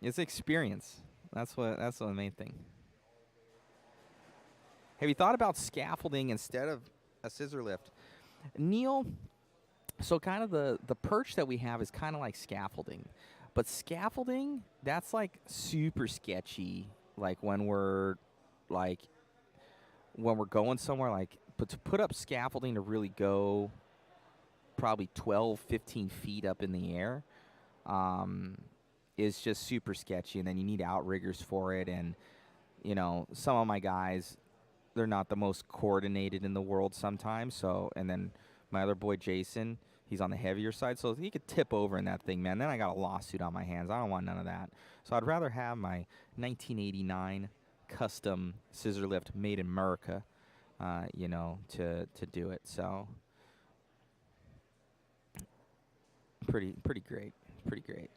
It's experience. That's the main thing. Have you thought about scaffolding instead of a scissor lift, Neil? So kind of the perch that we have is kind of like scaffolding. But scaffolding, that's like super sketchy. Like when we're going somewhere, like, but to put up scaffolding to really go probably 12, 15 feet up in the air is just super sketchy. And then you need outriggers for it. And, some of my guys, they're not the most coordinated in the world sometimes. So, and then my other boy, Jason, he's on the heavier side, so he could tip over in that thing, man. Then I got a lawsuit on my hands. I don't want none of that. So I'd rather have my 1989 custom scissor lift made in America, to do it. So pretty great. Pretty great.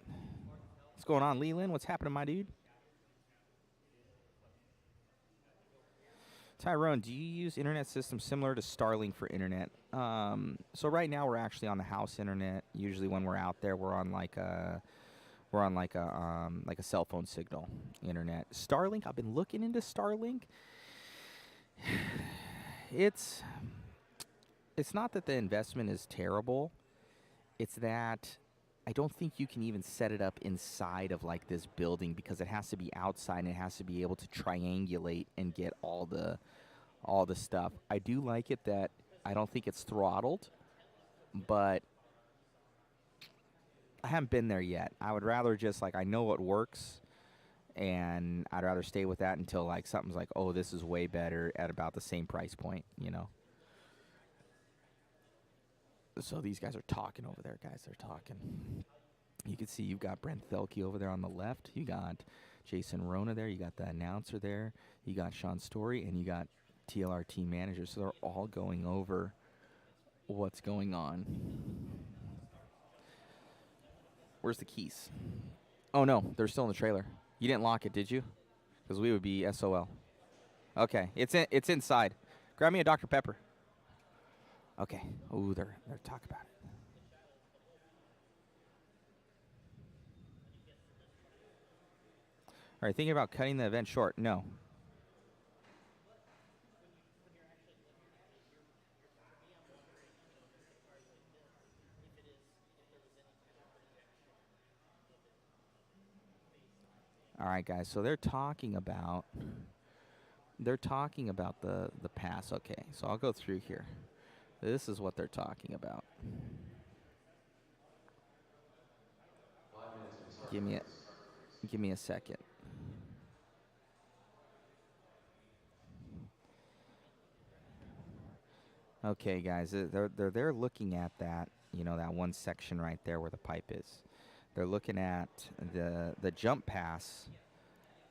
What's going on, Leland? What's happening, my dude? Tyrone, do you use internet systems similar to Starlink for internet? So right now we're actually on the house internet. Usually when we're out there, we're on like a cell phone signal internet. Starlink, I've been looking into Starlink. it's not that the investment is terrible. It's that I don't think you can even set it up inside of like this building because it has to be outside and it has to be able to triangulate and get all the stuff. I do like it that I don't think it's throttled, but I haven't been there yet. I would rather just like I know what works, and I'd rather stay with that until like something's like, oh, this is way better at about the same price point, you know. So these guys are talking over there, guys. They're talking. You can see you've got Brent Thelke over there on the left. You got Jason Rona there. You got the announcer there. You got Sean Story, and you got TLR team manager. So they're all going over what's going on. Where's the keys? Oh, no. They're still in the trailer. You didn't lock it, did you? Because we would be SOL. Okay. It's inside. Grab me a Dr. Pepper. Okay. Ooh, they're talking about it. All right, thinking about cutting the event short. No. All right, guys. So they're talking about the pass. Okay, so I'll go through here. This is what they're talking about. Give me a second. Okay, guys, they're looking at that, you know, that one section right there where the pipe is. They're looking at the jump pass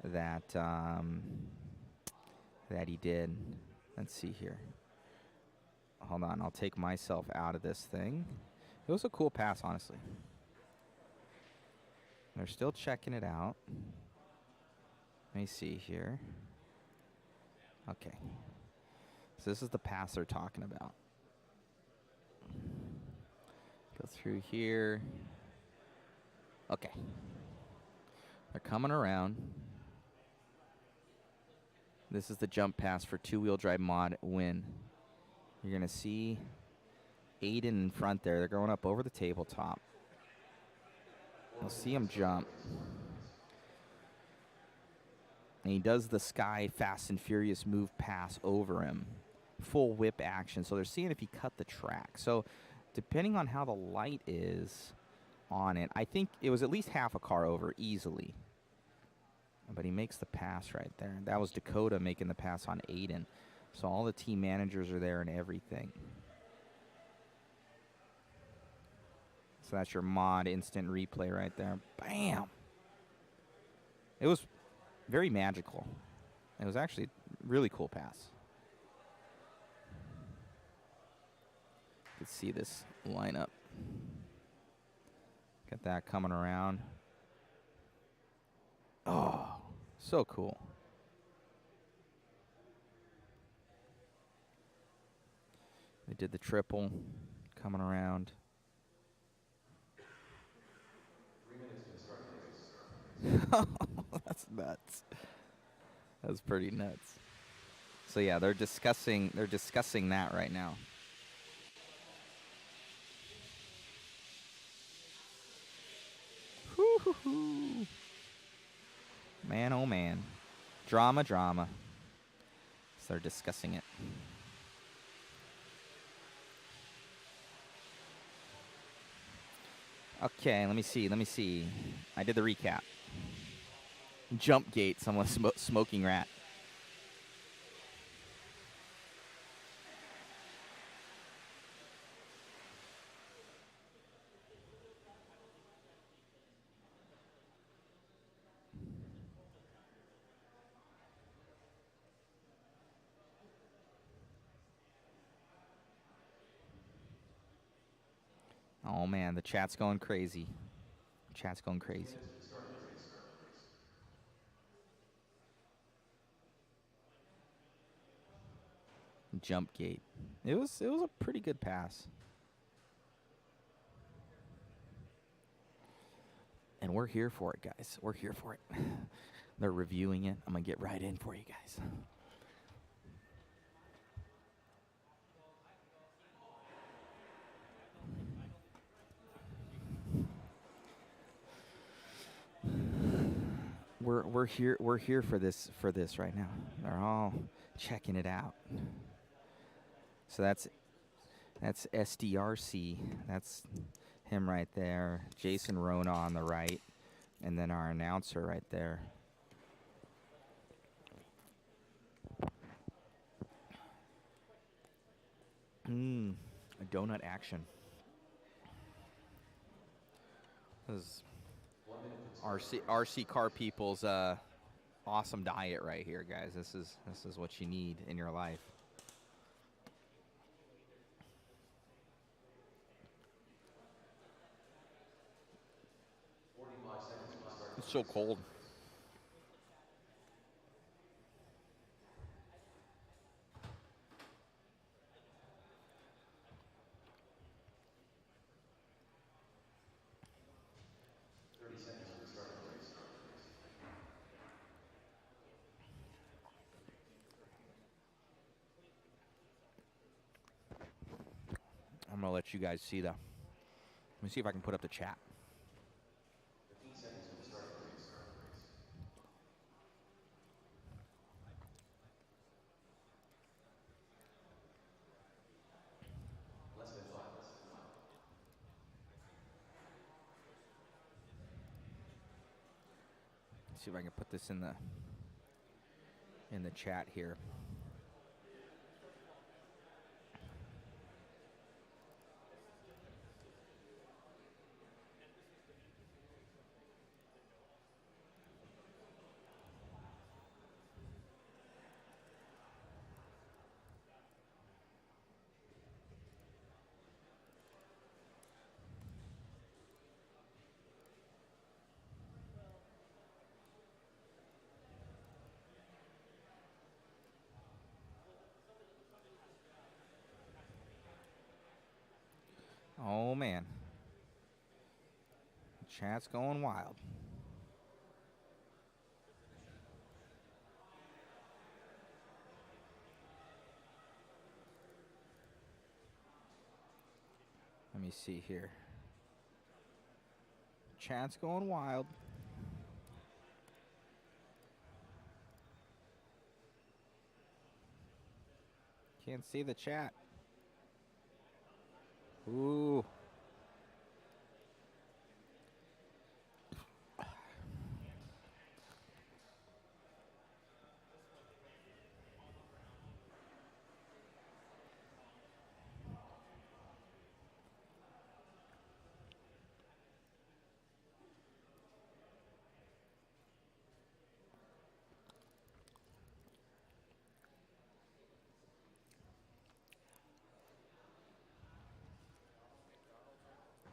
that that he did. Let's see here. Hold on, I'll take myself out of this thing. It was a cool pass, honestly. They're still checking it out. Let me see here. Okay. So this is the pass they're talking about. Go through here. Okay. They're coming around. This is the jump pass for two-wheel drive mod win. You're going to see Aiden in front there. They're going up over the tabletop. You'll see him jump. And he does the Sky Fast and Furious move pass over him. Full whip action. So they're seeing if he cut the track. So depending on how the light is on it, I think it was at least half a car over easily. But he makes the pass right there. That was Dakota making the pass on Aiden. So all the team managers are there and everything. So that's your mod instant replay right there. Bam! It was very magical. It was actually a really cool pass. You can see this lineup. Got that coming around. Oh, so cool. They did the triple coming around. 3 minutes to start the race. That's nuts. That's pretty nuts. So yeah, they're discussing that right now. Woo-hoo-hoo. Man, oh man. Drama. So they're discussing it. Okay, let me see. I did the recap. Jump gate, someone smoking rat. Oh man, the chat's going crazy. Chat's going crazy. Jump gate. It was a pretty good pass. And we're here for it, guys. We're here for it. They're reviewing it. I'm going to get right in for you guys. we're here for this right now. They're all checking it out. So that's SDRC. That's him right there. Jason Rona on the right, and then our announcer right there. A donut action. This is RC Car People's awesome diet right here, guys. This is what you need in your life. It's so cold. I'm gonna let you guys see the. Let me see if I can put up the chat. See if I can put this in the chat here. Oh man, chat's going wild. Let me see here. Chat's going wild. Can't see the chat. Ooh.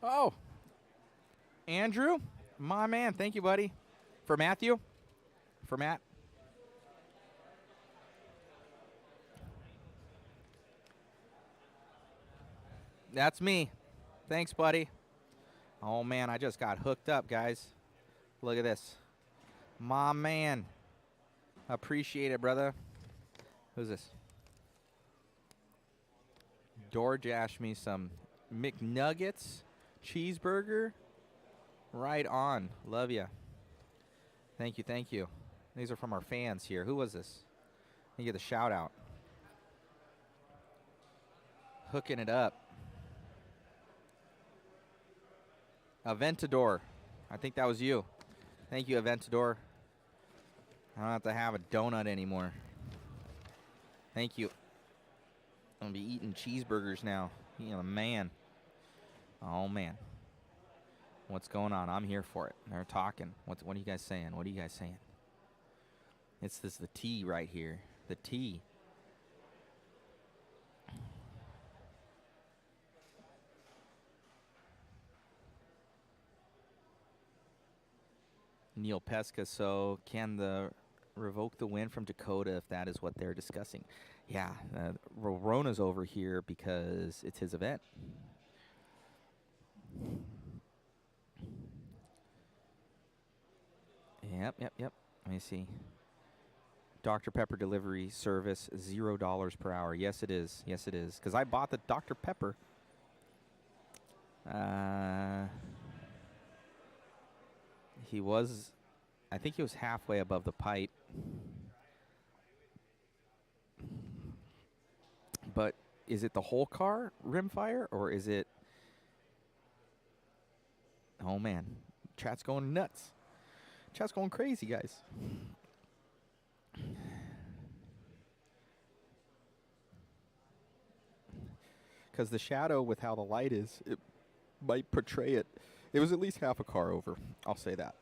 Oh, Andrew, my man. Thank you, buddy. For Matthew? For Matt? That's me. Thanks, buddy. Oh, man, I just got hooked up, guys. Look at this. My man. Appreciate it, brother. Who's this? DoorDash me some McNuggets, cheeseburger. Right on. Love ya. Thank you, thank you. These are from our fans here. Who was this? You get a shout out. Hooking it up. Aventador. I think that was you. Thank you, Aventador. I don't have to have a donut anymore. Thank you. I'm going to be eating cheeseburgers now. You know, man. Oh, man. What's going on? I'm here for it. They're talking. What are you guys saying? What are you guys saying? It's the tea right here. The tea. Neil Pesca, so can revoke the win from Dakota if that is what they're discussing? Yeah, Rona's over here because it's his event. Yep. Let me see. Dr. Pepper delivery service, $0 per hour. Yes, it is. Yes, it is. Because I bought the Dr. Pepper. He was I think he was halfway above the pipe. But is it the whole car rimfire, or is it... Oh, man. Chat's going nuts. Chat's going crazy, guys. Because the shadow, with how the light is, it might portray it. It was at least half a car over. I'll say that.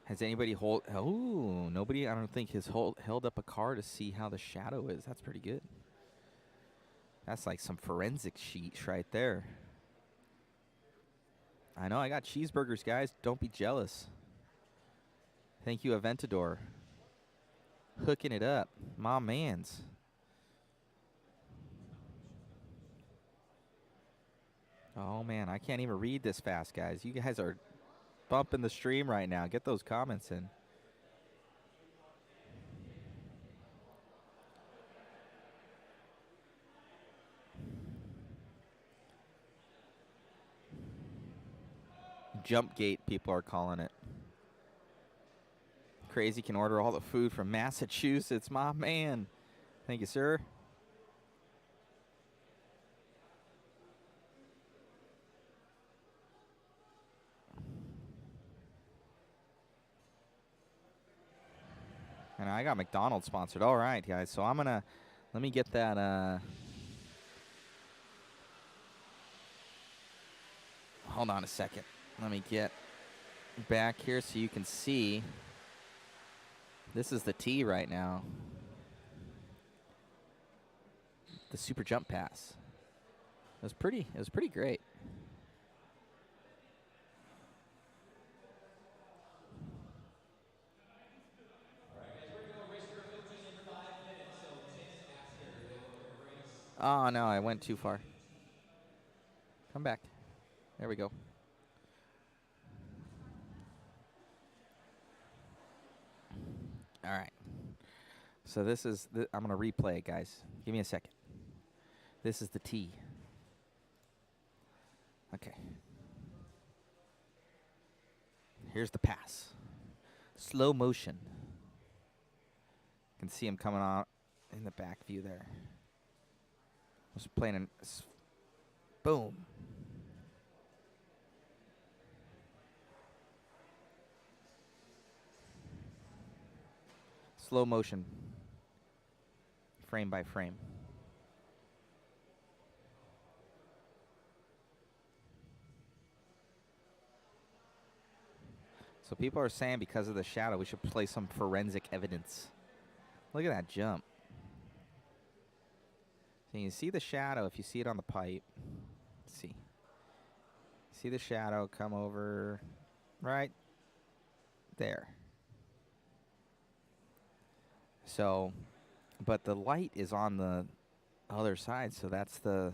Has anybody nobody, I don't think, has held up a car to see how the shadow is. That's pretty good. That's like some forensic sheets right there. I know, I got cheeseburgers, guys. Don't be jealous. Thank you, Aventador. Hooking it up. My mans. Oh, man, I can't even read this fast, guys. You guys are bumping the stream right now. Get those comments in. Jump gate, people are calling it. Crazy can order all the food from Massachusetts. My man. Thank you, sir. And I got McDonald's sponsored. All right, guys. So I'm going to, let me get that. Hold on a second. Let me get back here so you can see. This is the tee right now. The super jump pass. It was pretty great. Oh, no, I went too far. Come back. There we go. All right. So this is, I'm going to replay it, guys. Give me a second. This is the tee. Okay. Here's the pass. Slow motion. You can see him coming out in the back view there. Was playing in, boom. Slow motion. Frame by frame. So people are saying because of the shadow, we should play some forensic evidence. Look at that jump. So you see the shadow if you see it on the pipe. Let's see. See the shadow come over right there. So, but the light is on the other side, so that's the,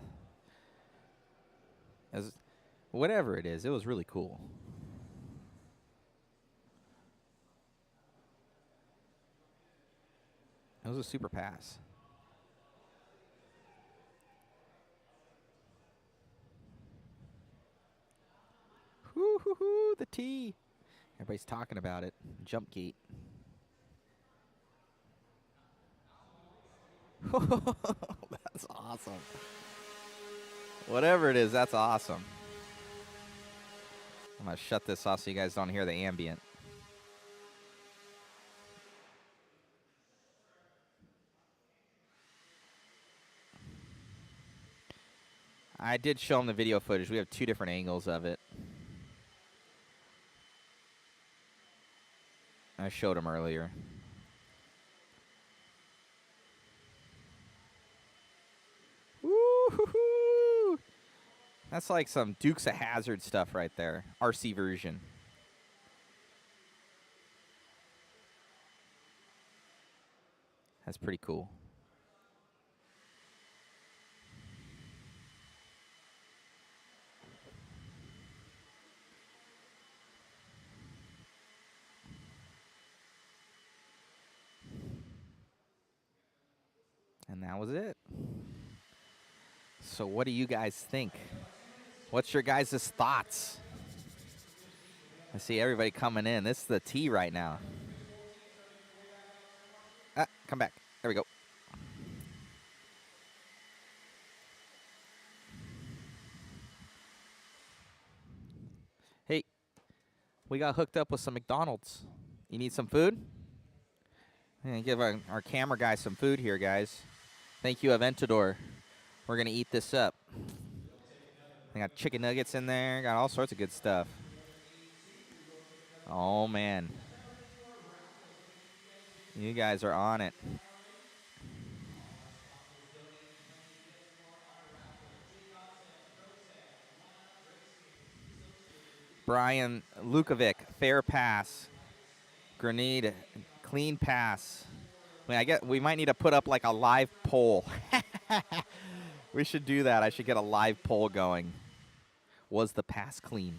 whatever it is, it was really cool. It was a super pass. Woo-hoo-hoo, the tee. Everybody's talking about it. Jump gate. That's awesome. Whatever it is, that's awesome. I'm going to shut this off so you guys don't hear the ambient. I did show them the video footage. We have two different angles of it. I showed them earlier. Woo-hoo-hoo! That's like some Dukes of Hazzard stuff right there. RC version. That's pretty cool. And that was it. So what do you guys think? What's your guys' thoughts? I see everybody coming in. This is the T right now. Come back. There we go. Hey, we got hooked up with some McDonald's. You need some food? I'm going to give our camera guy some food here, guys. Thank you, Aventador. We're going to eat this up. I got chicken nuggets in there. Got all sorts of good stuff. Oh, man. You guys are on it. Brian Lukovic, fair pass. Grenade, clean pass. I mean, we might need to put up like a live poll. We should do that. I should get a live poll going. Was the pass clean?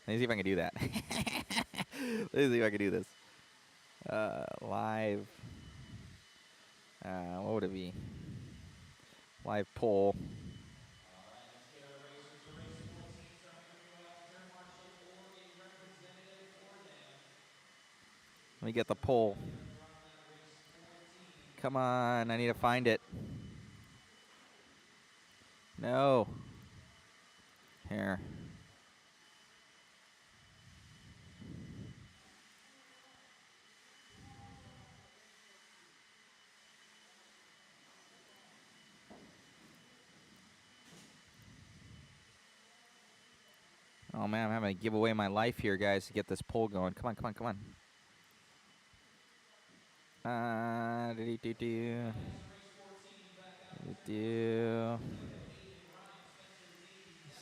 Let me see if I can do that. Let me see if I can do this. Live. What would it be? Live poll. Let me get the poll. Come on, I need to find it. No. Here. Oh man, I'm having to give away my life here, guys, to get this poll going. Come on, come on, come on.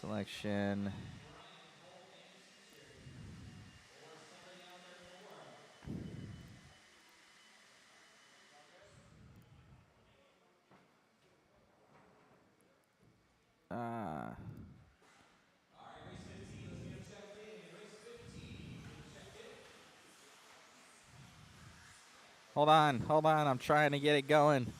Selection. Hold on, I'm trying to get it going.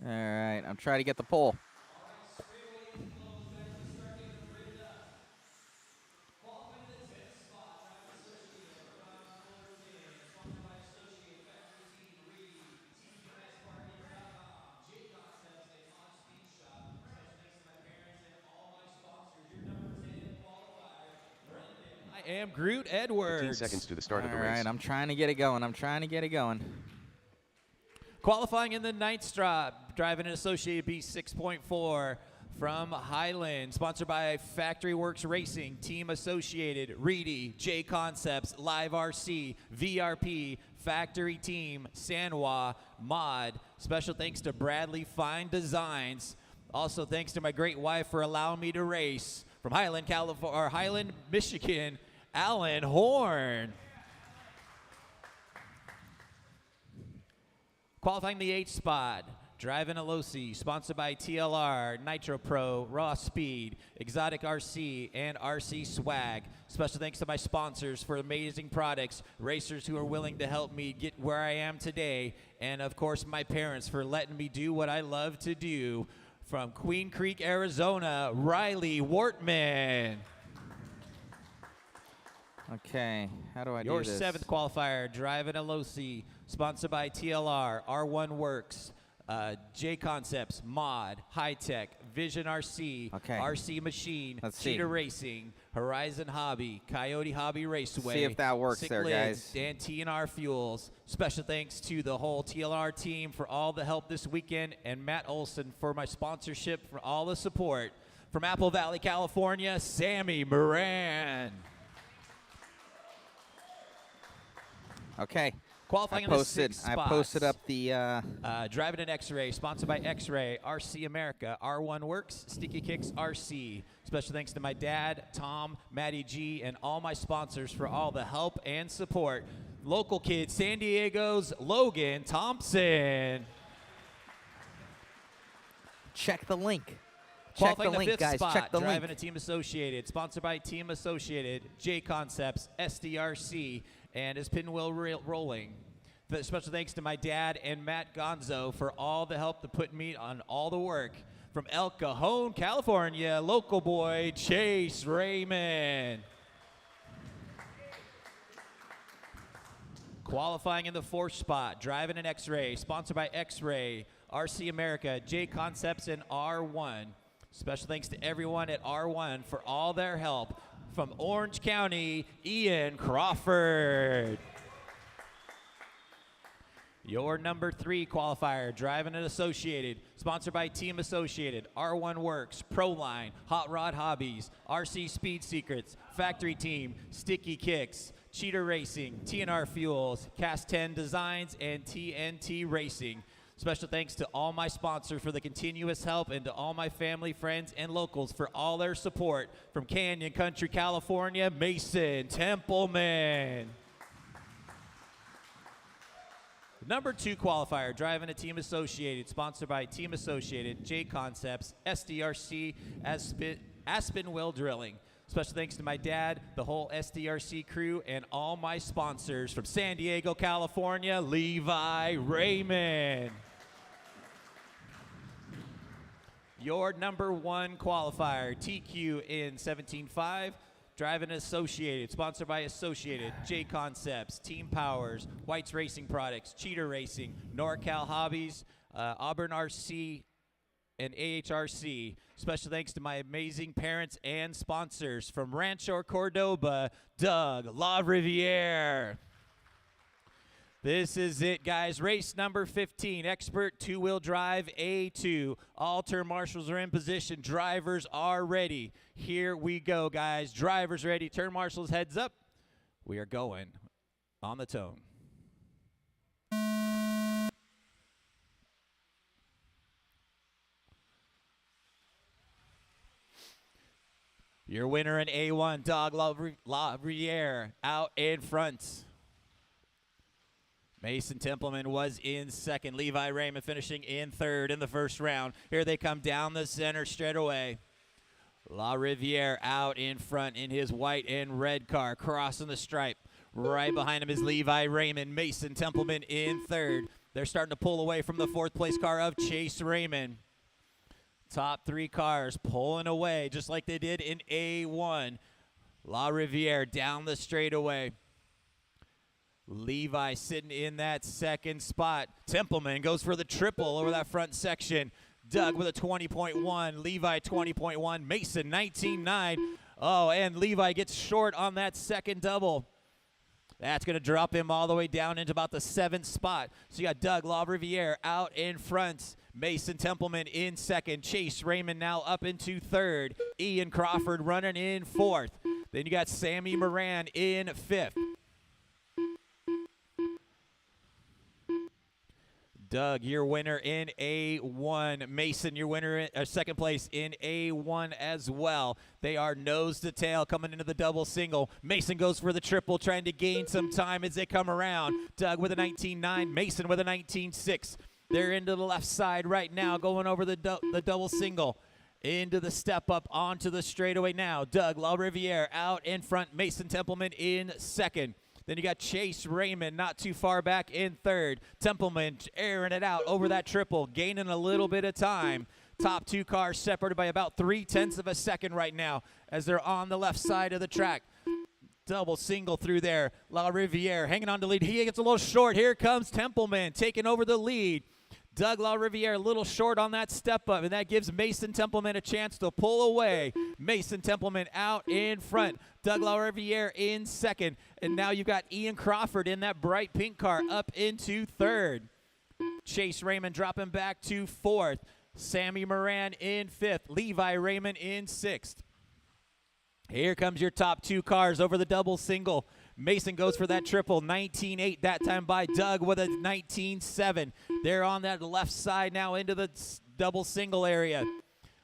All right, I'm trying to get the poll. I am Groot Edwards. 15 seconds to the start of the race. All right, I'm trying to get it going. Qualifying in the ninth strap, driving an Associated Beast 6.4 from Highland, sponsored by Factory Works Racing, Team Associated, Reedy, JConcepts, Live RC, VRP, Factory Team, Sanwa, Mod. Special thanks to Bradley Fine Designs. Also thanks to my great wife for allowing me to race. From Highland, California, or Highland, Michigan, Alan Horn. Qualifying the 8th spot, Driving a Losi, sponsored by TLR, Nitro Pro, Raw Speed, Exotic RC, and RC Swag. Special thanks to my sponsors for amazing products, racers who are willing to help me get where I am today, and of course my parents for letting me do what I love to do. From Queen Creek, Arizona, Riley Wortman. Okay, how do I Your do this? seventh qualifier, driving a Losi, sponsored by TLR, R1 Works, JConcepts, Mod, High Tech, Vision RC, Okay. RC Machine, Let's see. Cheetah Racing, Horizon Hobby, Coyote Hobby Raceway. See if that works Sick there, Lids, guys. and TNR Fuels. Special thanks to the whole TLR team for all the help this weekend, and Matt Olson for my sponsorship, for all the support. From Apple Valley, California, Sammy Moran. Okay. Qualifying I in the posted, sixth I spots. posted up the Driving an X-Ray, sponsored by X-Ray, RC America, R1 Works, Sticky Kicks RC. Special thanks to my dad, Tom, Matty G, and all my sponsors for all the help and support. Local kid, San Diego's Logan Thompson. check the link. Check Qualifying the link, fifth guys. spot, Check the driving link. a Team Associated, sponsored by Team Associated, JConcepts, SDRC, and is pinwheel rolling. Special thanks to my dad and Matt Gonzo for all the help to put me on all the work. From El Cajon, California, local boy Chase Raymond. Qualifying in the fourth spot, driving an X-Ray, sponsored by X-Ray, RC America, JConcepts, and R1. Special thanks to everyone at R1 for all their help. From Orange County, Ian Crawford. Your number 3 qualifier, driving an Associated, sponsored by Team Associated, R1 Works, Proline, Hot Rod Hobbies, RC Speed Secrets, Factory Team, Sticky Kicks, Cheetah Racing, TNR Fuels, Cast 10 Designs, and TNT Racing. Special thanks to all my sponsors for the continuous help, and to all my family, friends, and locals for all their support. From Canyon Country, California, Mason Templeman. Number 2 qualifier, driving a Team Associated, sponsored by Team Associated, JConcepts, SDRC, Aspen Well Drilling. Special thanks to my dad, the whole SDRC crew, and all my sponsors. From San Diego, California, Levi Raymond. Your number 1 qualifier, TQ in 17.5, driving Associated, sponsored by Associated, JConcepts, Team Powers, White's Racing Products, Cheetah Racing, NorCal Hobbies, Auburn RC, and AHRC. Special thanks to my amazing parents and sponsors. From Rancho Cordoba, Doug La Riviere. This is it, guys. Race number 15, Expert Two-Wheel Drive A2. All turn marshals are in position. Drivers are ready. Here we go, guys. Drivers ready. Turn marshals, heads up. We are going on the tone. Your winner in A1, Doug La Riviere, out in front. Mason Templeman was in second. Levi Raymond finishing in third in the first round. Here they come down the center straight away. La Riviere out in front in his white and red car, crossing the stripe. Right behind him is Levi Raymond. Mason Templeman in third. They're starting to pull away from the fourth place car of Chase Raymond. Top 3 cars pulling away just like they did in A1. La Riviere down the straightaway. Levi sitting in that second spot. Templeman goes for the triple over that front section. Doug with a 20.1. Levi 20.1. Mason 19.9. Oh, and Levi gets short on that second double. That's going to drop him all the way down into about the 7th spot. So you got Doug La Riviere out in front. Mason Templeman in second. Chase Raymond now up into third. Ian Crawford running in 4th. Then you got Sammy Moran in 5th. Doug, your winner in A1. Mason, your winner in second place in A1 as well. They are nose to tail coming into the double single. Mason goes for the triple, trying to gain some time as they come around. Doug with a 19.9, Mason with a 19.6. They're into the left side right now, going over the double single. Into the step up, onto the straightaway now. Doug LaRiviere out in front. Mason Templeman in second. Then you got Chase Raymond not too far back in third. Templeman airing it out over that triple, gaining a little bit of time. Top two cars separated by about 0.3 of a second right now as they're on the left side of the track. Double single through there. LaRiviere hanging on to lead. He gets a little short. Here comes Templeman taking over the lead. Doug LaRiviere a little short on that step up, and that gives Mason Templeman a chance to pull away. Mason Templeman out in front. Doug LaRiviere in second. And now you've got Ian Crawford in that bright pink car up into third. Chase Raymond dropping back to fourth. Sammy Moran in fifth. Levi Raymond in sixth. Here comes your top two cars over the double single. Mason goes for that triple, 19.8 that time by Doug with a 19.7. They're on that left side now into the double single area.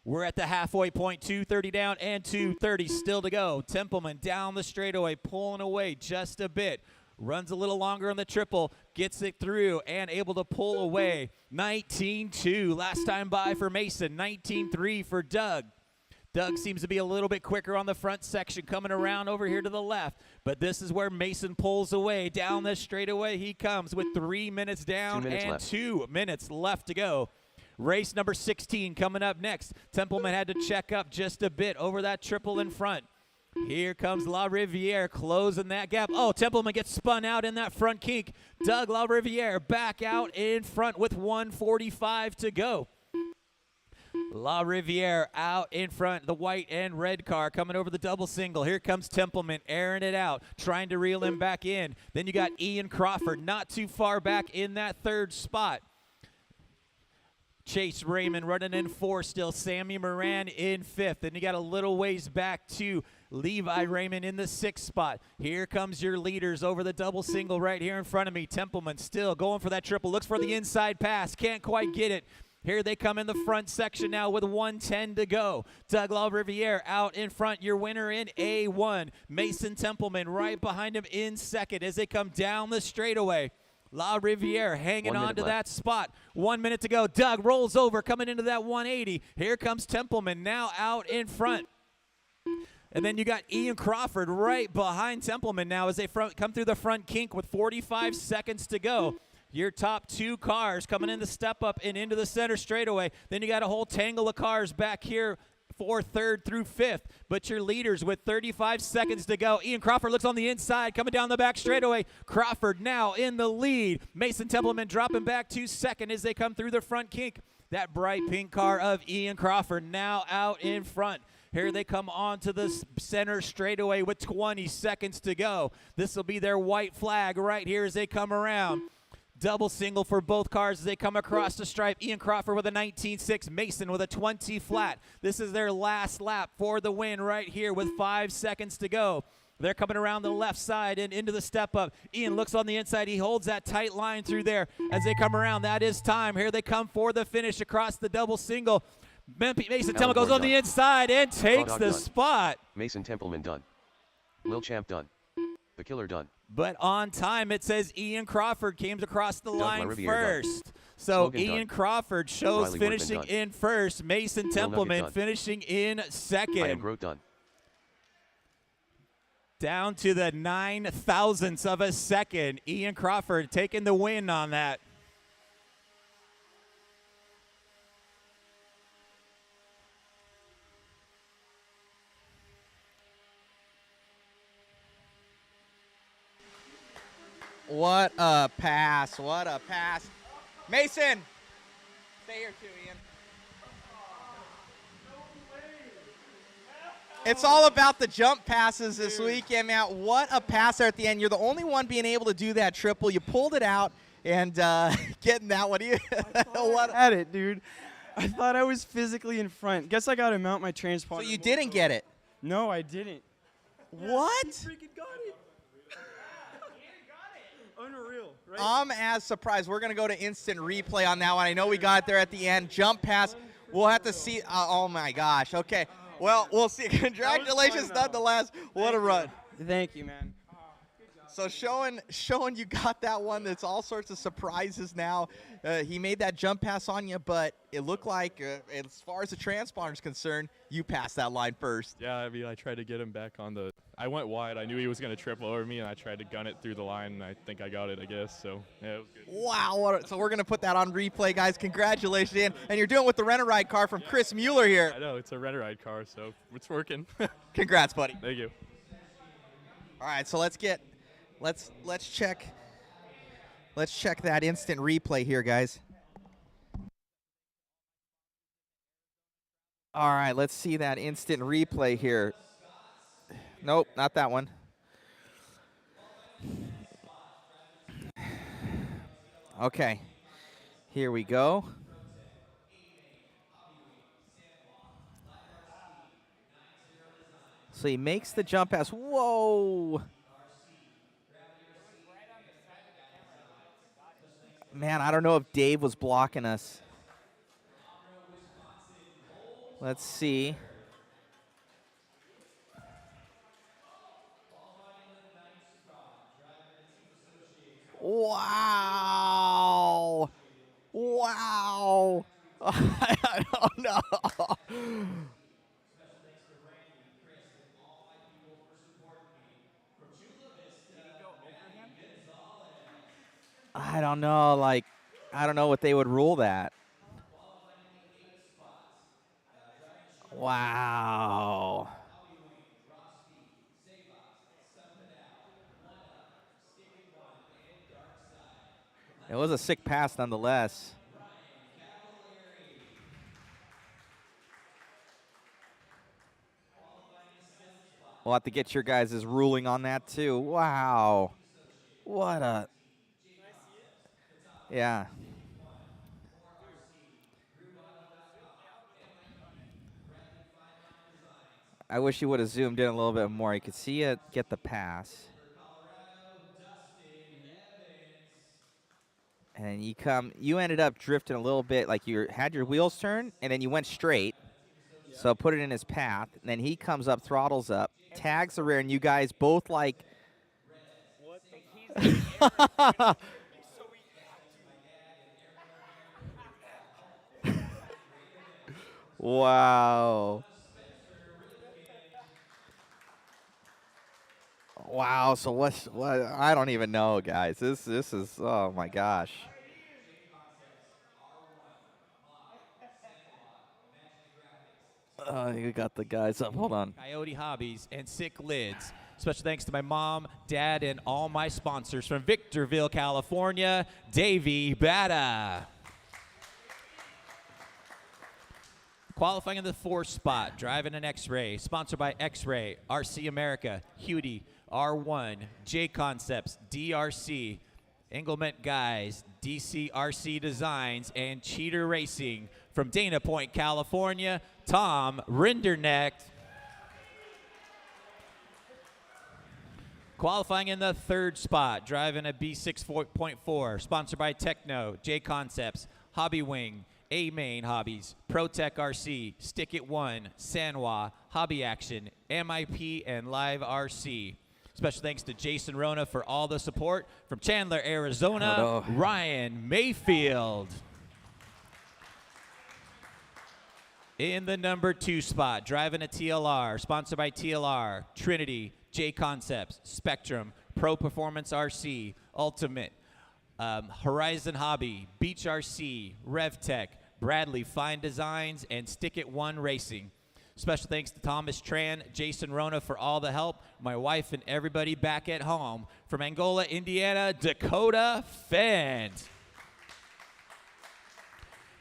We're at the halfway point, 2:30 down and 2:30 still to go. Templeman down the straightaway, pulling away just a bit. Runs a little longer on the triple, gets it through and able to pull away. 19.2 last time by for Mason, 19.3 for Doug. Doug seems to be a little bit quicker on the front section, coming around over here to the left. But this is where Mason pulls away. Down this straightaway he comes with 3 minutes down 2 minutes and left. 2 minutes left to go. Race number 16 coming up next. Templeman had to check up just a bit over that triple in front. Here comes LaRiviere closing that gap. Oh, Templeman gets spun out in that front kink. Doug LaRiviere back out in front with 1:45 to go. LaRiviere out in front, the white and red car coming over the double single. Here comes Templeman airing it out, trying to reel him back in. Then you got Ian Crawford not too far back in that third spot. Chase Raymond running in fourth still. Sammy Moran in fifth. And you got a little ways back to Levi Raymond in the sixth spot. Here comes your leaders over the double single right here in front of me. Templeman still going for that triple. Looks for the inside pass. Can't quite get it. Here they come in the front section now with 1:10 to go. Doug LaRiviere out in front, your winner in A1. Mason Templeman right behind him in second as they come down the straightaway. LaRiviere hanging on to that spot. 1 minute to go. Doug rolls over, coming into that 180. Here comes Templeman now out in front. And then you got Ian Crawford right behind Templeman now as they come through the front kink with 45 seconds to go. Your top two cars coming in the step up and into the center straightaway. Then you got a whole tangle of cars back here for third through fifth. But your leaders with 35 seconds to go. Ian Crawford looks on the inside, coming down the back straightaway. Crawford now in the lead. Mason Templeman dropping back to second as they come through the front kink. That bright pink car of Ian Crawford now out in front. Here they come on to the center straightaway with 20 seconds to go. This will be their white flag right here as they come around. Double single for both cars as they come across the stripe. Ian Crawford with a 19.6, Mason with a 20 flat. This is their last lap for the win right here with 5 seconds to go. They're coming around the left side and into the step up. Ian looks on the inside. He holds that tight line through there as they come around. That is time. Here they come for the finish across the double single. Mason Templeman goes on the inside and takes the spot. Mason Templeman done. Lil Champ done. The Killer done. But on time, it says Ian Crawford came across the line LaRiviere first. So Logan Ian done. Crawford shows Riley finishing Workman done. in first. Mason Nugget Templeman done. finishing in second. I am Groot done. Down to the 9,000ths of a second. Ian Crawford taking the win on that. What a pass. What a pass. Mason. Stay here too, Ian. It's all about the jump passes this weekend, man. What a pass there at the end. You're the only one being able to do that triple. You pulled it out and getting that one. I had it, dude. I thought I was physically in front. Guess I got to mount my transponder. So you didn't get it? No, I didn't. What? Freaking got it. Unreal, right? I'm as surprised. We're going to go to instant replay on that one. I know we got it there at the end. Jump pass. We'll have to see. Oh, my gosh. Okay. Well, we'll see. Congratulations nonetheless. What a run. Thank you, man. So showing you got that one. That's all sorts of surprises now. He made that jump pass on you, but it looked like, as far as the transponder is concerned, you passed that line first. Yeah, I mean, I tried to get him back on the. I went wide. I knew he was going to trip over me, and I tried to gun it through the line, and I think I got it, I guess. So, yeah, it was good. Wow. So we're going to put that on replay, guys. Congratulations, Dan. And you're doing it with the rent-a-ride car from Chris Mueller here. I know. It's a rent-a-ride car, so it's working. Congrats, buddy. Thank you. All right, so let's check that instant replay here, guys. All right, let's see that instant replay here. Nope, not that one. Okay, here we go. So he makes the jump pass. Whoa. Man, I don't know if Dave was blocking us. Let's see. Wow. Wow. I don't know. I don't know, like, I don't know what they would rule that. Wow. It was a sick pass nonetheless. We'll have to get your guys' ruling on that too. Wow. What a... Yeah. I wish you would have zoomed in a little bit more. You could see it get the pass. And you ended up drifting a little bit, like you had your wheels turned, and then you went straight. So put it in his path. And then he comes up, throttles up, tags the rear, and you guys both like... Wow. Wow, so what I don't even know, guys. This is, oh my gosh. You got the guys up. Hold on. Coyote Hobbies and Sick Lids. Special thanks to my mom, dad, and all my sponsors from Victorville, California, Davey Bada. Qualifying in the 4th spot, driving an X-Ray, sponsored by X-Ray, RC America, Hudi, R1, JConcepts, DRC, Engelment Guys, DCRC Designs, and Cheater Racing. From Dana Point, California, Tom Rindernecht. Qualifying in the 3rd spot, driving a B6.4, sponsored by Techno, JConcepts, Hobby Wing, A-Main Hobbies, ProTech RC, Stick It One, Sanwa, Hobby Action, MIP, and Live RC. Special thanks to Jason Rona for all the support. From Chandler, Arizona, Ryan Mayfield. In the number 2 spot, driving a TLR, sponsored by TLR, Trinity, JConcepts, Spectrum, Pro Performance RC, Ultimate, Horizon Hobby, Beach RC, RevTech, Bradley Fine Designs, and Stick It One Racing. Special thanks to Thomas Tran, Jason Rona for all the help, my wife and everybody back at home. From Angola, Indiana, Dakota Fent.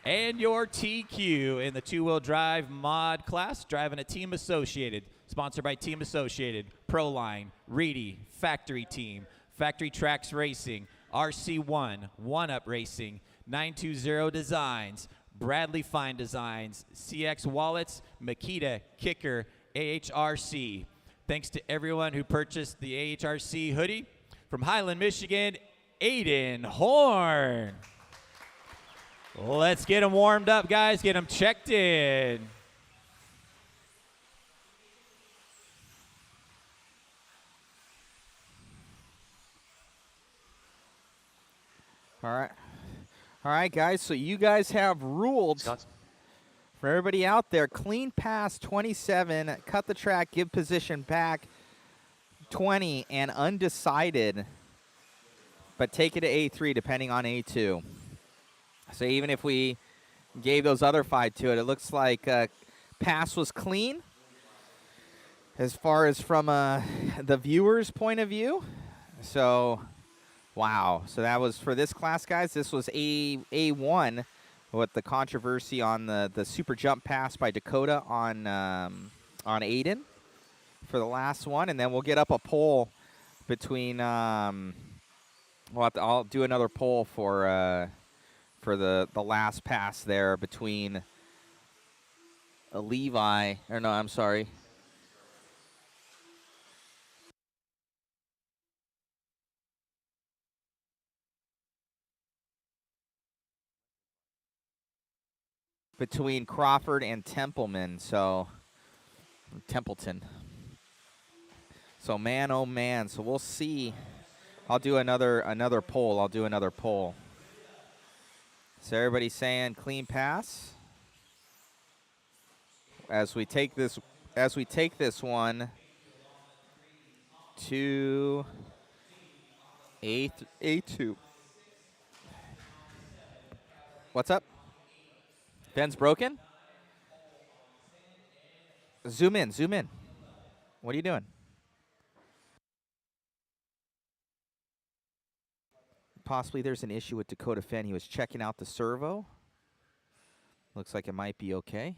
And your TQ in the 2-wheel drive mod class, driving a Team Associated, sponsored by Team Associated, Proline, Reedy, Factory Team, Factory Tracks Racing, RC1, One Up Racing, 920 Designs, Bradley Fine Designs, CX Wallets, Makita, Kicker, AHRC. Thanks to everyone who purchased the AHRC hoodie. From Highland, Michigan, Aiden Horn. Let's get them warmed up, guys. Get them checked in. All right, guys. So you guys have ruled for everybody out there: clean pass 27, cut the track, give position back 20, and undecided, but take it to A3 depending on A2. So even if we gave those other 5 to it, it looks like pass was clean as far as from the viewer's point of view. So, wow. So that was for this class, guys. This was A1 with the controversy on the super jump pass by Dakota on Aiden for the last one. And then we'll get up a poll between I'll do another poll for the last pass there between Levi, or no, I'm sorry. Between Crawford and Templeman, so Templeton. So man, oh man. So we'll see. I'll do another poll. So everybody's saying clean pass. As we take this one to A2. What's up? Ben's broken? Zoom in. What are you doing? Possibly there's an issue with Dakota Fenn. He was checking out the servo. Looks like it might be okay.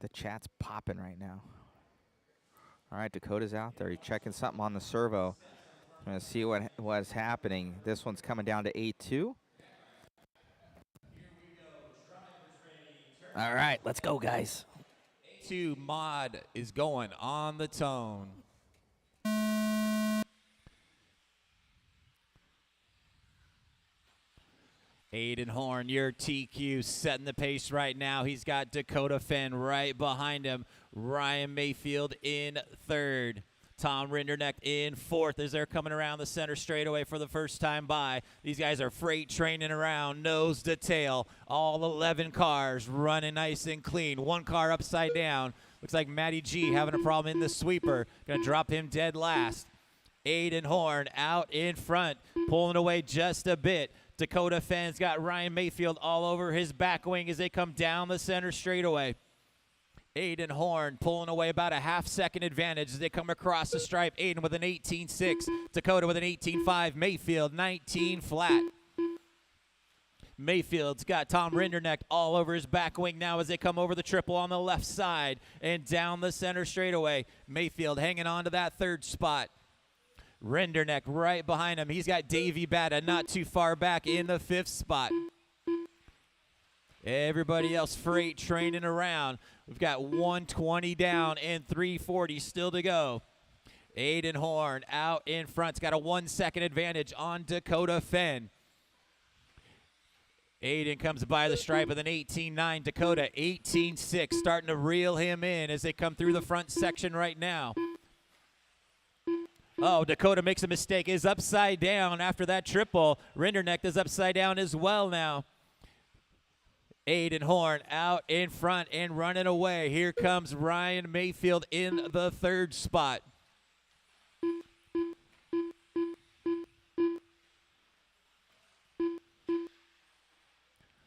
The chat's popping right now. All right, Dakota's out there. He's checking something on the servo. I'm going to see what's happening. This one's coming down to A2. All right, let's go, guys. A2 mod is going on the tone. Aiden Horn, your TQ, setting the pace right now. He's got Dakota Fenn right behind him. Ryan Mayfield in third. Tom Rinderneck in fourth as they're coming around the center straightaway for the first time by. These guys are freight training around, nose to tail. All 11 cars running nice and clean. One car upside down. Looks like Matty G having a problem in the sweeper. Going to drop him dead last. Aiden Horn out in front, pulling away just a bit. Dakota Fenn's got Ryan Mayfield all over his back wing as they come down the center straightaway. Aiden Horn pulling away about a half-second advantage as they come across the stripe. Aiden with an 18.6. Dakota with an 18.5. Mayfield 19 flat. Mayfield's got Tom Rinderneck all over his back wing now as they come over the triple on the left side and down the center straightaway. Mayfield hanging on to that third spot. Rinderneck right behind him. He's got Davey Batta not too far back in the fifth spot. Everybody else freight training around. We've got 120 down and 340 still to go. Aiden Horn out in front's got a 1 second advantage on Dakota Fenn. Aiden comes by the stripe with an 18.9. Dakota 18.6, starting to reel him in as they come through the front section right now. Oh, Dakota makes a mistake, is upside down after that triple. Rinderneck is upside down as well now. Aiden Horn out in front and running away. Here comes Ryan Mayfield in the third spot.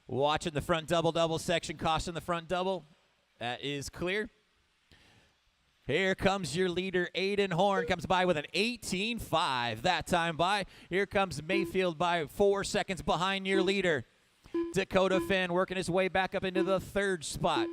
Watching the front double section, caution the front double. That is clear. Here comes your leader, Aiden Horn, comes by with an 18.5 that time by. Here comes Mayfield by 4 seconds behind your leader. Dakota Fenn working his way back up into the third spot.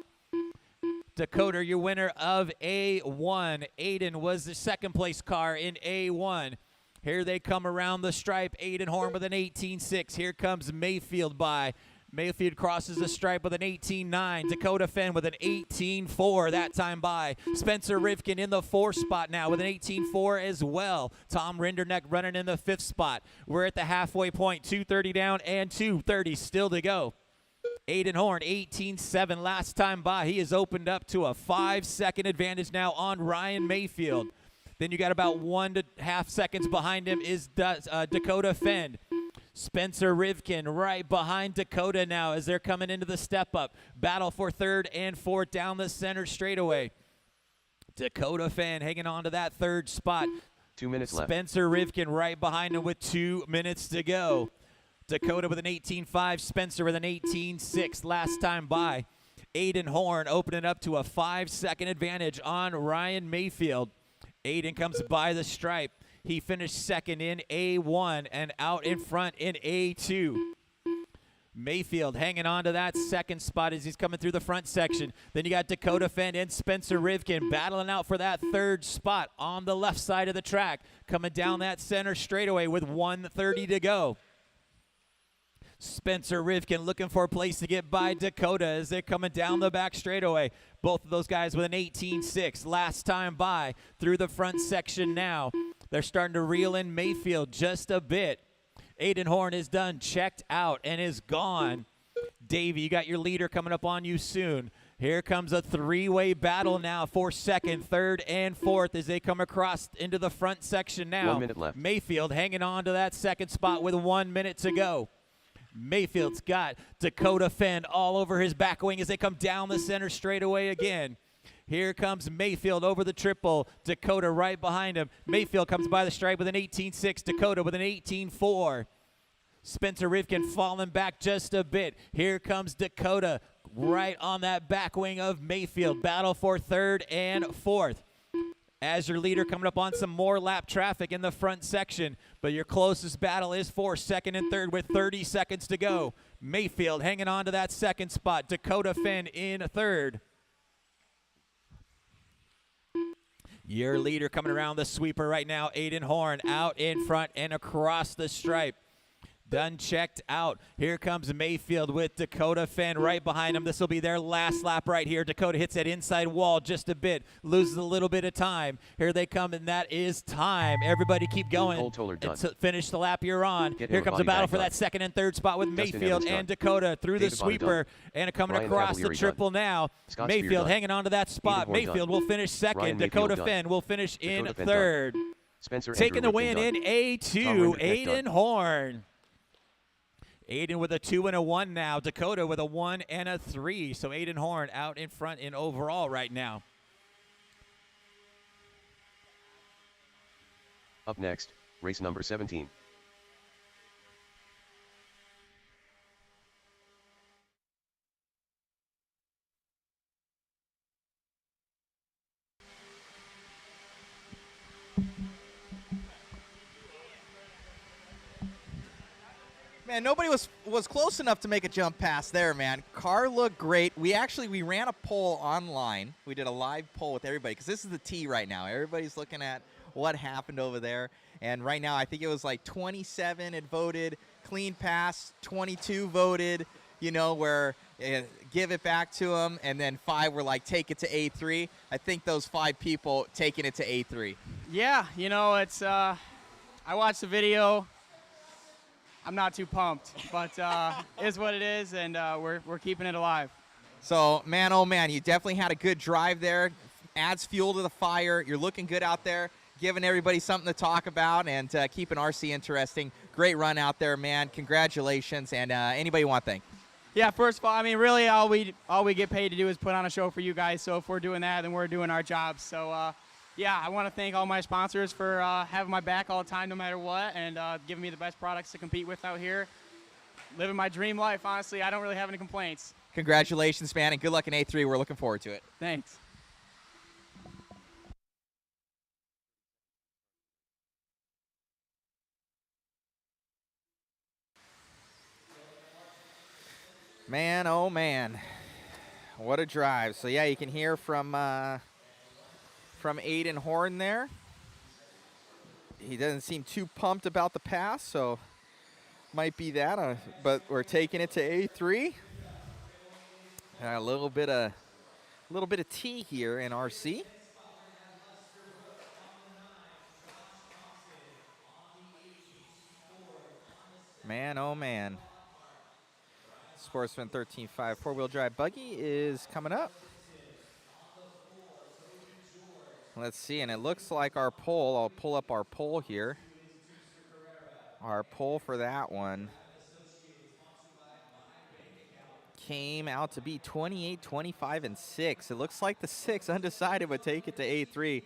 Dakota, your winner of A1. Aiden was the second place car in A1. Here they come around the stripe. Aiden Horn with an 18.6. Here comes Mayfield by. Mayfield crosses the stripe with an 18.9. Dakota Fenn with an 18.4 that time by. Spencer Rivkin in the fourth spot now with an 18.4 as well. Tom Rinderneck running in the fifth spot. We're at the halfway point. 2:30 down and 2:30 still to go. Aiden Horn, 18-7 last time by. He has opened up to a 5-second advantage now on Ryan Mayfield. Then you got about 1.5 seconds behind him is Dakota Fend. Spencer Rivkin right behind Dakota now as they're coming into the step-up. Battle for third and fourth down the center straightaway. Dakota Fend hanging on to that third spot. 2 minutes left. Spencer Rivkin right behind him with 2 minutes to go. Dakota with an 18.5, Spencer with an 18.6 last time by. Aiden Horn opening up to a 5-second advantage on Ryan Mayfield. Aiden comes by the stripe. He finished second in A1 and out in front in A2. Mayfield hanging on to that second spot as he's coming through the front section. Then you got Dakota Fend and Spencer Rivkin battling out for that third spot on the left side of the track. Coming down that center straightaway with 1:30 to go. Spencer Rivkin looking for a place to get by Dakota as they're coming down the back straightaway. Both of those guys with an 18.6 last time by through the front section now. They're starting to reel in Mayfield just a bit. Aiden Horn is done, checked out, and is gone. Davey, you got your leader coming up on you soon. Here comes a three-way battle now for second, third, and fourth as they come across into the front section now. 1 minute left. Mayfield hanging on to that second spot with 1 minute to go. Mayfield's got Dakota Fend all over his back wing as they come down the center straightaway again. Here comes Mayfield over the triple. Dakota right behind him. Mayfield comes by the stripe with an 18.6. Dakota with an 18.4. Spencer Rivkin falling back just a bit. Here comes Dakota right on that back wing of Mayfield. Battle for third and fourth. As your leader coming up on some more lap traffic in the front section. But your closest battle is for second and third with 30 seconds to go. Mayfield hanging on to that second spot. Dakota Fend in third. Your leader coming around the sweeper right now, Aiden Horn, out in front and across the stripe. Done, checked out. Here comes Mayfield with Dakota Fend right behind him. This will be their last lap right here. Dakota hits that inside wall just a bit, loses a little bit of time. Here they come, and that is time. Everybody keep going and finish the lap you're on. Here comes a battle for that second and third spot with Mayfield and Dakota through the sweeper and coming across the triple now. Mayfield hanging on to that spot. Mayfield will finish second. Dakota Fend will finish in third. Taking the win in A2, Aiden Horn. Aiden with a 2 and a 1 now. Dakota with a 1 and a 3. So Aiden Horn out in front in overall right now. Up next, race number 17. Man, nobody was close enough to make a jump pass there, man. Car looked great. We ran a poll online. We did a live poll with everybody because this is the T right now. Everybody's looking at what happened over there. And right now, I think it was like 27 had voted clean pass, 22 voted, where give it back to them, and then 5 were like take it to A3. I think those 5 people taking it to A3. Yeah, it's I watched the video. I'm not too pumped, but it is what it is, and we're keeping it alive. So, man, oh, man, you definitely had a good drive there. Adds fuel to the fire. You're looking good out there, giving everybody something to talk about and keeping RC interesting. Great run out there, man. Congratulations, and anybody want to thank? Yeah, first of all, really all we get paid to do is put on a show for you guys, so if we're doing that, then we're doing our jobs. So, yeah, I want to thank all my sponsors for having my back all the time, no matter what, and giving me the best products to compete with out here. Living my dream life, honestly. I don't really have any complaints. Congratulations, man, and good luck in A3. We're looking forward to it. Thanks. Man, oh, man. What a drive. So, yeah, you can hear from Aiden Horn there. He doesn't seem too pumped about the pass, so might be that. But we're taking it to A3. A little bit of T here in RC. Man, oh man. Sportsman 13.5 four-wheel drive buggy is coming up. Let's see, and it looks like our poll, I'll pull up our poll here. Our poll for that one came out to be 28, 25, and 6. It looks like the 6 undecided would take it to A3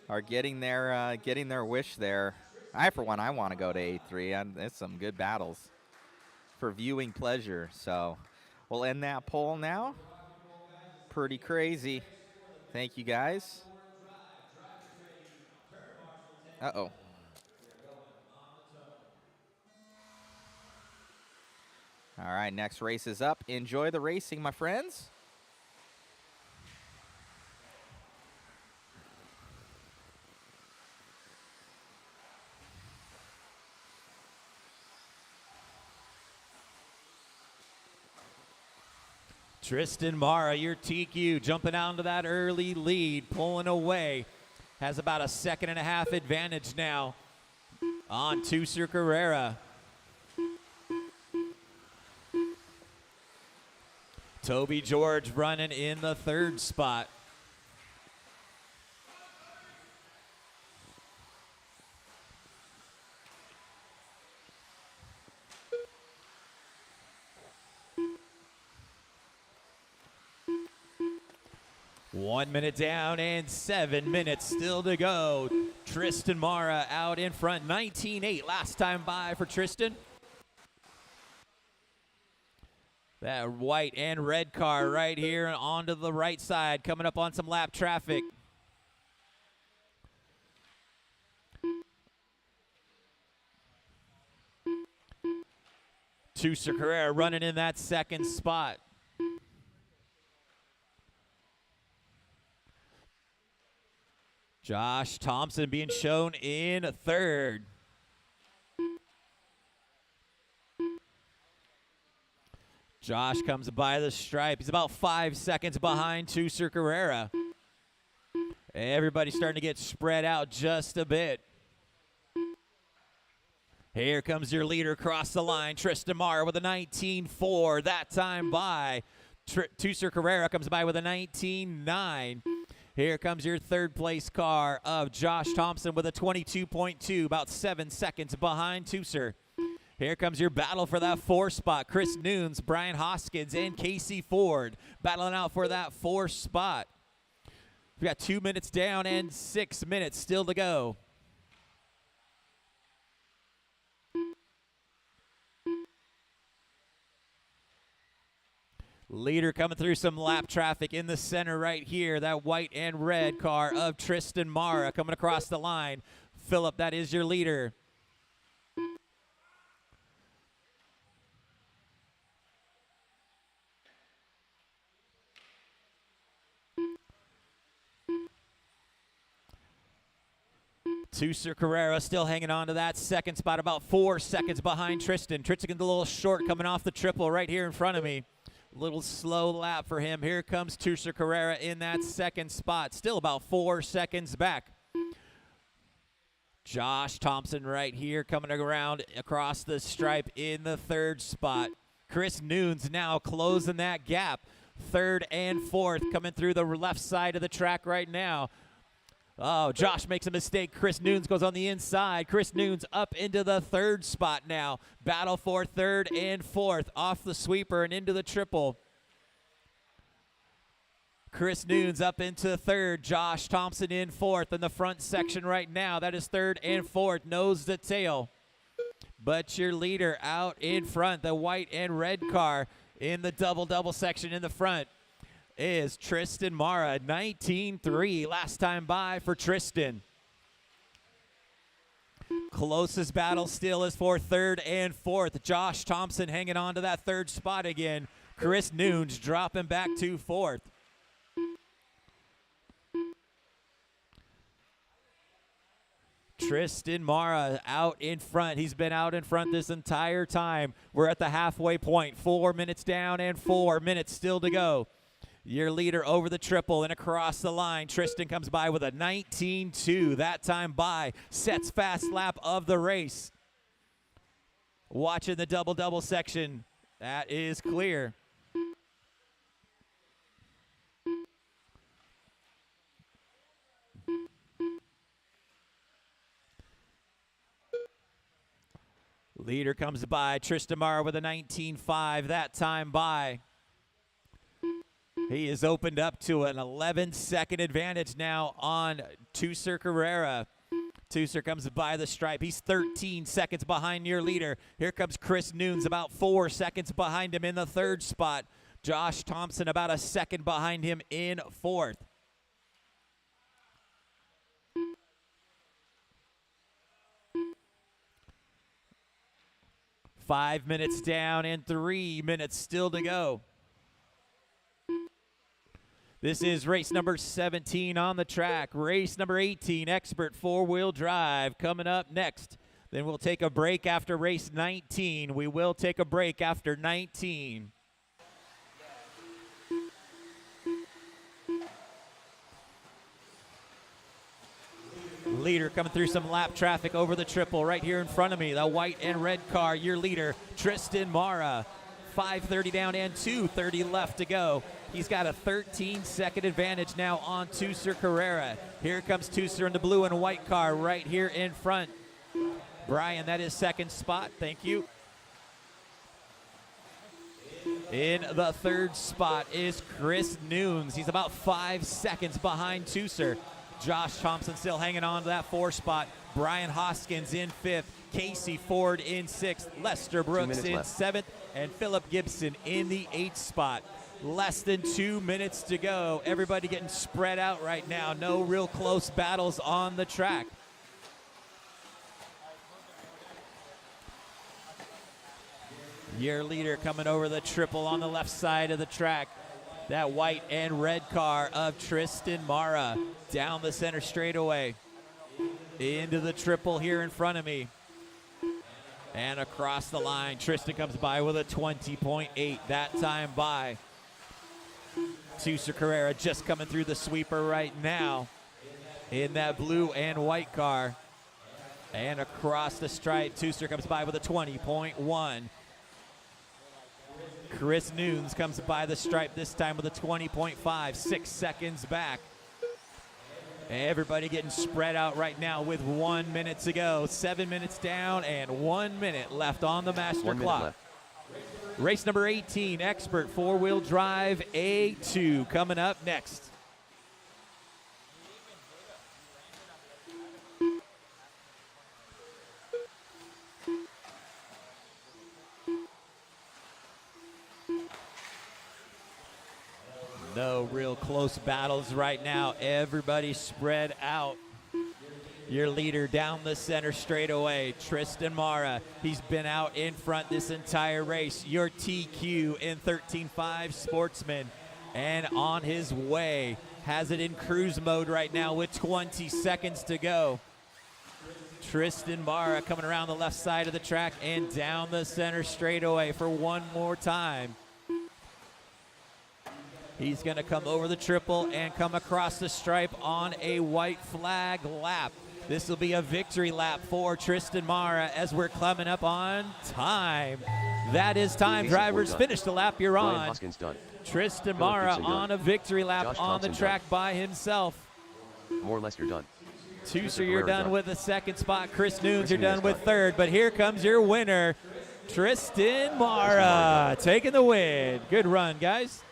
are getting their wish there. I, for one, I want to go to A3. It's some good battles for viewing pleasure. So we'll end that poll now. Pretty crazy. Thank you, guys. Uh-oh. All right, next race is up. Enjoy the racing, my friends. Tristan Mara, your TQ, jumping out into that early lead, pulling away. Has about a 1.5 advantage now on Tucer Carrera. Toby George running in the 3rd spot. One minute down and 7 minutes still to go. Tristan Mara out in front, 19.8 last time by for Tristan. That white and red car right here onto the right side, coming up on some lap traffic. Tucer Carrera running in that 2nd spot. Josh Thompson being shown in 3rd. Josh comes by the stripe. He's about 5 seconds behind Tucer Carrera. Everybody's starting to get spread out just a bit. Here comes your leader across the line, Tristan Mara with a 19.4. That time by. Tucer Carrera comes by with a 19.9. Here comes your 3rd place car of Josh Thompson with a 22.2, about 7 seconds behind Tucer. Here comes your battle for that 4th spot. Chris Nunes, Brian Hoskins, and Casey Ford battling out for that 4th spot. We got 2 minutes down and 6 minutes still to go. Leader coming through some lap traffic in the center right here. That white and red car of Tristan Mara coming across the line. Phillip, that is your leader. Tucer Carrera still hanging on to that 2nd spot, about 4 seconds behind Tristan. Tristan's a little short coming off the triple right here in front of me. Little slow lap for him. Here comes Tucer Carrera in that 2nd spot. Still about 4 seconds back. Josh Thompson right here coming around across the stripe in the 3rd spot. Chris Nunes now closing that gap. 3rd and 4th coming through the left side of the track right now. Oh, Josh makes a mistake. Chris Nunes goes on the inside. Chris Nunes up into the 3rd spot now. Battle for 3rd and 4th. Off the sweeper and into the triple. Chris Nunes up into 3rd. Josh Thompson in 4th in the front section right now. That is 3rd and 4th. Nose to tail. But your leader out in front, the white and red car in the double section in the front, is Tristan Mara, 19.3 last time by for Tristan. Closest battle still is for 3rd and 4th. Josh Thompson hanging on to that 3rd spot again. Chris Nunes dropping back to 4th. Tristan Mara out in front. He's been out in front this entire time. We're at the halfway point. 4 minutes down and 4 minutes still to go. Your leader over the triple and across the line. Tristan comes by with a 19.2. That time by. Sets fast lap of the race. Watching the double section That is clear. Leader comes by. Tristan Mara with a 19.5 that time by. He is opened up to an 11-second advantage now on Tusser Carrera. Tusser comes by the stripe. He's 13 seconds behind your leader. Here comes Chris Nunes, about 4 seconds behind him in the third spot. Josh Thompson about a second behind him in fourth. Five minutes down and 3 minutes still to go. This is race number 17 on the track. Race number 18, Expert four-wheel drive, coming up next. Then we'll take a break after race 19. We will take a break after 19. Leader coming through some lap traffic over the triple right here in front of me. The white and red car, your leader, Tristan Mara. 5:30 down and 2:30 left to go. He's got a 13-second advantage now on Tusser Carrera. Here comes Tusser in the blue and white car right here in front. Brian, that is second spot. Thank you. In the third spot is Chris Nunes. He's about 5 seconds behind Tusser. Josh Thompson still hanging on to that 4 spot. Brian Hoskins in 5th. Casey Ford in 6th. Lester Brooks in 7th. And Philip Gibson in the 8th spot. Less than 2 minutes to go. Everybody getting spread out right now. No real close battles on the track. Your leader coming over the triple on the left side of the track. That white and red car of Tristan Mara down the center straightaway. Into the triple here in front of me. And across the line, Tristan comes by with a 20.8 that time by. Tusser Carrera just coming through the sweeper right now in that blue and white car. And across the stripe, Tusser comes by with a 20.1. Chris Nunes comes by the stripe this time with a 20.5, 6 seconds back. Everybody getting spread out right now with 1 minute to go. 7 minutes down and 1 minute left on the master clock. Race number 18, Expert four-wheel drive A2 coming up next. No real close battles right now. Everybody spread out. Your leader down the center straightaway, Tristan Mara. He's been out in front this entire race. Your TQ in 13.5 Sportsman. And on his way. Has it in cruise mode right now with 20 seconds to go. Tristan Mara coming around the left side of the track and down the center straightaway for one more time. He's going to come over the triple and come across the stripe on a white flag lap. This will be a victory lap for Tristan Mara as we're coming up on time. That is time. Drivers, finish the lap you're on. Hoskins done. Tristan Mara on a victory lap on the track by himself. More or less you're done. Tusser, you're done with the second spot. Chris Nunes, you're done with third. But here comes your winner, Tristan Mara, taking the win. Good run, guys.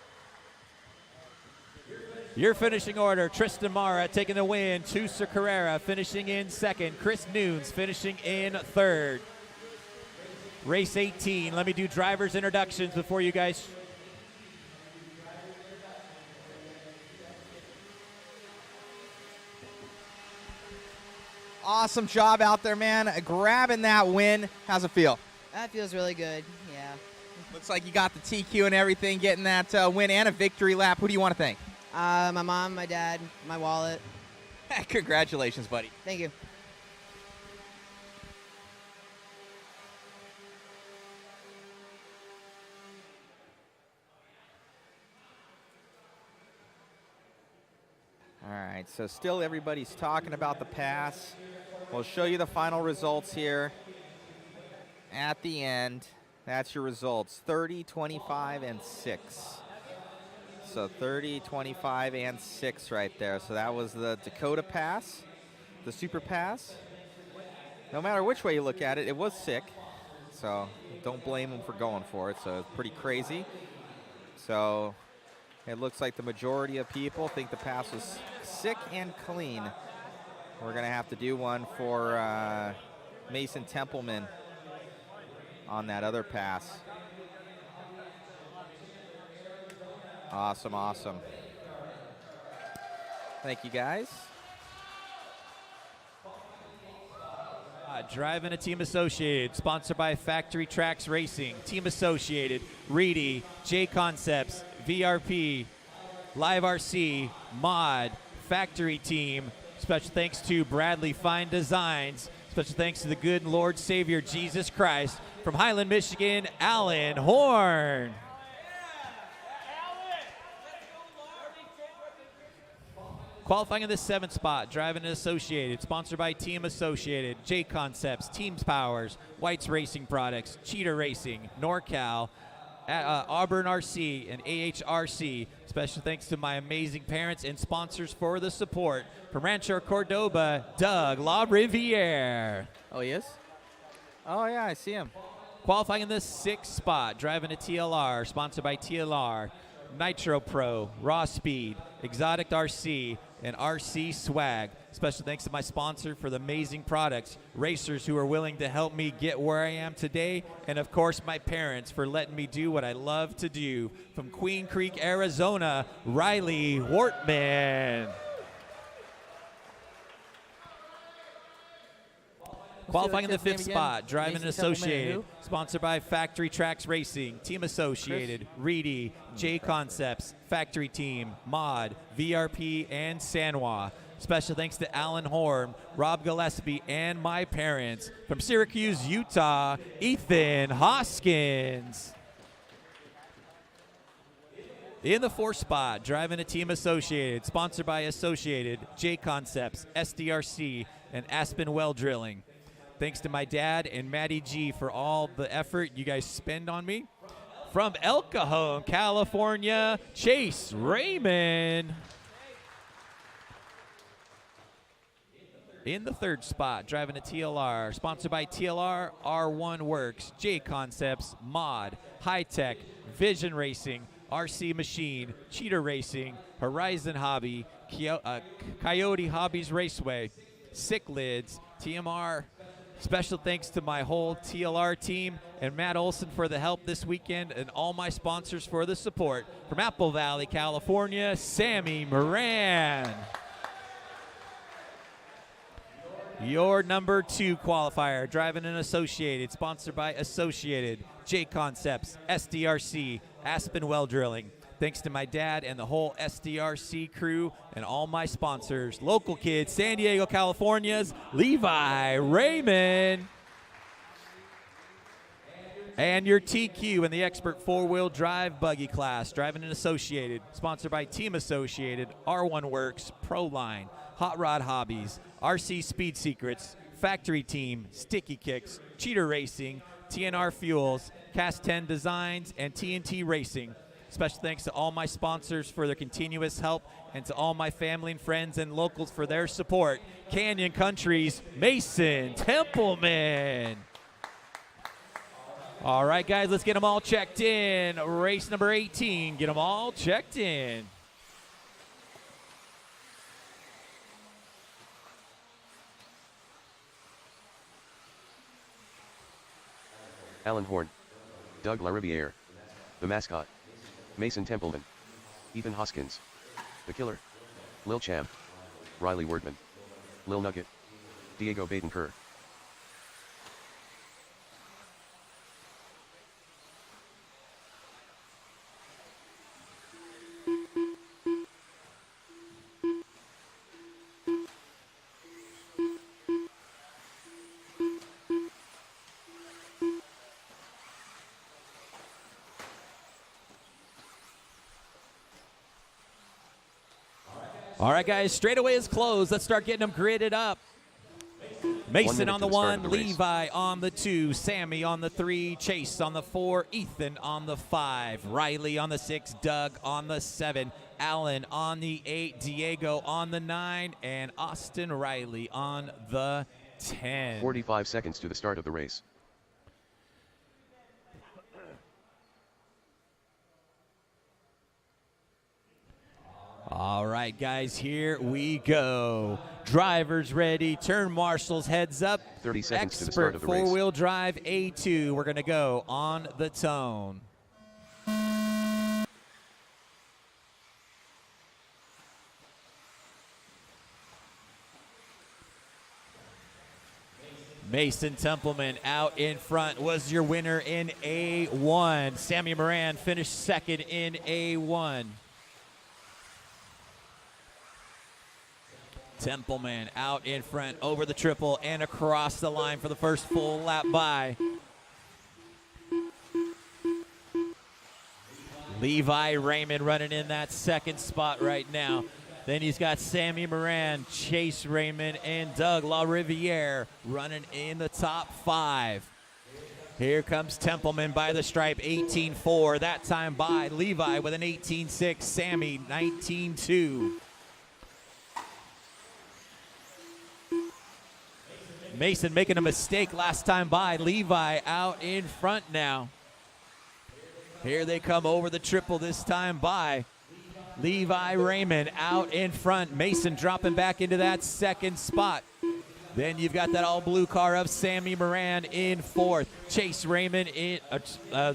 Your finishing order, Tristan Mara taking the win, Tusser Carrera finishing in second, Chris Nunes finishing in third. Race 18, let me do drivers' introductions before you guys. Awesome job out there, man. Grabbing that win. How's it feel? That feels really good, yeah. Looks like you got the TQ and everything, getting that win and a victory lap. Who do you want to thank? My mom, my dad, my wallet. Congratulations, buddy. Thank you. All right, so still everybody's talking about the pass. We'll show you the final results here at the end. That's your results, 30, 25, and 6. So 30, 25, and 6 right there. So that was the Dakota Pass, the Super Pass. No matter which way you look at it, it was sick. So don't blame them for going for it. So it's pretty crazy. So it looks like the majority of people think the pass was sick and clean. We're going to have to do one for Mason Templeman on that other pass. Awesome, awesome. Thank you, guys. Driving a Team Associated, sponsored by Factory Tracks Racing, Team Associated, Reedy, JConcepts, VRP, Live RC, Mod, Factory Team. Special thanks to Bradley Fine Designs. Special thanks to the good Lord Savior Jesus Christ. From Highland, Michigan, Alan Horn. Qualifying in the 7th spot, driving an Associated, sponsored by Team Associated, JConcepts, Teams Powers, White's Racing Products, Cheetah Racing, NorCal, Auburn RC, and AHRC. Special thanks to my amazing parents and sponsors for the support. From Rancho Cordoba, Doug LaRiviere. Oh, he is? Oh, yeah, I see him. Qualifying in the 6th spot, driving a TLR, sponsored by TLR, Nitro Pro, Raw Speed, Exotic RC, and RC Swag. Special thanks to my sponsor for the amazing products, racers who are willing to help me get where I am today, and of course my parents for letting me do what I love to do. From Queen Creek, Arizona, Riley Wortman. Qualifying in the 5th spot, driving an Associated, sponsored by Factory Tracks Racing, Team Associated, Reedy, JConcepts, Factory Team, Mod, VRP, and Sanwa. Special thanks to Alan Horn, Rob Gillespie, and my parents. From Syracuse, Utah, Ethan Hoskins. In the 4th spot, driving a Team Associated, sponsored by Associated, JConcepts, SDRC, and Aspen Well Drilling. Thanks to my dad and Maddie G for all the effort you guys spend on me. From El Cajon, California, Chase Raymond. In the 3rd spot, driving a TLR, sponsored by TLR, R1 Works, JConcepts, Mod, High Tech, Vision Racing, RC Machine, Cheetah Racing, Horizon Hobby, Coyote Hobbies Raceway, Sick Lids, TMR. Special thanks to my whole TLR team and Matt Olson for the help this weekend and all my sponsors for the support. From Apple Valley, California, Sammy Moran. Your number 2 qualifier, driving an Associated, sponsored by Associated, JConcepts, SDRC, Aspen Well Drilling. Thanks to my dad and the whole SDRC crew and all my sponsors. Local kid, San Diego, California's Levi Raymond. And your TQ in the Expert 4-wheel drive buggy class, driving an Associated, sponsored by Team Associated, R1 Works, Proline, Hot Rod Hobbies, RC Speed Secrets, Factory Team, Sticky Kicks, Cheetah Racing, TNR Fuels, Cast 10 Designs, and TNT Racing. Special thanks to all my sponsors for their continuous help and to all my family and friends and locals for their support. Canyon Country's Mason Templeman. All right, guys, let's get them all checked in. Race number 18, get them all checked in. Alan Horn, Doug LaRiviere, the mascot, Mason Templeman, Ethan Hoskins, the killer, Lil Champ, Riley Wordman, Lil Nugget, Diego Badenker. All right, guys, straightaway is closed. Let's start getting them gridded up. Mason on the 1, the race. Levi on the 2, Sammy on the 3, Chase on the 4, Ethan on the 5, Riley on the 6, Doug on the 7, Alan on the 8, Diego on the 9, and Austin Riley on the 10. 45 seconds to the start of the race. All right, guys, here we go. Drivers ready, turn marshals, heads up. 30 seconds to the start of the race. Four-wheel drive A2. We're going to go on the tone. Mason Templeman out in front was your winner in A1. Sammy Moran finished second in A1. Templeman out in front over the triple and across the line for the first full lap by. Levi Raymond running in that second spot right now. Then he's got Sammy Moran, Chase Raymond, and Doug LaRiviere running in the top 5. Here comes Templeman by the stripe, 18.4. That time by Levi with an 18.6. Sammy, 19.2. Mason making a mistake last time by. Levi out in front now. Here they come over the triple this time by. Levi Raymond out in front. Mason dropping back into that second spot. Then you've got that all blue car of Sammy Moran in 4th. Chase Raymond in,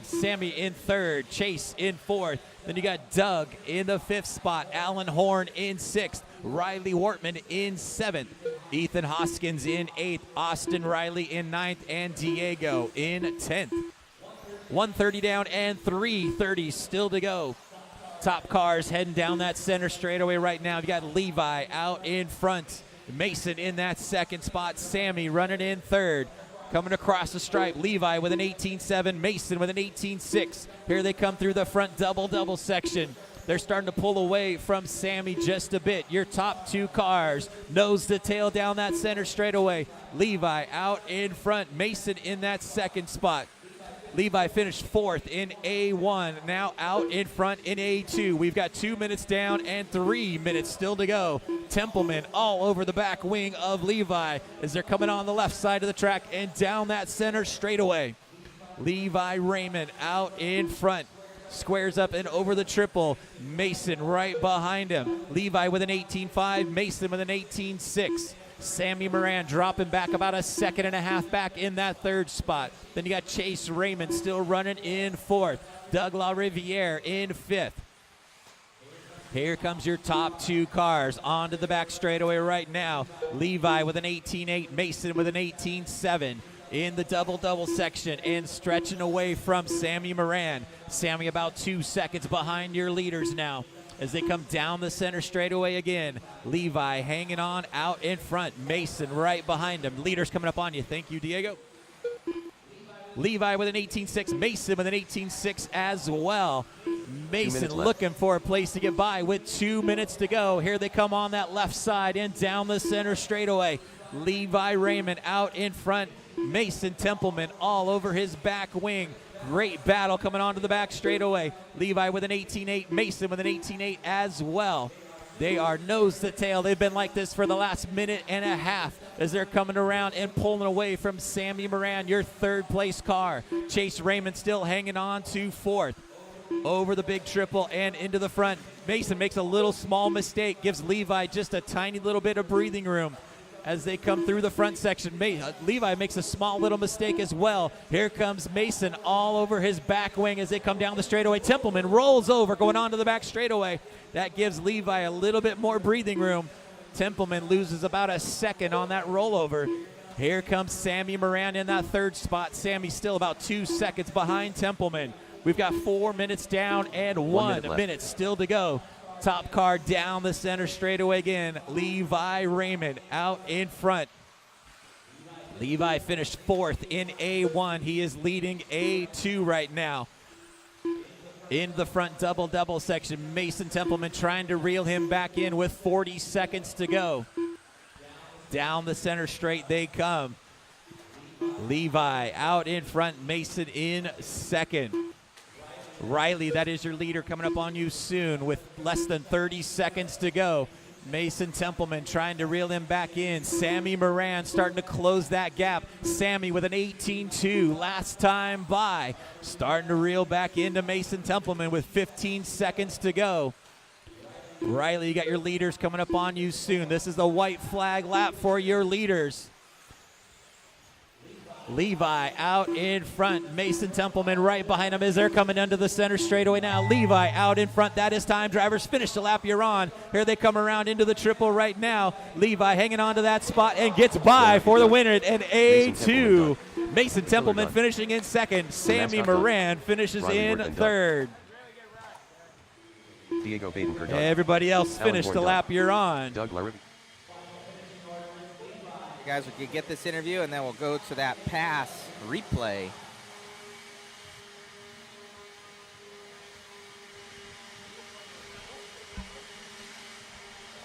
Sammy in 3rd. Chase in 4th. Then you got Doug in the 5th spot. Alan Horn in 6th. Riley Wortman in 7th. Ethan Hoskins in 8th. Austin Riley in 9th. And Diego in 10th. 130 down and 330 still to go. Top cars heading down that center straightaway right now. You got Levi out in front. Mason in that second spot. Sammy running in 3rd. Coming across the stripe, Levi with an 18.7, Mason with an 18.6. Here they come through the front double section. They're starting to pull away from Sammy just a bit. Your top 2 cars, nose to tail down that center straightaway. Levi out in front, Mason in that second spot. Levi finished 4th in A1, now out in front in A2. We've got 2 minutes down and 3 minutes still to go. Templeman all over the back wing of Levi as they're coming on the left side of the track and down that center straightaway. Levi Raymond out in front. Squares up and over the triple. Mason right behind him. Levi with an 18.5, Mason with an 18.6. Sammy Moran dropping back about a second and a half back in that 3rd spot. Then you got Chase Raymond still running in 4th. Doug LaRiviere in 5th. Here comes your top 2 cars onto the back straightaway right now. Levi with an 18.8, Mason with an 18.7 in the double section and stretching away from Sammy Moran. Sammy about 2 seconds behind your leaders now. As they come down the center straightaway again. Levi hanging on out in front. Mason right behind him. Leaders coming up on you. Thank you, Diego. Levi with an 18.6. Mason with an 18.6 as well. Mason looking for a place to get by with 2 minutes to go. Here they come on that left side and down the center straightaway. Levi Raymond out in front. Mason Templeman all over his back wing. Great battle coming onto the back straightaway. Levi with an 18.8, Mason with an 18.8 as well. They are nose to tail. They've been like this for the last minute and a half as they're coming around and pulling away from Sammy Moran, your 3rd place car. Chase Raymond still hanging on to 4th. Over the big triple and into the front. Mason makes a little small mistake, gives Levi just a tiny little bit of breathing room. As they come through the front section, Levi makes a small little mistake as well. Here comes Mason all over his back wing as they come down the straightaway. Templeman rolls over going onto the back straightaway. That gives Levi a little bit more breathing room. Templeman loses about a second on that rollover. Here comes Sammy Moran in that 3rd spot. Sammy still about 2 seconds behind Templeman. We've got 4 minutes down and 1 minute still to go. Top car down the center straightaway again. Levi Raymond out in front. Levi finished 4th in A1. He is leading A2 right now. In the front double section, Mason Templeman trying to reel him back in with 40 seconds to go. Down the center straight they come. Levi out in front, Mason in second. Riley, that is your leader, coming up on you soon with less than 30 seconds to go. Mason Templeman trying to reel him back in. Sammy Moran starting to close that gap. Sammy with an 18-2 last time by. Starting to reel back into Mason Templeman with 15 seconds to go. Riley, you got your leaders coming up on you soon. This is the white flag lap for your leaders. Levi out in front. Mason Templeman right behind him as they're coming into the center straightaway now. Levi out in front. That is time. Drivers finish the lap you're on. Here they come around into the triple right now. Levi hanging on to that spot and gets by for the winner. And A2. Mason Templeman finishing in second. Sammy Moran finishes in third. Diego Baden. Everybody else finished the lap you're on. Doug Laribby. Guys, we can get this interview, and then we'll go to that pass replay.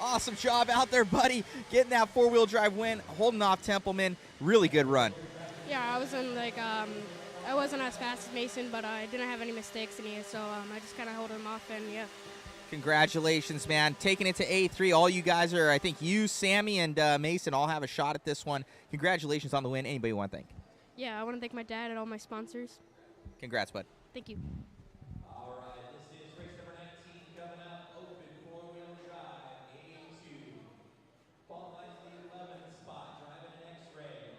Awesome job out there, buddy. Getting that four-wheel drive win, holding off Templeman. Really good run. Yeah, I wasn't I wasn't as fast as Mason, but I didn't have any mistakes in here, so I just kind of held him off, and yeah. Congratulations, man. Taking it to A3. All you guys are, I think you, Sammy, and Mason all have a shot at this one. Congratulations on the win. Anybody want to thank? Yeah, I want to thank my dad and all my sponsors. Congrats, bud. Thank you. All right, this is race number 19 coming up. Open four-wheel drive, A2. Qualified to the 11th spot, driving an X-Ray.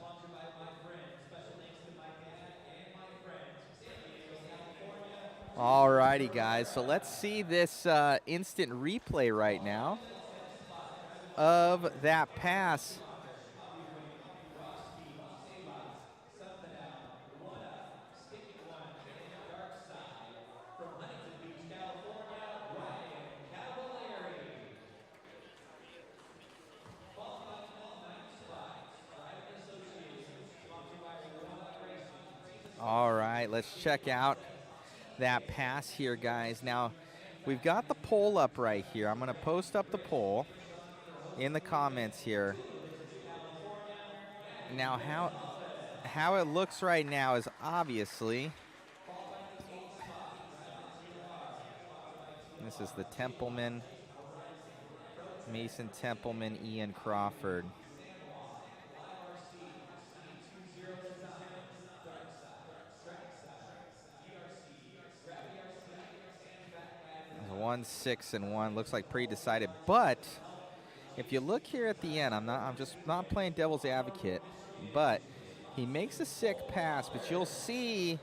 Sponsored by my friends. Special thanks to my dad and my friends. San Diego, California. All righty, guys. So let's see this instant replay right now of that pass. All right, let's check out that pass here, guys. Now, we've got the poll up right here. I'm going to post up the poll in the comments here. Now, how it looks right now is obviously this is the Templeman, Mason Templeman, Ian Crawford. It's 1, 6, and 1. Looks like pretty decided. But if you look here at the end, I'm just not playing devil's advocate, but he makes a sick pass, but you'll see,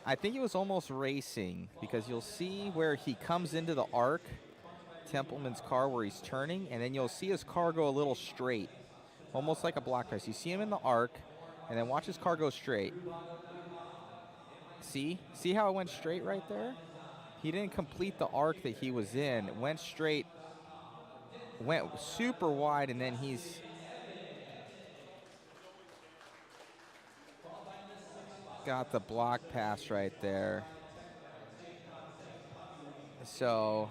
I think it was almost racing, because you'll see where he comes into the arc, Templeman's car, where he's turning, and then you'll see his car go a little straight, almost like a block pass. You see him in the arc, and then watch his car go straight. See how it went straight right there? He didn't complete the arc that he was in. It went straight, went super wide, and then he's got the block pass right there. So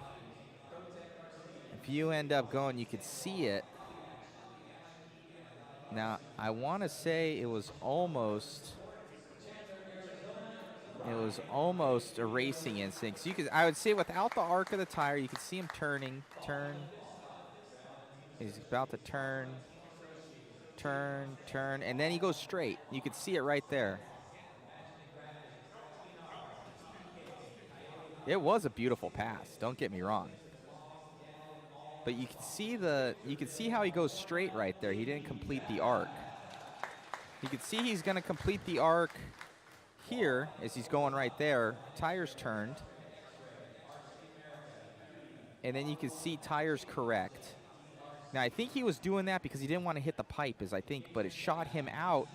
if you end up going, you could see it. Now, I want to say it was almost a racing instinct. So I would say without the arc of the tire, you could see him turn. He's about to turn, and then he goes straight. You could see it right there. It was a beautiful pass, don't get me wrong. But you can see how he goes straight right there. He didn't complete the arc. You can see he's going to complete the arc here as he's going right there. Tires turned. And then you can see tires correct. Now, I think he was doing that because he didn't want to hit the pipe, but it shot him out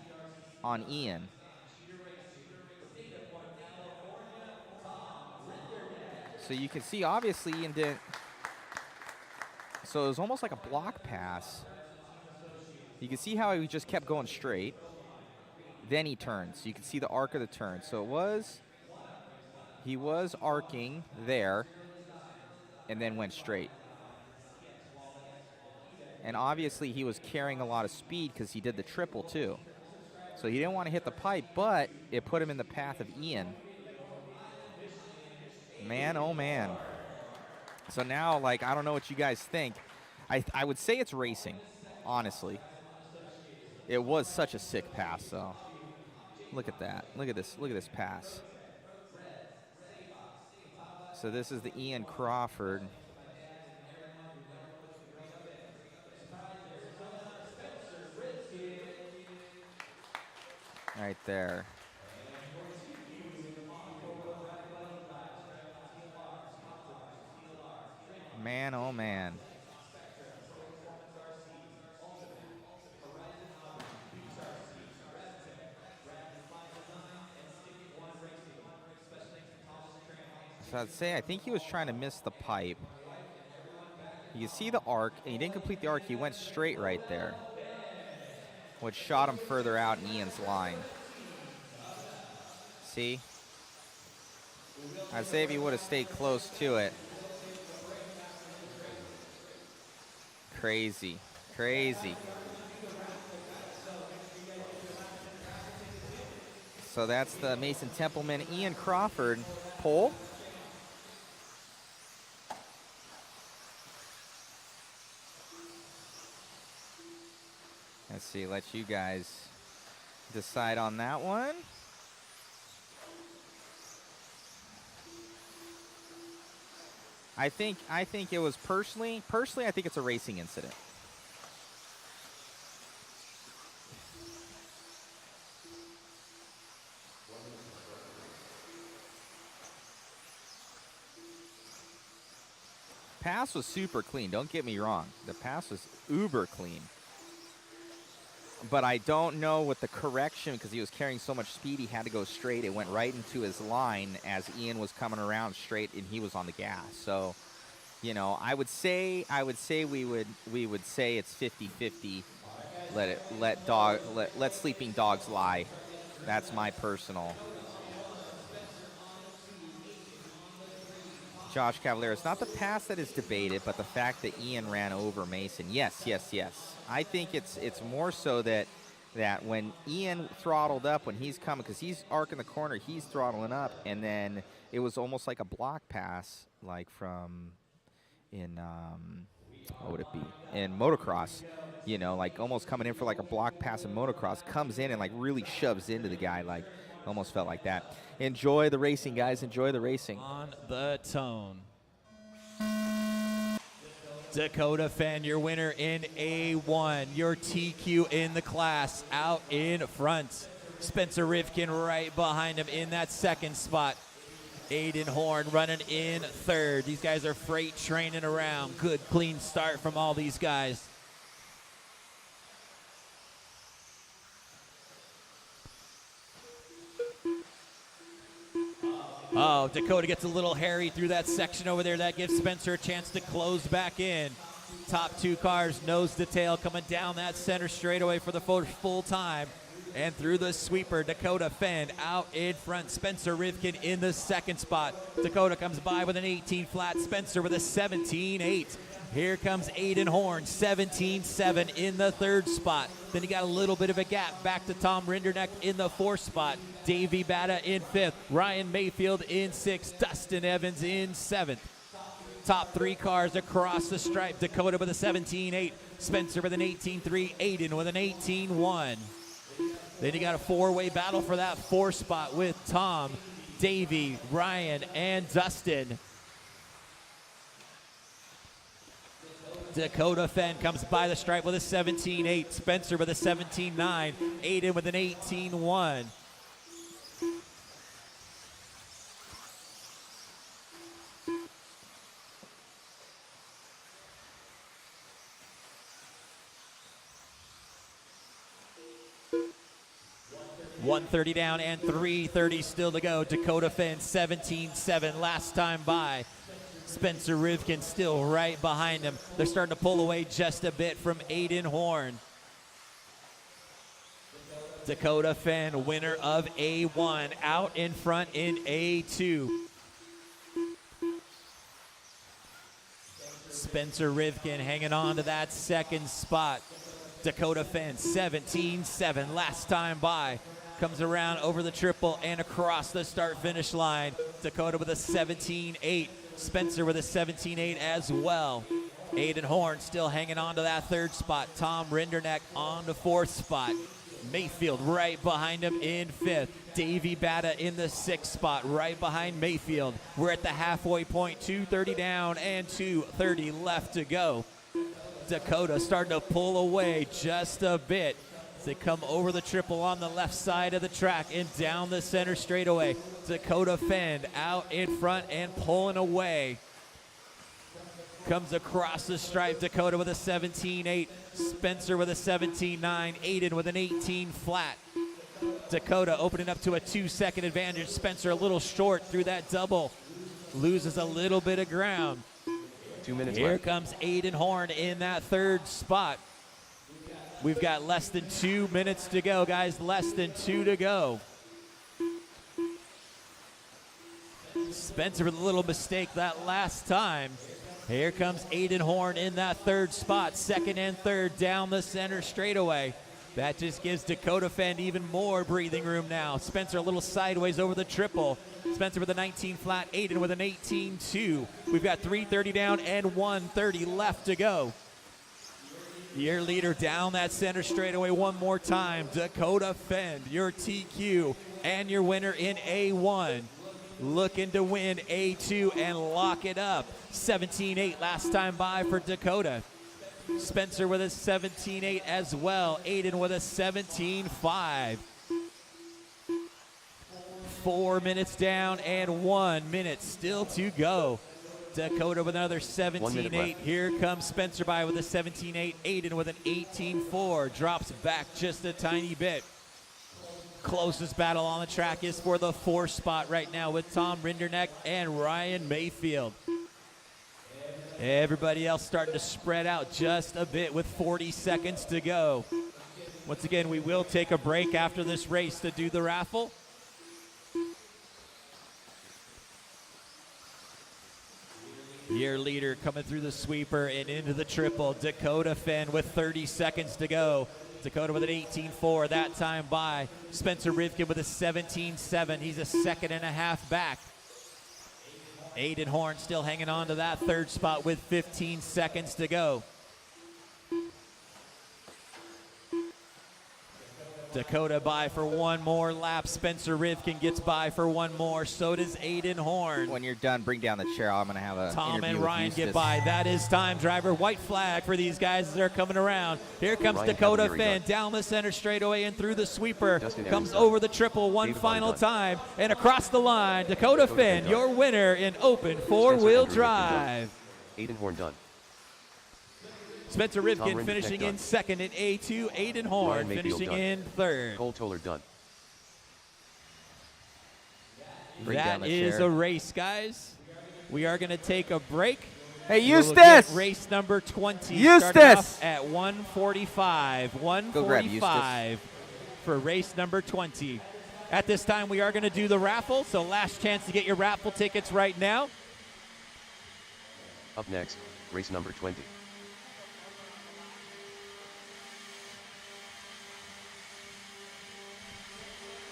on Ian. So you can see, obviously, Ian didn't. So it was almost like a block pass. You can see how he just kept going straight. Then he turns. You can see the arc of the turn. So he was arcing there and then went straight. And obviously he was carrying a lot of speed because he did the triple too. So he didn't want to hit the pipe, but it put him in the path of Ian. Man, oh man. So now, like, I don't know what you guys think. I would say it's racing, honestly. It was such a sick pass, though. Look at that. Look at this. Look at this pass. So this is the Ian Crawford. Right there. Man, oh man. So I'd say I think he was trying to miss the pipe. You can see the arc, and he didn't complete the arc. He went straight right there, which shot him further out in Ian's line. See? I'd say if he would have stayed close to it. Crazy, crazy. So that's the Mason Templeman, Ian Crawford pole. Let's see, let you guys decide on that one. I think it was personally I think it's a racing incident. Pass was super clean, don't get me wrong. The pass was uber clean. But I don't know what the correction, because he was carrying so much speed, he had to go straight. It went right into his line as Ian was coming around straight, and he was on the gas. So, you know, I would say we would say it's 50-50. Let sleeping dogs lie. That's my personal. Josh Cavalier, it's not the pass that is debated, but the fact that Ian ran over Mason. Yes. I think it's more so that when Ian throttled up when he's coming, because he's arcing the corner, he's throttling up, and then it was almost like a block pass, like from in what would it be, in motocross, you know, like almost coming in for like a block pass in motocross, comes in and like really shoves into the guy, like almost felt like that. Enjoy the racing, guys. Enjoy the racing. On the tone. Dakota Fenn, your winner in A1. Your TQ in the class, out in front. Spencer Rivkin right behind him in that second spot. Aiden Horn running in third. These guys are freight training around. Good, clean start from all these guys. Oh, Dakota gets a little hairy through that section over there. That gives Spencer a chance to close back in. Top two cars, nose to tail, coming down that center straightaway for the full time. And through the sweeper, Dakota Fenn out in front. Spencer Rivkin in the second spot. Dakota comes by with an 18 flat. Spencer with a 17.8. Here comes Aiden Horn, 17.7 in the third spot. Then you got a little bit of a gap back to Tom Rinderneck in the fourth spot. Davey Bata in fifth. Ryan Mayfield in sixth. Dustin Evans in seventh. Top three cars across the stripe. Dakota with a 17.8. Spencer with an 18.3. Aiden with an 18.1. Then you got a four-way battle for that fourth spot with Tom, Davey, Ryan, and Dustin. Dakota Fenn comes by the stripe with a 17.8. Spencer with a 17.9. Aiden with an 18.1. .130 down and 3:30 still to go. Dakota Fenn 17.7 last time by. Spencer Rivkin still right behind him. They're starting to pull away just a bit from Aiden Horn. Dakota Fenn, winner of A1, out in front in A2. Spencer Rivkin hanging on to that second spot. Dakota Fenn, 17-7, last time by. Comes around over the triple and across the start-finish line. Dakota with a 17-8. Spencer with a 17-8 as well. Aiden Horn still hanging on to that third spot. Tom Rinderneck on the fourth spot. Mayfield right behind him in fifth. Davey Bata in the sixth spot, right behind Mayfield. We're at the halfway point, 2:30 down and 2:30 left to go. Dakota starting to pull away just a bit as they come over the triple on the left side of the track and down the center straightaway. Dakota Fenn out in front and pulling away. Comes across the stripe, Dakota with a 17-8, Spencer with a 17-9, Aiden with an 18 flat. Dakota opening up to a 2-second advantage. Spencer a little short through that double. Loses a little bit of ground. 2 minutes Here left. comes Aiden Horn in that third spot. We've got less than 2 minutes to go, guys. Less than 2 to go. Spencer with a little mistake that last time. Here comes Aiden Horn in that third spot. Second and third down the center straightaway. That just gives Dakota Fenn even more breathing room now. Spencer a little sideways over the triple. Spencer with a 19 flat, Aiden with an 18-2. We've got 3:30 down and 1:30 left to go. Your leader down that center straightaway one more time. Dakota Fenn, your TQ and your winner in A1. Looking to win A2 and lock it up. 17-8 last time by for Dakota. Spencer with a 17-8 as well. Aiden with a 17-5. 4 minutes down and 1 minute still to go. Dakota with another 17-8. Here comes Spencer by with a 17-8. Aiden with an 18-4. Drops back just a tiny bit. Closest battle on the track is for the 4th spot right now with Tom Rinderneck and Ryan Mayfield. Everybody else starting to spread out just a bit with 40 seconds to go. Once again, we will take a break after this race to do the raffle. Your leader coming through the sweeper and into the triple. Dakota Fenn with 30 seconds to go. Dakota with an 18-4 that time by. Spencer Rivkin with a 17-7. He's a second and a half back. Aiden Horn still hanging on to that third spot with 15 seconds to go. Dakota by for one more lap. Spencer Rivkin gets by for one more. So does Aiden Horn. When you're done, bring down the chair. I'm going to have a Tom interview and with Ryan Eustace. get by. That is time, driver. White flag for these guys as they're coming around. Here comes Ryan Dakota Cavalieri Fenn done. down the center straightaway and through the sweeper. Justin Comes Evans done. over the triple one David final Vaughn done. time and across the line. Dakota Fenn, Fenn your done. winner in open four-wheel Spencer Rivkin drive. done. Aiden Horn done. Spencer Tom Rivkin Rinderneck finishing done. in second in A2. Aiden Horn Ryan Mayfield finishing done. in third. Cole Toller done. Bring down That the is chair. a race, guys. We are going to take a break. Hey, We will Eustace! get race number 20. Eustace! Starting off at 1:45. Go grab Eustace. 1:45 for race number 20. At this time, we are going to do the raffle, so last chance to get your raffle tickets right now. Up next, race number 20.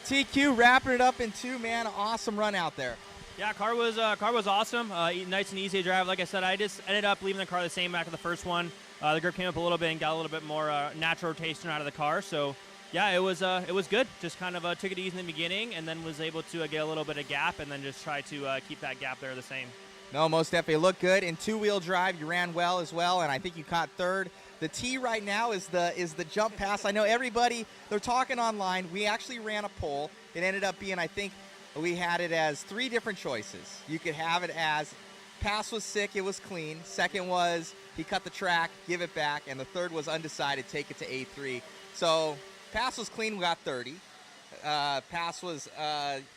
TQ wrapping it up in 2, man. Awesome run out there. Yeah, car was awesome. Nice and easy to drive. Like I said, I just ended up leaving the car the same after the first one. The grip came up a little bit and got a little bit more natural rotation out of the car. So, yeah, it was good. Just kind of took it easy in the beginning and then was able to get a little bit of gap and then just try to keep that gap there the same. No, most definitely looked good. In 2-wheel drive, you ran well as well, and I think you caught third. The T right now is the jump pass. I know everybody, they're talking online. We actually ran a poll. It ended up being, I think, we had it as 3 different choices. You could have it as pass was sick, it was clean. Second was he cut the track, give it back. And the third was undecided, take it to A3. So pass was clean, we got 30. Pass was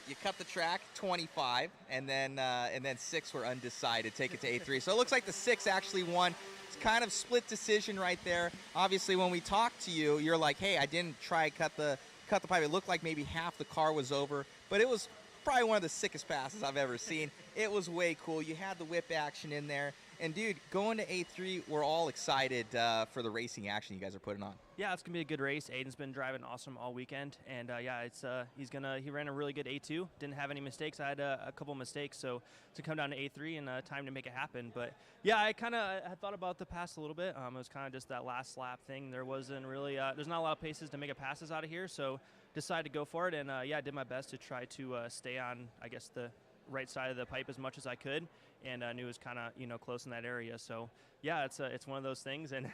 you cut the track, 25. And then 6 were undecided, take it to A3. So it looks like the 6 actually won. It's kind of split decision right there. Obviously, when we talked to you, you're like, hey, I didn't try cut the pipe. It looked like maybe half the car was over, but it was probably one of the sickest passes I've ever seen. It was way cool. You had the whip action in there, And, dude, going to A3, we're all excited for the racing action you guys are putting on. Yeah, it's gonna be a good race. Aiden's been driving awesome all weekend, and yeah, it's he ran a really good A2. Didn't have any mistakes. I had a couple mistakes, so to come down to A3 and time to make it happen. But yeah, I kind of had thought about the pass a little bit. It was kind of just that last lap thing. There wasn't really there's not a lot of paces to make a passes out of here, so decided to go for it. And yeah, I did my best to try to stay on, I guess, the right side of the pipe as much as I could, and I knew it was kind of close in that area. So yeah, it's one of those things, and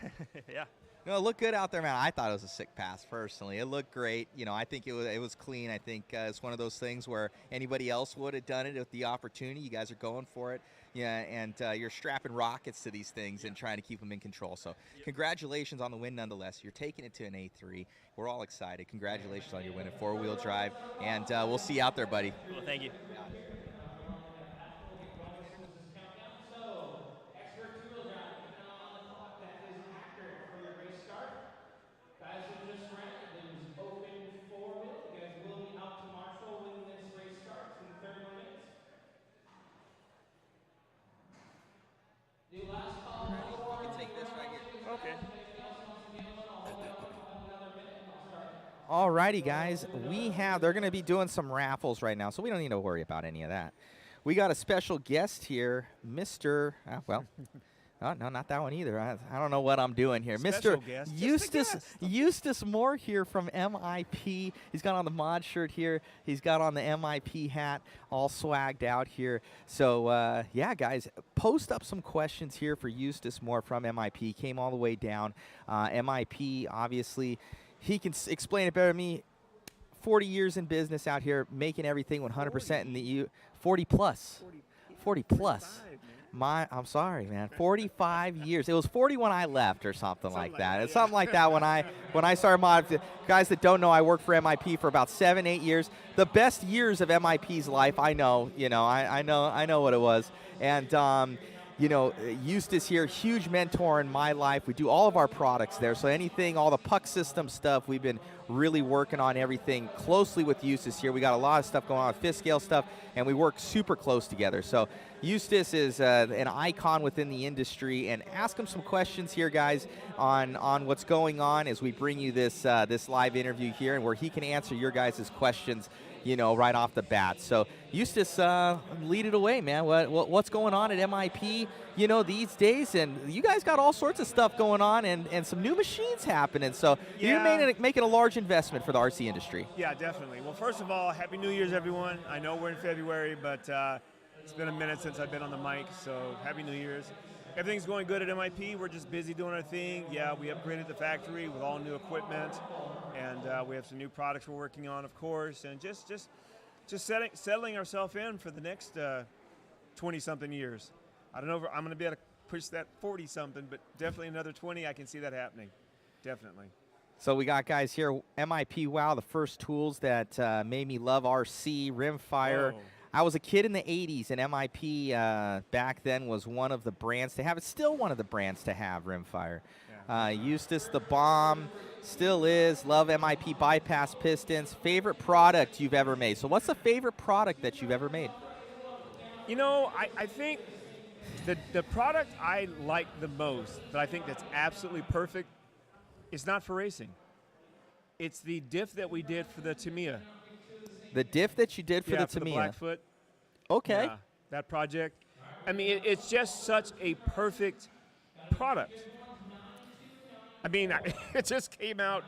yeah. No, it looked good out there, man. I thought it was a sick pass, personally. It looked great. I think it was clean. I think it's one of those things where anybody else would have done it with the opportunity. You guys are going for it. Yeah, and you're strapping rockets to these things and trying to keep them in control. So congratulations on the win nonetheless. You're taking it to an A3. We're all excited. Congratulations on your win at four-wheel drive. And we'll see you out there, buddy. Cool, thank you. Alrighty, guys, they're going to be doing some raffles right now, so we don't need to worry about any of that. We got a special guest here, Mr. Oh, no, not that one either. I don't know what I'm doing here. Special Mr. guest. Eustace Moore here from MIP. He's got on the mod shirt here. He's got on the MIP hat, all swagged out here. So, yeah, guys, post up some questions here for Eustace Moore from MIP. Came all the way down. MIP, obviously, he can explain it better than me. 40 years in business out here, making everything 100% in the 40 plus. 40 plus. I'm sorry, man. 45 years. It was 40 when I left or something like that. It's something like that when I started mod. Guys that don't know, I worked for MIP for about 7-8 years. The best years of MIP's life, I know. I know what it was. And Eustace here, huge mentor in my life. We do all of our products there. So anything, all the puck system stuff, we've been really working on everything closely with Eustace here. We got a lot of stuff going on, fifth scale stuff, and we work super close together. So Eustace is an icon within the industry, and ask him some questions here, guys, on what's going on as we bring you this this live interview here, and where he can answer your guys' questions, right off the bat. So Eustace, lead it away, man. What's going on at MIP, these days? And you guys got all sorts of stuff going on, and some new machines happening. So you're making a large investment for the RC industry. Yeah, definitely. Well, first of all, Happy New Year's, everyone. I know we're in February, but it's been a minute since I've been on the mic, so Happy New Year's. Everything's going good at MIP. We're just busy doing our thing. Yeah, we upgraded the factory with all new equipment, and we have some new products we're working on, of course, and just settling ourselves in for the next 20-something years. I don't know if I'm going to be able to push that 40-something, but definitely another 20, I can see that happening. Definitely. So we got guys here, MIP Wow, the first tools that made me love RC, Rimfire. Oh. I was a kid in the 80s, and MIP back then was one of the brands to have. It's still one of the brands to have, Rimfire. Eustace the Bomb still is. Love MIP bypass pistons. Favorite product you've ever made? So what's the favorite product that you've ever made? I think the product I like the most, that I think that's absolutely perfect, is not for racing. It's the diff that we did for the Tamiya. The diff that you did for the Tamiya? For the Blackfoot. Okay. Yeah, that project. I mean, it's just such a perfect product. I mean, it just came out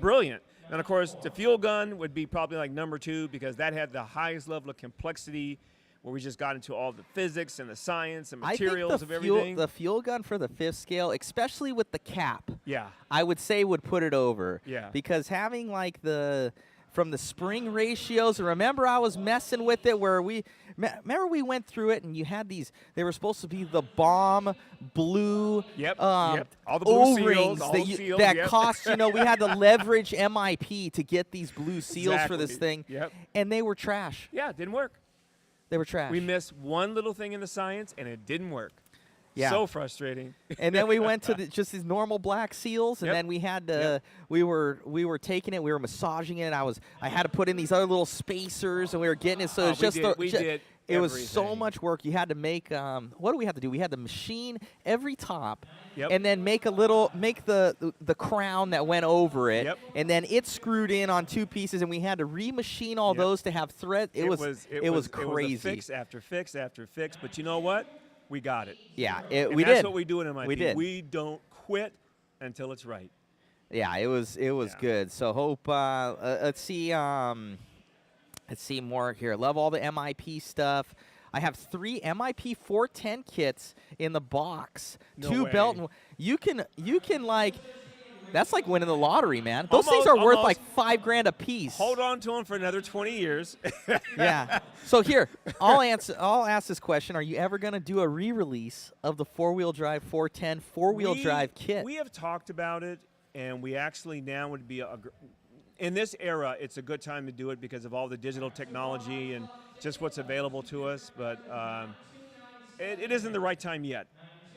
brilliant. And, of course, the fuel gun would be probably like number 2, because that had the highest level of complexity, where we just got into all the physics and the science and materials of everything. The fuel gun for the fifth scale, especially with the cap, yeah, I would say would put it over. Yeah. Because having like from the spring ratios, and remember I was messing with it where we went through it, and you had these, they were supposed to be the bomb blue all the blue O-rings seals, that cost, we had to leverage MIP to get these blue seals for this thing, and they were trash. Yeah, it didn't work. They were trash. We missed one little thing in the science, and it didn't work. Yeah. So frustrating. And then we went to just these normal black seals, and then we had to. We were taking it. We were massaging it. I had to put in these other little spacers, and we were getting it. So it's just we did. It was so much work. You had to make. What do we have to do? We had to machine every top, and then make the crown that went over it, and then it screwed in on 2 pieces, and we had to remachine all those to have thread. It was crazy. It was a fix after fix after fix. But you know what? We got it. Yeah, we did. That's what we do in MIP. We did. We don't quit until it's right. Yeah, it was good. So hope. Let's see. Let's see more here. Love all the MIP stuff. I have 3 MIP 410 kits in the box. No 2 way. belt. You can like. That's like winning the lottery, man. Those things are worth like $5,000 a piece. Hold on to them for another 20 years. Yeah. So here, I'll ask this question: are you ever going to do a re-release of the 4-wheel drive 410 4-wheel drive kit? We have talked about it, and we actually now would be in this era, it's a good time to do it because of all the digital technology and just what's available to us. But it isn't the right time yet.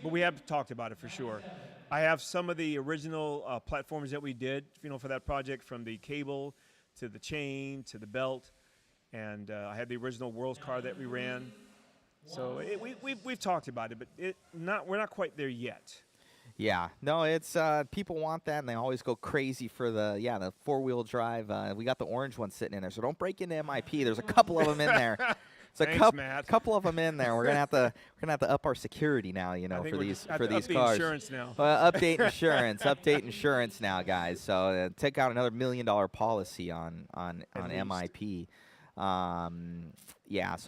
But we have talked about it for sure. I have some of the original platforms that we did, for that project, from the cable to the chain to the belt, and I had the original World's car that we ran. So we've talked about it, but we're not quite there yet. Yeah, no, it's people want that, and they always go crazy for the 4-wheel drive. We got the orange one sitting in there, so don't break into MIP. There's a couple of them in there. Thanks, Matt. Couple of them in there. We're gonna have to up our security now, for these cars. Insurance now. Update insurance, update insurance now, guys. So take out another $1 million policy on MIP. So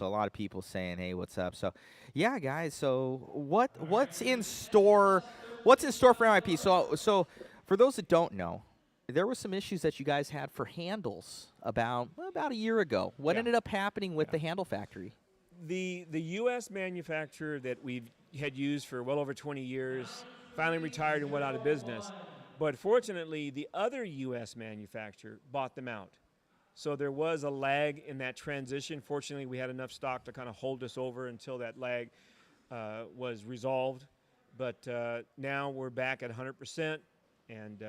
a lot of people saying, "Hey, what's up?" So, yeah, guys. So what's in store? What's in store for MIP? So for those that don't know, there were some issues that you guys had for handles about a year ago. What ended up happening with the handle factory? The U.S. manufacturer that we had used for well over 20 years finally retired and went out of business. But fortunately, the other U.S. manufacturer bought them out. So there was a lag in that transition. Fortunately, we had enough stock to kind of hold us over until that lag was resolved. But now we're back at 100%, and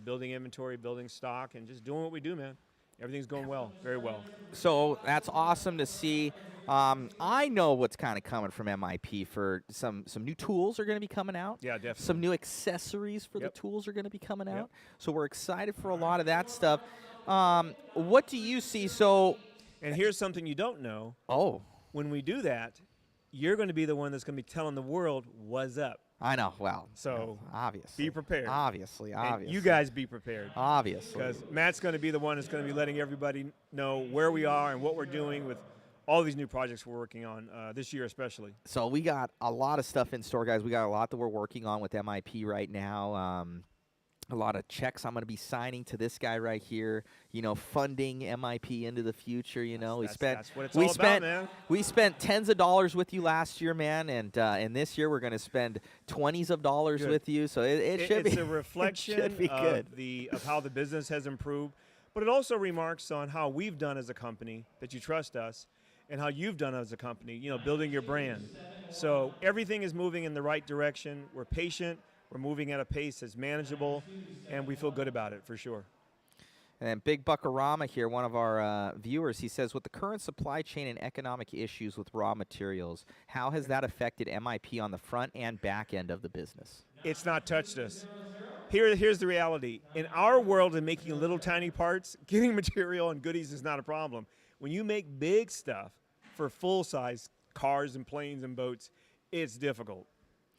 building inventory, building stock, and just doing what we do, man. Everything's going well, very well. So that's awesome to see. I know what's kind of coming from MIP for some new tools are going to be coming out. Yeah, definitely. Some new accessories for the tools are going to be coming out. So we're excited for a lot of that stuff. What do you see? And here's something you don't know. Oh. When we do that, you're going to be the one that's going to be telling the world what's up. I know. Well, so obviously, be prepared. Obviously. And you guys be prepared. Obviously. Because Matt's going to be the one that's going to be letting everybody know where we are and what we're doing with all these new projects we're working on this year especially. So we got a lot of stuff in store, guys. We got a lot that we're working on with MIP right now. A lot of checks I'm going to be signing to this guy right here, funding MIP into the future. That's what it's all about, man. We spent tens of dollars with you last year, man, and this year we're going to spend 20s of dollars with you. So it should be. It's a reflection of how the business has improved, but it also remarks on how we've done as a company, that you trust us, and how you've done as a company, building your brand. So everything is moving in the right direction. We're patient. We're moving at a pace that's manageable, and we feel good about it for sure. And Big Buckarama here, one of our viewers, he says, with the current supply chain and economic issues with raw materials, how has that affected MIP on the front and back end of the business? It's not touched us. Here's the reality. In our world of making little tiny parts, getting material and goodies is not a problem. When you make big stuff for full-size cars and planes and boats, it's difficult.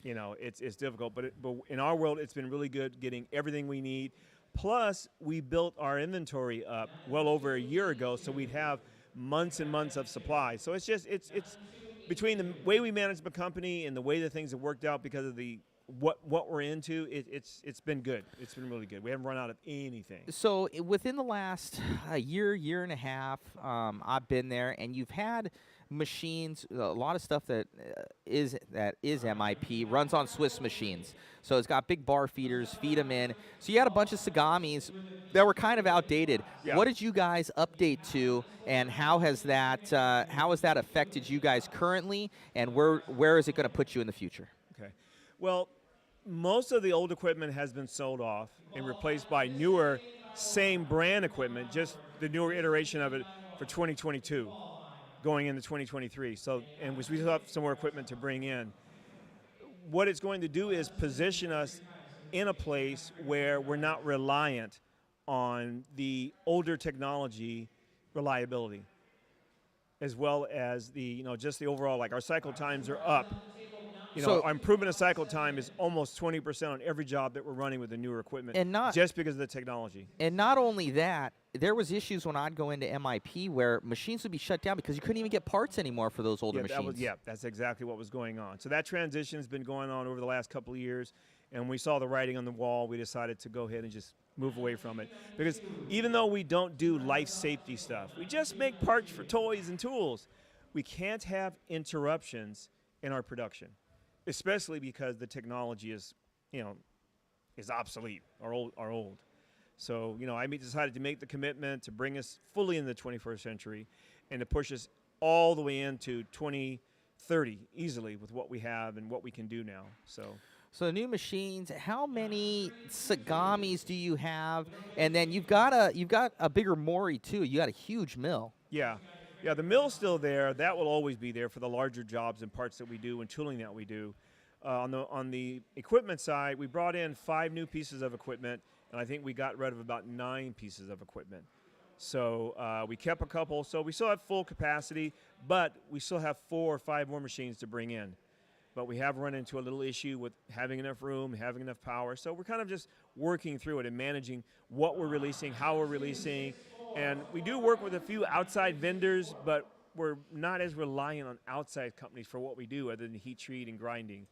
It's difficult, but in our world, it's been really good getting everything we need. Plus, we built our inventory up well over a year ago, so we'd have months and months of supply. So it's between the way we manage the company and the way that things have worked out because of what we're into. It's been good. It's been really good. We haven't run out of anything. So within the last year and a half, I've been there, and you've had machines, a lot of stuff that is MIP runs on Swiss machines. So it's got big bar feeders, feed them in. So you had a bunch of Sagamis that were kind of outdated. Yeah. What did you guys update to, and how has that affected you guys currently, and where is it going to put you in the future? Okay. Well, most of the old equipment has been sold off and replaced by newer, same brand equipment, just the newer iteration of it for 2022, going into 2023. So, and we still have some more equipment to bring in. What it's going to do is position us in a place where we're not reliant on the older technology reliability, as well as the, just the overall, like our cycle times are up. Our improvement of cycle time is almost 20% on every job that we're running with the newer equipment, and not just because of the technology. And not only that, there was issues when I'd go into MIP where machines would be shut down because you couldn't even get parts anymore for those older machines. That's exactly what was going on. So that transition has been going on over the last couple of years, and we saw the writing on the wall. We decided to go ahead and just move away from it, because even though we don't do life safety stuff, we just make parts for toys and tools, we can't have interruptions in our production, especially because the technology is obsolete or old. So, I decided to make the commitment to bring us fully in the 21st century and to push us all the way into 2030 easily with what we have and what we can do now. So new machines, how many Sagamis do you have? And then you've got a bigger Mori too. You got a huge mill. Yeah, the mill's still there. That will always be there for the larger jobs and parts that we do and tooling that we do. On the equipment side, we brought in 5 new pieces of equipment, and I think we got rid of about 9 pieces of equipment. So we kept a couple. So we still have full capacity, but we still have 4 or 5 more machines to bring in. But we have run into a little issue with having enough room, having enough power. So we're kind of just working through it and managing what we're releasing, how we're releasing. And we do work with a few outside vendors, but we're not as reliant on outside companies for what we do other than heat treat and grinding.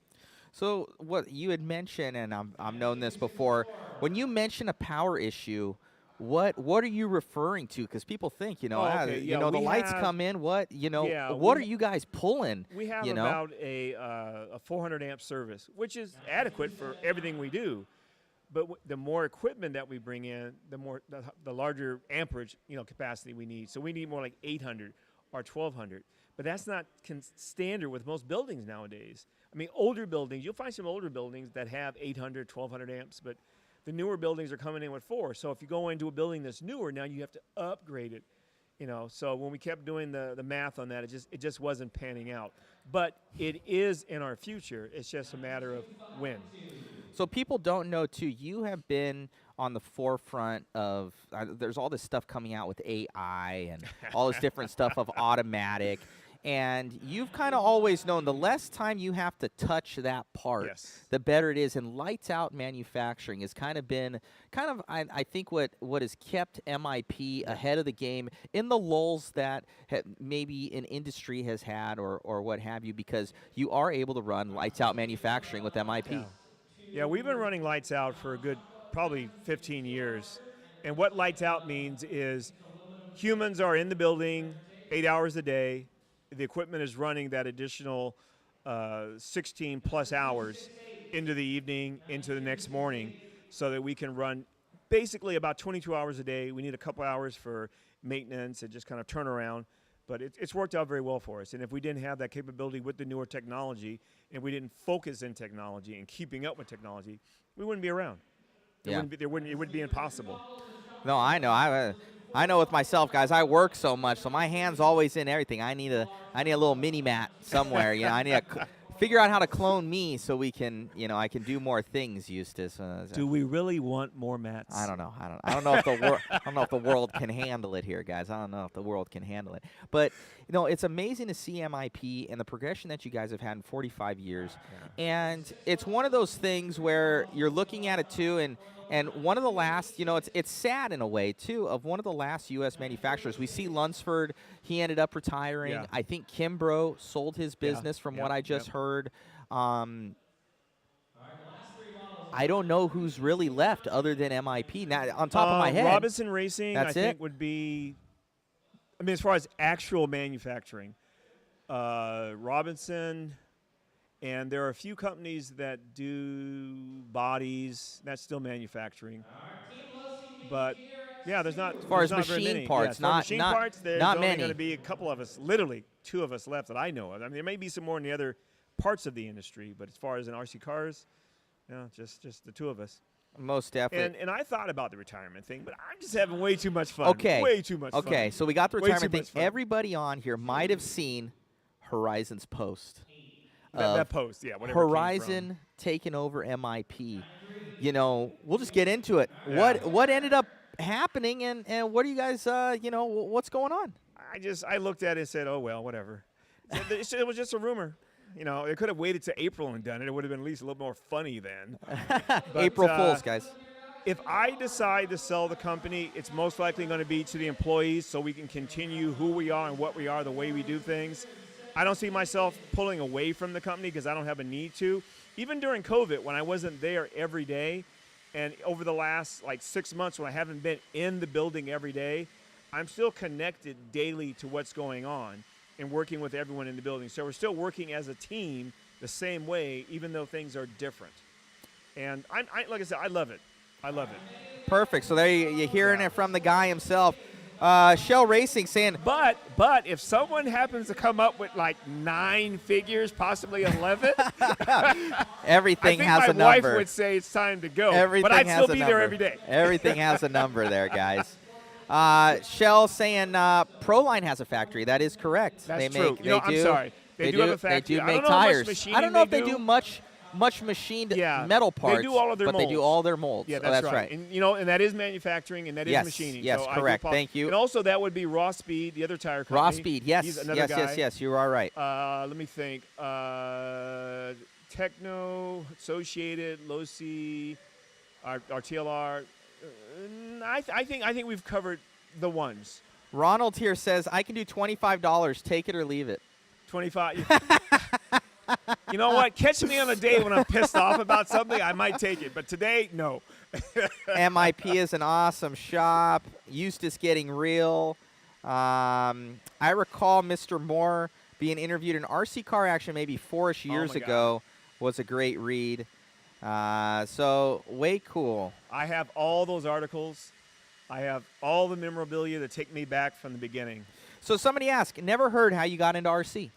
So what you had mentioned, and I've known this before, when you mention a power issue, what are you referring to? Because people think, the lights come in. What are you guys pulling? We have about a 400 amp service, which is adequate for everything we do. But the more equipment that we bring in, the larger amperage capacity we need. So we need more like 800 or 1200. But that's not standard with most buildings nowadays. I mean, older buildings, you'll find some older buildings that have 800, 1200 amps, but the newer buildings are coming in with 4. So if you go into a building that's newer, now you have to upgrade it. So when we kept doing the math on that, it just wasn't panning out. But it is in our future. It's just a matter of when. So people don't know, too, you have been on the forefront of, there's all this stuff coming out with AI and all this different stuff of automatic. And you've kind of always known the less time you have to touch that part, the better it is. And lights out manufacturing has kind of been I think what has kept MIP ahead of the game in the lulls that maybe an industry has had or what have you, because you are able to run lights out manufacturing with MIP. Yeah, we've been running lights out for a good probably 15 years. And what lights out means is humans are in the building 8 hours a day. The equipment is running that additional 16 plus hours into the evening, into the next morning, so that we can run basically about 22 hours a day. We need a couple hours for maintenance and just kind of turnaround, but it's worked out very well for us. And if we didn't have that capability with the newer technology, and we didn't focus in technology and keeping up with technology, we wouldn't be around. It would be impossible. No, I know. I know with myself, guys, I work so much, so my hand's always in everything. I need a little mini mat somewhere. I need to figure out how to clone me so we can, I can do more things, Eustace. Do we really want more mats? I don't know. I don't know if the world can handle it here, guys. I don't know if the world can handle it. But it's amazing to see MIP and the progression that you guys have had in 45 years. Yeah. And it's one of those things where you're looking at it too, and one of the last, it's sad in a way, too, of one of the last U.S. manufacturers. We see Lunsford, he ended up retiring. Yeah. I think Kimbrough sold his business from what I just heard. I don't know who's really left other than MIP. Now, on top of my head. Robinson Racing, I think, would be, as far as actual manufacturing, Robinson. And there are a few companies that do bodies. That's still manufacturing. But, yeah, there's not, as far as not machine very many. parts, yeah, machine parts, there's not only many. going to be a couple of us, literally 2 of us left that I know of. There may be some more in the other parts of the industry. But as far as in RC cars, just the two of us. Most definitely. And I thought about the retirement thing, but I'm just having way too much fun. Okay. Way too much fun. Okay, so we got the Way too retirement thing. much fun. Everybody on here might have seen Horizon's post. That post, yeah. Whatever it came Horizon taking over MIP. You know, we'll just get into it. Yeah. What ended up happening, and what do you guys, what's going on? I looked at it and said, oh, well, whatever. It was just a rumor. You know, they could have waited to April and done it. It would have been at least a little more funny then. But, April Fools, guys. If I decide to sell the company, it's most likely going to be to the employees so we can continue who we are and what we are, the way we do things. I don't see myself pulling away from the company because I don't have a need to. Even during COVID, when I wasn't there every day, and over the last 6 months when I haven't been in the building every day, I'm still connected daily to what's going on and working with everyone in the building. So we're still working as a team the same way, even though things are different. And like I said, I love it. I love it. Perfect. So there you're hearing it from the guy himself. Shell Racing saying, but if someone happens to come up with 9 figures, possibly 11, everything has a number. My wife would say it's time to go. Everything but I'd has still a be number. there every day. Everything has a number there, guys. Shell saying Proline has a factory. That is correct. That's true. I'm sorry. They do have a factory. They do I make don't know how much tires. machining I don't know if they they do. do much machined metal parts. They do all of their but molds. they do all their molds. Yeah, Oh, that's right. And and that is manufacturing and that is Yes, machining. yes, so correct. Thank you. And also that would be Raw Speed, the other tire company. Raw Speed, yes, He's another guy. yes. You are right. Let me think. Techno, Associated, Losi, our TLR. I think we've covered the ones. Ronald here says, I can do $25. Take it or leave it. 25. You know what? Catch me on a day when I'm pissed off about something, I might take it. But today, no. MIP is an awesome shop. Eustace getting real. I recall Mr. Moore being interviewed in RC Car Action maybe 4-ish years ago. Was a great read. So way cool. I have all those articles. I have all the memorabilia that take me back from the beginning. So somebody asked, never heard how you got into RC.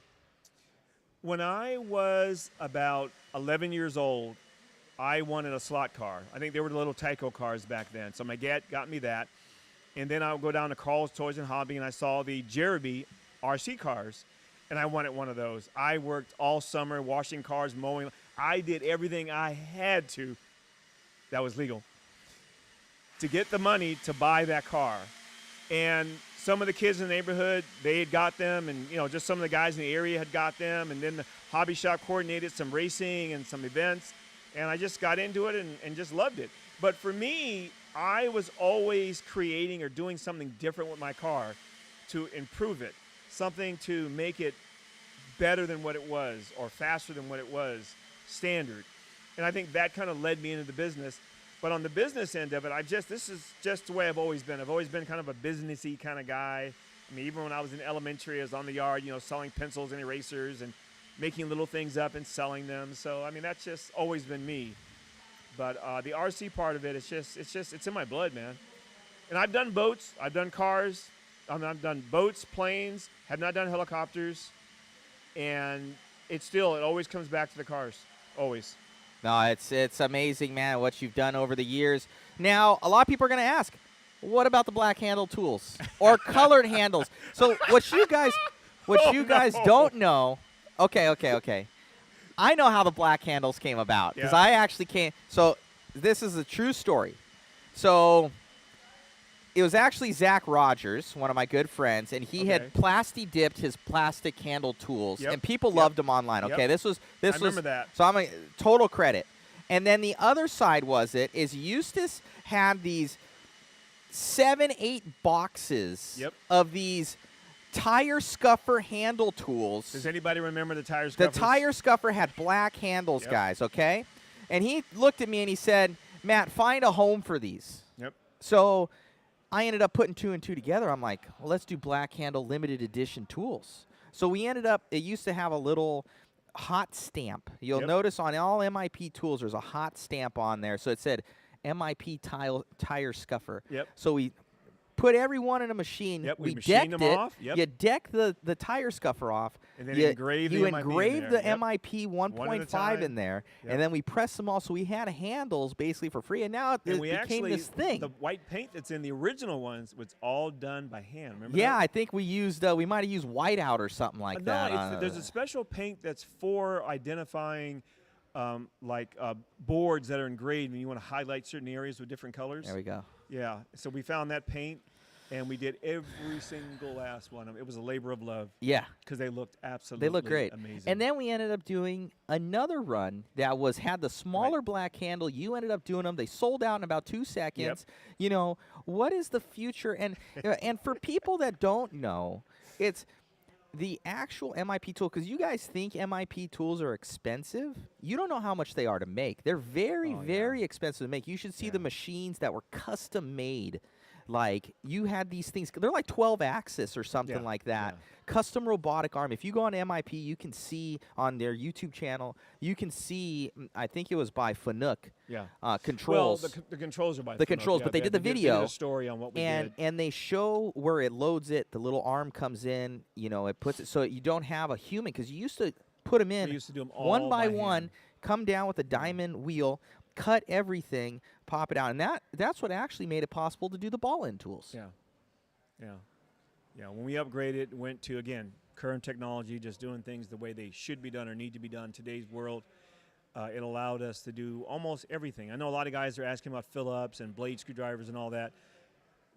When I was about 11 years old, I wanted a slot car. I think they were the little Tyco cars back then. So my dad got me that. And then I would go down to Carl's Toys and Hobby, and I saw the Jeremy RC cars, and I wanted one of those. I worked all summer washing cars, mowing. I did everything I had to that was legal to get the money to buy that car. And some of the kids in the neighborhood, they had got them, and just some of the guys in the area had got them, and then the hobby shop coordinated some racing and some events, and I just got into it and just loved it. But for me, I was always creating or doing something different with my car to improve it, something to make it better than what it was or faster than what it was, standard. And I think that kind of led me into the business. But on the business end of it, this is just the way I've always been. I've always been kind of a businessy kind of guy. I mean, even when I was in elementary, I was on the yard, selling pencils and erasers and making little things up and selling them. So, I mean, that's just always been me. But the RC part of it, it's in my blood, man. And I've done boats, I've done cars, I've done boats, planes, have not done helicopters. And it always comes back to the cars, always. No, it's amazing, man, what you've done over the years. Now, a lot of people are going to ask, what about the black handle tools or colored handles? So what you guys don't know, okay. I know how the black handles came about because I actually came. So this is a true story. So it was actually Zach Rogers, one of my good friends, and he had dipped his plastic handle tools, and people loved them online. Okay, this was I remember that. So I'm a total credit. And then the other side is Eustace had these 7-8 boxes of these tire scuffer handle tools. Does anybody remember the tire scuffers? The tire scuffer had black handles, guys, okay? And he looked at me and he said, Matt, find a home for these. Yep. So I ended up putting 2 and 2 together. I'm like, well, let's do black handle limited edition tools. So we ended up, it used to have a little hot stamp. You'll notice on all MIP tools, there's a hot stamp on there. So it said MIP tire scuffer. Yep. So we put every one in a machine. Yep, we decked machined them it. off. Yep. You deck the tire scuffer off. And then you engrave the you MIP in engrave there. the Yep. MIP One at a 1.5 in time. there, Yep. and then we press them all. So we had handles basically for free, and now it And we became actually, this thing. the white paint that's in the original ones was all done by hand. Remember Yeah, that? I think we used we might have used whiteout or something like that. No, there's a special paint that's for identifying boards that are engraved, and you want to highlight certain areas with different colors. There we go. Yeah, so we found that paint, and we did every single last one of them. It was a labor of love. Yeah. Because they looked absolutely They look great. amazing. And then we ended up doing another run that had the smaller black handle. You ended up doing them. They sold out in about 2 seconds. You know, what is the future? And and for people that don't know, it's the actual MIP tool, because you guys think MIP tools are expensive. You don't know how much they are to make. They're very, very expensive to make. You should see the machines that were custom made. Like, you had these things, they're like 12 axis or something like that. Custom robotic arm. If you go on MIP, you can see on their YouTube channel, you can see, I think it was by Fanuc. Controls. Well, the controls are by the Fanuc, controls, yeah, but they did the did video. a story on what we did. And they show where it loads it. The little arm comes in. You know, it puts it so you don't have a human, because you used to put them in We used to do 'em one all by by one, hand. come down with a diamond wheel, cut everything, pop it out, and that's what actually made it possible to do the ball-in tools. Yeah. When we upgraded, went to, again, current technology, just doing things the way they should be done or need to be done in today's world. It allowed us to do almost everything. I know a lot of guys are asking about Phillips and blade screwdrivers and all that.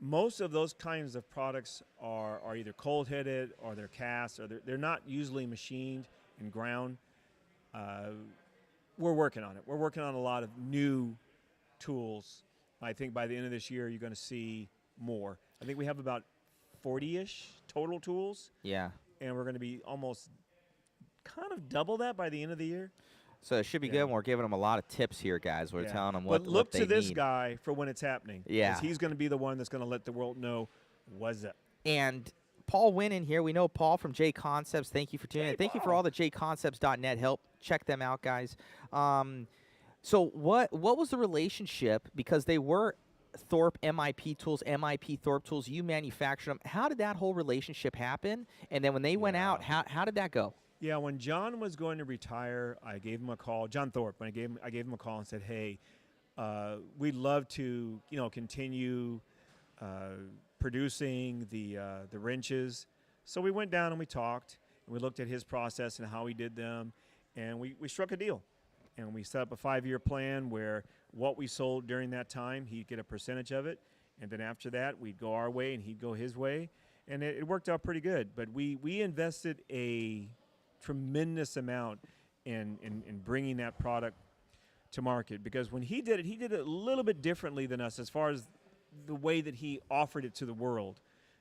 Most of those kinds of products are either cold-headed or they're cast, or they're not usually machined and ground. We're working on it. We're working on a lot of new tools. I think by the end of this year, you're going to see more. I think we have about 40-ish total tools. Yeah. And we're going to be almost kind of double that by the end of the year. So it should be good. And we're giving them a lot of tips here, guys. We're telling them what But look they to this need. guy for when it's happening. Yeah. 'Cause he's going to be the one that's going to let the world know what's up. And Paul Wynn in here. We know Paul from JConcepts. Thank you for tuning in. Thank you for all the JConcepts.net help. Check them out, guys. So what was the relationship? Because they were Thorpe MIP tools, MIP Thorpe tools. You manufactured them. How did that whole relationship happen? And then when they went out, how did that go? Yeah, when John was going to retire, I gave him a call. John Thorpe. I gave him a call and said, "Hey, we'd love to, continue producing the wrenches." So we went down and we talked, and we looked at his process and how he did them, and we struck a deal, and we set up a 5-year plan where what we sold during that time, he'd get a percentage of it, and then after that, we'd go our way and he'd go his way, and it worked out pretty good. But we invested a tremendous amount in bringing that product to market, because when he did it a little bit differently than us as far as the way that he offered it to the world.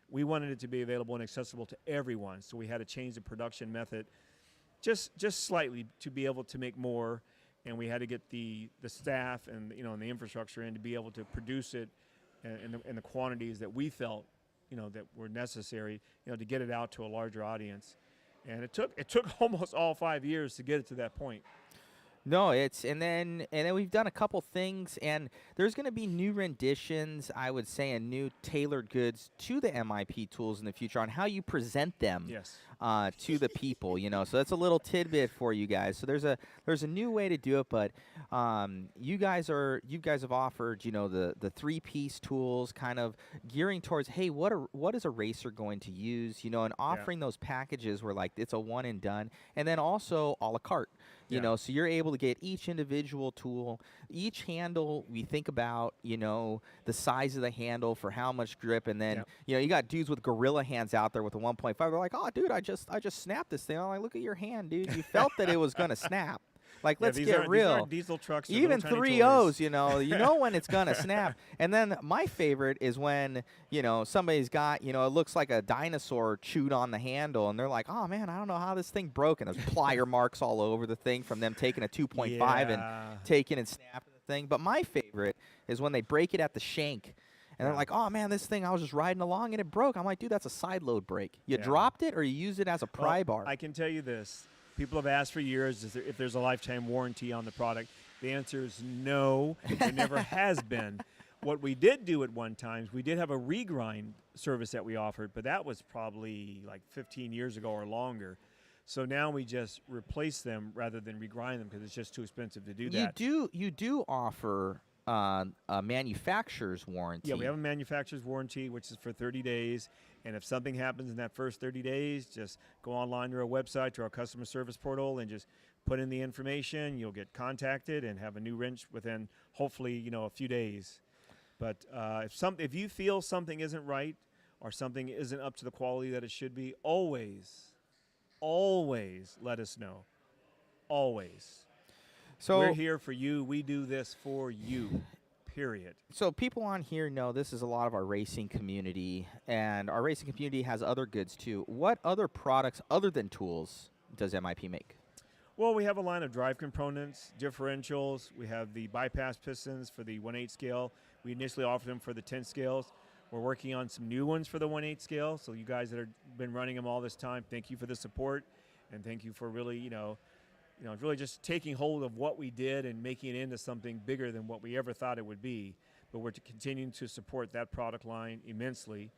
We wanted it to be available and accessible to everyone, so we had to change the production method just slightly to be able to make more, and we had to get the staff and and the infrastructure in to be able to produce it in the quantities that we felt that were necessary to get it out to a larger audience. And it took almost all 5 years to get it to that point. No, and then we've done a couple things, and there's going to be new renditions, I would say, and new tailored goods to the MIP tools in the future on how you present them to the people. So that's a little tidbit for you guys. So there's a new way to do it, but you guys have offered the 3-piece tools, kind of gearing towards, hey, what is a racer going to use, and offering those packages where like it's a one and done, and then also a la carte. So you're able to get each individual tool, each handle. We think about, the size of the handle for how much grip, and then you got dudes with gorilla hands out there with a 1.5. They're like, "Oh, dude, I just snapped this thing." I'm like, "Look at your hand, dude. You felt that it was gonna snap." Like, let's get real. These aren't diesel trucks. Even 3.0s, you know when it's going to snap. And then my favorite is when, somebody's got, it looks like a dinosaur chewed on the handle, and they're like, "Oh, man, I don't know how this thing broke." And there's plier marks all over the thing from them taking a 2.5 and taking and snapping the thing. But my favorite is when they break it at the shank. And they're like, "Oh, man, this thing, I was just riding along and it broke." I'm like, "Dude, that's a side load break. You dropped it or you used it as a pry bar." I can tell you this. People have asked for years if there's a lifetime warranty on the product. The answer is no. There never has been. What we did do at one time, we did have a regrind service that we offered, but that was probably like 15 years ago or longer. So now we just replace them rather than regrind them because it's just too expensive to do that. You do offer a manufacturer's warranty. Yeah, we have a manufacturer's warranty, which is for 30 days. And if something happens in that first 30 days, just go online to our website, to our customer service portal, and just put in the information. You'll get contacted and have a new wrench within, hopefully, a few days. But if you feel something isn't right or something isn't up to the quality that it should be, always let us know. Always. So we're here for you. We do this for you. Period. So people on here know this is a lot of our racing community, and our racing community has other goods too. What other products other than tools does MIP make? Well, we have a line of drive components, differentials. We have the bypass pistons for the 1/8 scale. We initially offered them for the 10 scales. We're working on some new ones for the 1/8 scale. So you guys that have been running them all this time, thank you for the support, and thank you for really, really just taking hold of what we did and making it into something bigger than what we ever thought it would be. But we're continuing to support that product line immensely.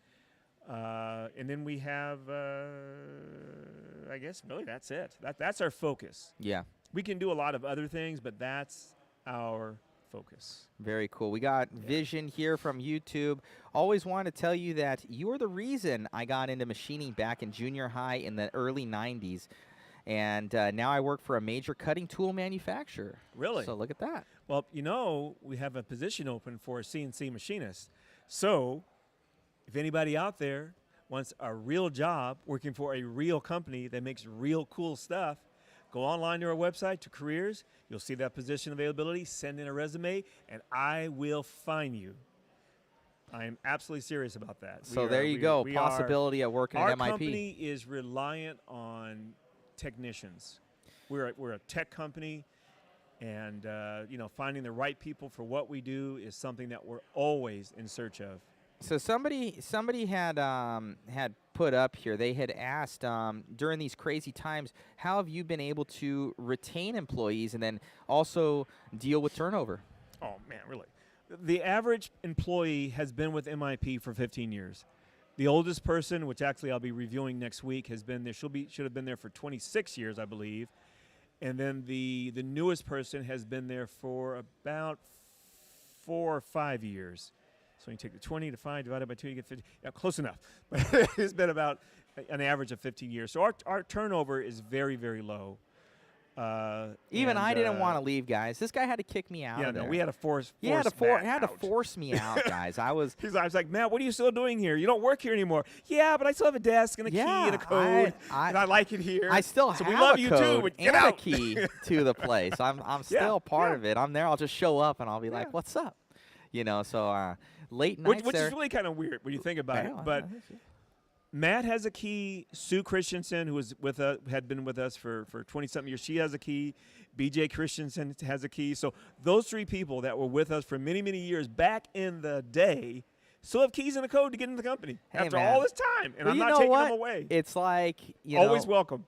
And then we have, I guess, really that's it. That's our focus. Yeah. We can do a lot of other things, but that's our focus. Very cool. We got Vision here from YouTube. Always want to tell you that you're the reason I got into machining back in junior high in the early 90s. And now I work for a major cutting tool manufacturer. Really? So look at that. Well, we have a position open for a CNC machinist. So if anybody out there wants a real job working for a real company that makes real cool stuff, go online to our website, to careers. You'll see that position availability. Send in a resume, and I will find you. I am absolutely serious about that. So there you go. Possibility of working at MIP. Our company is reliant on technicians. We're a tech company, and finding the right people for what we do is something that we're always in search of. So somebody had put up here. They had asked during these crazy times, how have you been able to retain employees and then also deal with turnover? Oh man, really? The average employee has been with MIP for 15 years. The oldest person, which actually I'll be reviewing next week, has been there. Should have been there for 26 years, I believe. And then the newest person has been there for about 4 or 5 years. So you take the 20 to 5 divided by 2, you get 50. Yeah, close enough. But it's been about an average of 15 years. So our turnover is very, very low. Even I didn't want to leave, guys. This guy had to kick me out. Yeah, of there. no, we had to force. He had to force me out, guys. I was like, Matt, what are you still doing here? You don't work here anymore. Yeah, but I still have a desk and a key and a code, and I like it here. I still so have we love a you code too, but get and out. a key to the place. I'm still part of it. I'm there. I'll just show up and I'll be like, "What's up?" So late nights which is really kind of weird when you think about it. But Matt has a key. Sue Christensen, who was had been with us for 20-something years, she has a key. BJ Christensen has a key. So those 3 people that were with us for many, many years back in the day still have keys and a code to get into the company after all this time. And I'm not taking them away. It's like, always welcome.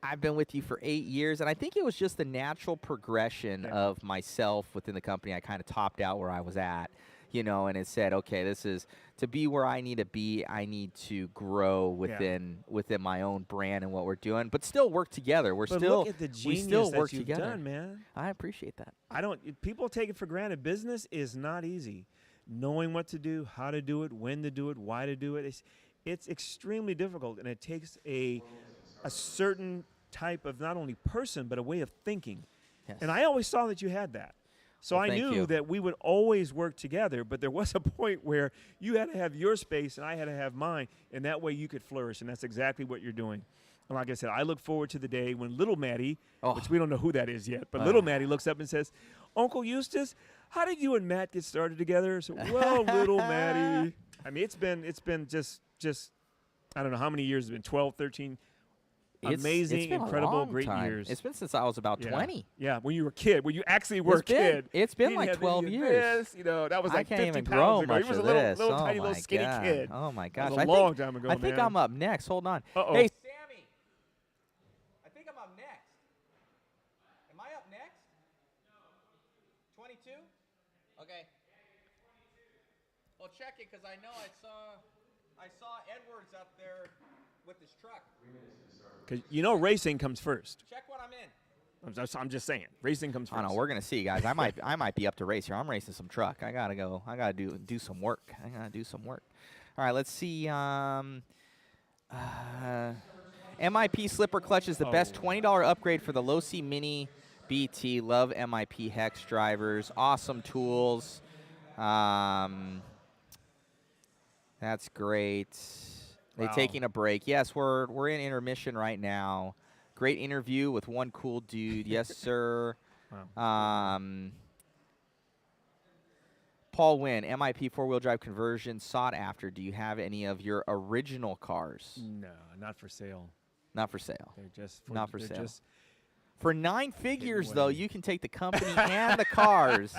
I've been with you for 8 years, and I think it was just the natural progression of myself within the company. I kind of topped out where I was at, and it said, okay, this is to be where I need to be. I need to grow within my own brand and what we're doing, but still work together. Look at the genius that you've done, man. I appreciate that. People take it for granted. Business is not easy. Knowing what to do, how to do it, when to do it, why to do it, it's extremely difficult, and it takes a certain type of not only person but a way of thinking. Yes. And I always saw that you had that. So I knew that we would always work together, but there was a point where you had to have your space and I had to have mine, and that way you could flourish, and that's exactly what you're doing. And like I said, I look forward to the day when little Maddie, which we don't know who that is yet, but little Maddie looks up and says, "Uncle Eustace, how did you and Matt get started together?" So, well, little Maddie. I mean, it's been just I don't know how many years it's been, 12, 13 amazing, it's been incredible, great time. years. It's been since I was about 20. Yeah, when you were a kid, when you actually were a kid. It's been like 12 years. This, that was like 50 I can't even pounds grow ago. much He was of a little, this. little tiny, little skinny kid. Oh my gosh! That was a long time ago, I think I'm up next. Hold on. Uh-oh. Hey, Sammy. I think I'm up next. Am I up next? 22. Okay. check it because I know I saw Edwards up there with his truck. Because you know racing comes first. Check what I'm in. I'm just saying, racing comes first. I know we're gonna see, guys. I might be up to race here. I'm racing some truck. I gotta go. I gotta do some work. I gotta do some work. All right, let's see. MIP slipper clutch is the best $20 upgrade for the Low C Mini BT. Love MIP Hex drivers. Awesome tools. That's great. They taking a break. Yes, we're in intermission right now. Great interview with one cool dude. Yes, sir. Wow. Paul Wynn, MIP four-wheel drive conversion sought after. Do you have any of your original cars? No, not for sale. Not for sale. They're just for, not for they're sale. Just for 9 figures, though, you can take the company and the cars.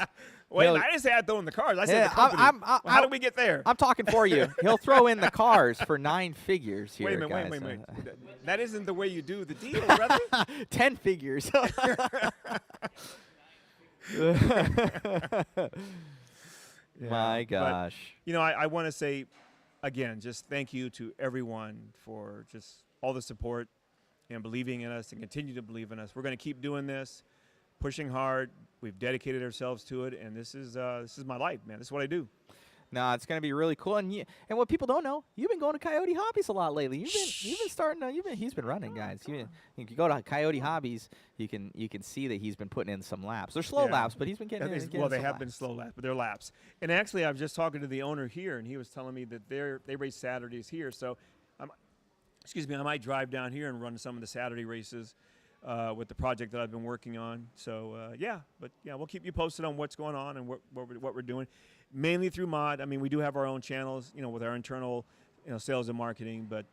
Wait, I didn't say I'd throw in the cars. I said the company. How did we get there? I'm talking for you. He'll throw in the cars for 9 figures here, Wait a minute, guys. wait. That isn't the way you do the deal, brother. 10 figures. My gosh. But, I want to say, again, just thank you to everyone for just all the support and believing in us and continue to believe in us. We're going to keep doing this, pushing hard. We've dedicated ourselves to it, and this is my life, man. This is what I do. No, it's going to be really cool. And what people don't know, you've been going to Coyote Hobbies a lot lately. You've been starting. He's been running, guys. You can go to Coyote Hobbies. You can see that he's been putting in some laps. They're slow laps, but he's been getting. Well, they have been slow laps, but they're laps. And actually, I was just talking to the owner here, and he was telling me that they race Saturdays here. So, I might drive down here and run some of the Saturday races with the project that I've been working on. So we'll keep you posted on what's going on and what we're doing. Mainly through Mod. I mean, we do have our own channels, with our internal, sales and marketing. But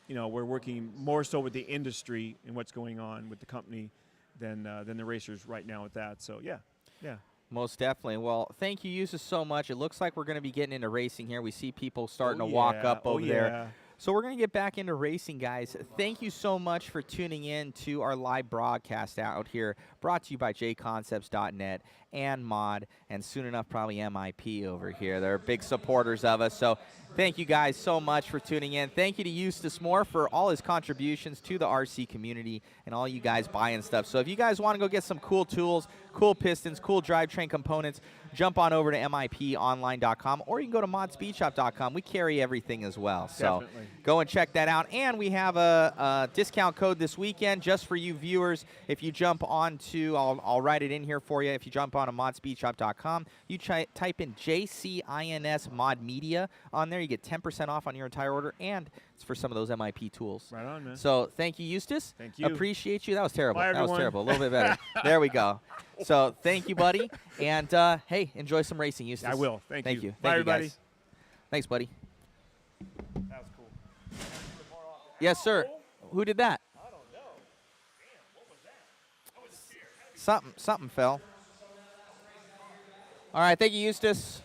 we're working more so with the industry and what's going on with the company than the racers right now with that. So yeah. Most definitely. Well, thank you, Yusuf, so much. It looks like we're going to be getting into racing here. We see people starting to walk up over there. So we're going to get back into racing, guys. Thank you so much for tuning in to our live broadcast out here, brought to you by JConcepts.net and Mod, and soon enough probably MIP over here. They're big supporters of us. So thank you guys so much for tuning in. Thank you to Eustace Moore for all his contributions to the RC community and all you guys buying stuff. So if you guys want to go get some cool tools, cool pistons, cool drivetrain components, jump on over to MIPonline.com, or you can go to modspeedshop.com. We carry everything as well. So go and check that out. And we have a discount code this weekend just for you viewers. If you jump on to, I'll write it in here for you. If you jump on to modspeedshop.com, you type in JCINS Mod Media on there. You get 10% off on your entire order, and it's for some of those MIP tools. Right on, man. So thank you, Eustace. Thank you. Appreciate you. That was terrible. Bye, that was everyone. terrible. A little bit better. There we go. So thank you, buddy. And, hey, enjoy some racing, Eustace. I will. Thank you. Thank you. Bye, Thank you, everybody. guys. Thanks, buddy. That was cool. Yes, sir. Who did that? I don't know. Damn, what was that? I was scared. Something fell. All right, thank you, Eustace.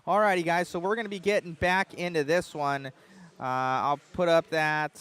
All righty, guys, so we're going to be getting back into this one. I'll put up that.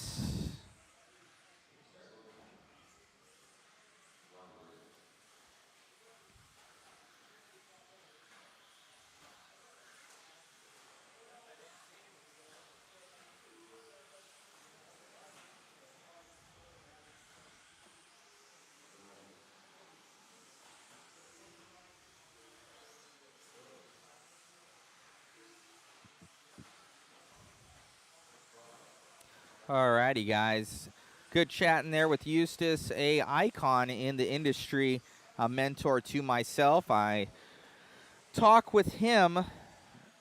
Alrighty, guys. Good chatting there with Eustace, a icon in the industry, a mentor to myself. I talk with him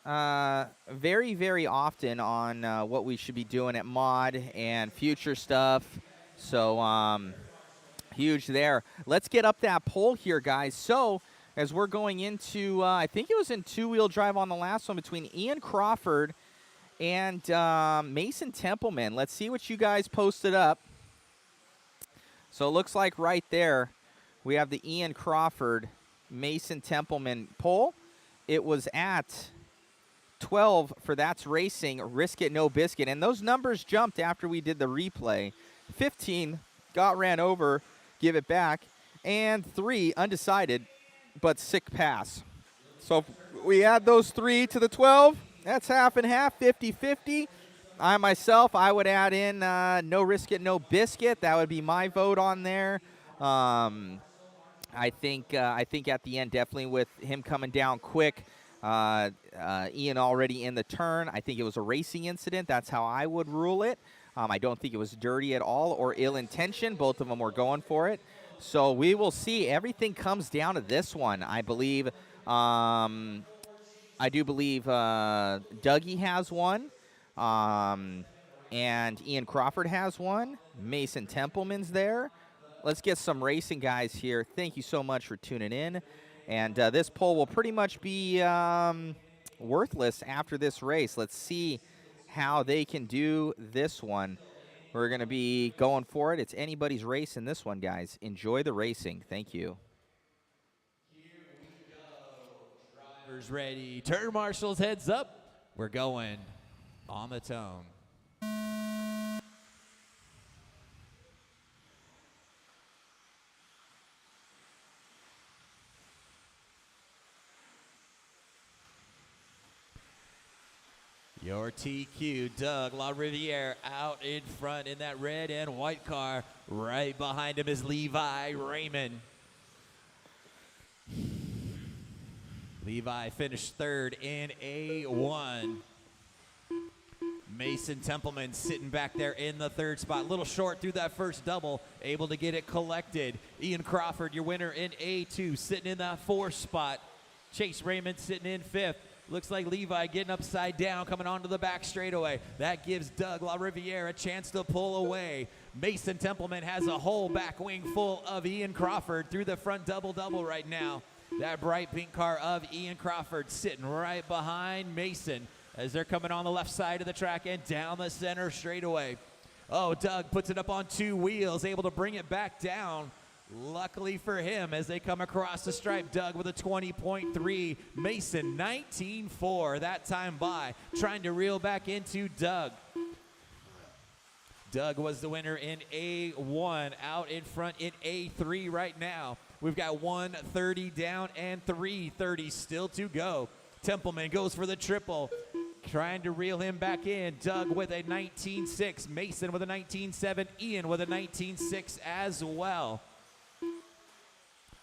very, very often on what we should be doing at Mod and future stuff. So huge there. Let's get up that poll here, guys. So as we're going into, I think it was in two-wheel drive on the last one between Ian Crawford and Mason Templeman. Let's see what you guys posted up. So it looks like right there we have the Ian Crawford, Mason Templeman poll. It was at 12 for That's Racing, Risk It No Biscuit. And those numbers jumped after we did the replay. 15 got ran over, give it back. And 3 undecided, but sick pass. So if we add those 3 to the 12, that's half and half, 50-50. I would add in no risk it, no biscuit. That would be my vote on there. I think at the end, definitely with him coming down quick, Ian already in the turn. I think it was a racing incident. That's how I would rule it. I don't think it was dirty at all or ill-intentioned. Both of them were going for it. So we will see. Everything comes down to this one, I believe. I do believe Dougie has one, and Ian Crawford has one. Mason Templeman's there. Let's get some racing guys here. Thank you so much for tuning in. And this poll will pretty much be worthless after this race. Let's see how they can do this one. We're going to be going for it. It's anybody's race in this one, guys. Enjoy the racing. Thank you. Drivers ready. Turn marshals, heads up. We're going on the tone. Your TQ, Doug LaRiviere, out in front in that red and white car. Right behind him is Levi Raymond. Levi finished third in A1. Mason Templeman sitting back there in the third spot. A little short through that first double, able to get it collected. Ian Crawford, your winner in A2, sitting in that fourth spot. Chase Raymond sitting in fifth. Looks like Levi getting upside down, coming onto the back straightaway. That gives Doug LaRiviere a chance to pull away. Mason Templeman has a whole back wing full of Ian Crawford through the front double-double right now. That bright pink car of Ian Crawford sitting right behind Mason as they're coming on the left side of the track and down the center straightaway. Oh, Doug puts it up on two wheels, able to bring it back down. Luckily for him, as they come across the stripe, Doug with a 20.3, Mason 19.4 that time by, trying to reel back into Doug. Doug was the winner in A1, out in front in A3 right now. We've got 1:30 down and 3:30 still to go. Templeman goes for the triple, trying to reel him back in. Doug with a 19.6, Mason with a 19.7, Ian with a 19.6 as well.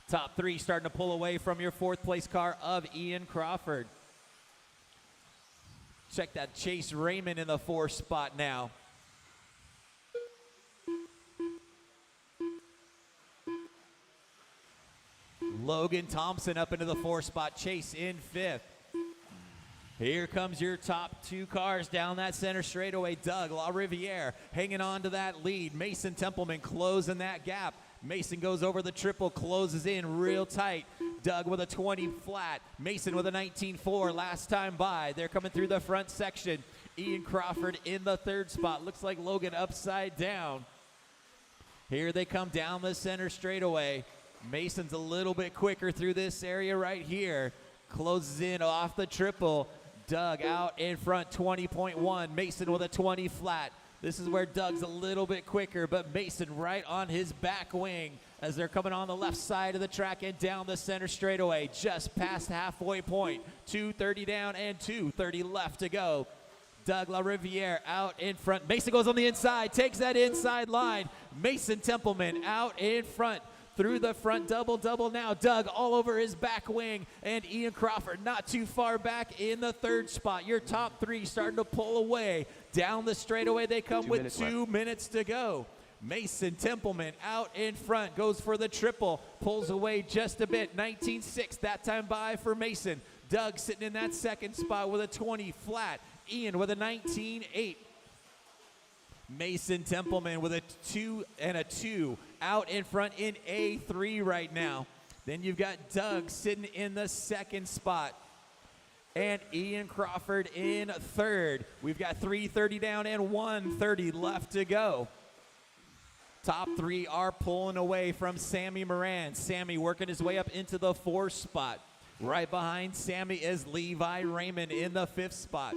Top three starting to pull away from your fourth place car of Ian Crawford. Check that Chase Raymond in the fourth spot now. Logan Thompson up into the fourth spot, Chase in fifth. Here comes your top two cars down that center straightaway. Doug LaRiviere hanging on to that lead. Mason Templeman closing that gap. Mason goes over the triple, closes in real tight. Doug with a 20 flat. Mason with a 19.4 last time by. They're coming through the front section. Ian Crawford in the third spot. Looks like Logan upside down. Here they come down the center straightaway. Mason's a little bit quicker through this area right here. Closes in off the triple. Doug out in front, 20.1. Mason with a 20 flat. This is where Doug's a little bit quicker, but Mason right on his back wing as they're coming on the left side of the track and down the center straightaway, just past halfway point. 2:30 down and 2:30 left to go. Doug LaRiviere out in front. Mason goes on the inside, takes that inside line. Mason Templeman out in front. Through the front double-double now. Doug all over his back wing. And Ian Crawford not too far back in the third spot. Your top three starting to pull away. Down the straightaway they come with 2 minutes to go. Mason Templeman out in front. Goes for the triple. Pulls away just a bit. 19.6 that time by for Mason. Doug sitting in that second spot with a 20 flat. Ian with a 19.8. Mason Templeman with a 2 and a 2 out in front in A3 right now. Then you've got Doug sitting in the second spot and Ian Crawford in third. We've got 3:30 down and 1:30 left to go. Top three are pulling away from Sammy Moran. Sammy working his way up into the fourth spot. Right behind Sammy is Levi Raymond in the fifth spot.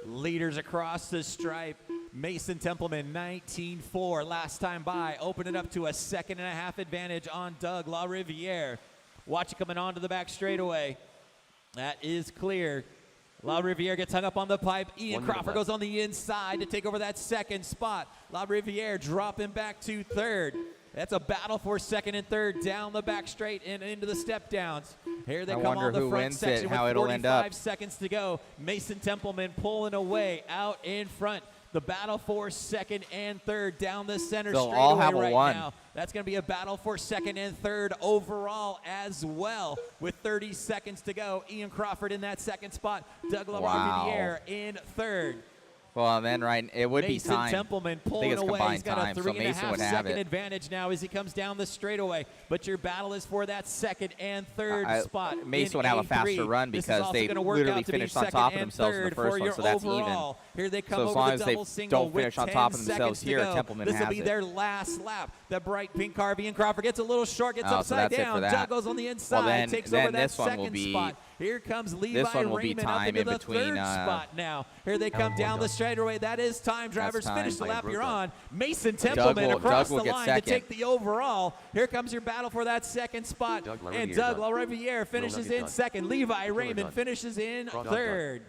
Leaders across the stripe. Mason Templeman, 19.4 last time by. Open it up to a 1.5 second advantage on Doug LaRiviere. Watch it coming onto the back straightaway. That is clear. La Riviere gets hung up on the pipe. Ian Crawford goes on the inside to take over that second spot. La Riviere dropping back to third. That's a battle for second and third down the back straight and into the step downs. Here they come on the front section with 45 seconds to go. Mason Templeman pulling away out in front. The battle for second and third down the center straightaway right now. That's going to be a battle for second and third overall as well. With 30 seconds to go, Ian Crawford in that second spot. Doug LaRiviere in third. Well, then, right, it would be time. Mason Templeman pulling away. He's got a 3.5 second advantage now as he comes down the straightaway. But your battle is for that second and third spot. Mason would have a faster run because they literally finished on top of themselves in the first one, so that's even. Here they come so as long as they don't finish on top of themselves here, Templeman has it. This will be their last lap. The bright pink car, Ian Crawford gets a little short, gets upside down. Doug goes on the inside, takes over that second spot. Here comes Levi Raymond up into the third spot now. Here they come down the straightaway. That is time. Drivers finish the lap you're on. Mason Templeman across the line to take the overall. Here comes your battle for that second spot. And Doug LaRiviere finishes in second. Levi Raymond finishes in third.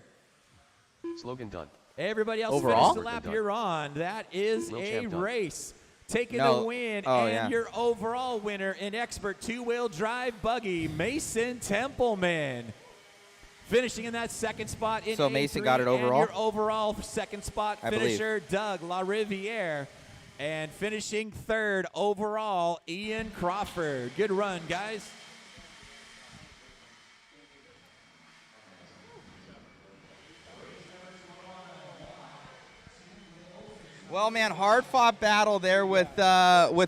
Slogan done. Everybody else finished the lap you're on. That is a race. Taking the win and your overall winner in expert two-wheel drive buggy, Mason Templeman. Finishing in that second spot in so Mason got it overall? And your overall second spot finisher, Doug LaRiviere. And finishing third overall, Ian Crawford. Good run, guys. Well, man, hard-fought battle there with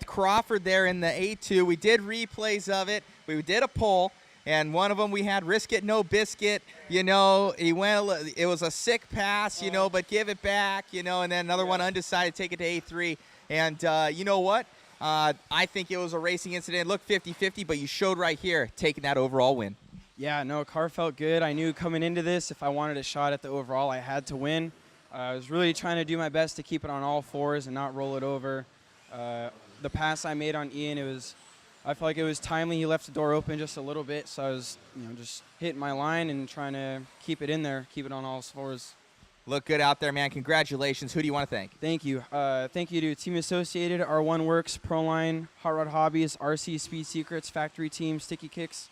Crawford there in the A2. We did replays of it. We did a poll, and one of them we had risk it, no biscuit. You know, he went. It was a sick pass, you know, but give it back, you know. And then another one undecided, take it to A3. And you know what? I think it was a racing incident. Look 50-50, but you showed right here taking that overall win. Yeah, no, car felt good. I knew coming into this, if I wanted a shot at the overall, I had to win. I was really trying to do my best to keep it on all fours and not roll it over. The pass I made on Ian, I felt like it was timely. He left the door open just a little bit, so I was, just hitting my line and trying to keep it in there, keep it on all fours. Look good out there, man. Congratulations. Who do you want to thank? Thank you. Thank you to Team Associated, R1 Works, Proline, Hot Rod Hobbies, RC Speed Secrets, Factory Team, Sticky Kicks,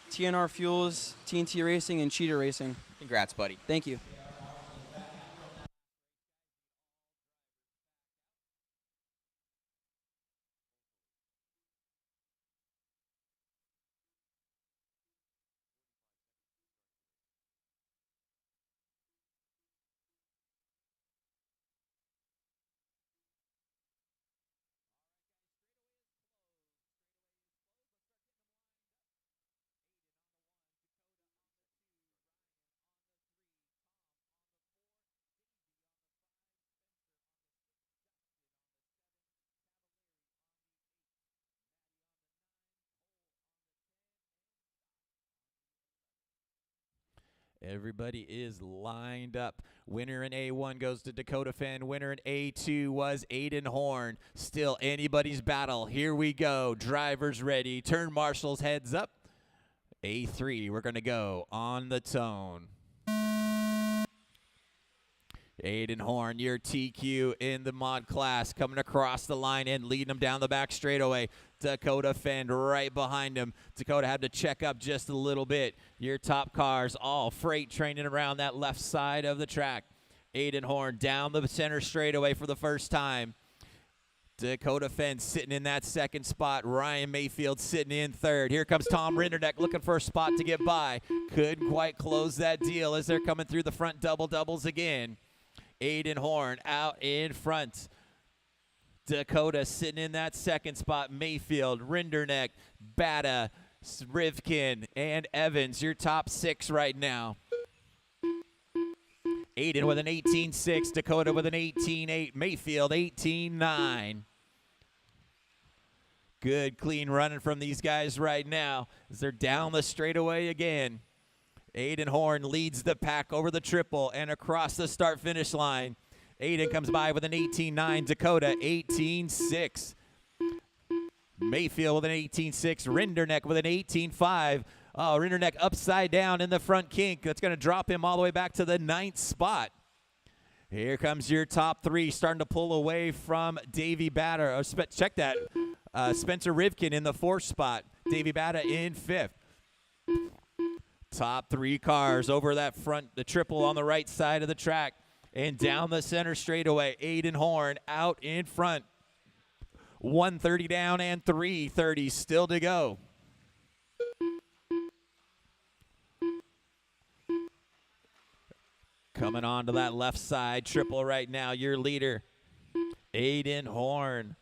TNR Fuels, TNT Racing, and Cheater Racing. Congrats, buddy. Thank you. Everybody is lined up. Winner in A1 goes to Dakota Fenn. Winner in A2 was Aiden Horn. Still anybody's battle. Here we go. Drivers ready. Turn marshals heads up. A3, we're going to go on the tone. Aiden Horn, your TQ in the mod class, coming across the line and leading them down the back straightaway. Dakota Fenn right behind him. Dakota had to check up just a little bit. Your top cars all freight training around that left side of the track. Aiden Horn down the center straightaway for the first time. Dakota Fenn sitting in that second spot. Ryan Mayfield sitting in third. Here comes Tom Rinderneck looking for a spot to get by. Couldn't quite close that deal as they're coming through the front doubles again. Aiden Horn out in front. Dakota sitting in that second spot. Mayfield, Rinderneck, Bata, Rivkin, and Evans, your top six right now. Aiden with an 18.6, Dakota with an 18.8, Mayfield 18.9. Good, clean running from these guys right now as they're down the straightaway again. Aiden Horn leads the pack over the triple and across the start-finish line. Aiden comes by with an 18.9, Dakota 18.6. Mayfield with an 18.6. Rinderneck with an 18.5. Rinderneck upside down in the front kink. That's going to drop him all the way back to the 9th spot. Here comes your top 3, starting to pull away from Davey Batta. Check that. Spencer Rivkin in the 4th spot. Davey Batta in 5th. Top 3 cars over that front, the triple on the right side of the track. And down the center straightaway, Aiden Horn out in front. 130 down and 330 still to go. Coming on to that left side triple right now, your leader, Aiden Horn.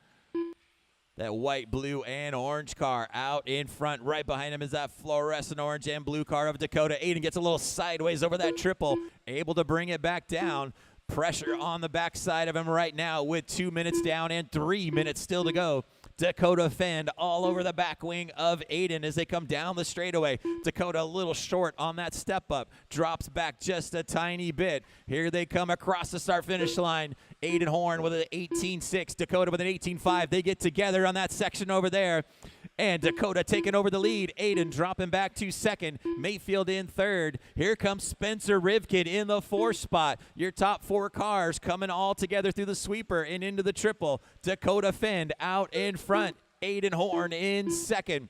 That white, blue, and orange car out in front. Right behind him is that fluorescent orange and blue car of Dakota. Aiden gets a little sideways over that triple, able to bring it back down. Pressure on the backside of him right now with 2 minutes down and 3 minutes still to go. Dakota Fend all over the back wing of Aiden as they come down the straightaway. Dakota a little short on that step up. Drops back just a tiny bit. Here they come across the start-finish line. Aiden Horn with an 18.6. Dakota with an 18.5. They get together on that section over there. And Dakota taking over the lead. Aiden dropping back to 2nd. Mayfield in 3rd. Here comes Spencer Rivkin in the 4th spot. Your top 4 cars coming all together through the sweeper and into the triple. Dakota Fend out in front. Aiden Horn in 2nd.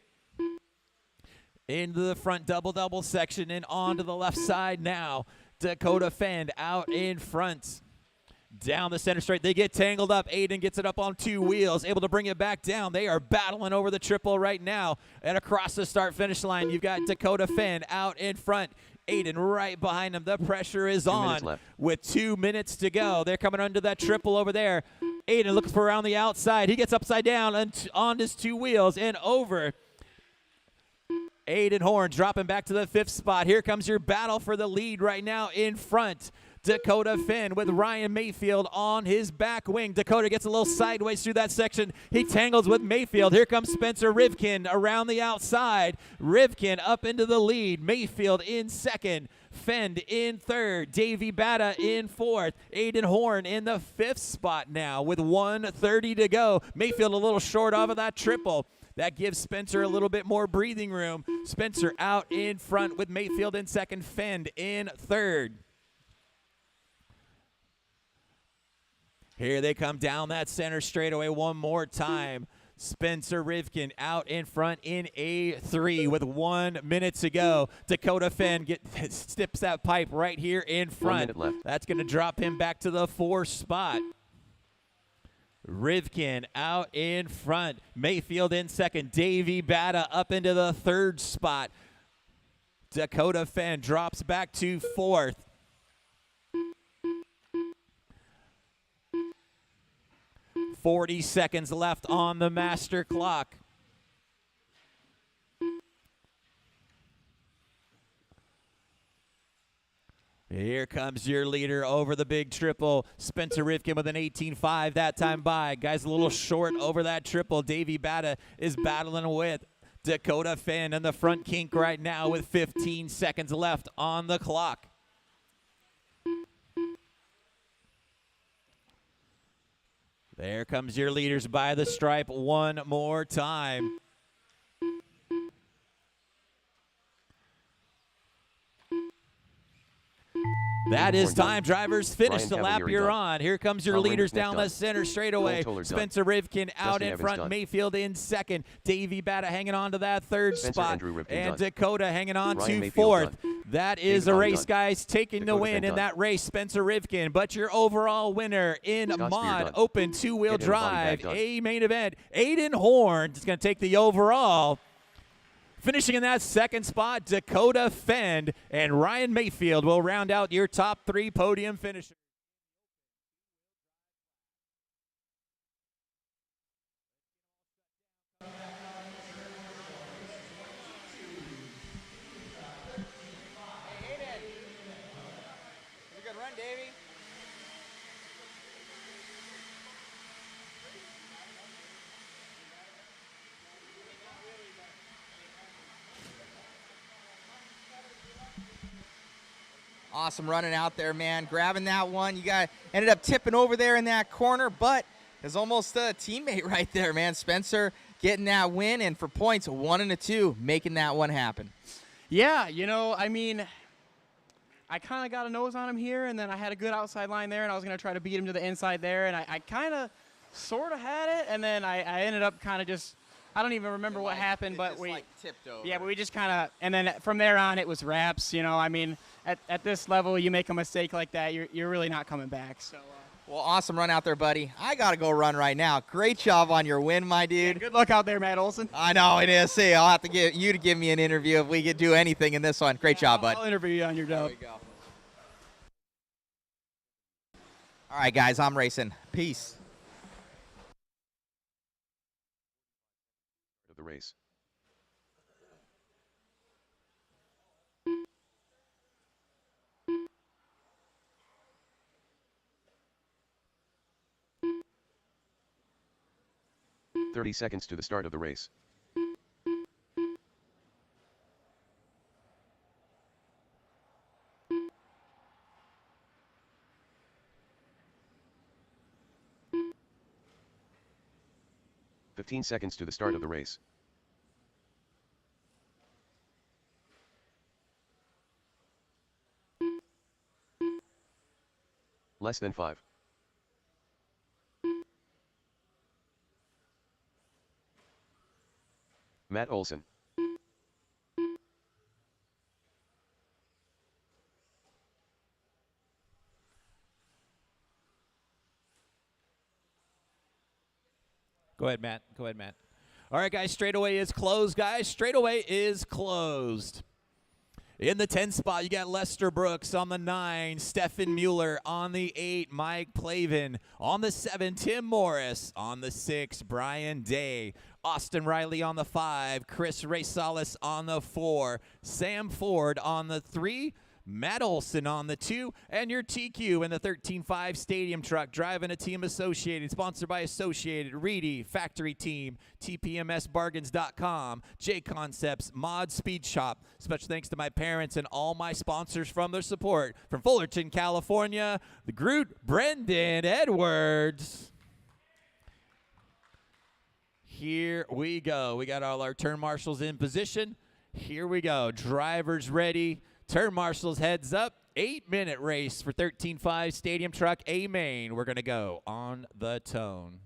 Into the front double-double section and onto the left side now. Dakota Fend out in front. Down the center straight, they get tangled up. Aiden gets it up on 2 wheels, able to bring it back down. They are battling over the triple right now. And across the start-finish line, you've got Dakota Fend out in front. Aiden right behind him. The pressure is on with 2 minutes to go. They're coming under that triple over there. Aiden looks for around the outside. He gets upside down and on his 2 wheels and over. Aiden Horn dropping back to the 5th spot. Here comes your battle for the lead right now in front. Dakota Finn with Ryan Mayfield on his back wing. Dakota gets a little sideways through that section. He tangles with Mayfield. Here comes Spencer Rivkin around the outside. Rivkin up into the lead. Mayfield in 2nd. Fend in 3rd. Davey Batta in 4th. Aiden Horn in the 5th spot now with 1:30 to go. Mayfield a little short off of that triple. That gives Spencer a little bit more breathing room. Spencer out in front with Mayfield in 2nd. Fend in 3rd. Here they come down that center straightaway one more time. Spencer Rivkin out in front in A3 with 1 minute to go. Dakota Fenn stips that pipe right here in front. 1 minute left. That's going to drop him back to the 4th spot. Rivkin out in front. Mayfield in 2nd. Davey Batta up into the 3rd spot. Dakota Fenn drops back to 4th. .40 seconds left on the master clock. Here comes your leader over the big triple. Spencer Rivkin with an 18.5 that time by. Guy's a little short over that triple. Davey Batta is battling with Dakota Finn in the front kink right now with 15 seconds left on the clock. There comes your leaders by the stripe one more time. That is time, drivers. Finish the lap you're on. Here comes your leaders down the center straightaway. Spencer Rivkin out in front. Mayfield in 2nd. Davey Batta hanging on to that 3rd spot. And Dakota hanging on to 4th. That is a race, guys, taking the win in that race, Spencer Rivkin. But your overall winner in Mod Open 2-wheel drive, a main event, Aiden Horn is going to take the overall. Finishing in that 2nd spot, Dakota Fend and Ryan Mayfield will round out your top 3 podium finishers. Good run, Davey. Awesome running out there, man. Grabbing that one. You got ended up tipping over there in that corner, but there's almost a teammate right there, man. Spencer getting that win, and for points, 1 and a 2, making that one happen. Yeah, you know, I mean, I kind of got a nose on him here, and then I had a good outside line there, and I was going to try to beat him to the inside there, and I kind of sort of had it, and then I ended up kind of just, I don't even remember what happened, but we tipped over. Yeah, but we just kind of, and then from there on it was wraps. You know, I mean, at this level, you make a mistake like that, you're really not coming back. So. Well, awesome run out there, buddy. I got to go run right now. Great job on your win, my dude. Yeah, good luck out there, Matt Olson. I know, it is. See, I'll have to get you to give me an interview if we could do anything in this one. Great job, bud. I'll interview you on your dub. There we go. All right, guys, I'm racing. Peace. Of the race. "30 seconds to the start of the race. "15 seconds to the start of the race. Less than 5. Matt Olson. Go ahead, Matt. Go ahead, Matt. All right, guys, straightaway is closed, guys. Straightaway is closed. In the 10 spot, you got Lester Brooks. On the 9, Stefan Mueller. On the 8, Mike Plavin. On the 7, Tim Morris. On the 6, Brian Day. Austin Riley on the 5. Chris Racales on the 4. Sam Ford on the 3. Matt Olson on the 2, and your TQ in the 13.5 Stadium Truck, driving a team Associated, sponsored by Associated, Reedy, Factory Team, TPMSBargains.com, JConcepts, Mod Speed Shop. Special thanks to my parents and all my sponsors from their support. From Fullerton, California, the Groot, Brendan Edwards. Here we go. We got all our turn marshals in position. Here we go. Drivers ready. Turn marshals heads up. 8-minute race for 13.5 Stadium Truck A main. We're going to go on the tone.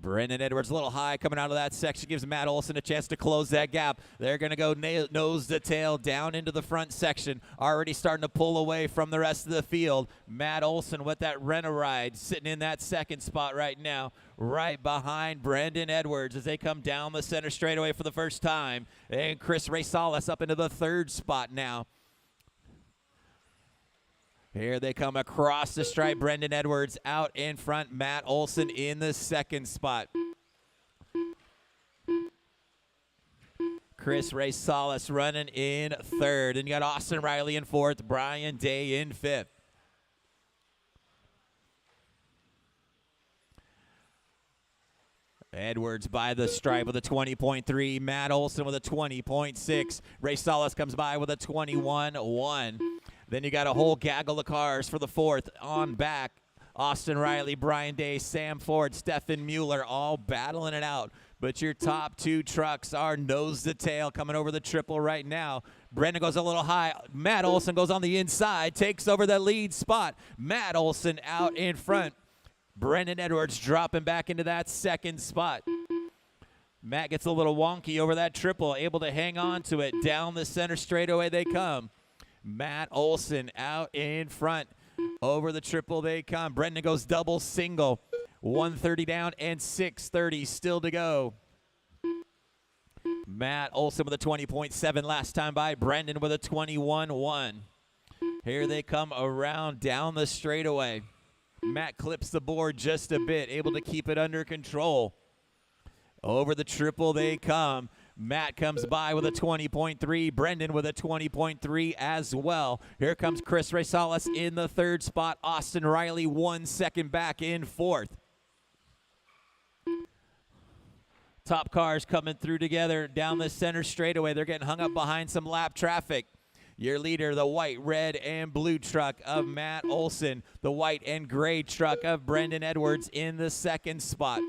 Brendan Edwards a little high coming out of that section, gives Matt Olson a chance to close that gap. They're going to go nose to tail down into the front section, already starting to pull away from the rest of the field. Matt Olson with that Rent-A-Ride sitting in that second spot right now, right behind Brendan Edwards as they come down the center straightaway for the first time. And Chris Racales up into the third spot now. Here they come across the stripe. Brendan Edwards out in front. Matt Olson in the second spot. Chris Racales running in third. And you got Austin Riley in fourth. Brian Day in fifth. Edwards by the stripe with a 20.3. Matt Olson with a 20.6. Racales comes by with a 21.1. Then you got a whole gaggle of cars for the fourth on back. Austin Riley, Brian Day, Sam Ford, Stefan Mueller all battling it out. But your top two trucks are nose to tail coming over the triple right now. Brendan goes a little high. Matt Olson goes on the inside, takes over the lead spot. Matt Olson out in front. Brendan Edwards dropping back into that second spot. Matt gets a little wonky over that triple, able to hang on to it. Down the center straightaway they come. Matt Olson out in front. Over the triple they come. Brendan goes double single. 130 down and 630 still to go. Matt Olson with a 20.7 last time by. Brendan with a 21.1. Here they come around down the straightaway. Matt clips the board just a bit, able to keep it under control. Over the triple they come. Matt comes by with a 20.3. Brendan with a 20.3 as well. Here comes Chris Racales in the third spot. Austin Riley 1 second back in fourth. Top cars coming through together down the center straightaway. They're getting hung up behind some lap traffic. Your leader, the white, red, and blue truck of Matt Olson. The white and gray truck of Brendan Edwards in the second spot.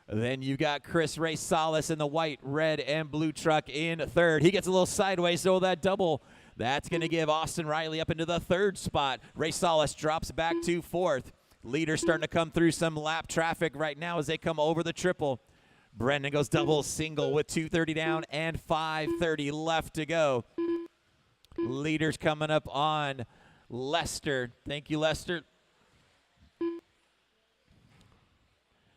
Then you got Chris Racales in the white, red, and blue truck in third. He gets a little sideways, so that double, that's going to give Austin Riley up into the third spot. Racales drops back to fourth. Leaders starting to come through some lap traffic right now as they come over the triple. Brendan goes double single with 2:30 down and 5:30 left to go. Leaders coming up on Lester. Thank you, Lester.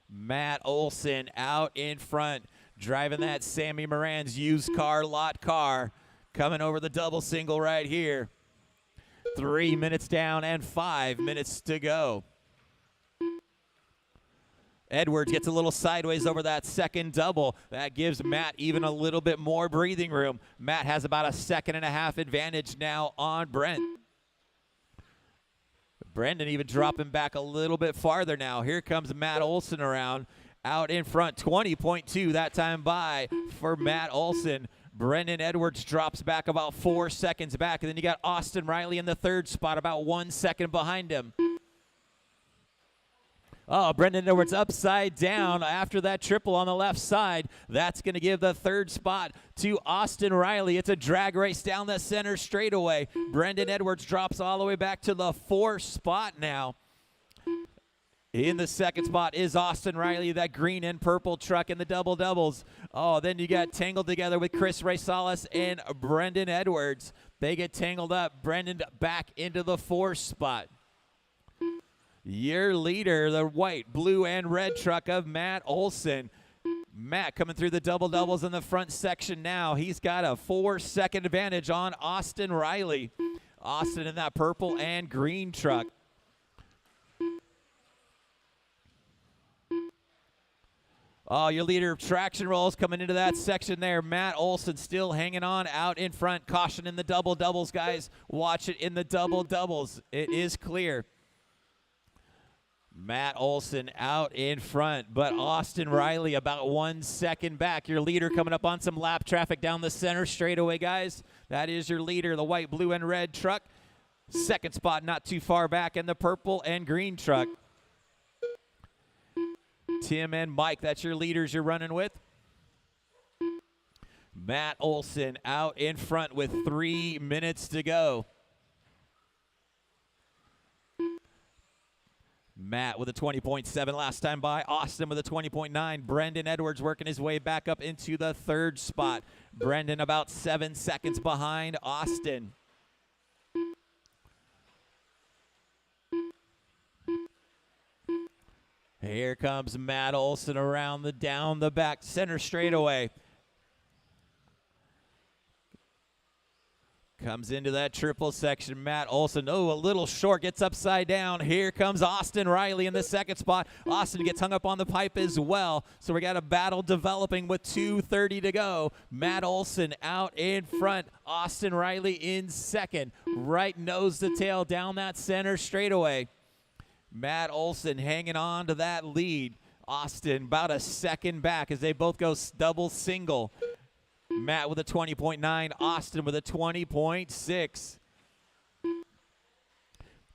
Matt Olson out in front, driving that Sammy Moran's used car lot car, coming over the double single right here. 3 minutes down and 5 minutes to go. Edwards gets a little sideways over that second double. That gives Matt even a little bit more breathing room. Matt has about a 1.5 second advantage now on Brent. Brendan even dropping back a little bit farther now. Here comes Matt Olson around out in front. 20.2 that time by for Matt Olson. Brendan Edwards drops back about 4 seconds back. And then you got Austin Riley in the third spot, about 1 second behind him. Oh, Brendan Edwards upside down after that triple on the left side. That's going to give the third spot to Austin Riley. It's a drag race down the center straightaway. Brendan Edwards drops all the way back to the fourth spot now. In the second spot is Austin Riley, that green and purple truck in the double doubles. Oh, then you got tangled together with Chris Racales and Brendan Edwards. They get tangled up. Brendan back into the fourth spot. Your leader, the white, blue, and red truck of Matt Olson. Matt coming through the double doubles in the front section now. He's got a 4 second advantage on Austin Riley. Austin in that purple and green truck. Oh, your leader of traction rolls coming into that section there. Matt Olson still hanging on out in front. Caution in the double doubles, guys. Watch it in the double doubles. It is clear. Matt Olson out in front, but Austin Riley about 1 second back. Your leader coming up on some lap traffic down the center straightaway, guys. That is your leader, the white, blue, and red truck. Second spot not too far back in the purple and green truck. Tim and Mike, that's your leaders you're running with. Matt Olson out in front with 3 minutes to go. Matt with a 20.7 last time by. Austin with a 20.9. Brendan Edwards working his way back up into the third spot. Brendan about 7 seconds behind Austin. Here comes Matt Olson around the down the back center straightaway. Comes into that triple section. Matt Olson, oh, a little short, gets upside down. Here comes Austin Riley in the second spot. Austin gets hung up on the pipe as well. So we got a battle developing with 2:30 to go. Matt Olson out in front. Austin Riley in second. Right nose to tail down that center straightaway. Matt Olson hanging on to that lead. Austin about a second back as they both go double single. Matt with a 20.9, Austin with a 20.6.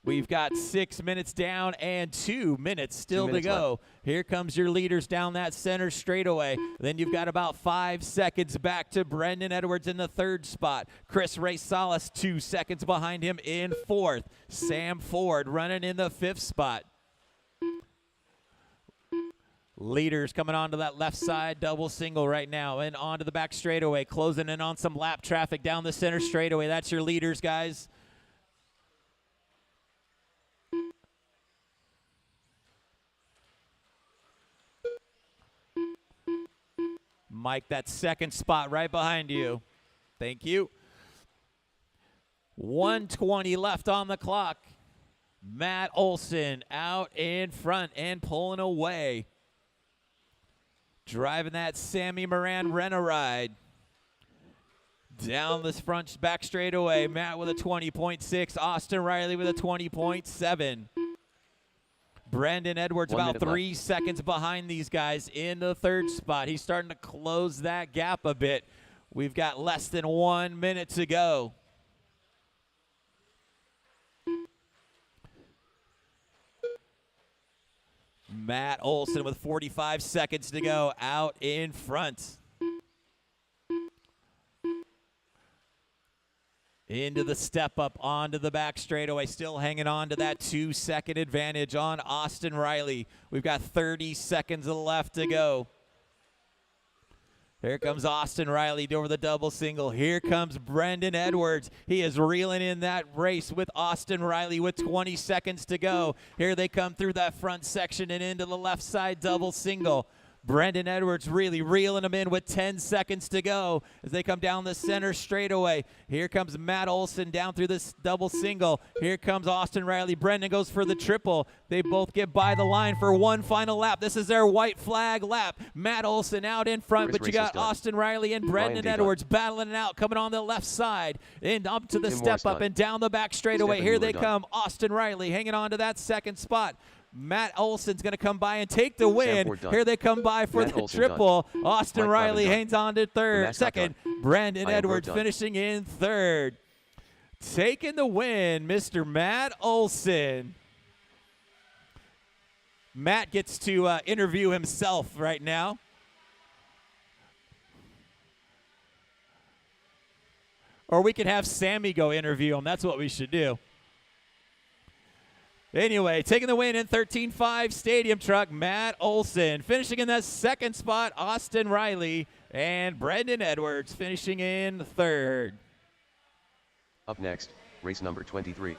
We've got 6 minutes down and 2 minutes still to go. Left. Here comes your leaders down that center straightaway. Then you've got about 5 seconds back to Brendan Edwards in the third spot. Chris Racales 2 seconds behind him in fourth. Sam Ford running in the fifth spot. Leaders coming onto that left side double single right now and onto the back straightaway, closing in on some lap traffic down the center straightaway. That's your leaders, guys. Mike, that second spot right behind you. Thank you. 1:20 left on the clock. Matt Olson out in front and pulling away. Driving that Sammy Moran rent-a-ride. Down this front back straightaway. Matt with a 20.6. Austin Riley with a 20.7. Brendan Edwards about 3 seconds behind these guys in the third spot. He's starting to close that gap a bit. We've got less than 1 minute to go. Matt Olson with 45 seconds to go out in front. Into the step up, onto the back straightaway, still hanging on to that 2-second advantage on Austin Riley. We've got 30 seconds left to go. Here comes Austin Riley over the double single. Here comes Brendan Edwards. He is reeling in that race with Austin Riley with 20 seconds to go. Here they come through that front section and into the left side double single. Brendan Edwards really reeling them in with 10 seconds to go as they come down the center straightaway. Here comes Matt Olson down through this double single. Here comes Austin Riley. Brendan goes for the triple. They both get by the line for one final lap. This is their white flag lap. Matt Olson out in front, but you got Austin Riley and Brendan Edwards battling it out, coming on the left side and up to the step up and down the back straightaway. Here they come. Austin Riley hanging on to that second spot. Matt Olson's going to come by and take the win. Here they come by for the triple. Austin Riley hangs on to second. Brendan Edwards finishing in third. Taking the win, Mr. Matt Olson. Matt gets to interview himself right now. Or we could have Sammy go interview him. That's what we should do. Anyway, taking the win in 13.5 Stadium Truck, Matt Olson. Finishing in that second spot, Austin Riley. And Brendan Edwards finishing in third. Up next, race number 23.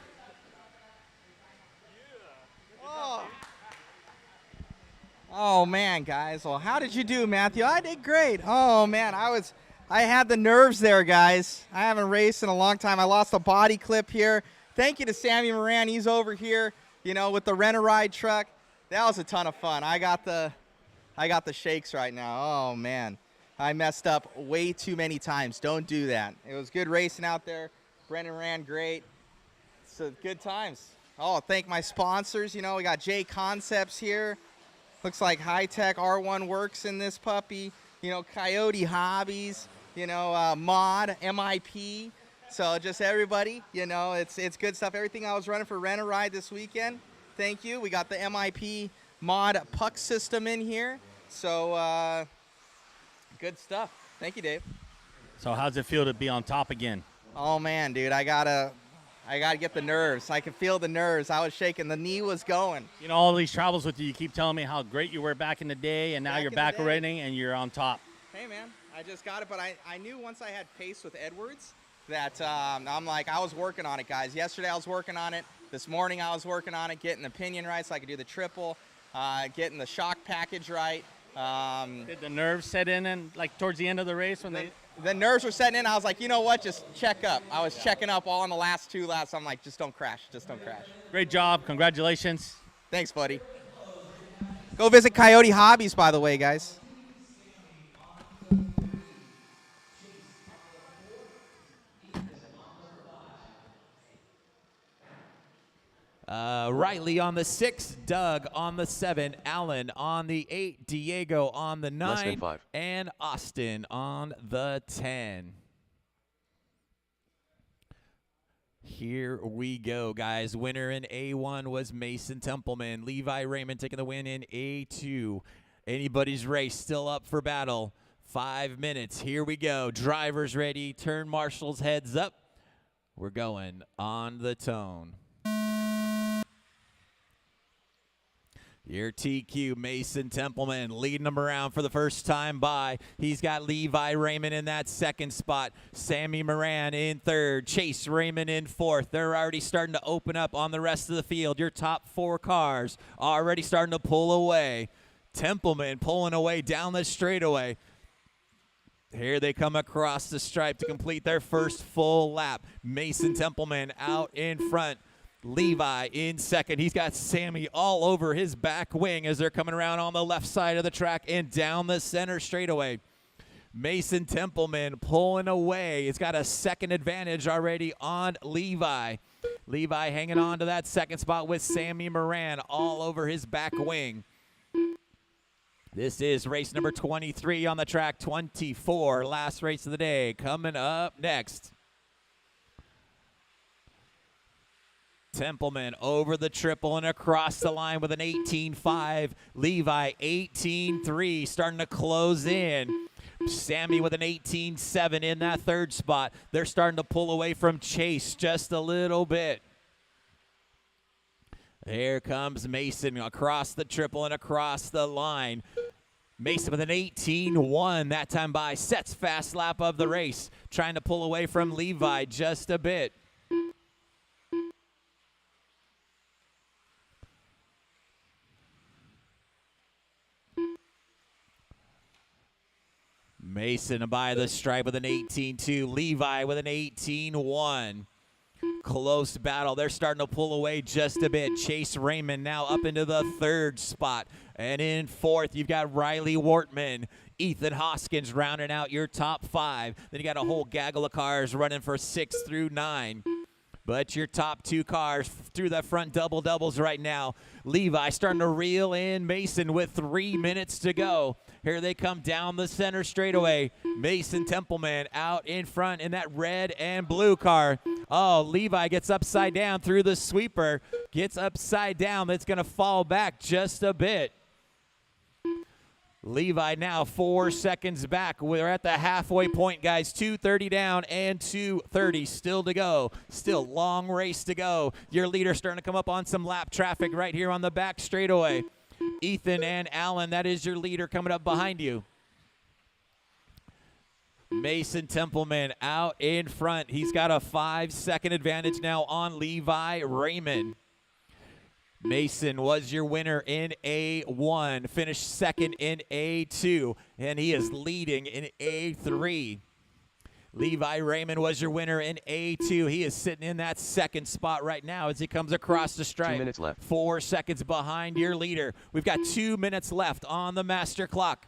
Oh man, guys. Well, how did you do, Matthew? I did great. Oh man, I had the nerves there, guys. I haven't raced in a long time. I lost a body clip here. Thank you to Sammy Moran. He's over here, you know, with the rent-a-ride truck. That was a ton of fun. I got the shakes right now. Oh man, I messed up way too many times. Don't do that. It was good racing out there. Brendan ran great. So good times. Oh, thank my sponsors. You know, we got JConcepts here. Looks like High Tech R1 Works in this puppy. You know, Coyote Hobbies. You know, Mod MIP. So just everybody, you know, it's good stuff. Everything I was running for Rent-A-Ride this weekend, thank you. We got the MIP mod puck system in here. So good stuff. Thank you, Dave. So how's it feel to be on top again? Oh man, dude, I gotta get the nerves. I can feel the nerves. I was shaking. The knee was going. You know, all these travels with you, you keep telling me how great you were back in the day, and now you're back already and you're on top. Hey man, I just got it, but I knew once I had pace with Edwards that I'm like, I was working on it, guys. Yesterday I was working on it. This morning I was working on it, getting the pinion right so I could do the triple, getting the shock package right. Did the nerves set in and like towards the end of the race when the nerves were setting in? I was like, you know what, just check up. I was checking up all in the last two laps. I'm like, just don't crash, just don't crash. Great job, congratulations. Thanks, buddy. Go visit Coyote Hobbies, by the way, guys. Riley on the 6, Doug on the 7, Allen on the 8, Diego on the 9, and Austin on the 10. Here we go, guys. Winner in A1 was Mason Templeman. Levi Raymond taking the win in A2. Anybody's race still up for battle. 5 minutes. Here we go. Drivers ready. Turn marshals heads up. We're going on the tone. Your TQ, Mason Templeman, leading them around for the first time by. He's got Levi Raymond in that second spot. Sammy Moran in third. Chase Raymond in fourth. They're already starting to open up on the rest of the field. Your top 4 cars already starting to pull away. Templeman pulling away down the straightaway. Here they come across the stripe to complete their first full lap. Mason Templeman out in front. Levi in second. He's got Sammy all over his back wing as they're coming around on the left side of the track and down the center straightaway. Mason Templeman pulling away. He's got a second advantage already on Levi. Levi hanging on to that second spot with Sammy Moran all over his back wing. This is race number 23 on the track, 24, last race of the day. Coming up next. Templeman over the triple and across the line with an 18.5. Levi 18.3, starting to close in. Sammy with an 18.7 in that third spot. They're starting to pull away from Chase just a little bit. Here comes Mason across the triple and across the line. Mason with an 18.1 that time by. Sets fast lap of the race. Trying to pull away from Levi just a bit. Mason by the stripe with an 18.2. Levi with an 18.1. Close battle. They're starting to pull away just a bit. Chase Raymond now up into the third spot. And in fourth, you've got Riley Wortman. Ethan Hoskins rounding out your top 5. Then you got a whole gaggle of cars running for 6 through 9. But your top 2 cars through the front double-doubles right now. Levi starting to reel in Mason with 3 minutes to go. Here they come down the center straightaway. Mason Templeman out in front in that red and blue car. Oh, Levi gets upside down through the sweeper. Gets upside down. That's going to fall back just a bit. Levi now 4 seconds back. We're at the halfway point, guys. 2:30 down and 2:30 still to go. Still long race to go. Your leader starting to come up on some lap traffic right here on the back straightaway. Ethan and Allen, that is your leader coming up behind you. Mason Templeman out in front. He's got a 5-second advantage now on Levi Raymond. Mason was your winner in A1, finished second in A2, and he is leading in A3. Levi Raymond was your winner in A2. He is sitting in that second spot right now as he comes across the stripe. 2 minutes left. 4 seconds behind your leader. We've got 2 minutes left on the master clock.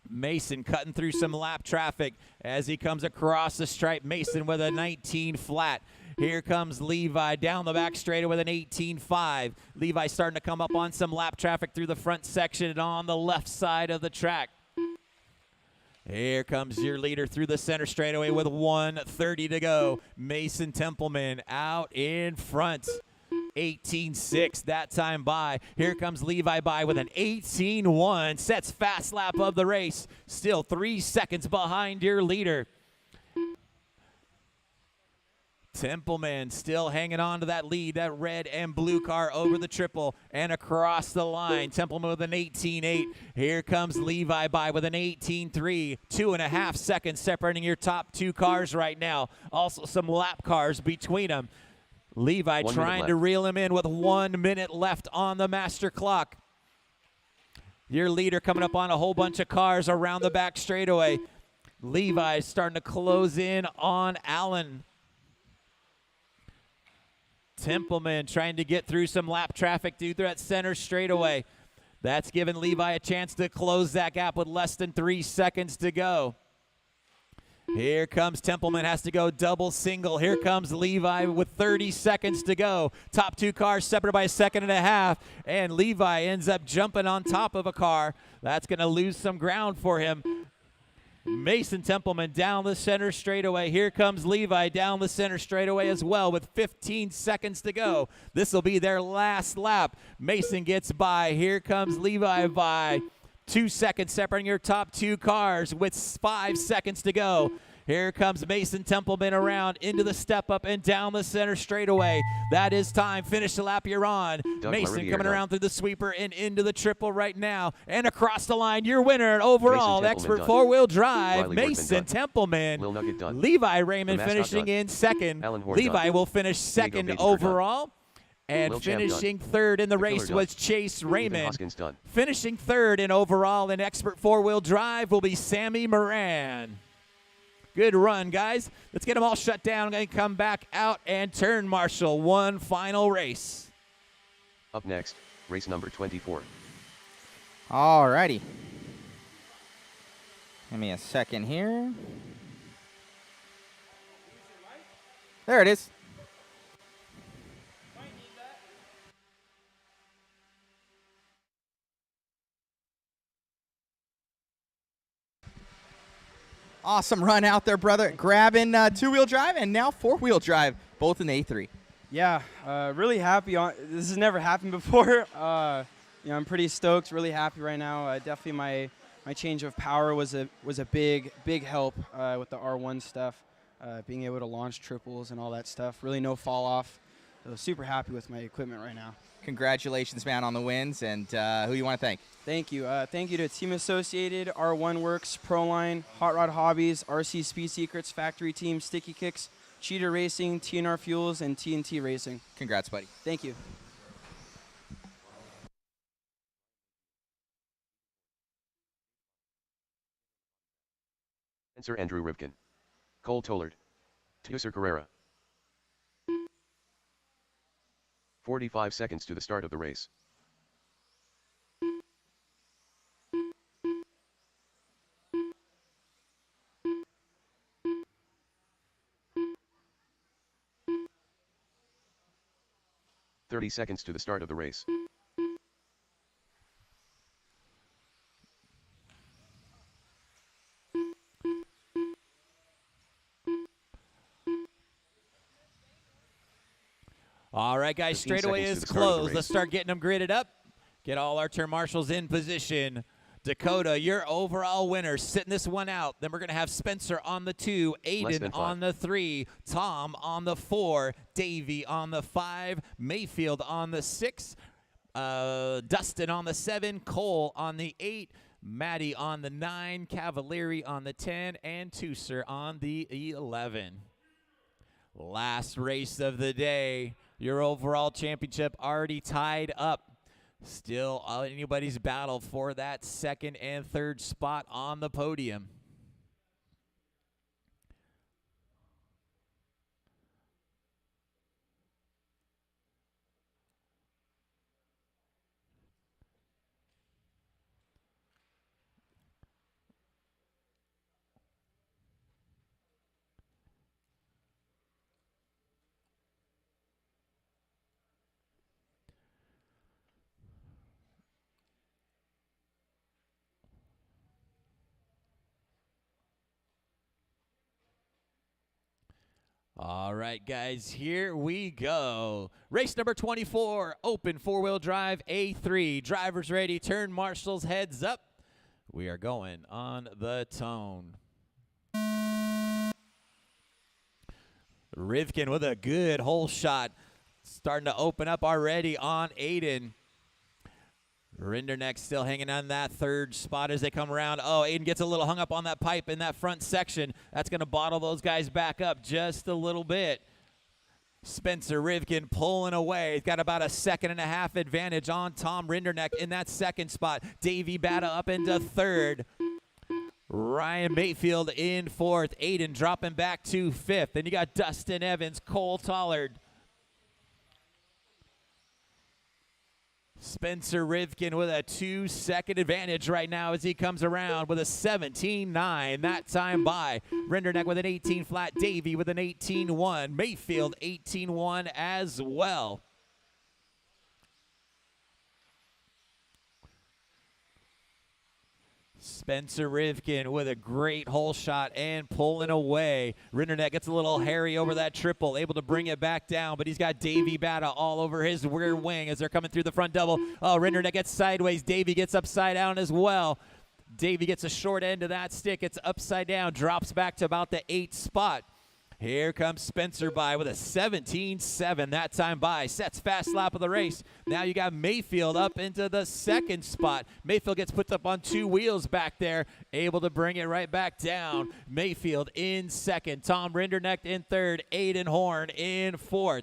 Mason cutting through some lap traffic as he comes across the stripe. Mason with a 19 flat. Here comes Levi down the back straightaway with an 18.5. Levi starting to come up on some lap traffic through the front section and on the left side of the track. Here comes your leader through the center straightaway with 1:30 to go. Mason Templeman out in front. 18.6 that time by. Here comes Levi by with an 18.1. Sets fast lap of the race. Still 3 seconds behind your leader. Templeman still hanging on to that lead, that red and blue car over the triple and across the line. Templeman with an 18.8. Here comes Levi by with an 18.3. 2.5 seconds separating your top 2 cars right now. Also some lap cars between them. Levi trying to reel him in with 1 minute left on the master clock. Your leader coming up on a whole bunch of cars around the back straightaway. Levi starting to close in on Allen. Templeman trying to get through some lap traffic through that center straightaway. That's giving Levi a chance to close that gap with less than 3 seconds to go. Here comes Templeman, has to go double single. Here comes Levi with 30 seconds to go. Top 2 cars separated by 1.5 seconds, and Levi ends up jumping on top of a car. That's going to lose some ground for him. Mason Templeman down the center straightaway. Here comes Levi down the center straightaway as well with 15 seconds to go. This will be their last lap. Mason gets by. Here comes Levi by. 2 seconds separating your top 2 cars with 5 seconds to go. Here comes Mason Templeman around into the step up and down the center straightaway. That is time. Finish the lap you're on. Mason coming around through the sweeper and into the triple right now. And across the line, your winner overall, expert 4-wheel drive, Mason Templeman. Levi Raymond finishing in second. Levi will finish second overall. And finishing third in the race was Chase Raymond. Finishing third in overall in expert 4-wheel drive will be Sammy Moran. Good run, guys. Let's get them all shut down and come back out and turn marshal. One final race. Up next, race number 24. All righty. Give me a second here. There it is. Awesome run out there, brother. Grabbing 2-wheel drive and now 4-wheel drive. both in A3. Yeah, really happy. This has never happened before. I'm pretty stoked. Really happy right now. Definitely my change of power was a big help with the R1 stuff. Being able to launch triples and all that stuff. Really no fall off. So super happy with my equipment right now. Congratulations, man, on the wins. And who you want to thank? Thank you. Thank you to Team Associated, R1 Works, Proline, Hot Rod Hobbies, RC Speed Secrets, Factory Team, Sticky Kicks, Cheater Racing, TNR Fuels, and TNT Racing. Congrats, buddy. Thank you. Spencer Andrew Rivkin. Cole Tollard. Tuser Carrera. 45 seconds to the start of the race. "30 seconds to the start of the race. All right, guys, 15 straightaway seconds is to the start of the closed. race. Let's start getting them gridded up. Get all our turn marshals in position. Dakota, your overall winner, sitting this one out. Then we're going to have Spencer on the 2, Aiden on the 3, Tom on the 4, Davey on the 5, Mayfield on the 6, Dustin on the 7, Cole on the 8, Maddie on the 9, Cavalieri on the 10, and Tuser on the 11. Last race of the day. Your overall championship already tied up. Still anybody's battle for that second and third spot on the podium. All right, guys, here we go. Race number 24, open four-wheel drive A3. Drivers ready, turn marshals, heads up. We are going on the tone. Rivkin with a good hole shot. Starting to open up already on Aiden. Rinderneck still hanging on that third spot as they come around. Oh, Aiden gets a little hung up on that pipe in that front section. That's going to bottle those guys back up just a little bit. Spencer Rivkin pulling away. He's got about a 1.5 seconds advantage on Tom Rinderneck in that second spot. Davey Bata up into third. Ryan Mayfield in fourth. Aiden dropping back to fifth. Then you got Dustin Evans, Cole Tollard. Spencer Rivkin with a 2-second advantage right now as he comes around with a 17.9 that time by. Rinderneck with an 18 flat. Davey with an 18.1. Mayfield 18.1 as well. Spencer Rivkin with a great hole shot and pulling away. Rinderneck gets a little hairy over that triple, able to bring it back down, but he's got Davey Bata all over his rear wing as they're coming through the front double. Oh, Rinderneck gets sideways. Davey gets upside down as well. Davey gets a short end of that stick. It's upside down, drops back to about the 8th spot. Here comes Spencer by with a 17.7 that time by. Sets fast lap of the race. Now you got Mayfield up into the 2nd spot. Mayfield gets put up on 2 wheels back there, able to bring it right back down. Mayfield in 2nd. Tom Rinderneck in 3rd. Aiden Horn in 4th.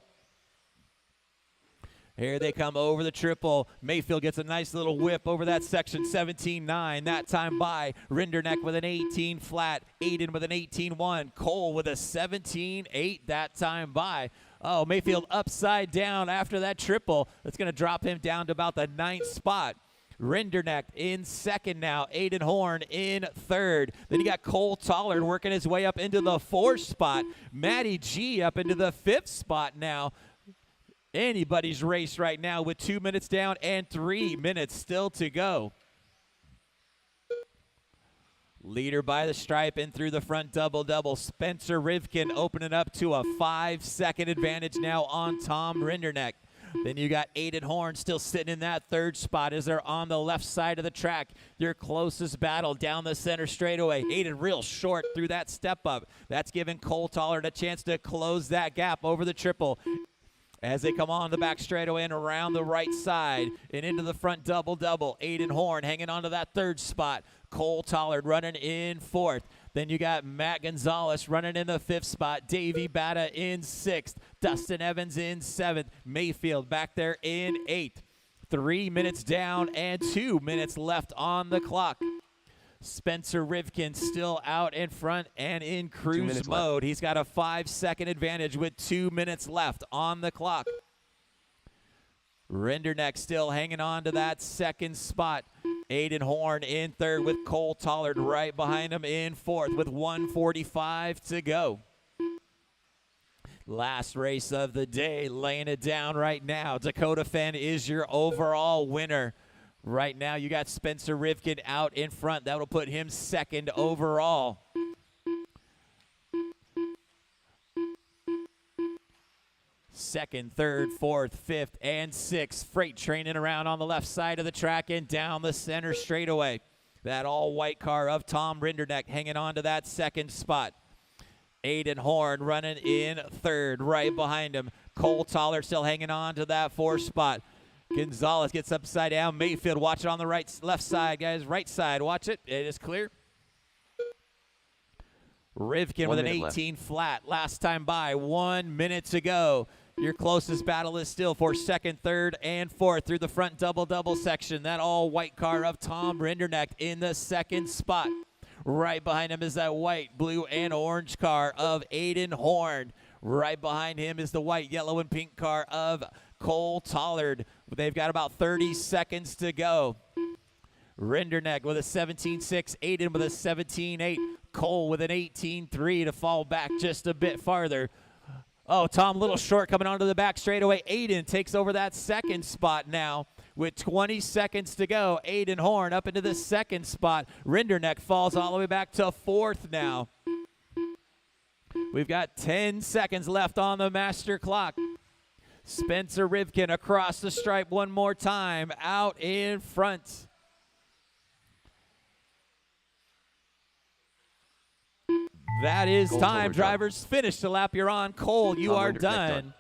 Here they come over the triple. Mayfield gets a nice little whip over that section, 17.9 that time by. Rinderneck with an 18 flat. Aiden with an 18.1. Cole with a 17.8 that time by. Oh, Mayfield upside down after that triple. That's going to drop him down to about the 9th spot. Rinderneck in 2nd now. Aiden Horn in 3rd. Then you got Cole Tollard working his way up into the 4th spot. Matty G up into the 5th spot now. Anybody's race right now with 2 minutes down and 3 minutes still to go. Leader by the stripe in through the front double-double. Spencer Rivkin opening up to a 5-second advantage now on Tom Rinderneck. Then you got Aiden Horn still sitting in that third spot as they're on the left side of the track. Your closest battle down the center straightaway. Aiden real short through that step up. That's giving Cole Tollard a chance to close that gap over the triple. As they come on the back straightaway and around the right side and into the front double-double. Aiden Horn hanging on to that third spot. Cole Tollard running in fourth. Then you got Matt Gonzalez running in the fifth spot. Davey Batta in sixth. Dustin Evans in seventh. Mayfield back there in eighth. 3 minutes down and 2 minutes left on the clock. Spencer Rivkin still out in front and in cruise mode. He's got a 5-second advantage with 2 minutes left on the clock. Rinderneck still hanging on to that second spot. Aiden Horn in third with Cole Tollard right behind him in fourth with 1:45 to go. Last race of the day, laying it down right now. Dakota Fenn is your overall winner. Right now you got Spencer Rivkin out in front. That will put him second overall. Second, third, fourth, fifth, and sixth. Freight training around on the left side of the track and down the center straightaway. That all-white car of Tom Rinderneck hanging on to that second spot. Aiden Horn running in third, right behind him. Cole Tollard still hanging on to that fourth spot. Gonzalez gets upside down. Mayfield, watch it on the left side, guys. Right side, watch it. It is clear. Rivkin with an 18 flat. Last time by, 1 minute to go. Your closest battle is still for second, third, and fourth through the front double-double section. That all-white car of Tom Rinderneck in the second spot. Right behind him is that white, blue, and orange car of Aiden Horn. Right behind him is the white, yellow, and pink car of Cole Tollard. They've got about 30 seconds to go. Rinderneck with a 17.6, Aiden with a 17.8, Cole with an 18.3 to fall back just a bit farther. Oh, Tom, a little short coming onto the back straightaway. Aiden takes over that second spot now with 20 seconds to go. Aiden Horn up into the second spot. Rinderneck falls all the way back to fourth now. We've got 10 seconds left on the master clock. Spencer Rivkin across the stripe one more time, out in front. That is time. Drivers, finish the lap you're on. Cole, you are done.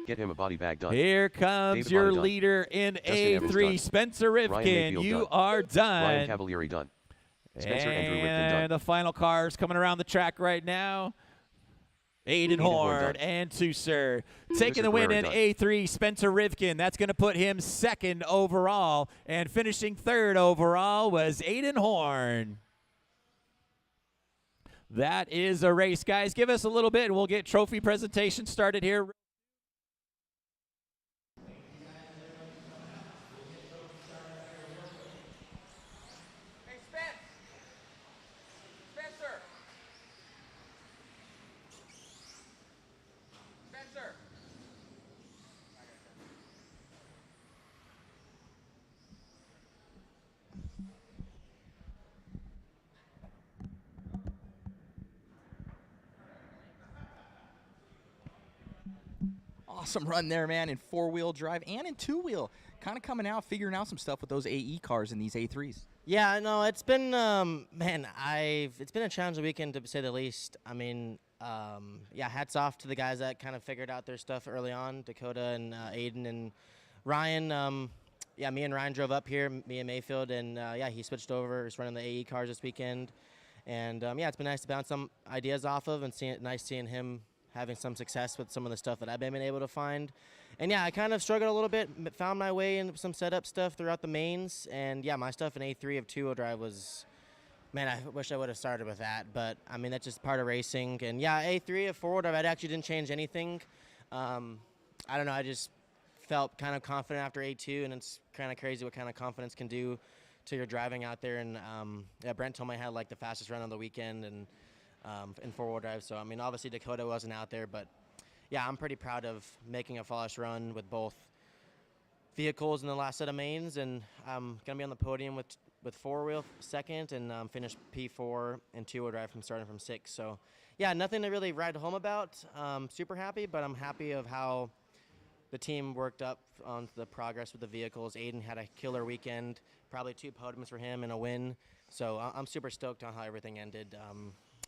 Get him a body bag done. Here comes your leader in A3, Spencer Rivkin. You are done. Ryan Cavalieri done. Spencer Andrew Rivkin done. And the final cars coming around the track right now. Aiden Horn and Tusser. Taking the win in A3, Spencer Rivkin. That's going to put him second overall. And finishing third overall was Aiden Horn. That is a race, guys. Give us a little bit, and we'll get trophy presentation started here. Hey, Spencer. Spencer. Awesome run there, man, in four-wheel drive and in two-wheel. Kind of coming out, figuring out some stuff with those AE cars in these A3s. Yeah, no, it's been, man, it's been a challenging weekend to say the least. I mean, yeah, hats off to the guys that kind of figured out their stuff early on, Dakota and Aiden and Ryan. Yeah, me and Ryan drove up here, me and Mayfield, and yeah, he switched over. He's running the AE cars this weekend. And yeah, it's been nice to bounce some ideas off of and nice seeing him having some success with some of the stuff that I've been able to find. And yeah, I kind of struggled a little bit, found my way in some setup stuff throughout the mains. And yeah, my stuff in A3 of two-wheel drive was, man, I wish I would have started with that. But I mean, that's just part of racing. And yeah, A3 of four-wheel drive, I actually didn't change anything. I don't know, I just felt kind of confident after A2, and it's kind of crazy what kind of confidence can do to your driving out there. And yeah, Brent told me I had like the fastest run of the weekend and in four-wheel drive. So I mean, obviously Dakota wasn't out there, but yeah, I'm pretty proud of making a flawless run with both vehicles in the last set of mains, and I'm gonna be on the podium with with four-wheel second and finished P4 and two-wheel drive from starting from 6. So, yeah, nothing to really write home about. Super happy, but I'm happy of how the team worked up on the progress with the vehicles. Aiden had a killer weekend, probably 2 podiums for him and a win. So I'm super stoked on how everything ended.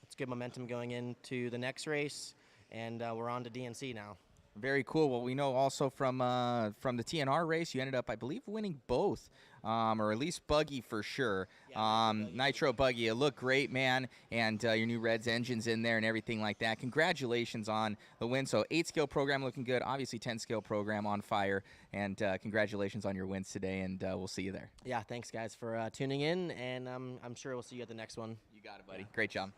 It's good momentum going into the next race, and we're on to DNC now. Very cool. Well, we know also from the TNR race, you ended up, I believe, winning both, or at least buggy for sure. Nitro buggy, it looked great, man, and your new Reds engines in there and everything like that. Congratulations on the win. So 8-scale program looking good, obviously 10-scale program on fire, and congratulations on your wins today, and we'll see you there. Yeah, thanks, guys, for tuning in, and I'm sure we'll see you at the next one. You got it, buddy. Yeah. Great job.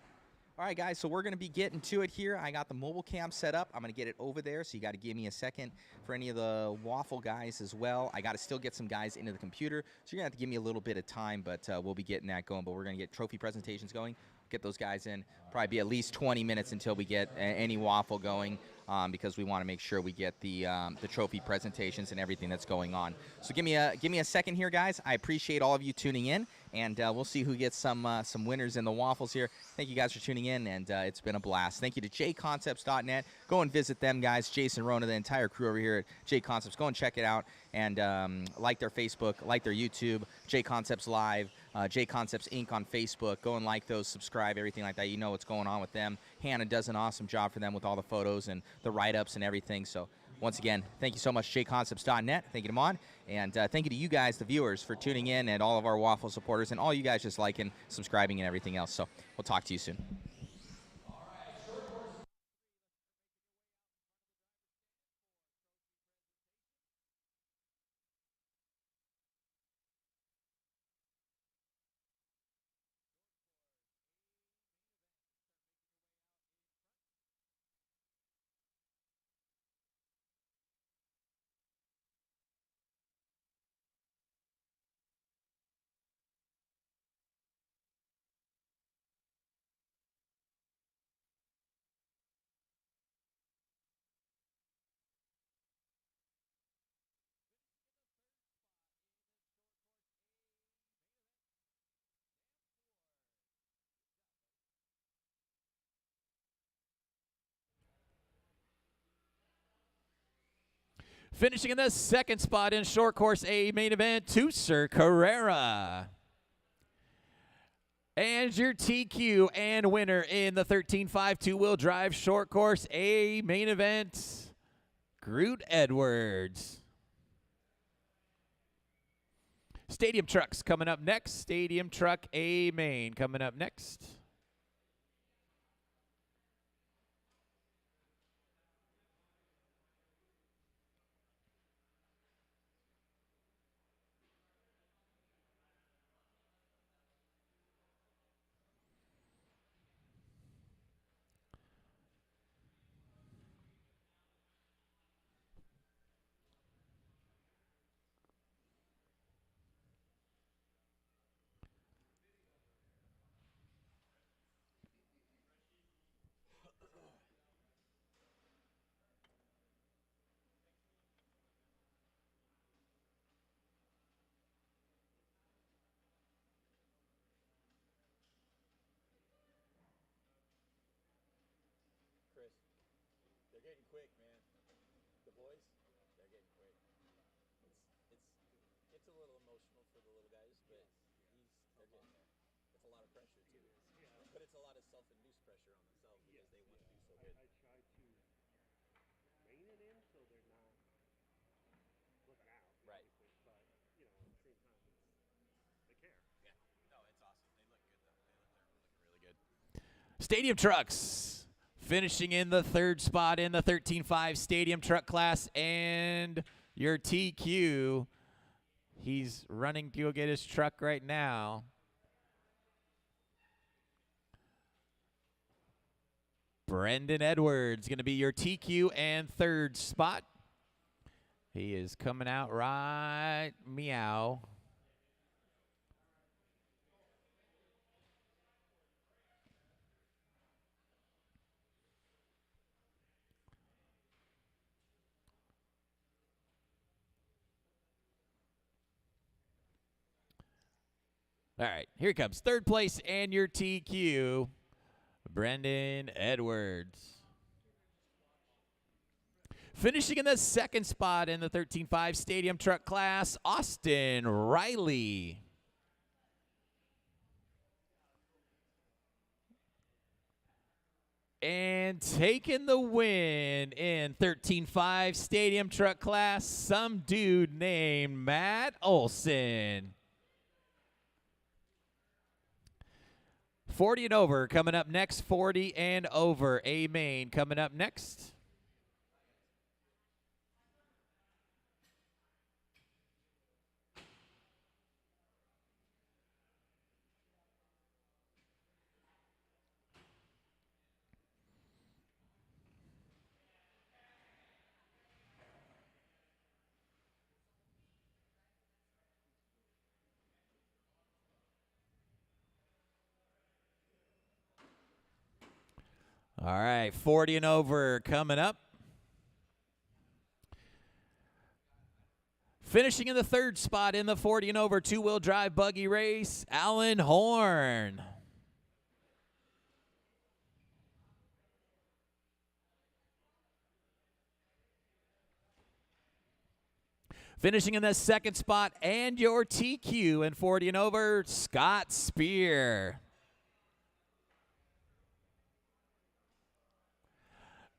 All right, guys, so we're going to be getting to it here. I got the mobile cam set up. I'm going to get it over there, so you got to give me a second for any of the waffle guys as well. I got to still get some guys into the computer, so you're going to have to give me a little bit of time, but we'll be getting that going. But we're going to get trophy presentations going, get those guys in. Probably be at least 20 minutes until we get any waffle going, because we want to make sure we get the trophy presentations and everything that's going on. So give me a second here, guys. I appreciate all of you tuning in, and we'll see who gets some winners in the waffles here. Thank you guys for tuning in, and it's been a blast. Thank you to JConcepts.net. Go and visit them, guys. Jason, Rona, the entire crew over here at JConcepts. Go and check it out, and like their Facebook, like their YouTube, JConcepts Live, JConcepts Inc. on Facebook. Go and like those, subscribe, everything like that. You know what's going on with them. Hannah does an awesome job for them with all the photos and the write-ups and everything. So once again, thank you so much, JConcepts.net. Thank you to Mon. And thank you to you guys, the viewers, for tuning in, and all of our waffle supporters, and all you guys just liking, subscribing, and everything else. So we'll talk to you soon. Finishing in the second spot in short course A main event, Tucer Carrera. And your TQ and winner in the 13.5 two-wheel drive short course A main event, Groot Edwards. Stadium Trucks coming up next. Stadium Truck A main coming up next. They're getting quick, man. The boys, they're getting quick. It's a little emotional for the little guys, but they're getting there. It's a lot of pressure too. But it's a lot of self-induced pressure on themselves because they want to do so good. I try to rein it in so they're not looking out. Right. But you know, at the same time, they care. Yeah. No, it's awesome. They look good though. They're looking really good. Stadium Trucks finishing in the third spot in the 13.5 Stadium Truck class, and your TQ, he's running to go get his truck right now. Brendan Edwards going to be your TQ and third spot. He is coming out right meow. All right, here he comes. Third place and your TQ, Brendan Edwards. Finishing in the second spot in the 13.5 Stadium Truck class, Austin Riley. And taking the win in 13.5 Stadium Truck class, some dude named Matt Olson. 40 and over coming up next. 40 and over. A main coming up next. All right, 40 and over coming up. Finishing in the third spot in the 40 and over two-wheel drive buggy race, Alan Horn. Finishing in the second spot and your TQ in 40 and over, Scott Spear.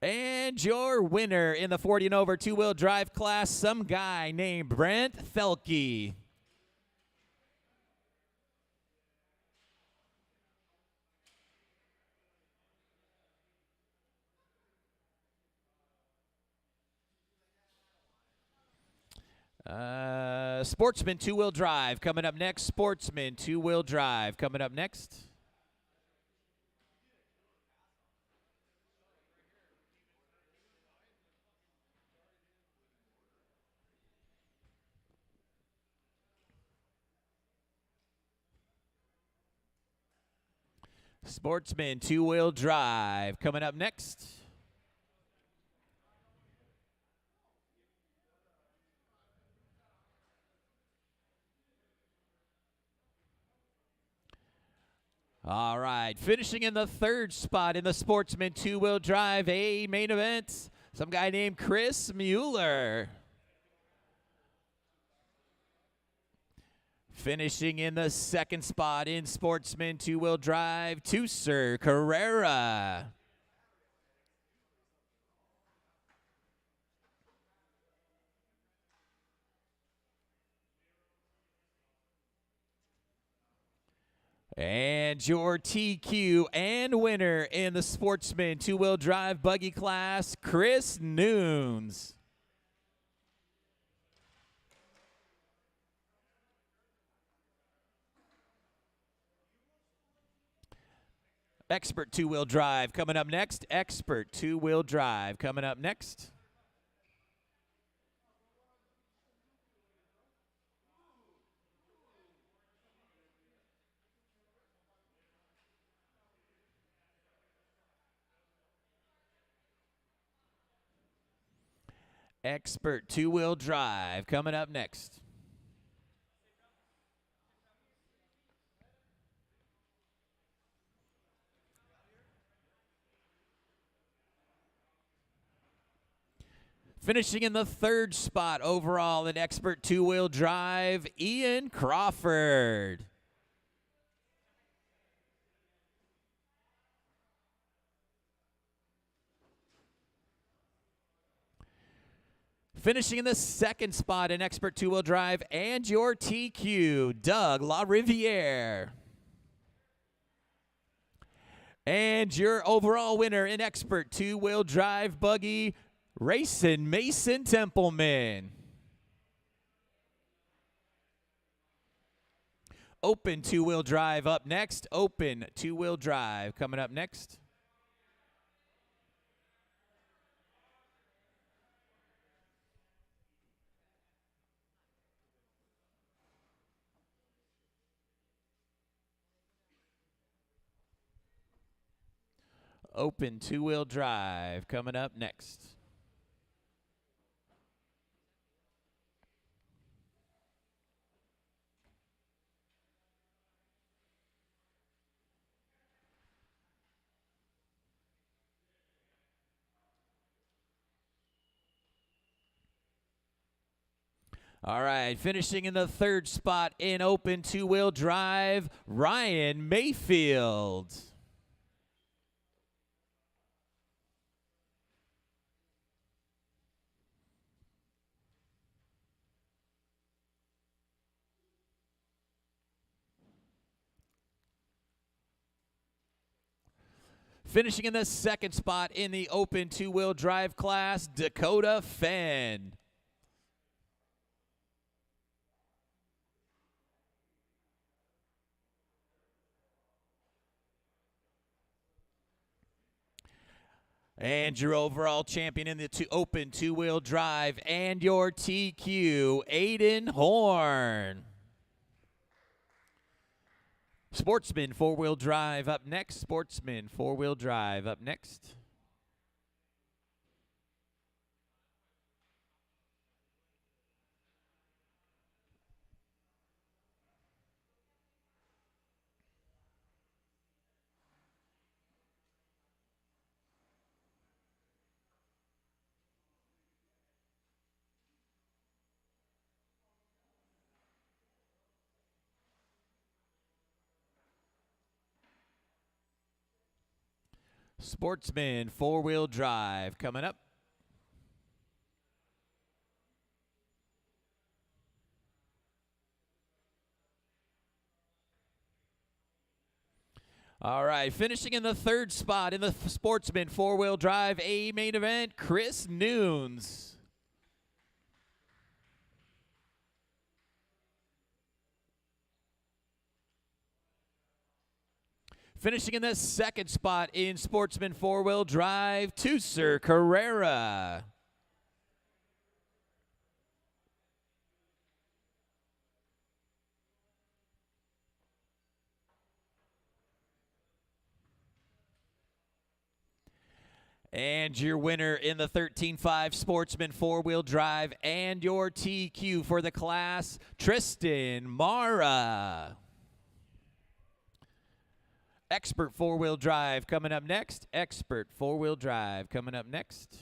And your winner in the 40 and over two-wheel drive class, some guy named Brent Felke. Sportsman two-wheel drive coming up next. Sportsman two-wheel drive coming up next. Sportsman two-wheel drive coming up next. All right, finishing in the third spot in the Sportsman two-wheel drive A main event, some guy named Chris Mueller. Finishing in the second spot in Sportsman two-wheel drive, Tucer Carrera. And your TQ and winner in the Sportsman two-wheel drive buggy class, Chris Nunes. Expert two-wheel drive coming up next. Expert two-wheel drive coming up next. Expert two-wheel drive coming up next. Finishing in the third spot overall in Expert two-wheel drive, Ian Crawford. Finishing in the second spot in Expert two-wheel drive and your TQ, Doug LaRiviere. And your overall winner in Expert two-wheel drive buggy, Racing Mason Templeman. Open two-wheel drive up next. Open two-wheel drive coming up next. Open two-wheel drive coming up next. All right, finishing in the third spot in open two-wheel drive, Ryan Mayfield. Finishing in the second spot in the open two-wheel drive class, Dakota Fenn. And your overall champion in the open two-wheel drive and your TQ, Aiden Horn. Sportsman four-wheel drive up next. Sportsman four-wheel drive up next. Sportsman four-wheel drive coming up. All right, finishing in the third spot in the Sportsman four-wheel drive A main event, Chris Nunes. Finishing in the second spot in Sportsman four-wheel drive, Tuser Carrera. And your winner in the 13.5 Sportsman four-wheel drive and your TQ for the class, Tristan Mara. Expert four-wheel drive coming up next. Expert four-wheel drive coming up next.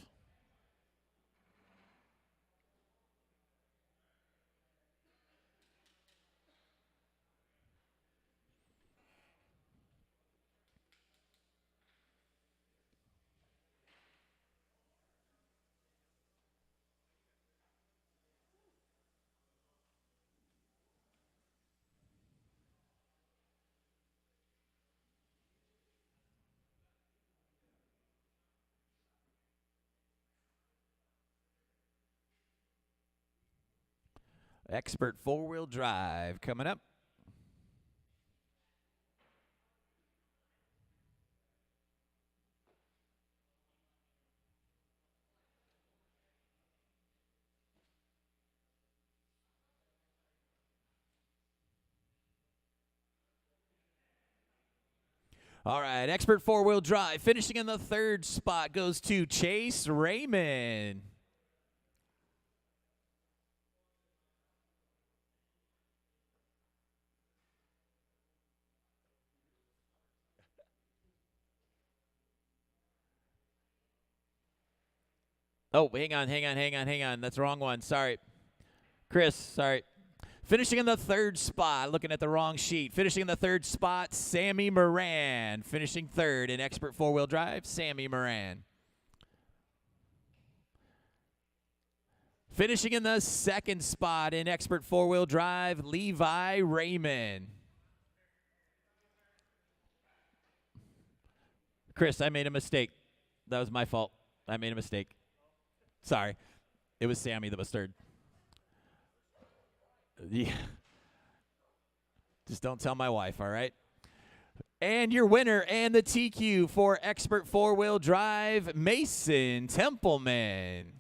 Expert four-wheel drive coming up. All right, expert four-wheel drive. Finishing in the third spot goes to Chase Raymond. Oh, hang on. That's the wrong one. Sorry. Chris, sorry. Finishing in the third spot, looking at the wrong sheet. Finishing in the third spot, Sammy Moran. Finishing third in expert four-wheel drive, Sammy Moran. Finishing in the second spot in expert four-wheel drive, Levi Raymond. Chris, I made a mistake. That was my fault. I made a mistake. Sorry. It was Sammy that was third. Yeah. Just don't tell my wife, all right? And your winner and the TQ for expert four-wheel drive, Mason Templeman.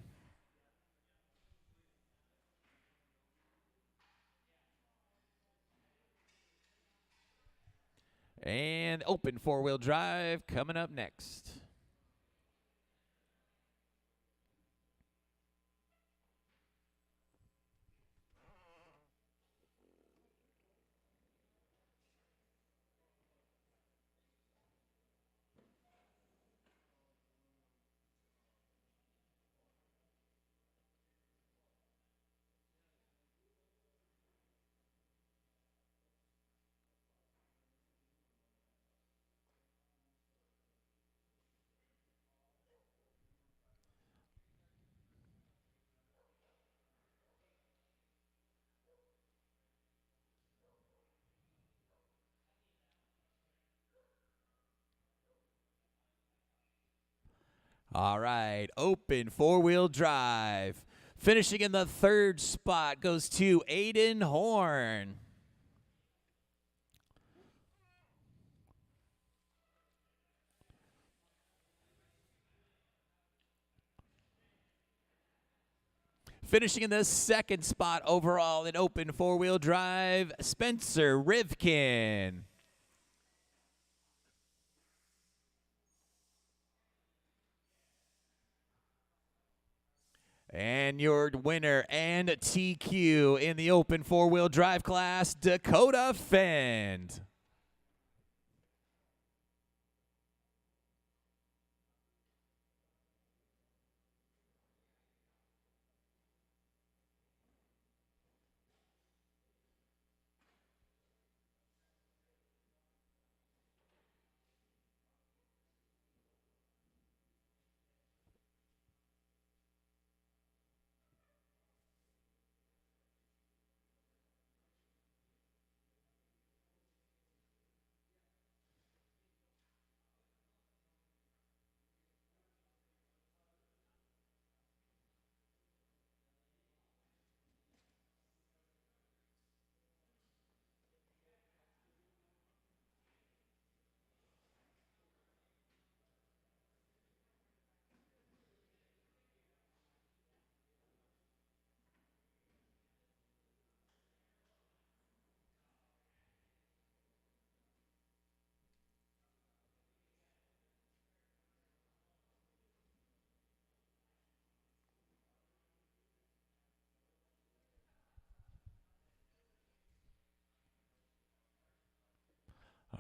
And open four-wheel drive coming up next. All right, open four-wheel drive. Finishing in the third spot goes to Aiden Horn. Finishing in the second spot overall in open four-wheel drive, Spencer Rivkin. And your winner and TQ in the open four-wheel drive class, Dakota Fend.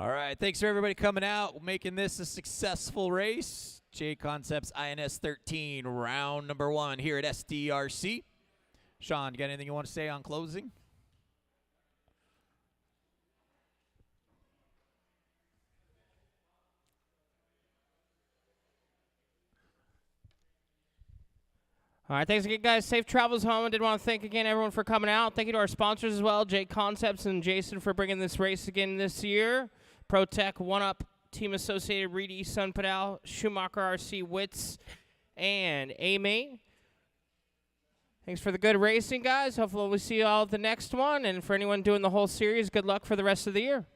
All right, thanks for everybody coming out, making this a successful race. JConcepts INS 13, round number 1 here at SDRC. Sean, you got anything you want to say on closing? All right, thanks again, guys. Safe travels home. I did want to thank again everyone for coming out. Thank you to our sponsors as well, JConcepts and Jason for bringing this race again this year. ProTech, One Up, Team Associated, Reedy, Sun Padal, Schumacher RC, Wits, and Amy. Thanks for the good racing, guys. Hopefully we'll see you all at the next one. And for anyone doing the whole series, good luck for the rest of the year.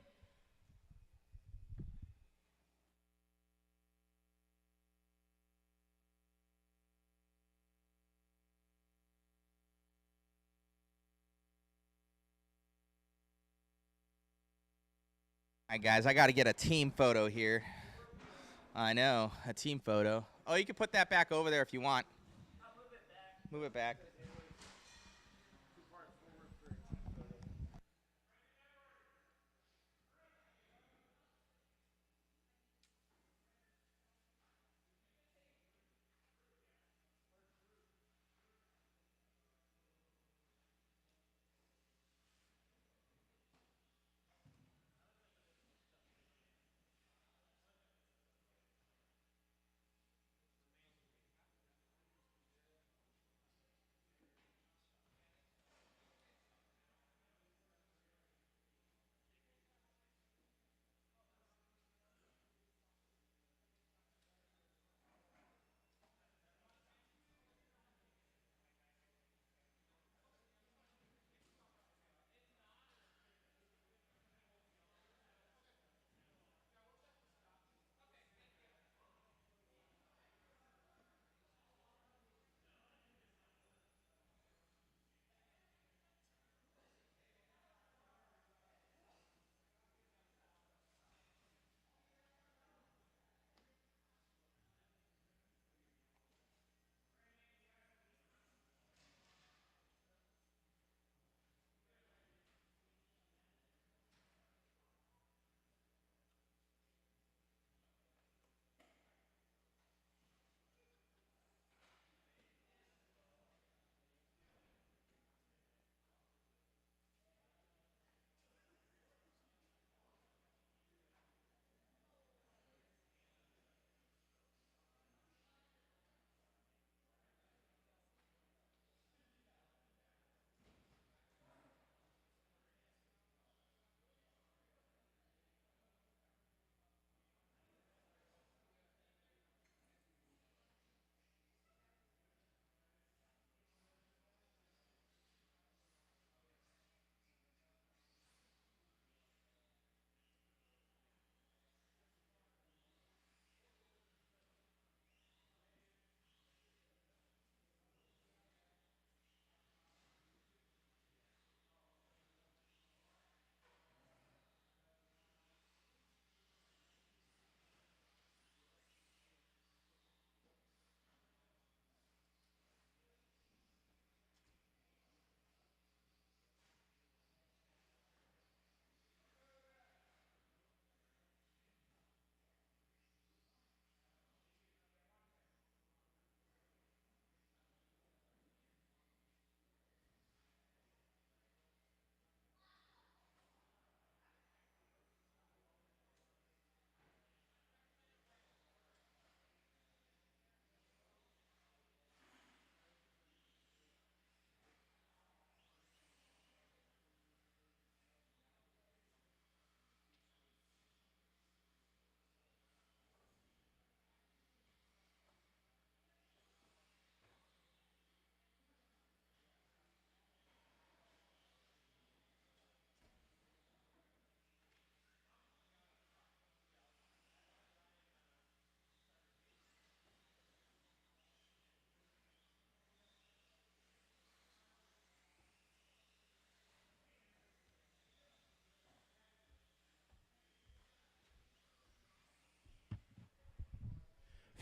All right, guys, I got to get a team photo here. I know, a team photo. Oh, you can put that back over there if you want. Move it back.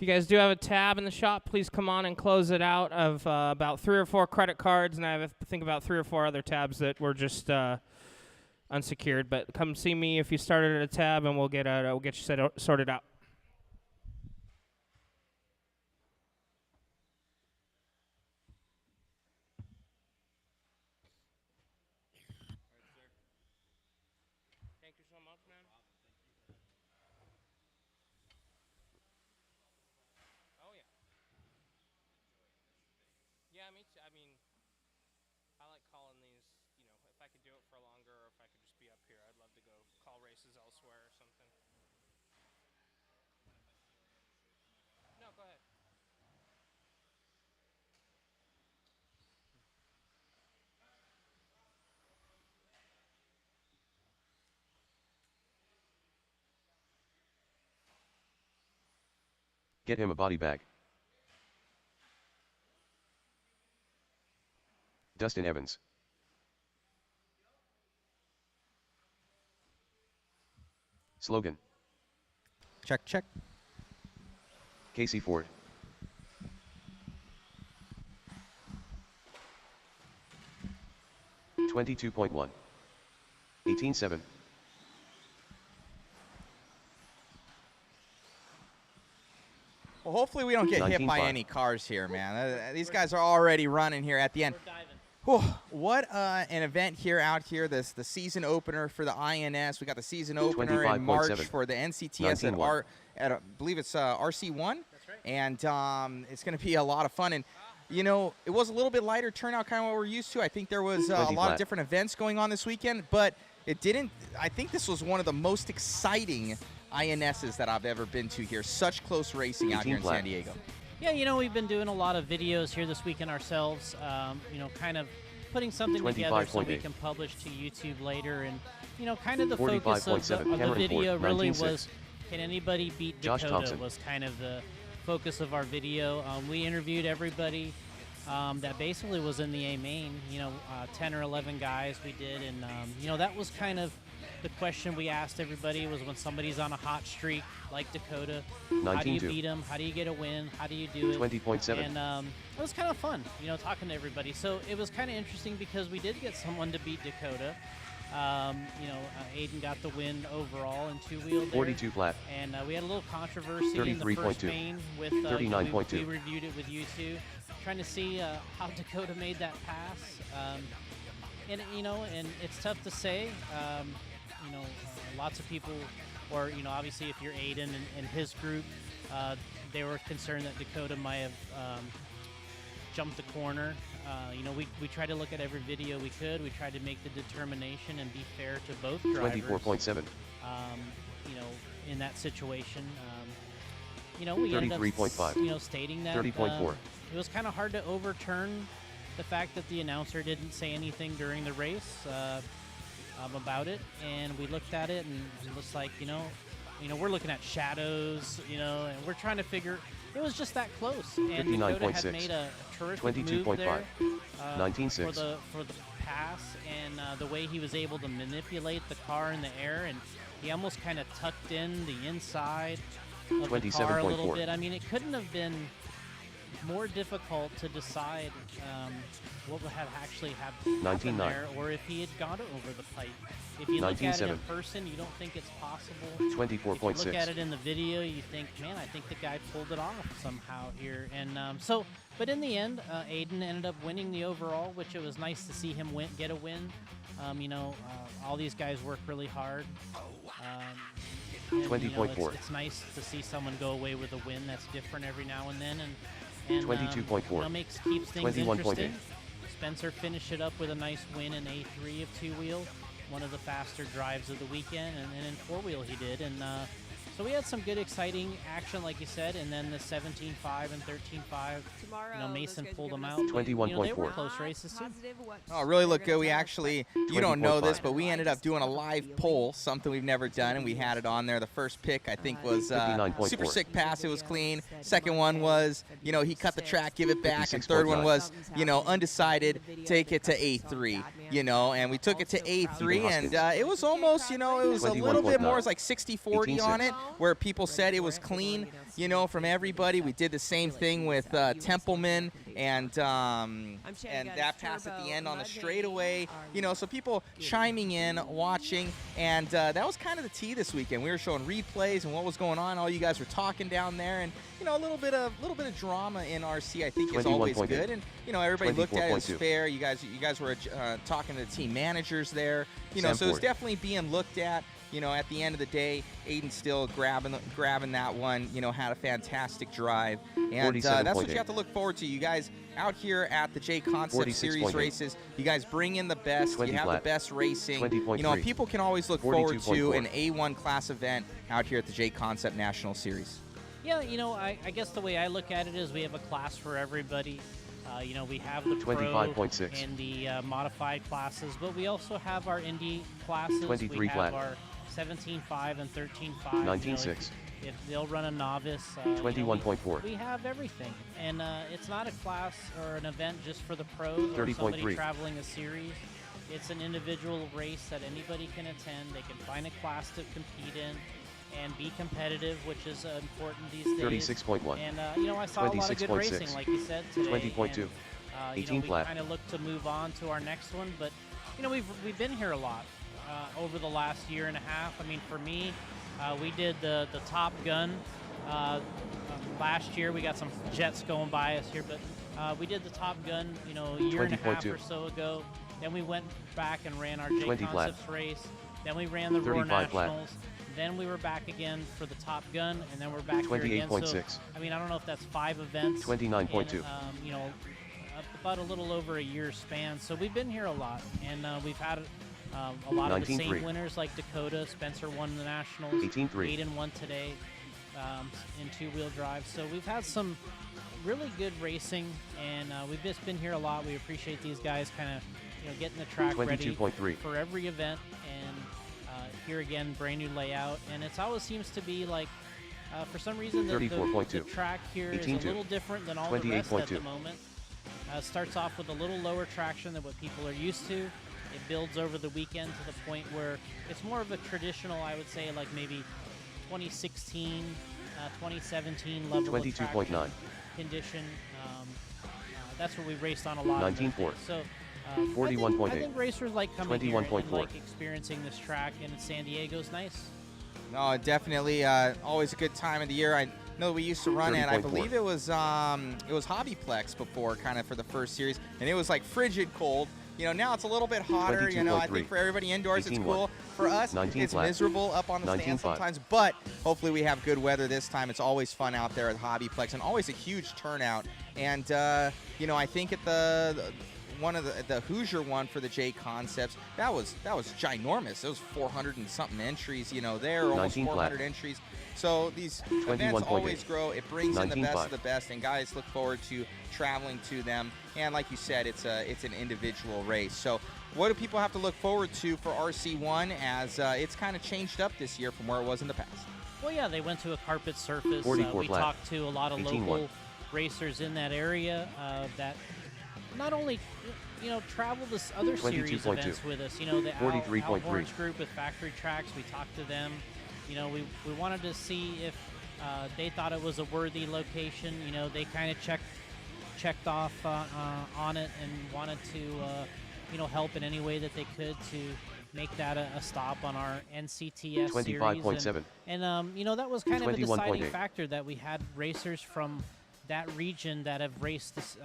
If you guys do have a tab in the shop, please come on and close it out of about 3 or 4 credit cards, and I have, I think, about 3 or 4 other tabs that were just unsecured. But come see me if you started at a tab, and we'll get you sorted out. Thank you so much, man. Oh, yeah. Yeah, me too. I mean, I like calling these, you know, if I could do it for longer or if I could just be up here, I'd love to go call races elsewhere or something. No, go ahead. Get him a body bag. Dustin Evans. Slogan. Check, check. Casey Ford. $22.1. 18.7. Well, hopefully we don't get hit by 19.5. any cars here, man. These guys are already running here at the end. Whew, what an event here out here. The season opener for the INS. We got the season opener in March for the NCTS at I believe it's RC1. That's right. And it's going to be a lot of fun. And, you know, it was a little bit lighter turnout, kind of what we're used to. I think there was a lot of different events going on this weekend, but it didn't. I think this was one of the most exciting INSs that I've ever been to here. Such close racing out here in San Diego. Yeah, you know, we've been doing a lot of videos here this weekend ourselves, you know, kind of putting something together so we can publish to YouTube later. And, you know, kind of the focus of the video really was, can anybody beat Dakota was kind of the focus of our video. We interviewed everybody that basically was in the A main, you know, 10 or 11 guys we did. And, you know, that was kind of the question we asked everybody was when somebody's on a hot streak like Dakota, how do you beat them? How do you get a win? How do you do it? 20.7. And it was kind of fun, you know, talking to everybody. So it was kind of interesting because we did get someone to beat Dakota. You know, Aiden got the win overall in two-wheel there. 42 flat. And we had a little controversy in the first main with 39.2. We reviewed it with you two, trying to see how Dakota made that pass. And, you know, and it's tough to say. You know, lots of people, or, you know, obviously if you're Aiden and his group, they were concerned that Dakota might have jumped the corner. You know, we tried to look at every video we could. We tried to make the determination and be fair to both drivers. 24.7. You know, in that situation, you know, we ended up, 33.5. you know, stating that 30.4. it was kind of hard to overturn the fact that the announcer didn't say anything during the race. About it, and we looked at it, and it looks like, you know, we're looking at shadows, you know, and we're trying to figure. It was just that close, and Dakota had made a terrific move there 19.6 for the pass, and the way he was able to manipulate the car in the air, and he almost kind of tucked in the inside of the car a little bit. I mean, it couldn't have been more difficult to decide what would have actually happened there, or if he had got it over the pipe. If you look at it in person, you don't think it's possible. 24.6. If you look at it in the video, you think, man, I think the guy pulled it off somehow here. And but in the end, Aiden ended up winning the overall, which it was nice to see him get a win. You know, all these guys work really hard. 20.4. You know, it's nice to see someone go away with a win that's different every now and then. And 22.4. You know, keeps things 21.8. interesting. Spencer finished it up with a nice win in A3 of two-wheel, one of the faster drives of the weekend, and then in four-wheel he did. And so we had some good, exciting action, like you said, and then the 17.5 and 13.5. You know, Mason pulled them out. 21.4. You know, they were close races too. Oh, really look good. We actually, you don't know this, but we ended up doing a live poll, something we've never done, and we had it on there. The first pick, I think, was super sick pass. It was clean. Second one was, you know, he cut the track, give it back. And third one was, you know, undecided, take it to A3, you know, and we took it to A3, and it was almost, you know, it was a little bit more. It was like 60-40 on it, where people said it was clean. you know, from everybody. We did the same thing with Templeman, and that pass at the end on the straightaway. You know, so people chiming in, watching, and that was kind of the tea this weekend. We were showing replays and what was going on. All you guys were talking down there, and you know, a little bit of drama in RC, I think, is always good. And you know, everybody looked at it as fair. You guys were talking to the team managers there. You know, so it's definitely being looked at. You know, at the end of the day, Aiden still grabbing that one. You know, had a fantastic drive, and that's what you have to look forward to. You guys out here at the JConcepts Series races, you guys bring in the best. You have the best racing. You know, people can always look forward to an A1 class event out here at the JConcept National Series. Yeah, you know, I guess the way I look at it is we have a class for everybody. You know, we have the pro and the modified classes, but we also have our Indy classes. We have our 17.5 and 13.5. 19.6. If they'll run a novice. 21.4. We have everything. And it's not a class or an event just for the pros or somebody traveling a series. It's an individual race that anybody can attend. They can find a class to compete in and be competitive, which is important these days. 36.1. And, you know, I saw a lot of good racing, like you said, today. 20.2. 18 flat. We kind of look to move on to our next one, but, you know, we've been here a lot over the last year and a half. I mean, for me, we did the Top Gun last year. We got some jets going by us here, but we did the Top Gun, you know, a year and a half or so ago. Then we went back and ran our JConcepts race. Then we ran the Roar Nationals. Then we were back again for the Top Gun, and then we're back here again. 28.6. I mean, I don't know if that's 5 events. 29.2. You know, about a little over a year span. So we've been here a lot, and we've had a lot of the same winners like Dakota. Spencer won the Nationals. 18.3. Aiden won today in two-wheel drive. So we've had some really good racing, and we've just been here a lot. We appreciate these guys kind of, you know, getting the track ready for every event. And here again, brand new layout, and it always seems to be like, for some reason, the track here is a little different than all the rest at the moment. Starts off with a little lower traction than what people are used to. It builds over the weekend to the point where it's more of a traditional, I would say, like maybe 2016, 2017 level of traction condition. That's what we raced on a lot. 19.4. So 41.8. I think racers like coming here and like experiencing this track, and San Diego's nice. No, definitely. Always a good time of the year. I know we used to run at, I believe it was Hobbyplex before, kind of for the first series, and it was like frigid cold. You know, now it's a little bit hotter. You know, I think for everybody indoors it's cool. For us, it's miserable up on the stand sometimes, but hopefully we have good weather this time. It's always fun out there at Hobbyplex, and always a huge turnout. And you know, I think at one of the Hoosier one for the JConcepts, that was ginormous. It was 400 and something entries, you know, there, almost 400 entries. So these events always grow. It brings in the best of the best, and guys look forward to traveling to them. And like you said, it's an individual race. So what do people have to look forward to for RC1 as it's kind of changed up this year from where it was in the past? Well, yeah, they went to a carpet surface. We talked to a lot of local racers in that area that not only, you know, travel this other series events with us. You know, the Alhorns group with Factory Tracks. We talked to them. You know, we wanted to see if they thought it was a worthy location. You know, they kind of checked off on it and wanted to, you know, help in any way that they could to make that a stop on our NCTS 25.7. series. And you know, that was kind of a deciding factor that we had racers from that region that have raced this,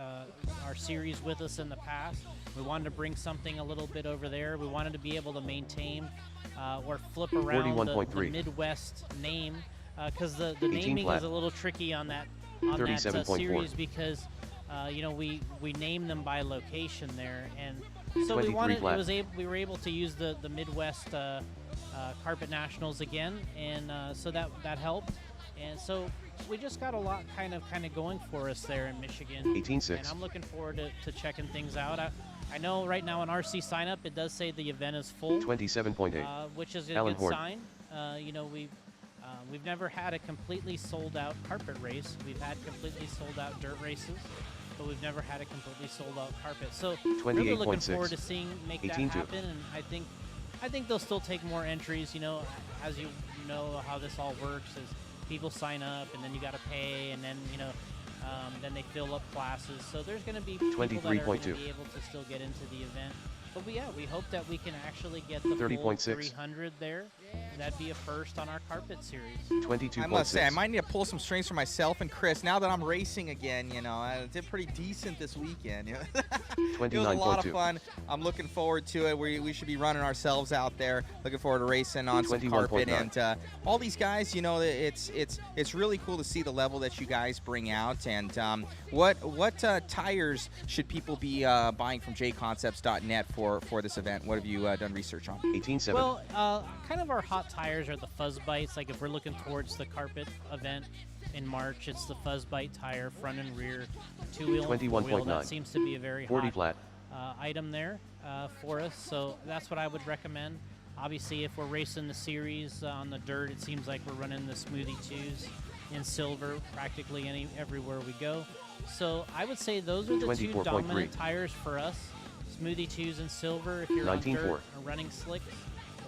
our series with us in the past. We wanted to bring something a little bit over there. We wanted to be able to maintain or flip around the Midwest name, because the naming is a little tricky on that series because you know, we name them by location there, and so we were able to use the Midwest Carpet Nationals again, and so that helped, and so we just got a lot kind of going for us there in Michigan. 18.6. And I'm looking forward to checking things out. I know right now on RC sign up it does say the event is full. 27.8. Which is a good sign. You know, we've never had a completely sold out carpet race. We've had completely sold out dirt races, but we've never had a completely sold out carpet. So really looking forward to seeing that happen. And I think they'll still take more entries. You know, as you know how this all works is people sign up, and then you got to pay, and then then they fill up classes. So there's going to be people that are going to be able to still get into the event. But we hope that we can actually get the full 300 there. That'd be a first on our carpet series. 22.6. I must say, I might need to pull some strings for myself and Chris. Now that I'm racing again, I did pretty decent this weekend. It was a lot of fun. I'm looking forward to it. We should be running ourselves out there. Looking forward to racing on some carpet. And all these guys, it's really cool to see the level that you guys bring out. And what tires should people be buying from JConcepts.net for this event? What have you done research on? 18.7. Well, kind of our hot tires are the Fuzz Bites. Like if we're looking towards the carpet event in March, it's the Fuzz Bite tire, front and rear, 2-wheel, 4-wheel. That seems to be a very 40 hot flat. Item there for us. So that's what I would recommend. Obviously, if we're racing the series on the dirt, it seems like we're running the Smoothie 2s in silver practically everywhere we go. So I would say those are the two dominant tires for us. Smoothie 2s in silver if you're on dirt or running slicks,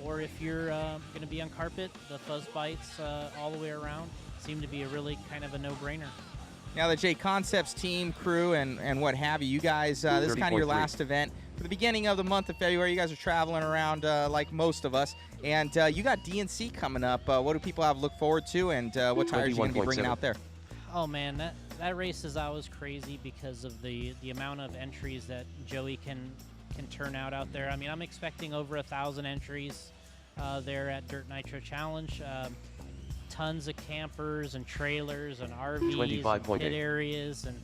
or if you're going to be on carpet, the Fuzz Bites all the way around seem to be a really kind of a no-brainer. Now the JConcepts team, crew, and what have you, guys, this is kind of your last event. For the beginning of the month of February, you guys are traveling around like most of us, and you got DNC coming up. What do people have to look forward to, and what tires are you going to be bringing out there? Oh, man, that race is always crazy because of the amount of entries that Joey can turn out there. I mean, I'm expecting over 1,000 entries there at Dirt Nitro Challenge. Tons of campers and trailers and RVs and pit areas and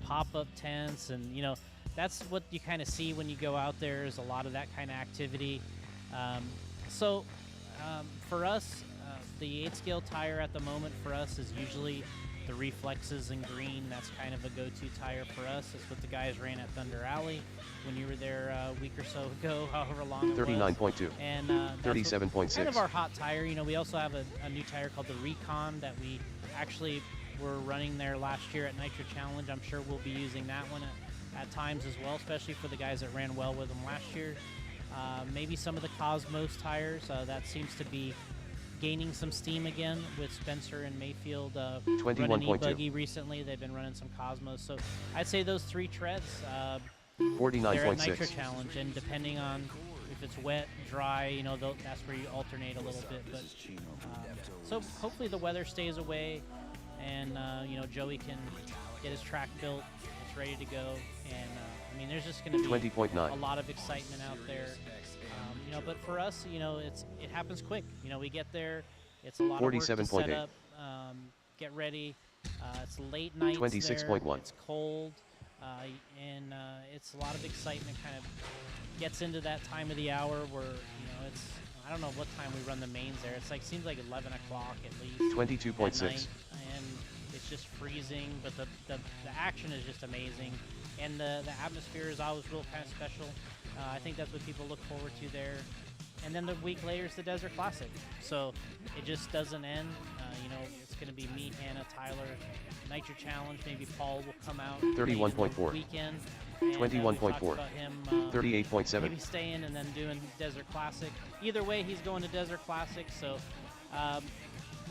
pop-up tents, and that's what you kind of see when you go out there, is a lot of that kind of activity. For us, the 8-scale tire at the moment for us is usually the Reflexes in green. That's kind of a go-to tire for us. That's what the guys ran at Thunder Alley when you were there a week or so ago, however long it was. 39.2. And 37.6. Kind of our hot tire. We also have a new tire called the Recon that we actually were running there last year at Nitro Challenge. I'm sure we'll be using that one at times as well, especially for the guys that ran well with them last year. Maybe some of the Cosmos tires. That seems to be gaining some steam again with Spencer and Mayfield running e-buggy recently. They've been running some Cosmos. So I'd say those three treads, 49.6. they're at Nitro Challenge, and depending on if it's wet, dry, that's where you alternate a little bit. But so hopefully the weather stays away, and Joey can get his track built. It's ready to go, and there's just going to be 20.9. a lot of excitement out there. But for us, it happens quick. We get there, it's a lot of work to set up, get ready. It's late nights 26.1. It's cold, and it's a lot of excitement. Kind of gets into that time of the hour where it's, I don't know what time we run the mains there. It's seems like 11 o'clock at least. 22.6. And it's just freezing, but the action is just amazing, and the atmosphere is always real kind of special. I think that's what people look forward to there. And then the week later is the Desert Classic. So it just doesn't end. It's going to be me, Hannah, Tyler, Nitro Challenge. Maybe Paul will come out. 31.4. Weekend. 21.4. 38.7. Maybe staying and then doing Desert Classic. Either way, he's going to Desert Classic. So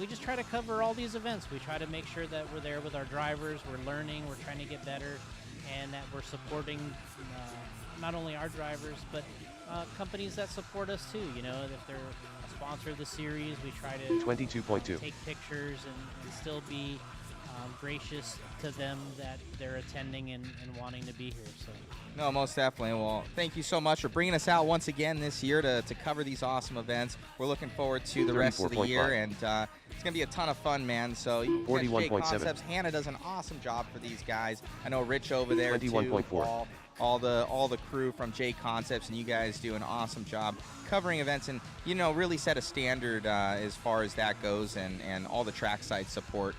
we just try to cover all these events. We try to make sure that we're there with our drivers. We're learning. We're trying to get better. And that we're supporting not only our drivers, but companies that support us too. If they're a sponsor of the series, we try to 22.2. take pictures and still be gracious to them that they're attending and wanting to be here. So. No, most definitely. Well, thank you so much for bringing us out once again this year to cover these awesome events. We're looking forward to the rest of the year, and it's going to be a ton of fun, man. So you can catch JConcepts. Hannah does an awesome job for these guys. I know Rich over there, 21.4. all the crew from JConcepts, and you guys do an awesome job covering events and really set a standard as far as that goes, and all the trackside support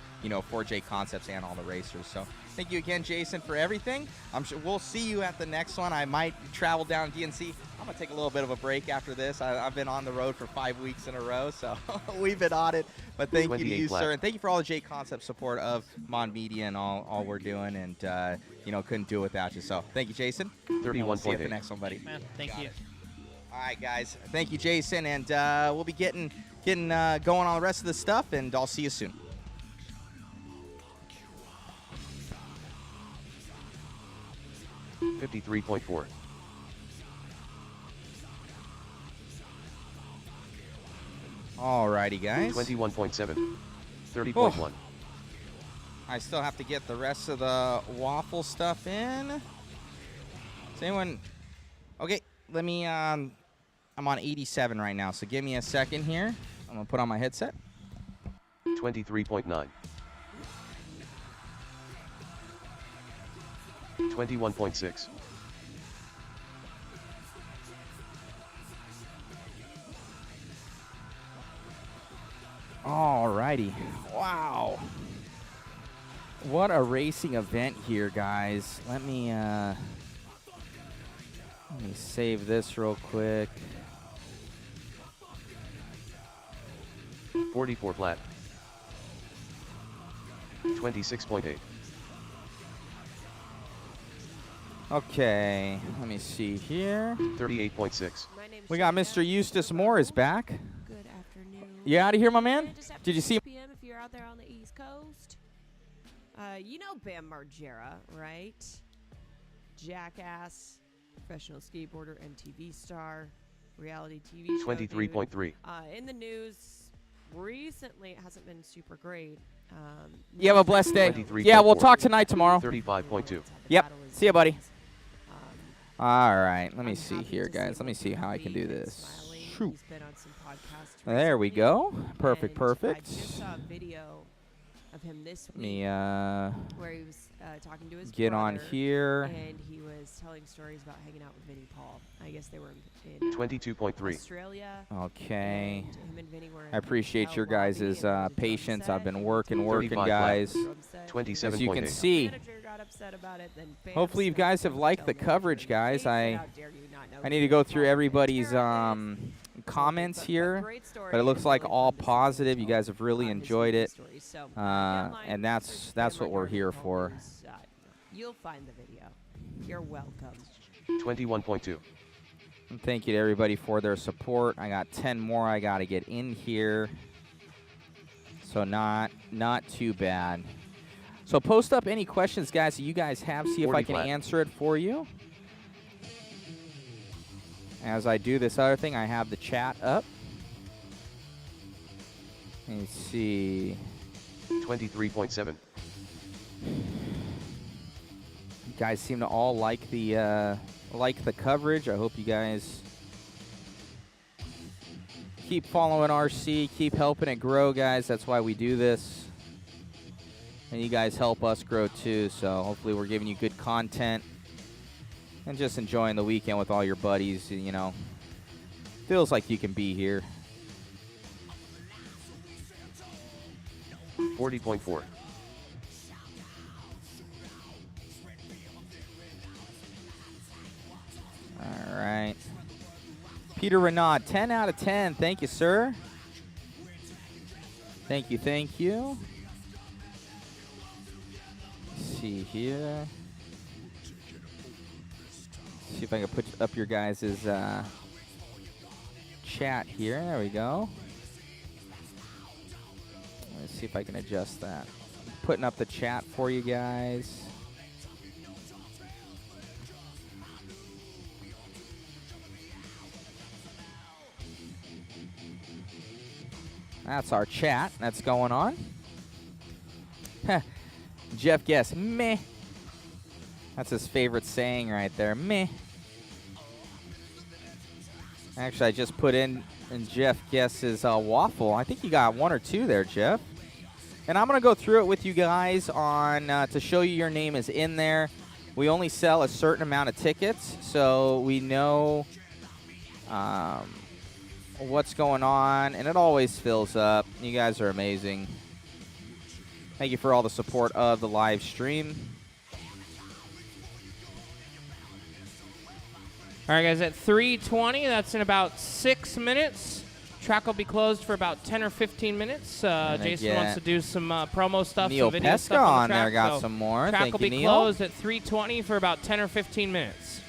for JConcepts and all the racers. So thank you again, Jason, for everything. I'm sure we'll see you at the next one. I might travel down DNC. I'm gonna take a little bit of a break after this. I've been on the road for 5 weeks in a row, so we've been on it. But thank you to you, sir, and thank you for all the JConcepts support of Mon Media and all we're doing, and couldn't do it without you. So thank you, Jason. 31.8. We'll see you at the next one, buddy. Man, thank you. All right, guys. Thank you, Jason, and we'll be getting going on the rest of the stuff, and I'll see you soon. 53.4. Alrighty, guys. 21.7. 30.1. I still have to get the rest of the waffle stuff in. Does anyone? Okay, let me. I'm on 87 right now, so give me a second here. I'm gonna put on my headset. 23.9. 21.6. Alrighty. Wow. What a racing event here, guys. Let me save this real quick. 44 flat. 26.8. Okay, let me see here. 38.6. We got Mr. Eustace Moore is back. Good afternoon. You out of here, my man? Did you see? PM if you're out there on the East Coast. You know Bam Margera, right? Jackass, professional skateboarder, MTV star, reality TV show. 23.3. In the news recently, it hasn't been super great. You have a blessed day. Yeah, we'll talk tonight, tomorrow. 35.2. Yep. See you, buddy. All right. Let me see here, guys. Let me see how I can do this. Shoot. There we go. Perfect, perfect. I just saw a video of him this week Me, where he was talking to his get brother, on here. and he was telling stories about hanging out with Vinnie Paul. I guess they were in 22.3. Australia. Okay. And him and Vinnie were I appreciate your guys' patience. I've been working, 35 guys. flat. 27.8. As you can see. Hopefully you guys have liked the coverage, guys. I need to go through everybody's comments here, but it looks like all positive. You guys have really enjoyed it, and that's what we're here for. You'll find the video. You're welcome. 21.2. And thank you to everybody for their support. I got 10 more I got to get in here, so not too bad. So post up any questions, guys, that you guys have. See if I can answer it for you. As I do this other thing, I have the chat up. Let's see. 23.7. You guys seem to all like the coverage. I hope you guys keep following RC, keep helping it grow, guys. That's why we do this. And you guys help us grow too, so hopefully we're giving you good content and just enjoying the weekend with all your buddies. You know, feels like you can be here. 40.4. All right. Peter Renaud, 10 out of 10. Thank you, sir. Thank you, thank you. Let's see here. See if I can put up your guys' chat here. There we go. Let's see if I can adjust that. Putting up the chat for you guys. That's our chat that's going on. Jeff Guess, meh. That's his favorite saying right there, meh. Actually, I just put in Jeff Guess's waffle. I think you got one or two there, Jeff. And I'm going to go through it with you guys on to show you your name is in there. We only sell a certain amount of tickets, so we know what's going on, and it always fills up. You guys are amazing. Thank you for all the support of the live stream. All right, guys, at 3:20, that's in about 6 minutes. Track will be closed for about 10 or 15 minutes. Jason wants to do some promo stuff, Neil some video Pesca stuff on on the track. there got so some more. Track Thank will you, be Neil. closed at 3:20 for about 10 or 15 minutes.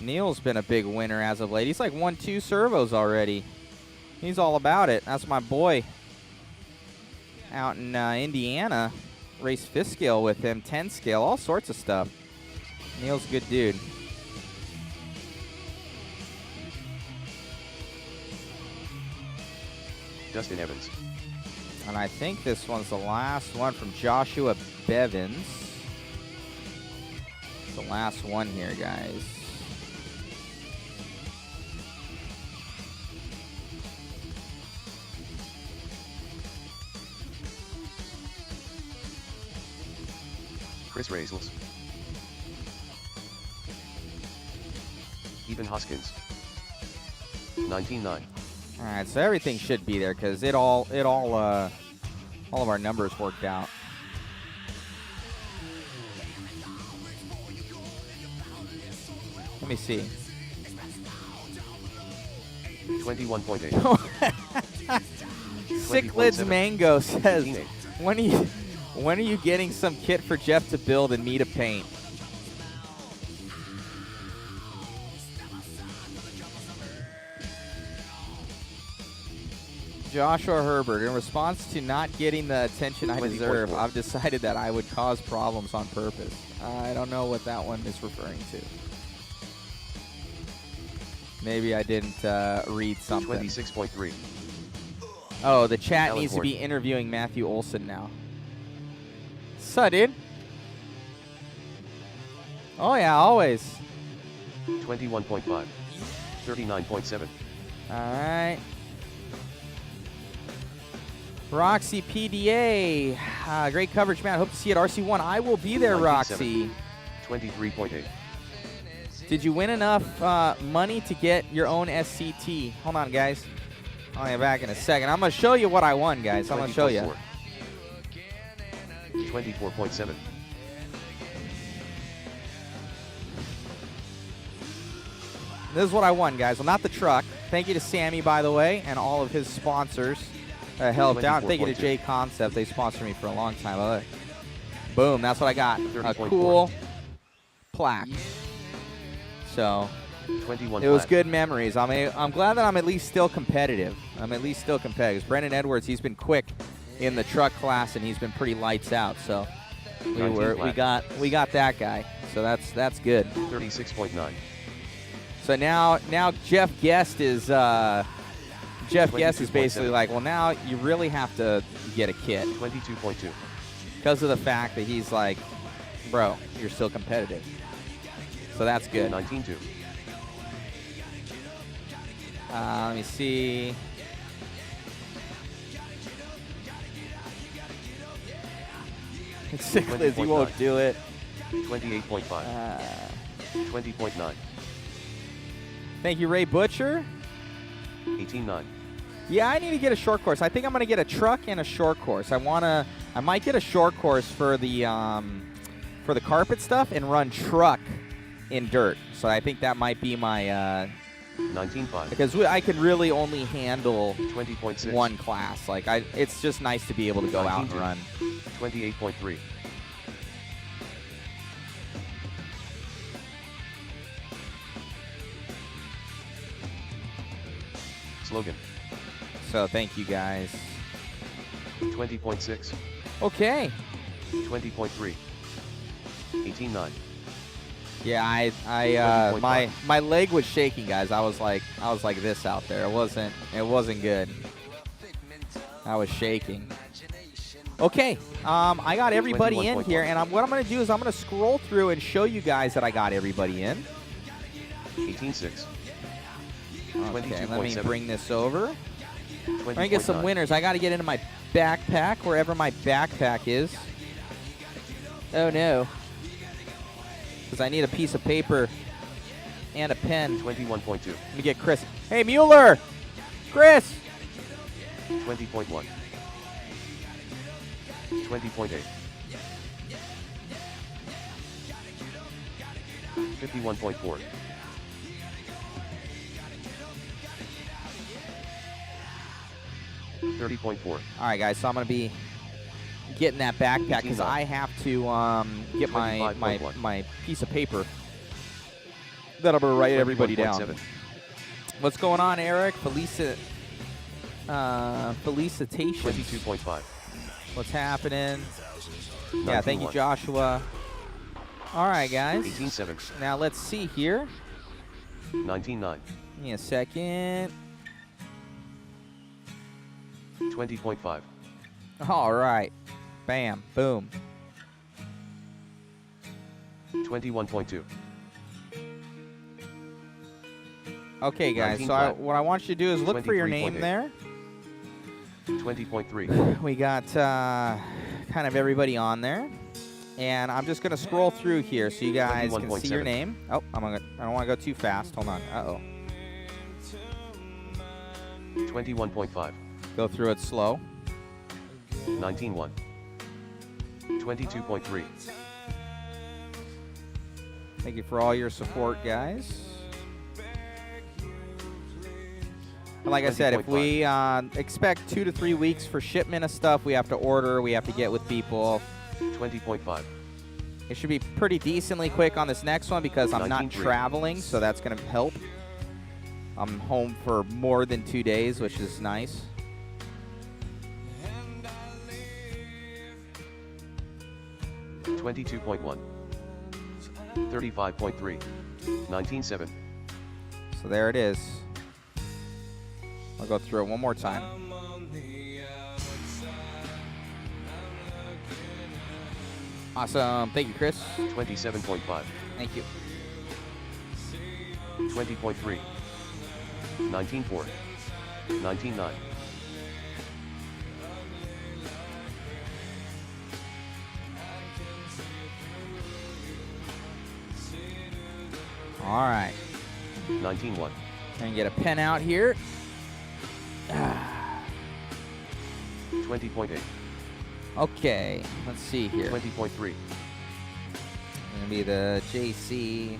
Neil's been a big winner as of late. He's like won 2 servos already. He's all about it. That's my boy out in Indiana. Race 5th scale with him, 10 scale, all sorts of stuff. Neil's a good dude. Dustin Evans. And I think this one's the last one from Joshua Bevins. It's the last one here, guys. Chris Raisels. Ethan Hoskins. 19-9. All right, so everything should be there because all of our numbers worked out. Let me see. 21.8. Cichlids Mango says, when are you getting some kit for Jeff to build and me to paint? Joshua Herbert, in response to not getting the attention I deserve, I've decided that I would cause problems on purpose. I don't know what that one is referring to. Maybe I didn't read something. 26.3. Oh, the chat Alan needs Horton. to be interviewing Matthew Olson now. So, dude. Oh, yeah, always. 21.5. 39.7. All right. Roxy PDA. Great coverage, man. Hope to see you at RC1. I will be there, Roxy. 23.8. Did you win enough money to get your own SCT? Hold on, guys. I'll be back in a second. I'm going to show you what I won, guys. I'm going to show you. 24.7. This is what I won, guys. Well, not the truck. Thank you to Sammy, by the way, and all of his sponsors. Helped out. Thank you to JConcepts. They sponsored me for a long time. Boom, that's what I got. A cool plaque. So, it was good memories. I mean, I'm glad that I'm at least still competitive. Brendan Edwards, he's been quick in the truck class, and he's been pretty lights out. So, we got that guy. So that's good. 36.9. So now Jeff Guest is basically like, well, now you really have to get a kit. 22.2. Because of the fact that he's like, bro, you're still competitive. So that's good. 19.2. Let me see. Cichlids, you won't do it. 28.5. 20.9. Thank you, Ray Butcher. 18.9. Yeah, I need to get a short course. I think I'm gonna get a truck and a short course. I might get a short course for the carpet stuff and run truck in dirt. So I think that might be my 19.5. because I can really only handle 20.6. one class. Like it's just nice to be able to go out and run. 28.3. Slogan. So thank you guys. 20.6. Okay. 20.3. 18.9. Yeah, my leg was shaking, guys. I was like this out there. It wasn't good. I was shaking. Okay, I got everybody in here, and what I'm going to do is I'm going to scroll through and show you guys that I got everybody in. 18.6. Okay, let me bring this over. I'm going to get some 20.9. winners. I got to get into my backpack, wherever my backpack is. Oh, no. Because I need a piece of paper and a pen. 21.2. Let me get Chris. Hey, Mueller! Chris! 20.1. 20.8. 51.4. 30.4. All right, guys, so I'm going to be getting that backpack because I have to get my piece of paper that I'm going to write everybody down. 7. What's going on, Eric? Felicitations. 22.5. What's happening? Yeah, thank you, Joshua. All right, guys. 18-7. Now let's see here. 19-9. Give me a second. 20.5. All right. Bam. Boom. 21.2. Okay, guys. So what I want you to do is look for your name there. 20.3. We got kind of everybody on there. And I'm just going to scroll through here so you guys can see your name. Oh, I don't want to go too fast. Hold on. Uh-oh. 21.5. Go through it slow. 19-1. 22.3. Thank you for all your support, guys. And like I said, if we expect 2 to 3 weeks for shipment of stuff, we have to order, we have to get with people. 20.5. It should be pretty decently quick on this next one because I'm not traveling, so that's going to help. I'm home for more than 2 days, which is nice. $22.1. 35.3. 19.7. So there it is. I'll go through it one more time. Awesome. Thank you, Chris. 27.5. Thank you. 20.3. 19.4. 19.9. All right. 19.1. Gonna get a pen out here. 20.8. Okay, let's see here. 20.3. Gonna be the JC,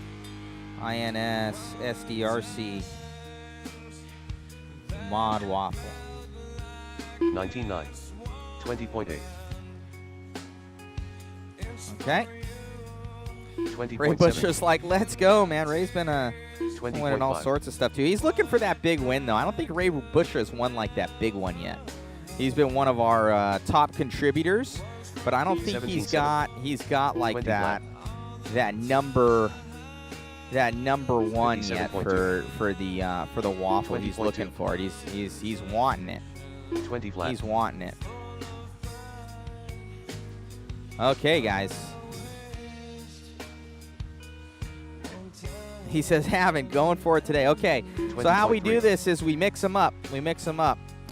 INS, SDRC, Mod Waffle. 19.9. 20.8. Okay. 20.7. Ray Butcher's like, let's go, man. Ray's been winning all 20.5. sorts of stuff, too. He's looking for that big win, though. I don't think Ray Butcher has won, like, that big one yet. He's been one of our top contributors, but I don't think he's got like that number one yet for the waffle he's looking for. He's wanting it. 20 flat. He's wanting it. Okay, guys. He says, haven't, going for it today. Okay, so how we do this is we mix them up.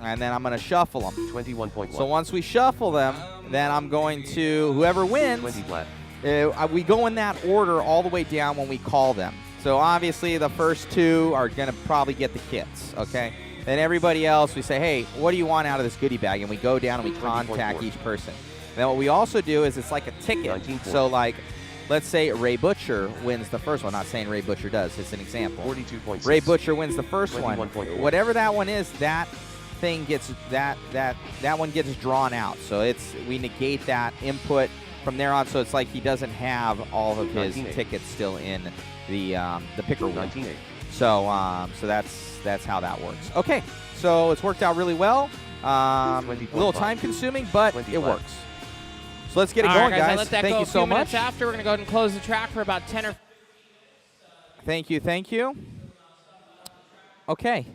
And then I'm going to shuffle them. 21.1. So once we shuffle them, then I'm going to, whoever wins, 20 flat. We go in that order all the way down when we call them. So obviously the first two are going to probably get the kits, okay? Then everybody else, we say, hey, what do you want out of this goodie bag? And we go down and we contact each person. Then what we also do is it's like a ticket. 19.4. So like, let's say Ray Butcher wins the first one. Not saying Ray Butcher does. It's an example. 42.6. Ray Butcher wins the first one. 21.4. Whatever that one is, that thing gets that one gets drawn out. So we negate that input from there on. So it's like he doesn't have all of his tickets still in the picker wheel. 19.8. So that's how that works. Okay, so it's worked out really well. A little time consuming, but it works. So let's get it going, guys. Let that Thank go you a few so minutes much. after, we're going to go ahead and close the track for about 10 or... Thank you. Okay.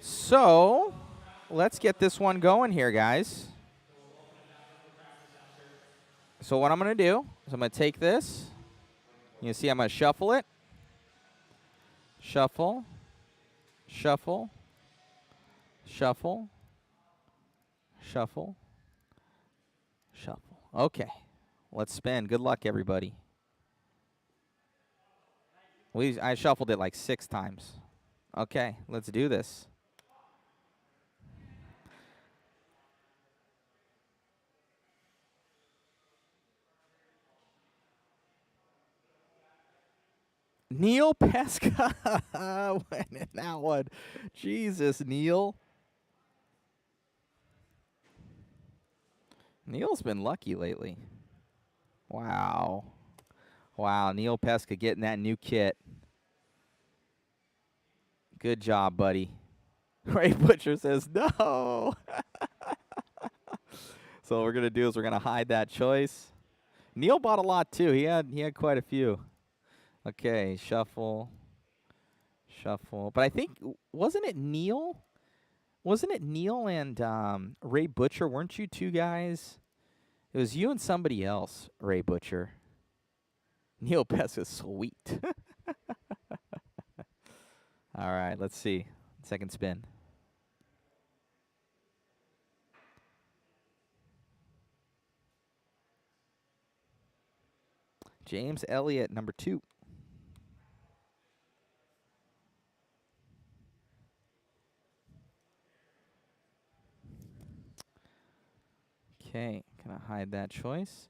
So let's get this one going here, guys. So what I'm going to do is I'm going to take this. You see I'm going to shuffle it. Shuffle. Shuffle. Shuffle. Shuffle. Shuffle. Okay. Let's spin. Good luck, everybody. I shuffled it like 6 times. Okay, let's do this. Neil Pesca winning that one. Jesus, Neil. Neil's been lucky lately. Wow. Wow, Neil Pesca getting that new kit. Good job, buddy. Ray Butcher says no. So what we're going to do is we're going to hide that choice. Neil bought a lot too. He had quite a few. Okay, shuffle. But I think wasn't it Neil? Wasn't it Neil and Ray Butcher? Weren't you two guys? It was you and somebody else, Ray Butcher. Neil Best is sweet. All right, let's see. Second spin. James Elliott, number 2. Okay, gonna hide that choice.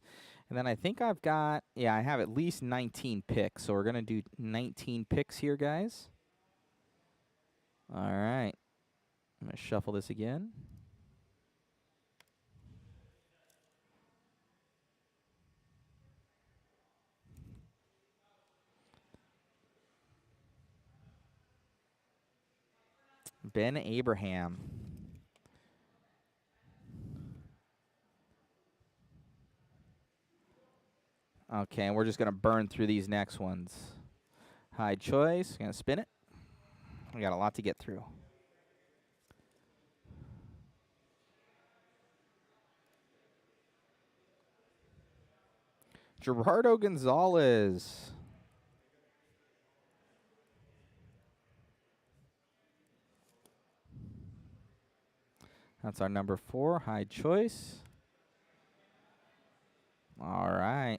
And then I think I've got, yeah, I have at least 19 picks. So we're gonna do 19 picks here, guys. All right. I'm gonna shuffle this again. Ben Abraham. Okay, and we're just going to burn through these next ones. Hide choice. Going to spin it. We got a lot to get through. Gerardo Gonzalez. That's our number 4, hide choice. All right.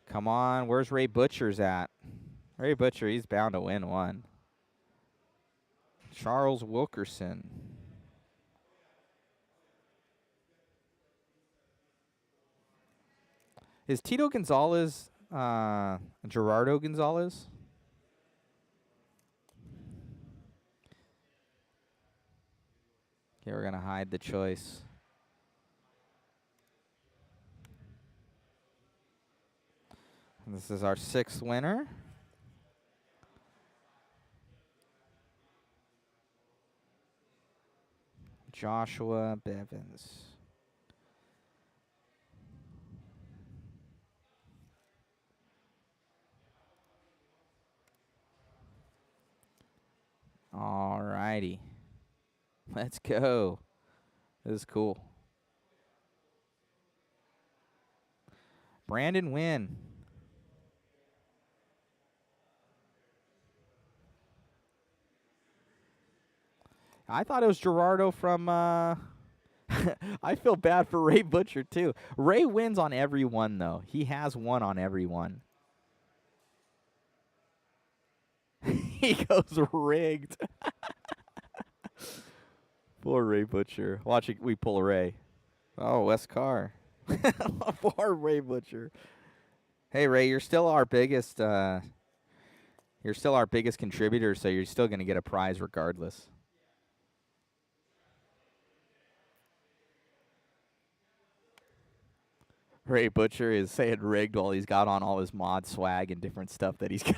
Come on, where's Ray Butcher's at? Ray Butcher, he's bound to win one. Charles Wilkerson. Is Tito Gonzalez Gerardo Gonzalez? Okay, we're going to hide the choice. And this is our 6th winner. Joshua Bevins. All righty. Let's go. This is cool. Brandon Wynn. I thought it was Gerardo from I feel bad for Ray Butcher too. Ray wins on every one though. He has won on every one. He goes rigged. Poor Ray Butcher. Watch it, we pull a Ray. Oh, Wes Carr. Poor Ray Butcher. Hey Ray, you're still our biggest contributor, so you're still gonna get a prize regardless. Ray Butcher is saying rigged while he's got on all his mod swag and different stuff that he's got.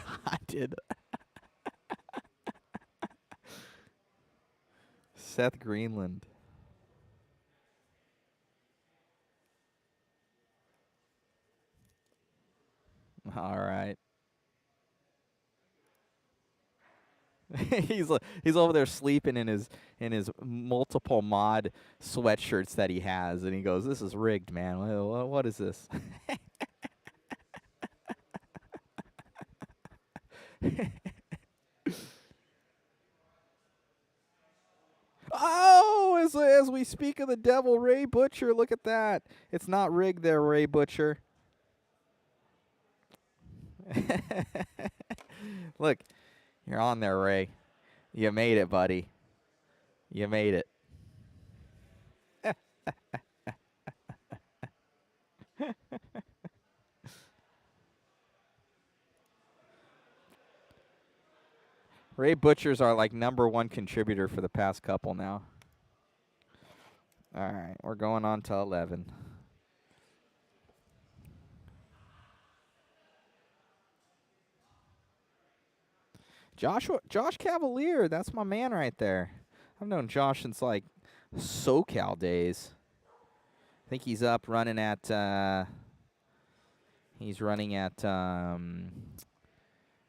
Seth Greenland. All right. he's over there sleeping in his multiple mod sweatshirts that he has, and he goes, "This is rigged, man. What is this?" Oh, as we speak of the devil, Ray Butcher, look at that. It's not rigged there, Ray Butcher. Look, you're on there, Ray. You made it, buddy. You made it. Ray Butcher's our number 1 contributor for the past couple now. All right, we're going on to 11. Josh Cavalier, that's my man right there. I've known Josh since SoCal days. I think he's up running at He's running at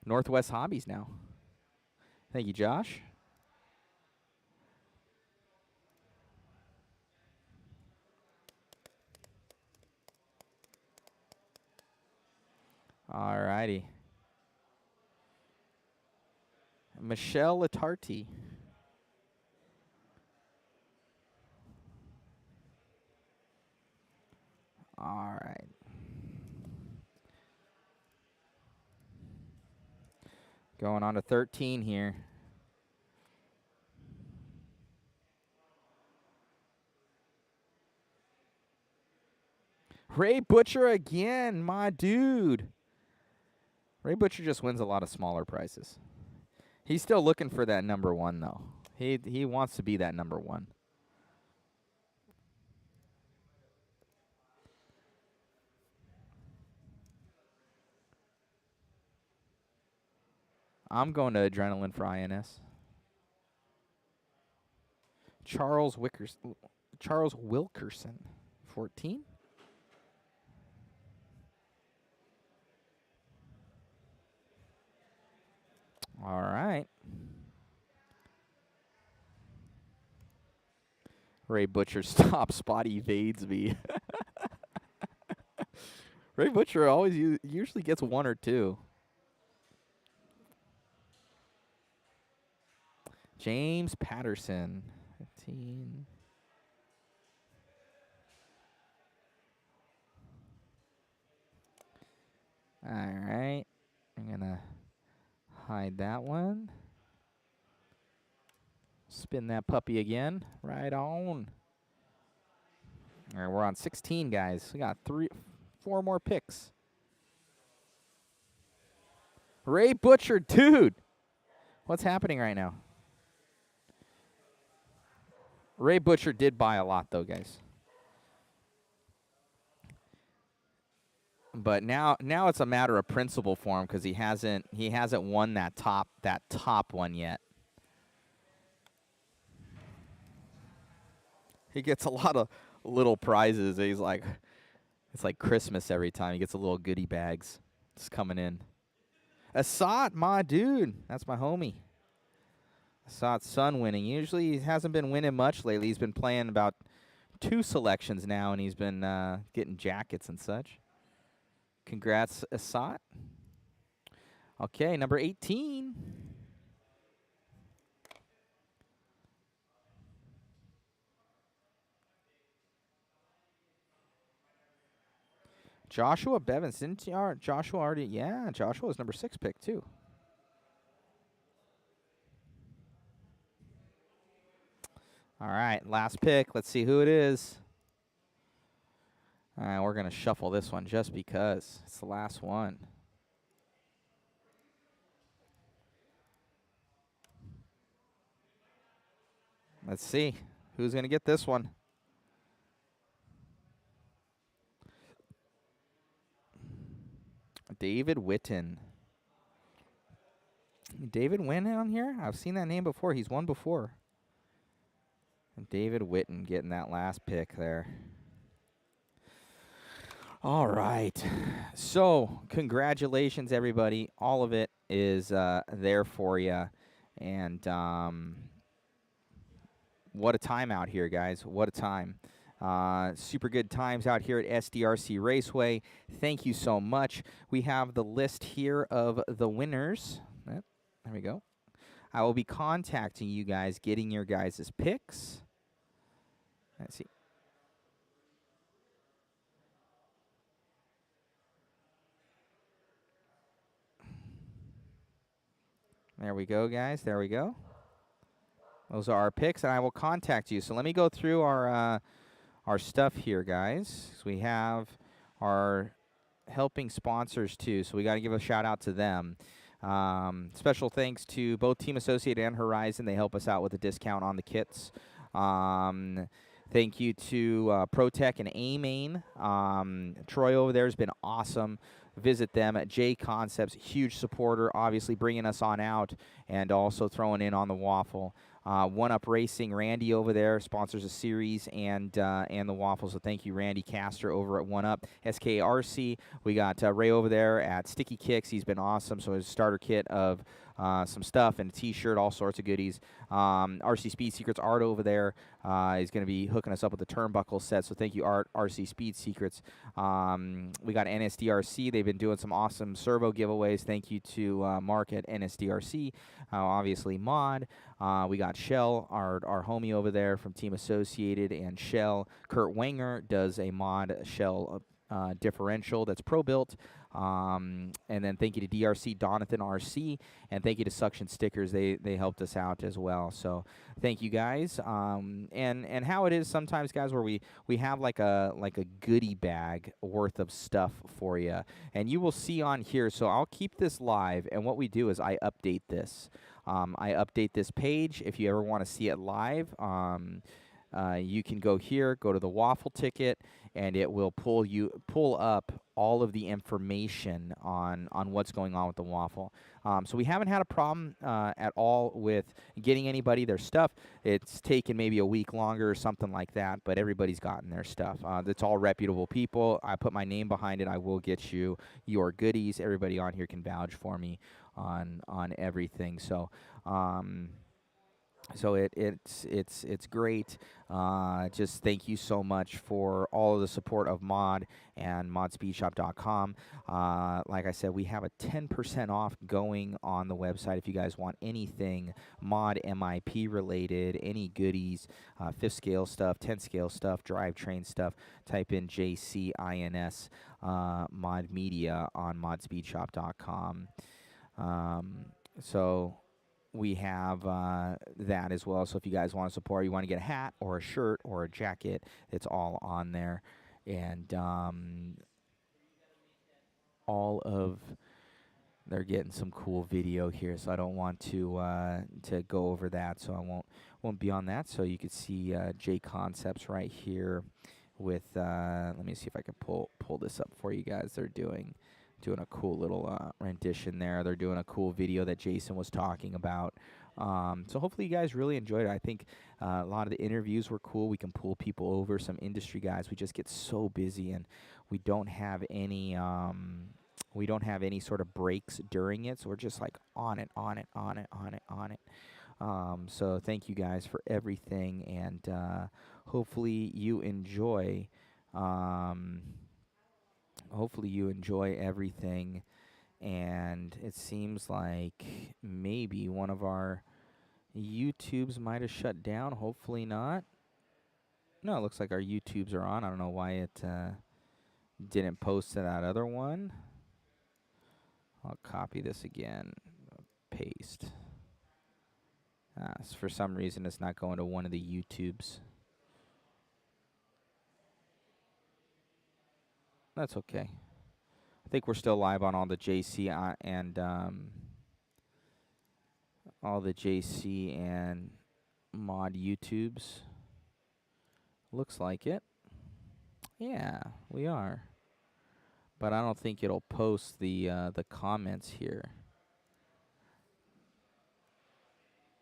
Northwest Hobbies now. Thank you, Josh. All righty. Michelle Latarty. All right. Going on to 13 here. Ray Butcher again, my dude. Ray Butcher just wins a lot of smaller prizes. He's still looking for that number 1, though. He wants to be that number 1. I'm going to Adrenaline for INS. Charles Wilkerson, 14. All right. Ray Butcher's top spot evades me. Ray Butcher always usually gets 1 or 2. James Patterson, 15. All right. I'm going to hide that one. Spin that puppy again. Right on. All right, we're on 16, guys. We got 4 more picks. Ray Butcher, dude. What's happening right now? Ray Butcher did buy a lot, though, guys. But now it's a matter of principle for him because he hasn't won that top one yet. He gets a lot of little prizes. He's like, it's like Christmas every time. He gets a little goodie bags just coming in. Assad, my dude. That's my homie. Assad's son winning. Usually he hasn't been winning much lately. He's been playing about 2 selections now, and he's been getting jackets and such. Congrats, Assad. Okay, number 18. Joshua Bevins. Didn't Joshua already? Yeah, Joshua was number 6 pick, too. All right, last pick. Let's see who it is. All right, we're going to shuffle this one just because. It's the last one. Let's see who's going to get this one. David Witten. David win on here? I've seen that name before. He's won before. And David Witten getting that last pick there. All right. So, congratulations, everybody. All of it is there for you. And what a time out here, guys. What a time. Super good times out here at SDRC Raceway. Thank you so much. We have the list here of the winners. There we go. I will be contacting you guys, getting your guys' picks. Let's see. There we go, guys. There we go. Those are our picks, and I will contact you. So let me go through our stuff here, guys. So we have our helping sponsors, too, so we got to give a shout-out to them. Special thanks to both Team Associated and Horizon. They help us out with a discount on the kits. Thank you to ProTech and A-Main. Troy over there has been awesome. Visit them at JConcepts. Huge supporter, obviously bringing us on out and also throwing in on the waffle. One Up Racing, Randy over there sponsors a series and the waffles. So thank you, Randy Castor over at One Up. SKRC, we got Ray over there at Sticky Kicks. He's been awesome. So his starter kit of some stuff and a T-shirt, all sorts of goodies. RC Speed Secrets, Art over there is going to be hooking us up with the turnbuckle set. So thank you, Art. RC Speed Secrets. We got NSDRC. They've been doing some awesome servo giveaways. Thank you to Mark at NSDRC. Obviously, Mod. We got Shell, our homie over there from Team Associated, and Shell. Kurt Wenger does a mod Shell differential that's pro-built. And then thank you to DRC, Donathan RC, and thank you to Suction Stickers. They helped us out as well. So thank you guys. And how it is sometimes, guys, where we have like a goodie bag worth of stuff for you, and you will see on here. So I'll keep this live, and what we do is I update this. I update this page. If you ever want to see it live, you can go here, go to the waffle ticket, and it will pull up all of the information on what's going on with the waffle. So we haven't had a problem at all with getting anybody their stuff. It's taken maybe a week longer or something like that, but everybody's gotten their stuff. It's all reputable people. I put my name behind it. I will get you your goodies. Everybody on here can vouch for me on everything. So it's great. Just thank you so much for all of the support of Mod and modspeedshop.com. Like I said, we have a 10% off going on the website if you guys want anything Mod MIP related, any goodies, 5th scale stuff, 10th scale stuff, drivetrain stuff. Type in JCINS Mod Media on modspeedshop.com. So we have that as well. So if you guys want to support, you want to get a hat or a shirt or a jacket, it's all on there. And they're getting some cool video here, so I don't want to go over that, so I won't be on that. So you can see JConcepts right here with let me see if I can pull this up for you guys. They're doing a cool little rendition there. They're doing a cool video that Jason was talking about. So hopefully you guys really enjoyed it. I think a lot of the interviews were cool. We can pull people over, some industry guys. We just get so busy, and we don't have any sort of breaks during it. So we're just like on it. So thank you guys for everything, and hopefully you enjoy. Hopefully you enjoy everything, and it seems like maybe one of our YouTubes might have shut down. Hopefully not. No, it looks like our YouTubes are on. I don't know why it didn't post to that other one. I'll copy this again, paste. For some reason, it's not going to one of the YouTubes. That's okay. I think we're still live on all the JC and Mod YouTubes. Looks like it. Yeah, we are. But I don't think it'll post the comments here.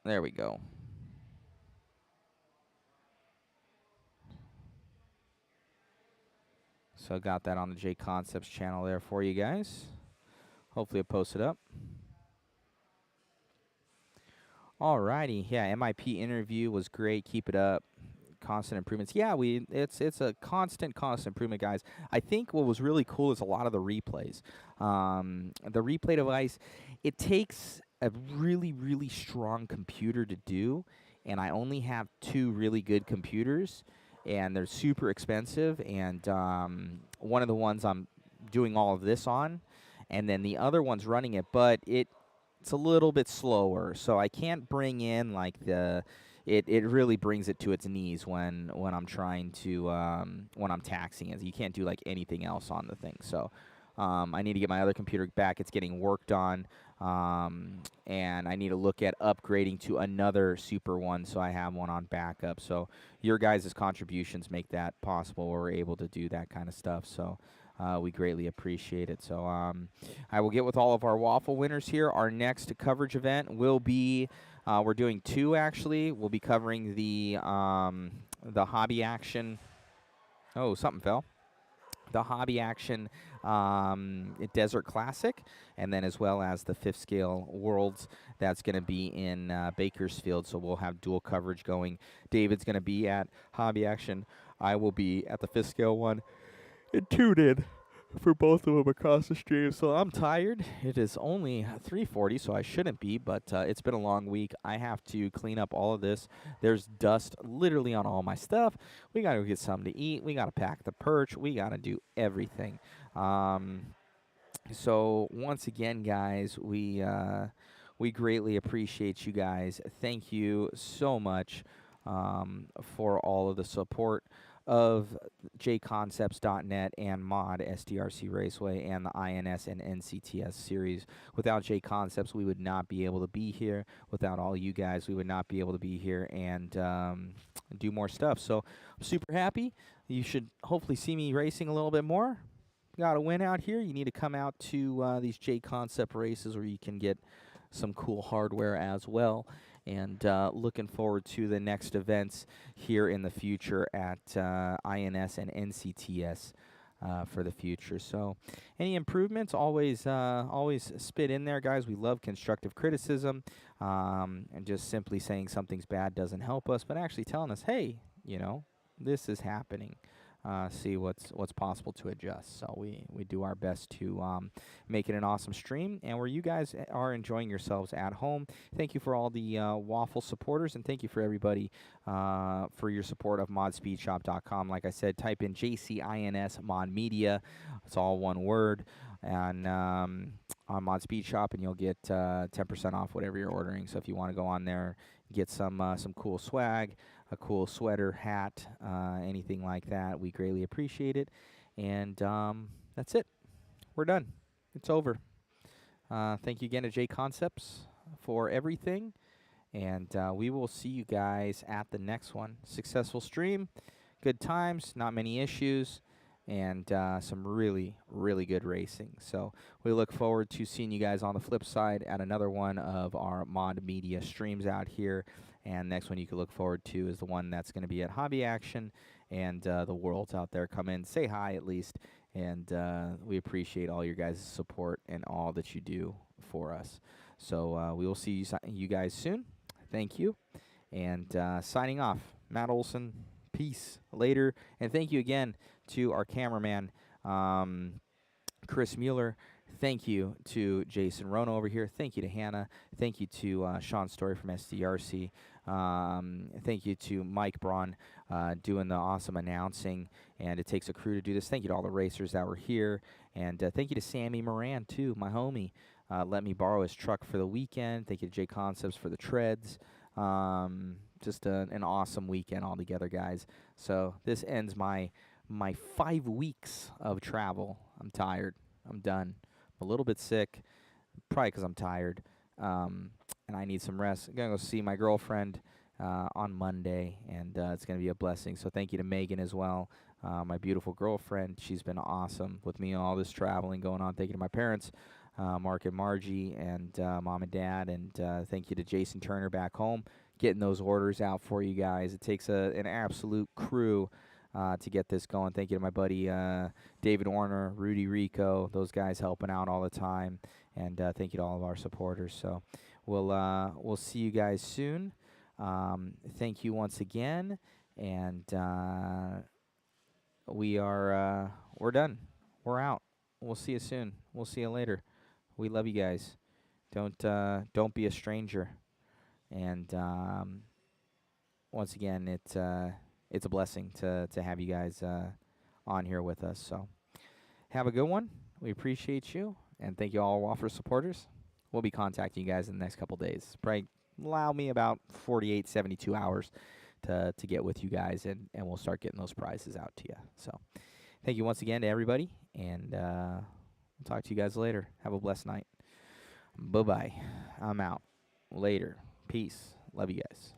There we go. So I got that on the JConcepts channel there for you guys. Hopefully it posted up. Alrighty, yeah, MIP interview was great. Keep it up. Constant improvements. Yeah, it's a constant improvement, guys. I think what was really cool is a lot of the replays. The replay device, it takes a really, really strong computer to do, and I only have 2 really good computers, and they're super expensive, and one of the ones I'm doing all of this on, and then the other one's running it, but it's a little bit slower, so I can't bring in like it really brings it to its knees when I'm trying to when I'm taxing it. You can't do like anything else on the thing, so I need to get my other computer back. It's getting worked on, and I need to look at upgrading to another super one, so I have one on backup. So your guys' contributions make that possible. We're able to do that kind of stuff, so we greatly appreciate it. So I will get with all of our waffle winners here. Our next coverage event will be We're doing 2 actually. We'll be covering the hobby action. Oh, something fell. The hobby action Desert Classic, and then as well as the 5th scale Worlds. That's going to be in Bakersfield, so we'll have dual coverage going. David's going to be at hobby action. I will be at the 5th scale one, and tune in for both of them across the stream. So I'm tired. It is only 3:40, so I shouldn't be, but it's been a long week. I have to clean up all of this. There's dust literally on all my stuff. We got to get something to eat. We got to pack the perch. We got to do everything. So once again, guys, we greatly appreciate you guys. Thank you so much for all of the support of JConcepts.net and mod SDRC Raceway and the INS and NCTS series. Without JConcepts, we would not be able to be here. Without all you guys, we would not be able to be here and do more stuff. So I'm super happy. You should hopefully see me racing a little bit more. Got a win out here. You need to come out to these JConcept races where you can get some cool hardware as well. And looking forward to the next events here in the future at INS and NCTS for the future. So any improvements, always spit in there, guys. We love constructive criticism, and just simply saying something's bad doesn't help us, but actually telling us, hey, you know, this is happening. See what's possible to adjust. So we do our best to make it an awesome stream, and where you guys are enjoying yourselves at home. Thank you for all the Waffle supporters, and thank you for everybody for your support of modspeedshop.com. Like I said, type in JCINS Mod Media. It's all one word, and on Mod Speed Shop, and you'll get 10% off whatever you're ordering. So if you want to go on there, get some cool swag, a cool sweater, hat, anything like that, we greatly appreciate it. And that's it. We're done. It's over. Thank you again to JConcepts for everything. And we will see you guys at the next one. Successful stream, good times, not many issues, and some really, really good racing. So we look forward to seeing you guys on the flip side at another one of our mod media streams out here. And next one you can look forward to is the one that's going to be at Hobby Action, and the Worlds out there. Come in, say hi at least, and we appreciate all your guys' support and all that you do for us. So we will see you guys soon. Thank you. And signing off, Matt Olson. Peace. Later. And thank you again to our cameraman, Chris Mueller. Thank you to Jason Rono over here. Thank you to Hannah. Thank you to Sean Story from SDRC. Thank you to Mike Braun doing the awesome announcing. And it takes a crew to do this. Thank you to all the racers that were here. And thank you to Sammy Moran, too, my homie. Let me borrow his truck for the weekend. Thank you to JConcepts for the treads. Just an awesome weekend altogether, guys. So this ends my 5 weeks of travel. I'm tired. I'm done. I'm a little bit sick, probably because I'm tired, and I need some rest. I'm going to go see my girlfriend on Monday, and it's going to be a blessing. So thank you to Megan as well, my beautiful girlfriend. She's been awesome with me all this traveling going on. Thank you to my parents, Mark and Margie, and Mom and Dad, and thank you to Jason Turner back home, getting those orders out for you guys. It takes an absolute crew to get this going. Thank you to my buddy David Warner, Rudy Rico, those guys helping out all the time, and thank you to all of our supporters. So we'll see you guys soon. Thank you once again, and we're done. We're out. We'll see you soon. We'll see you later. We love you guys. Don't be a stranger. And once again, it's a blessing to have you guys on here with us. So have a good one. We appreciate you, and thank you all for supporters. We'll be contacting you guys in the next couple days. Probably allow me about 48, 72 hours to get with you guys, and we'll start getting those prizes out to you. So thank you once again to everybody, and we'll talk to you guys later. Have a blessed night. Bye-bye. I'm out. Later. Peace. Love you guys.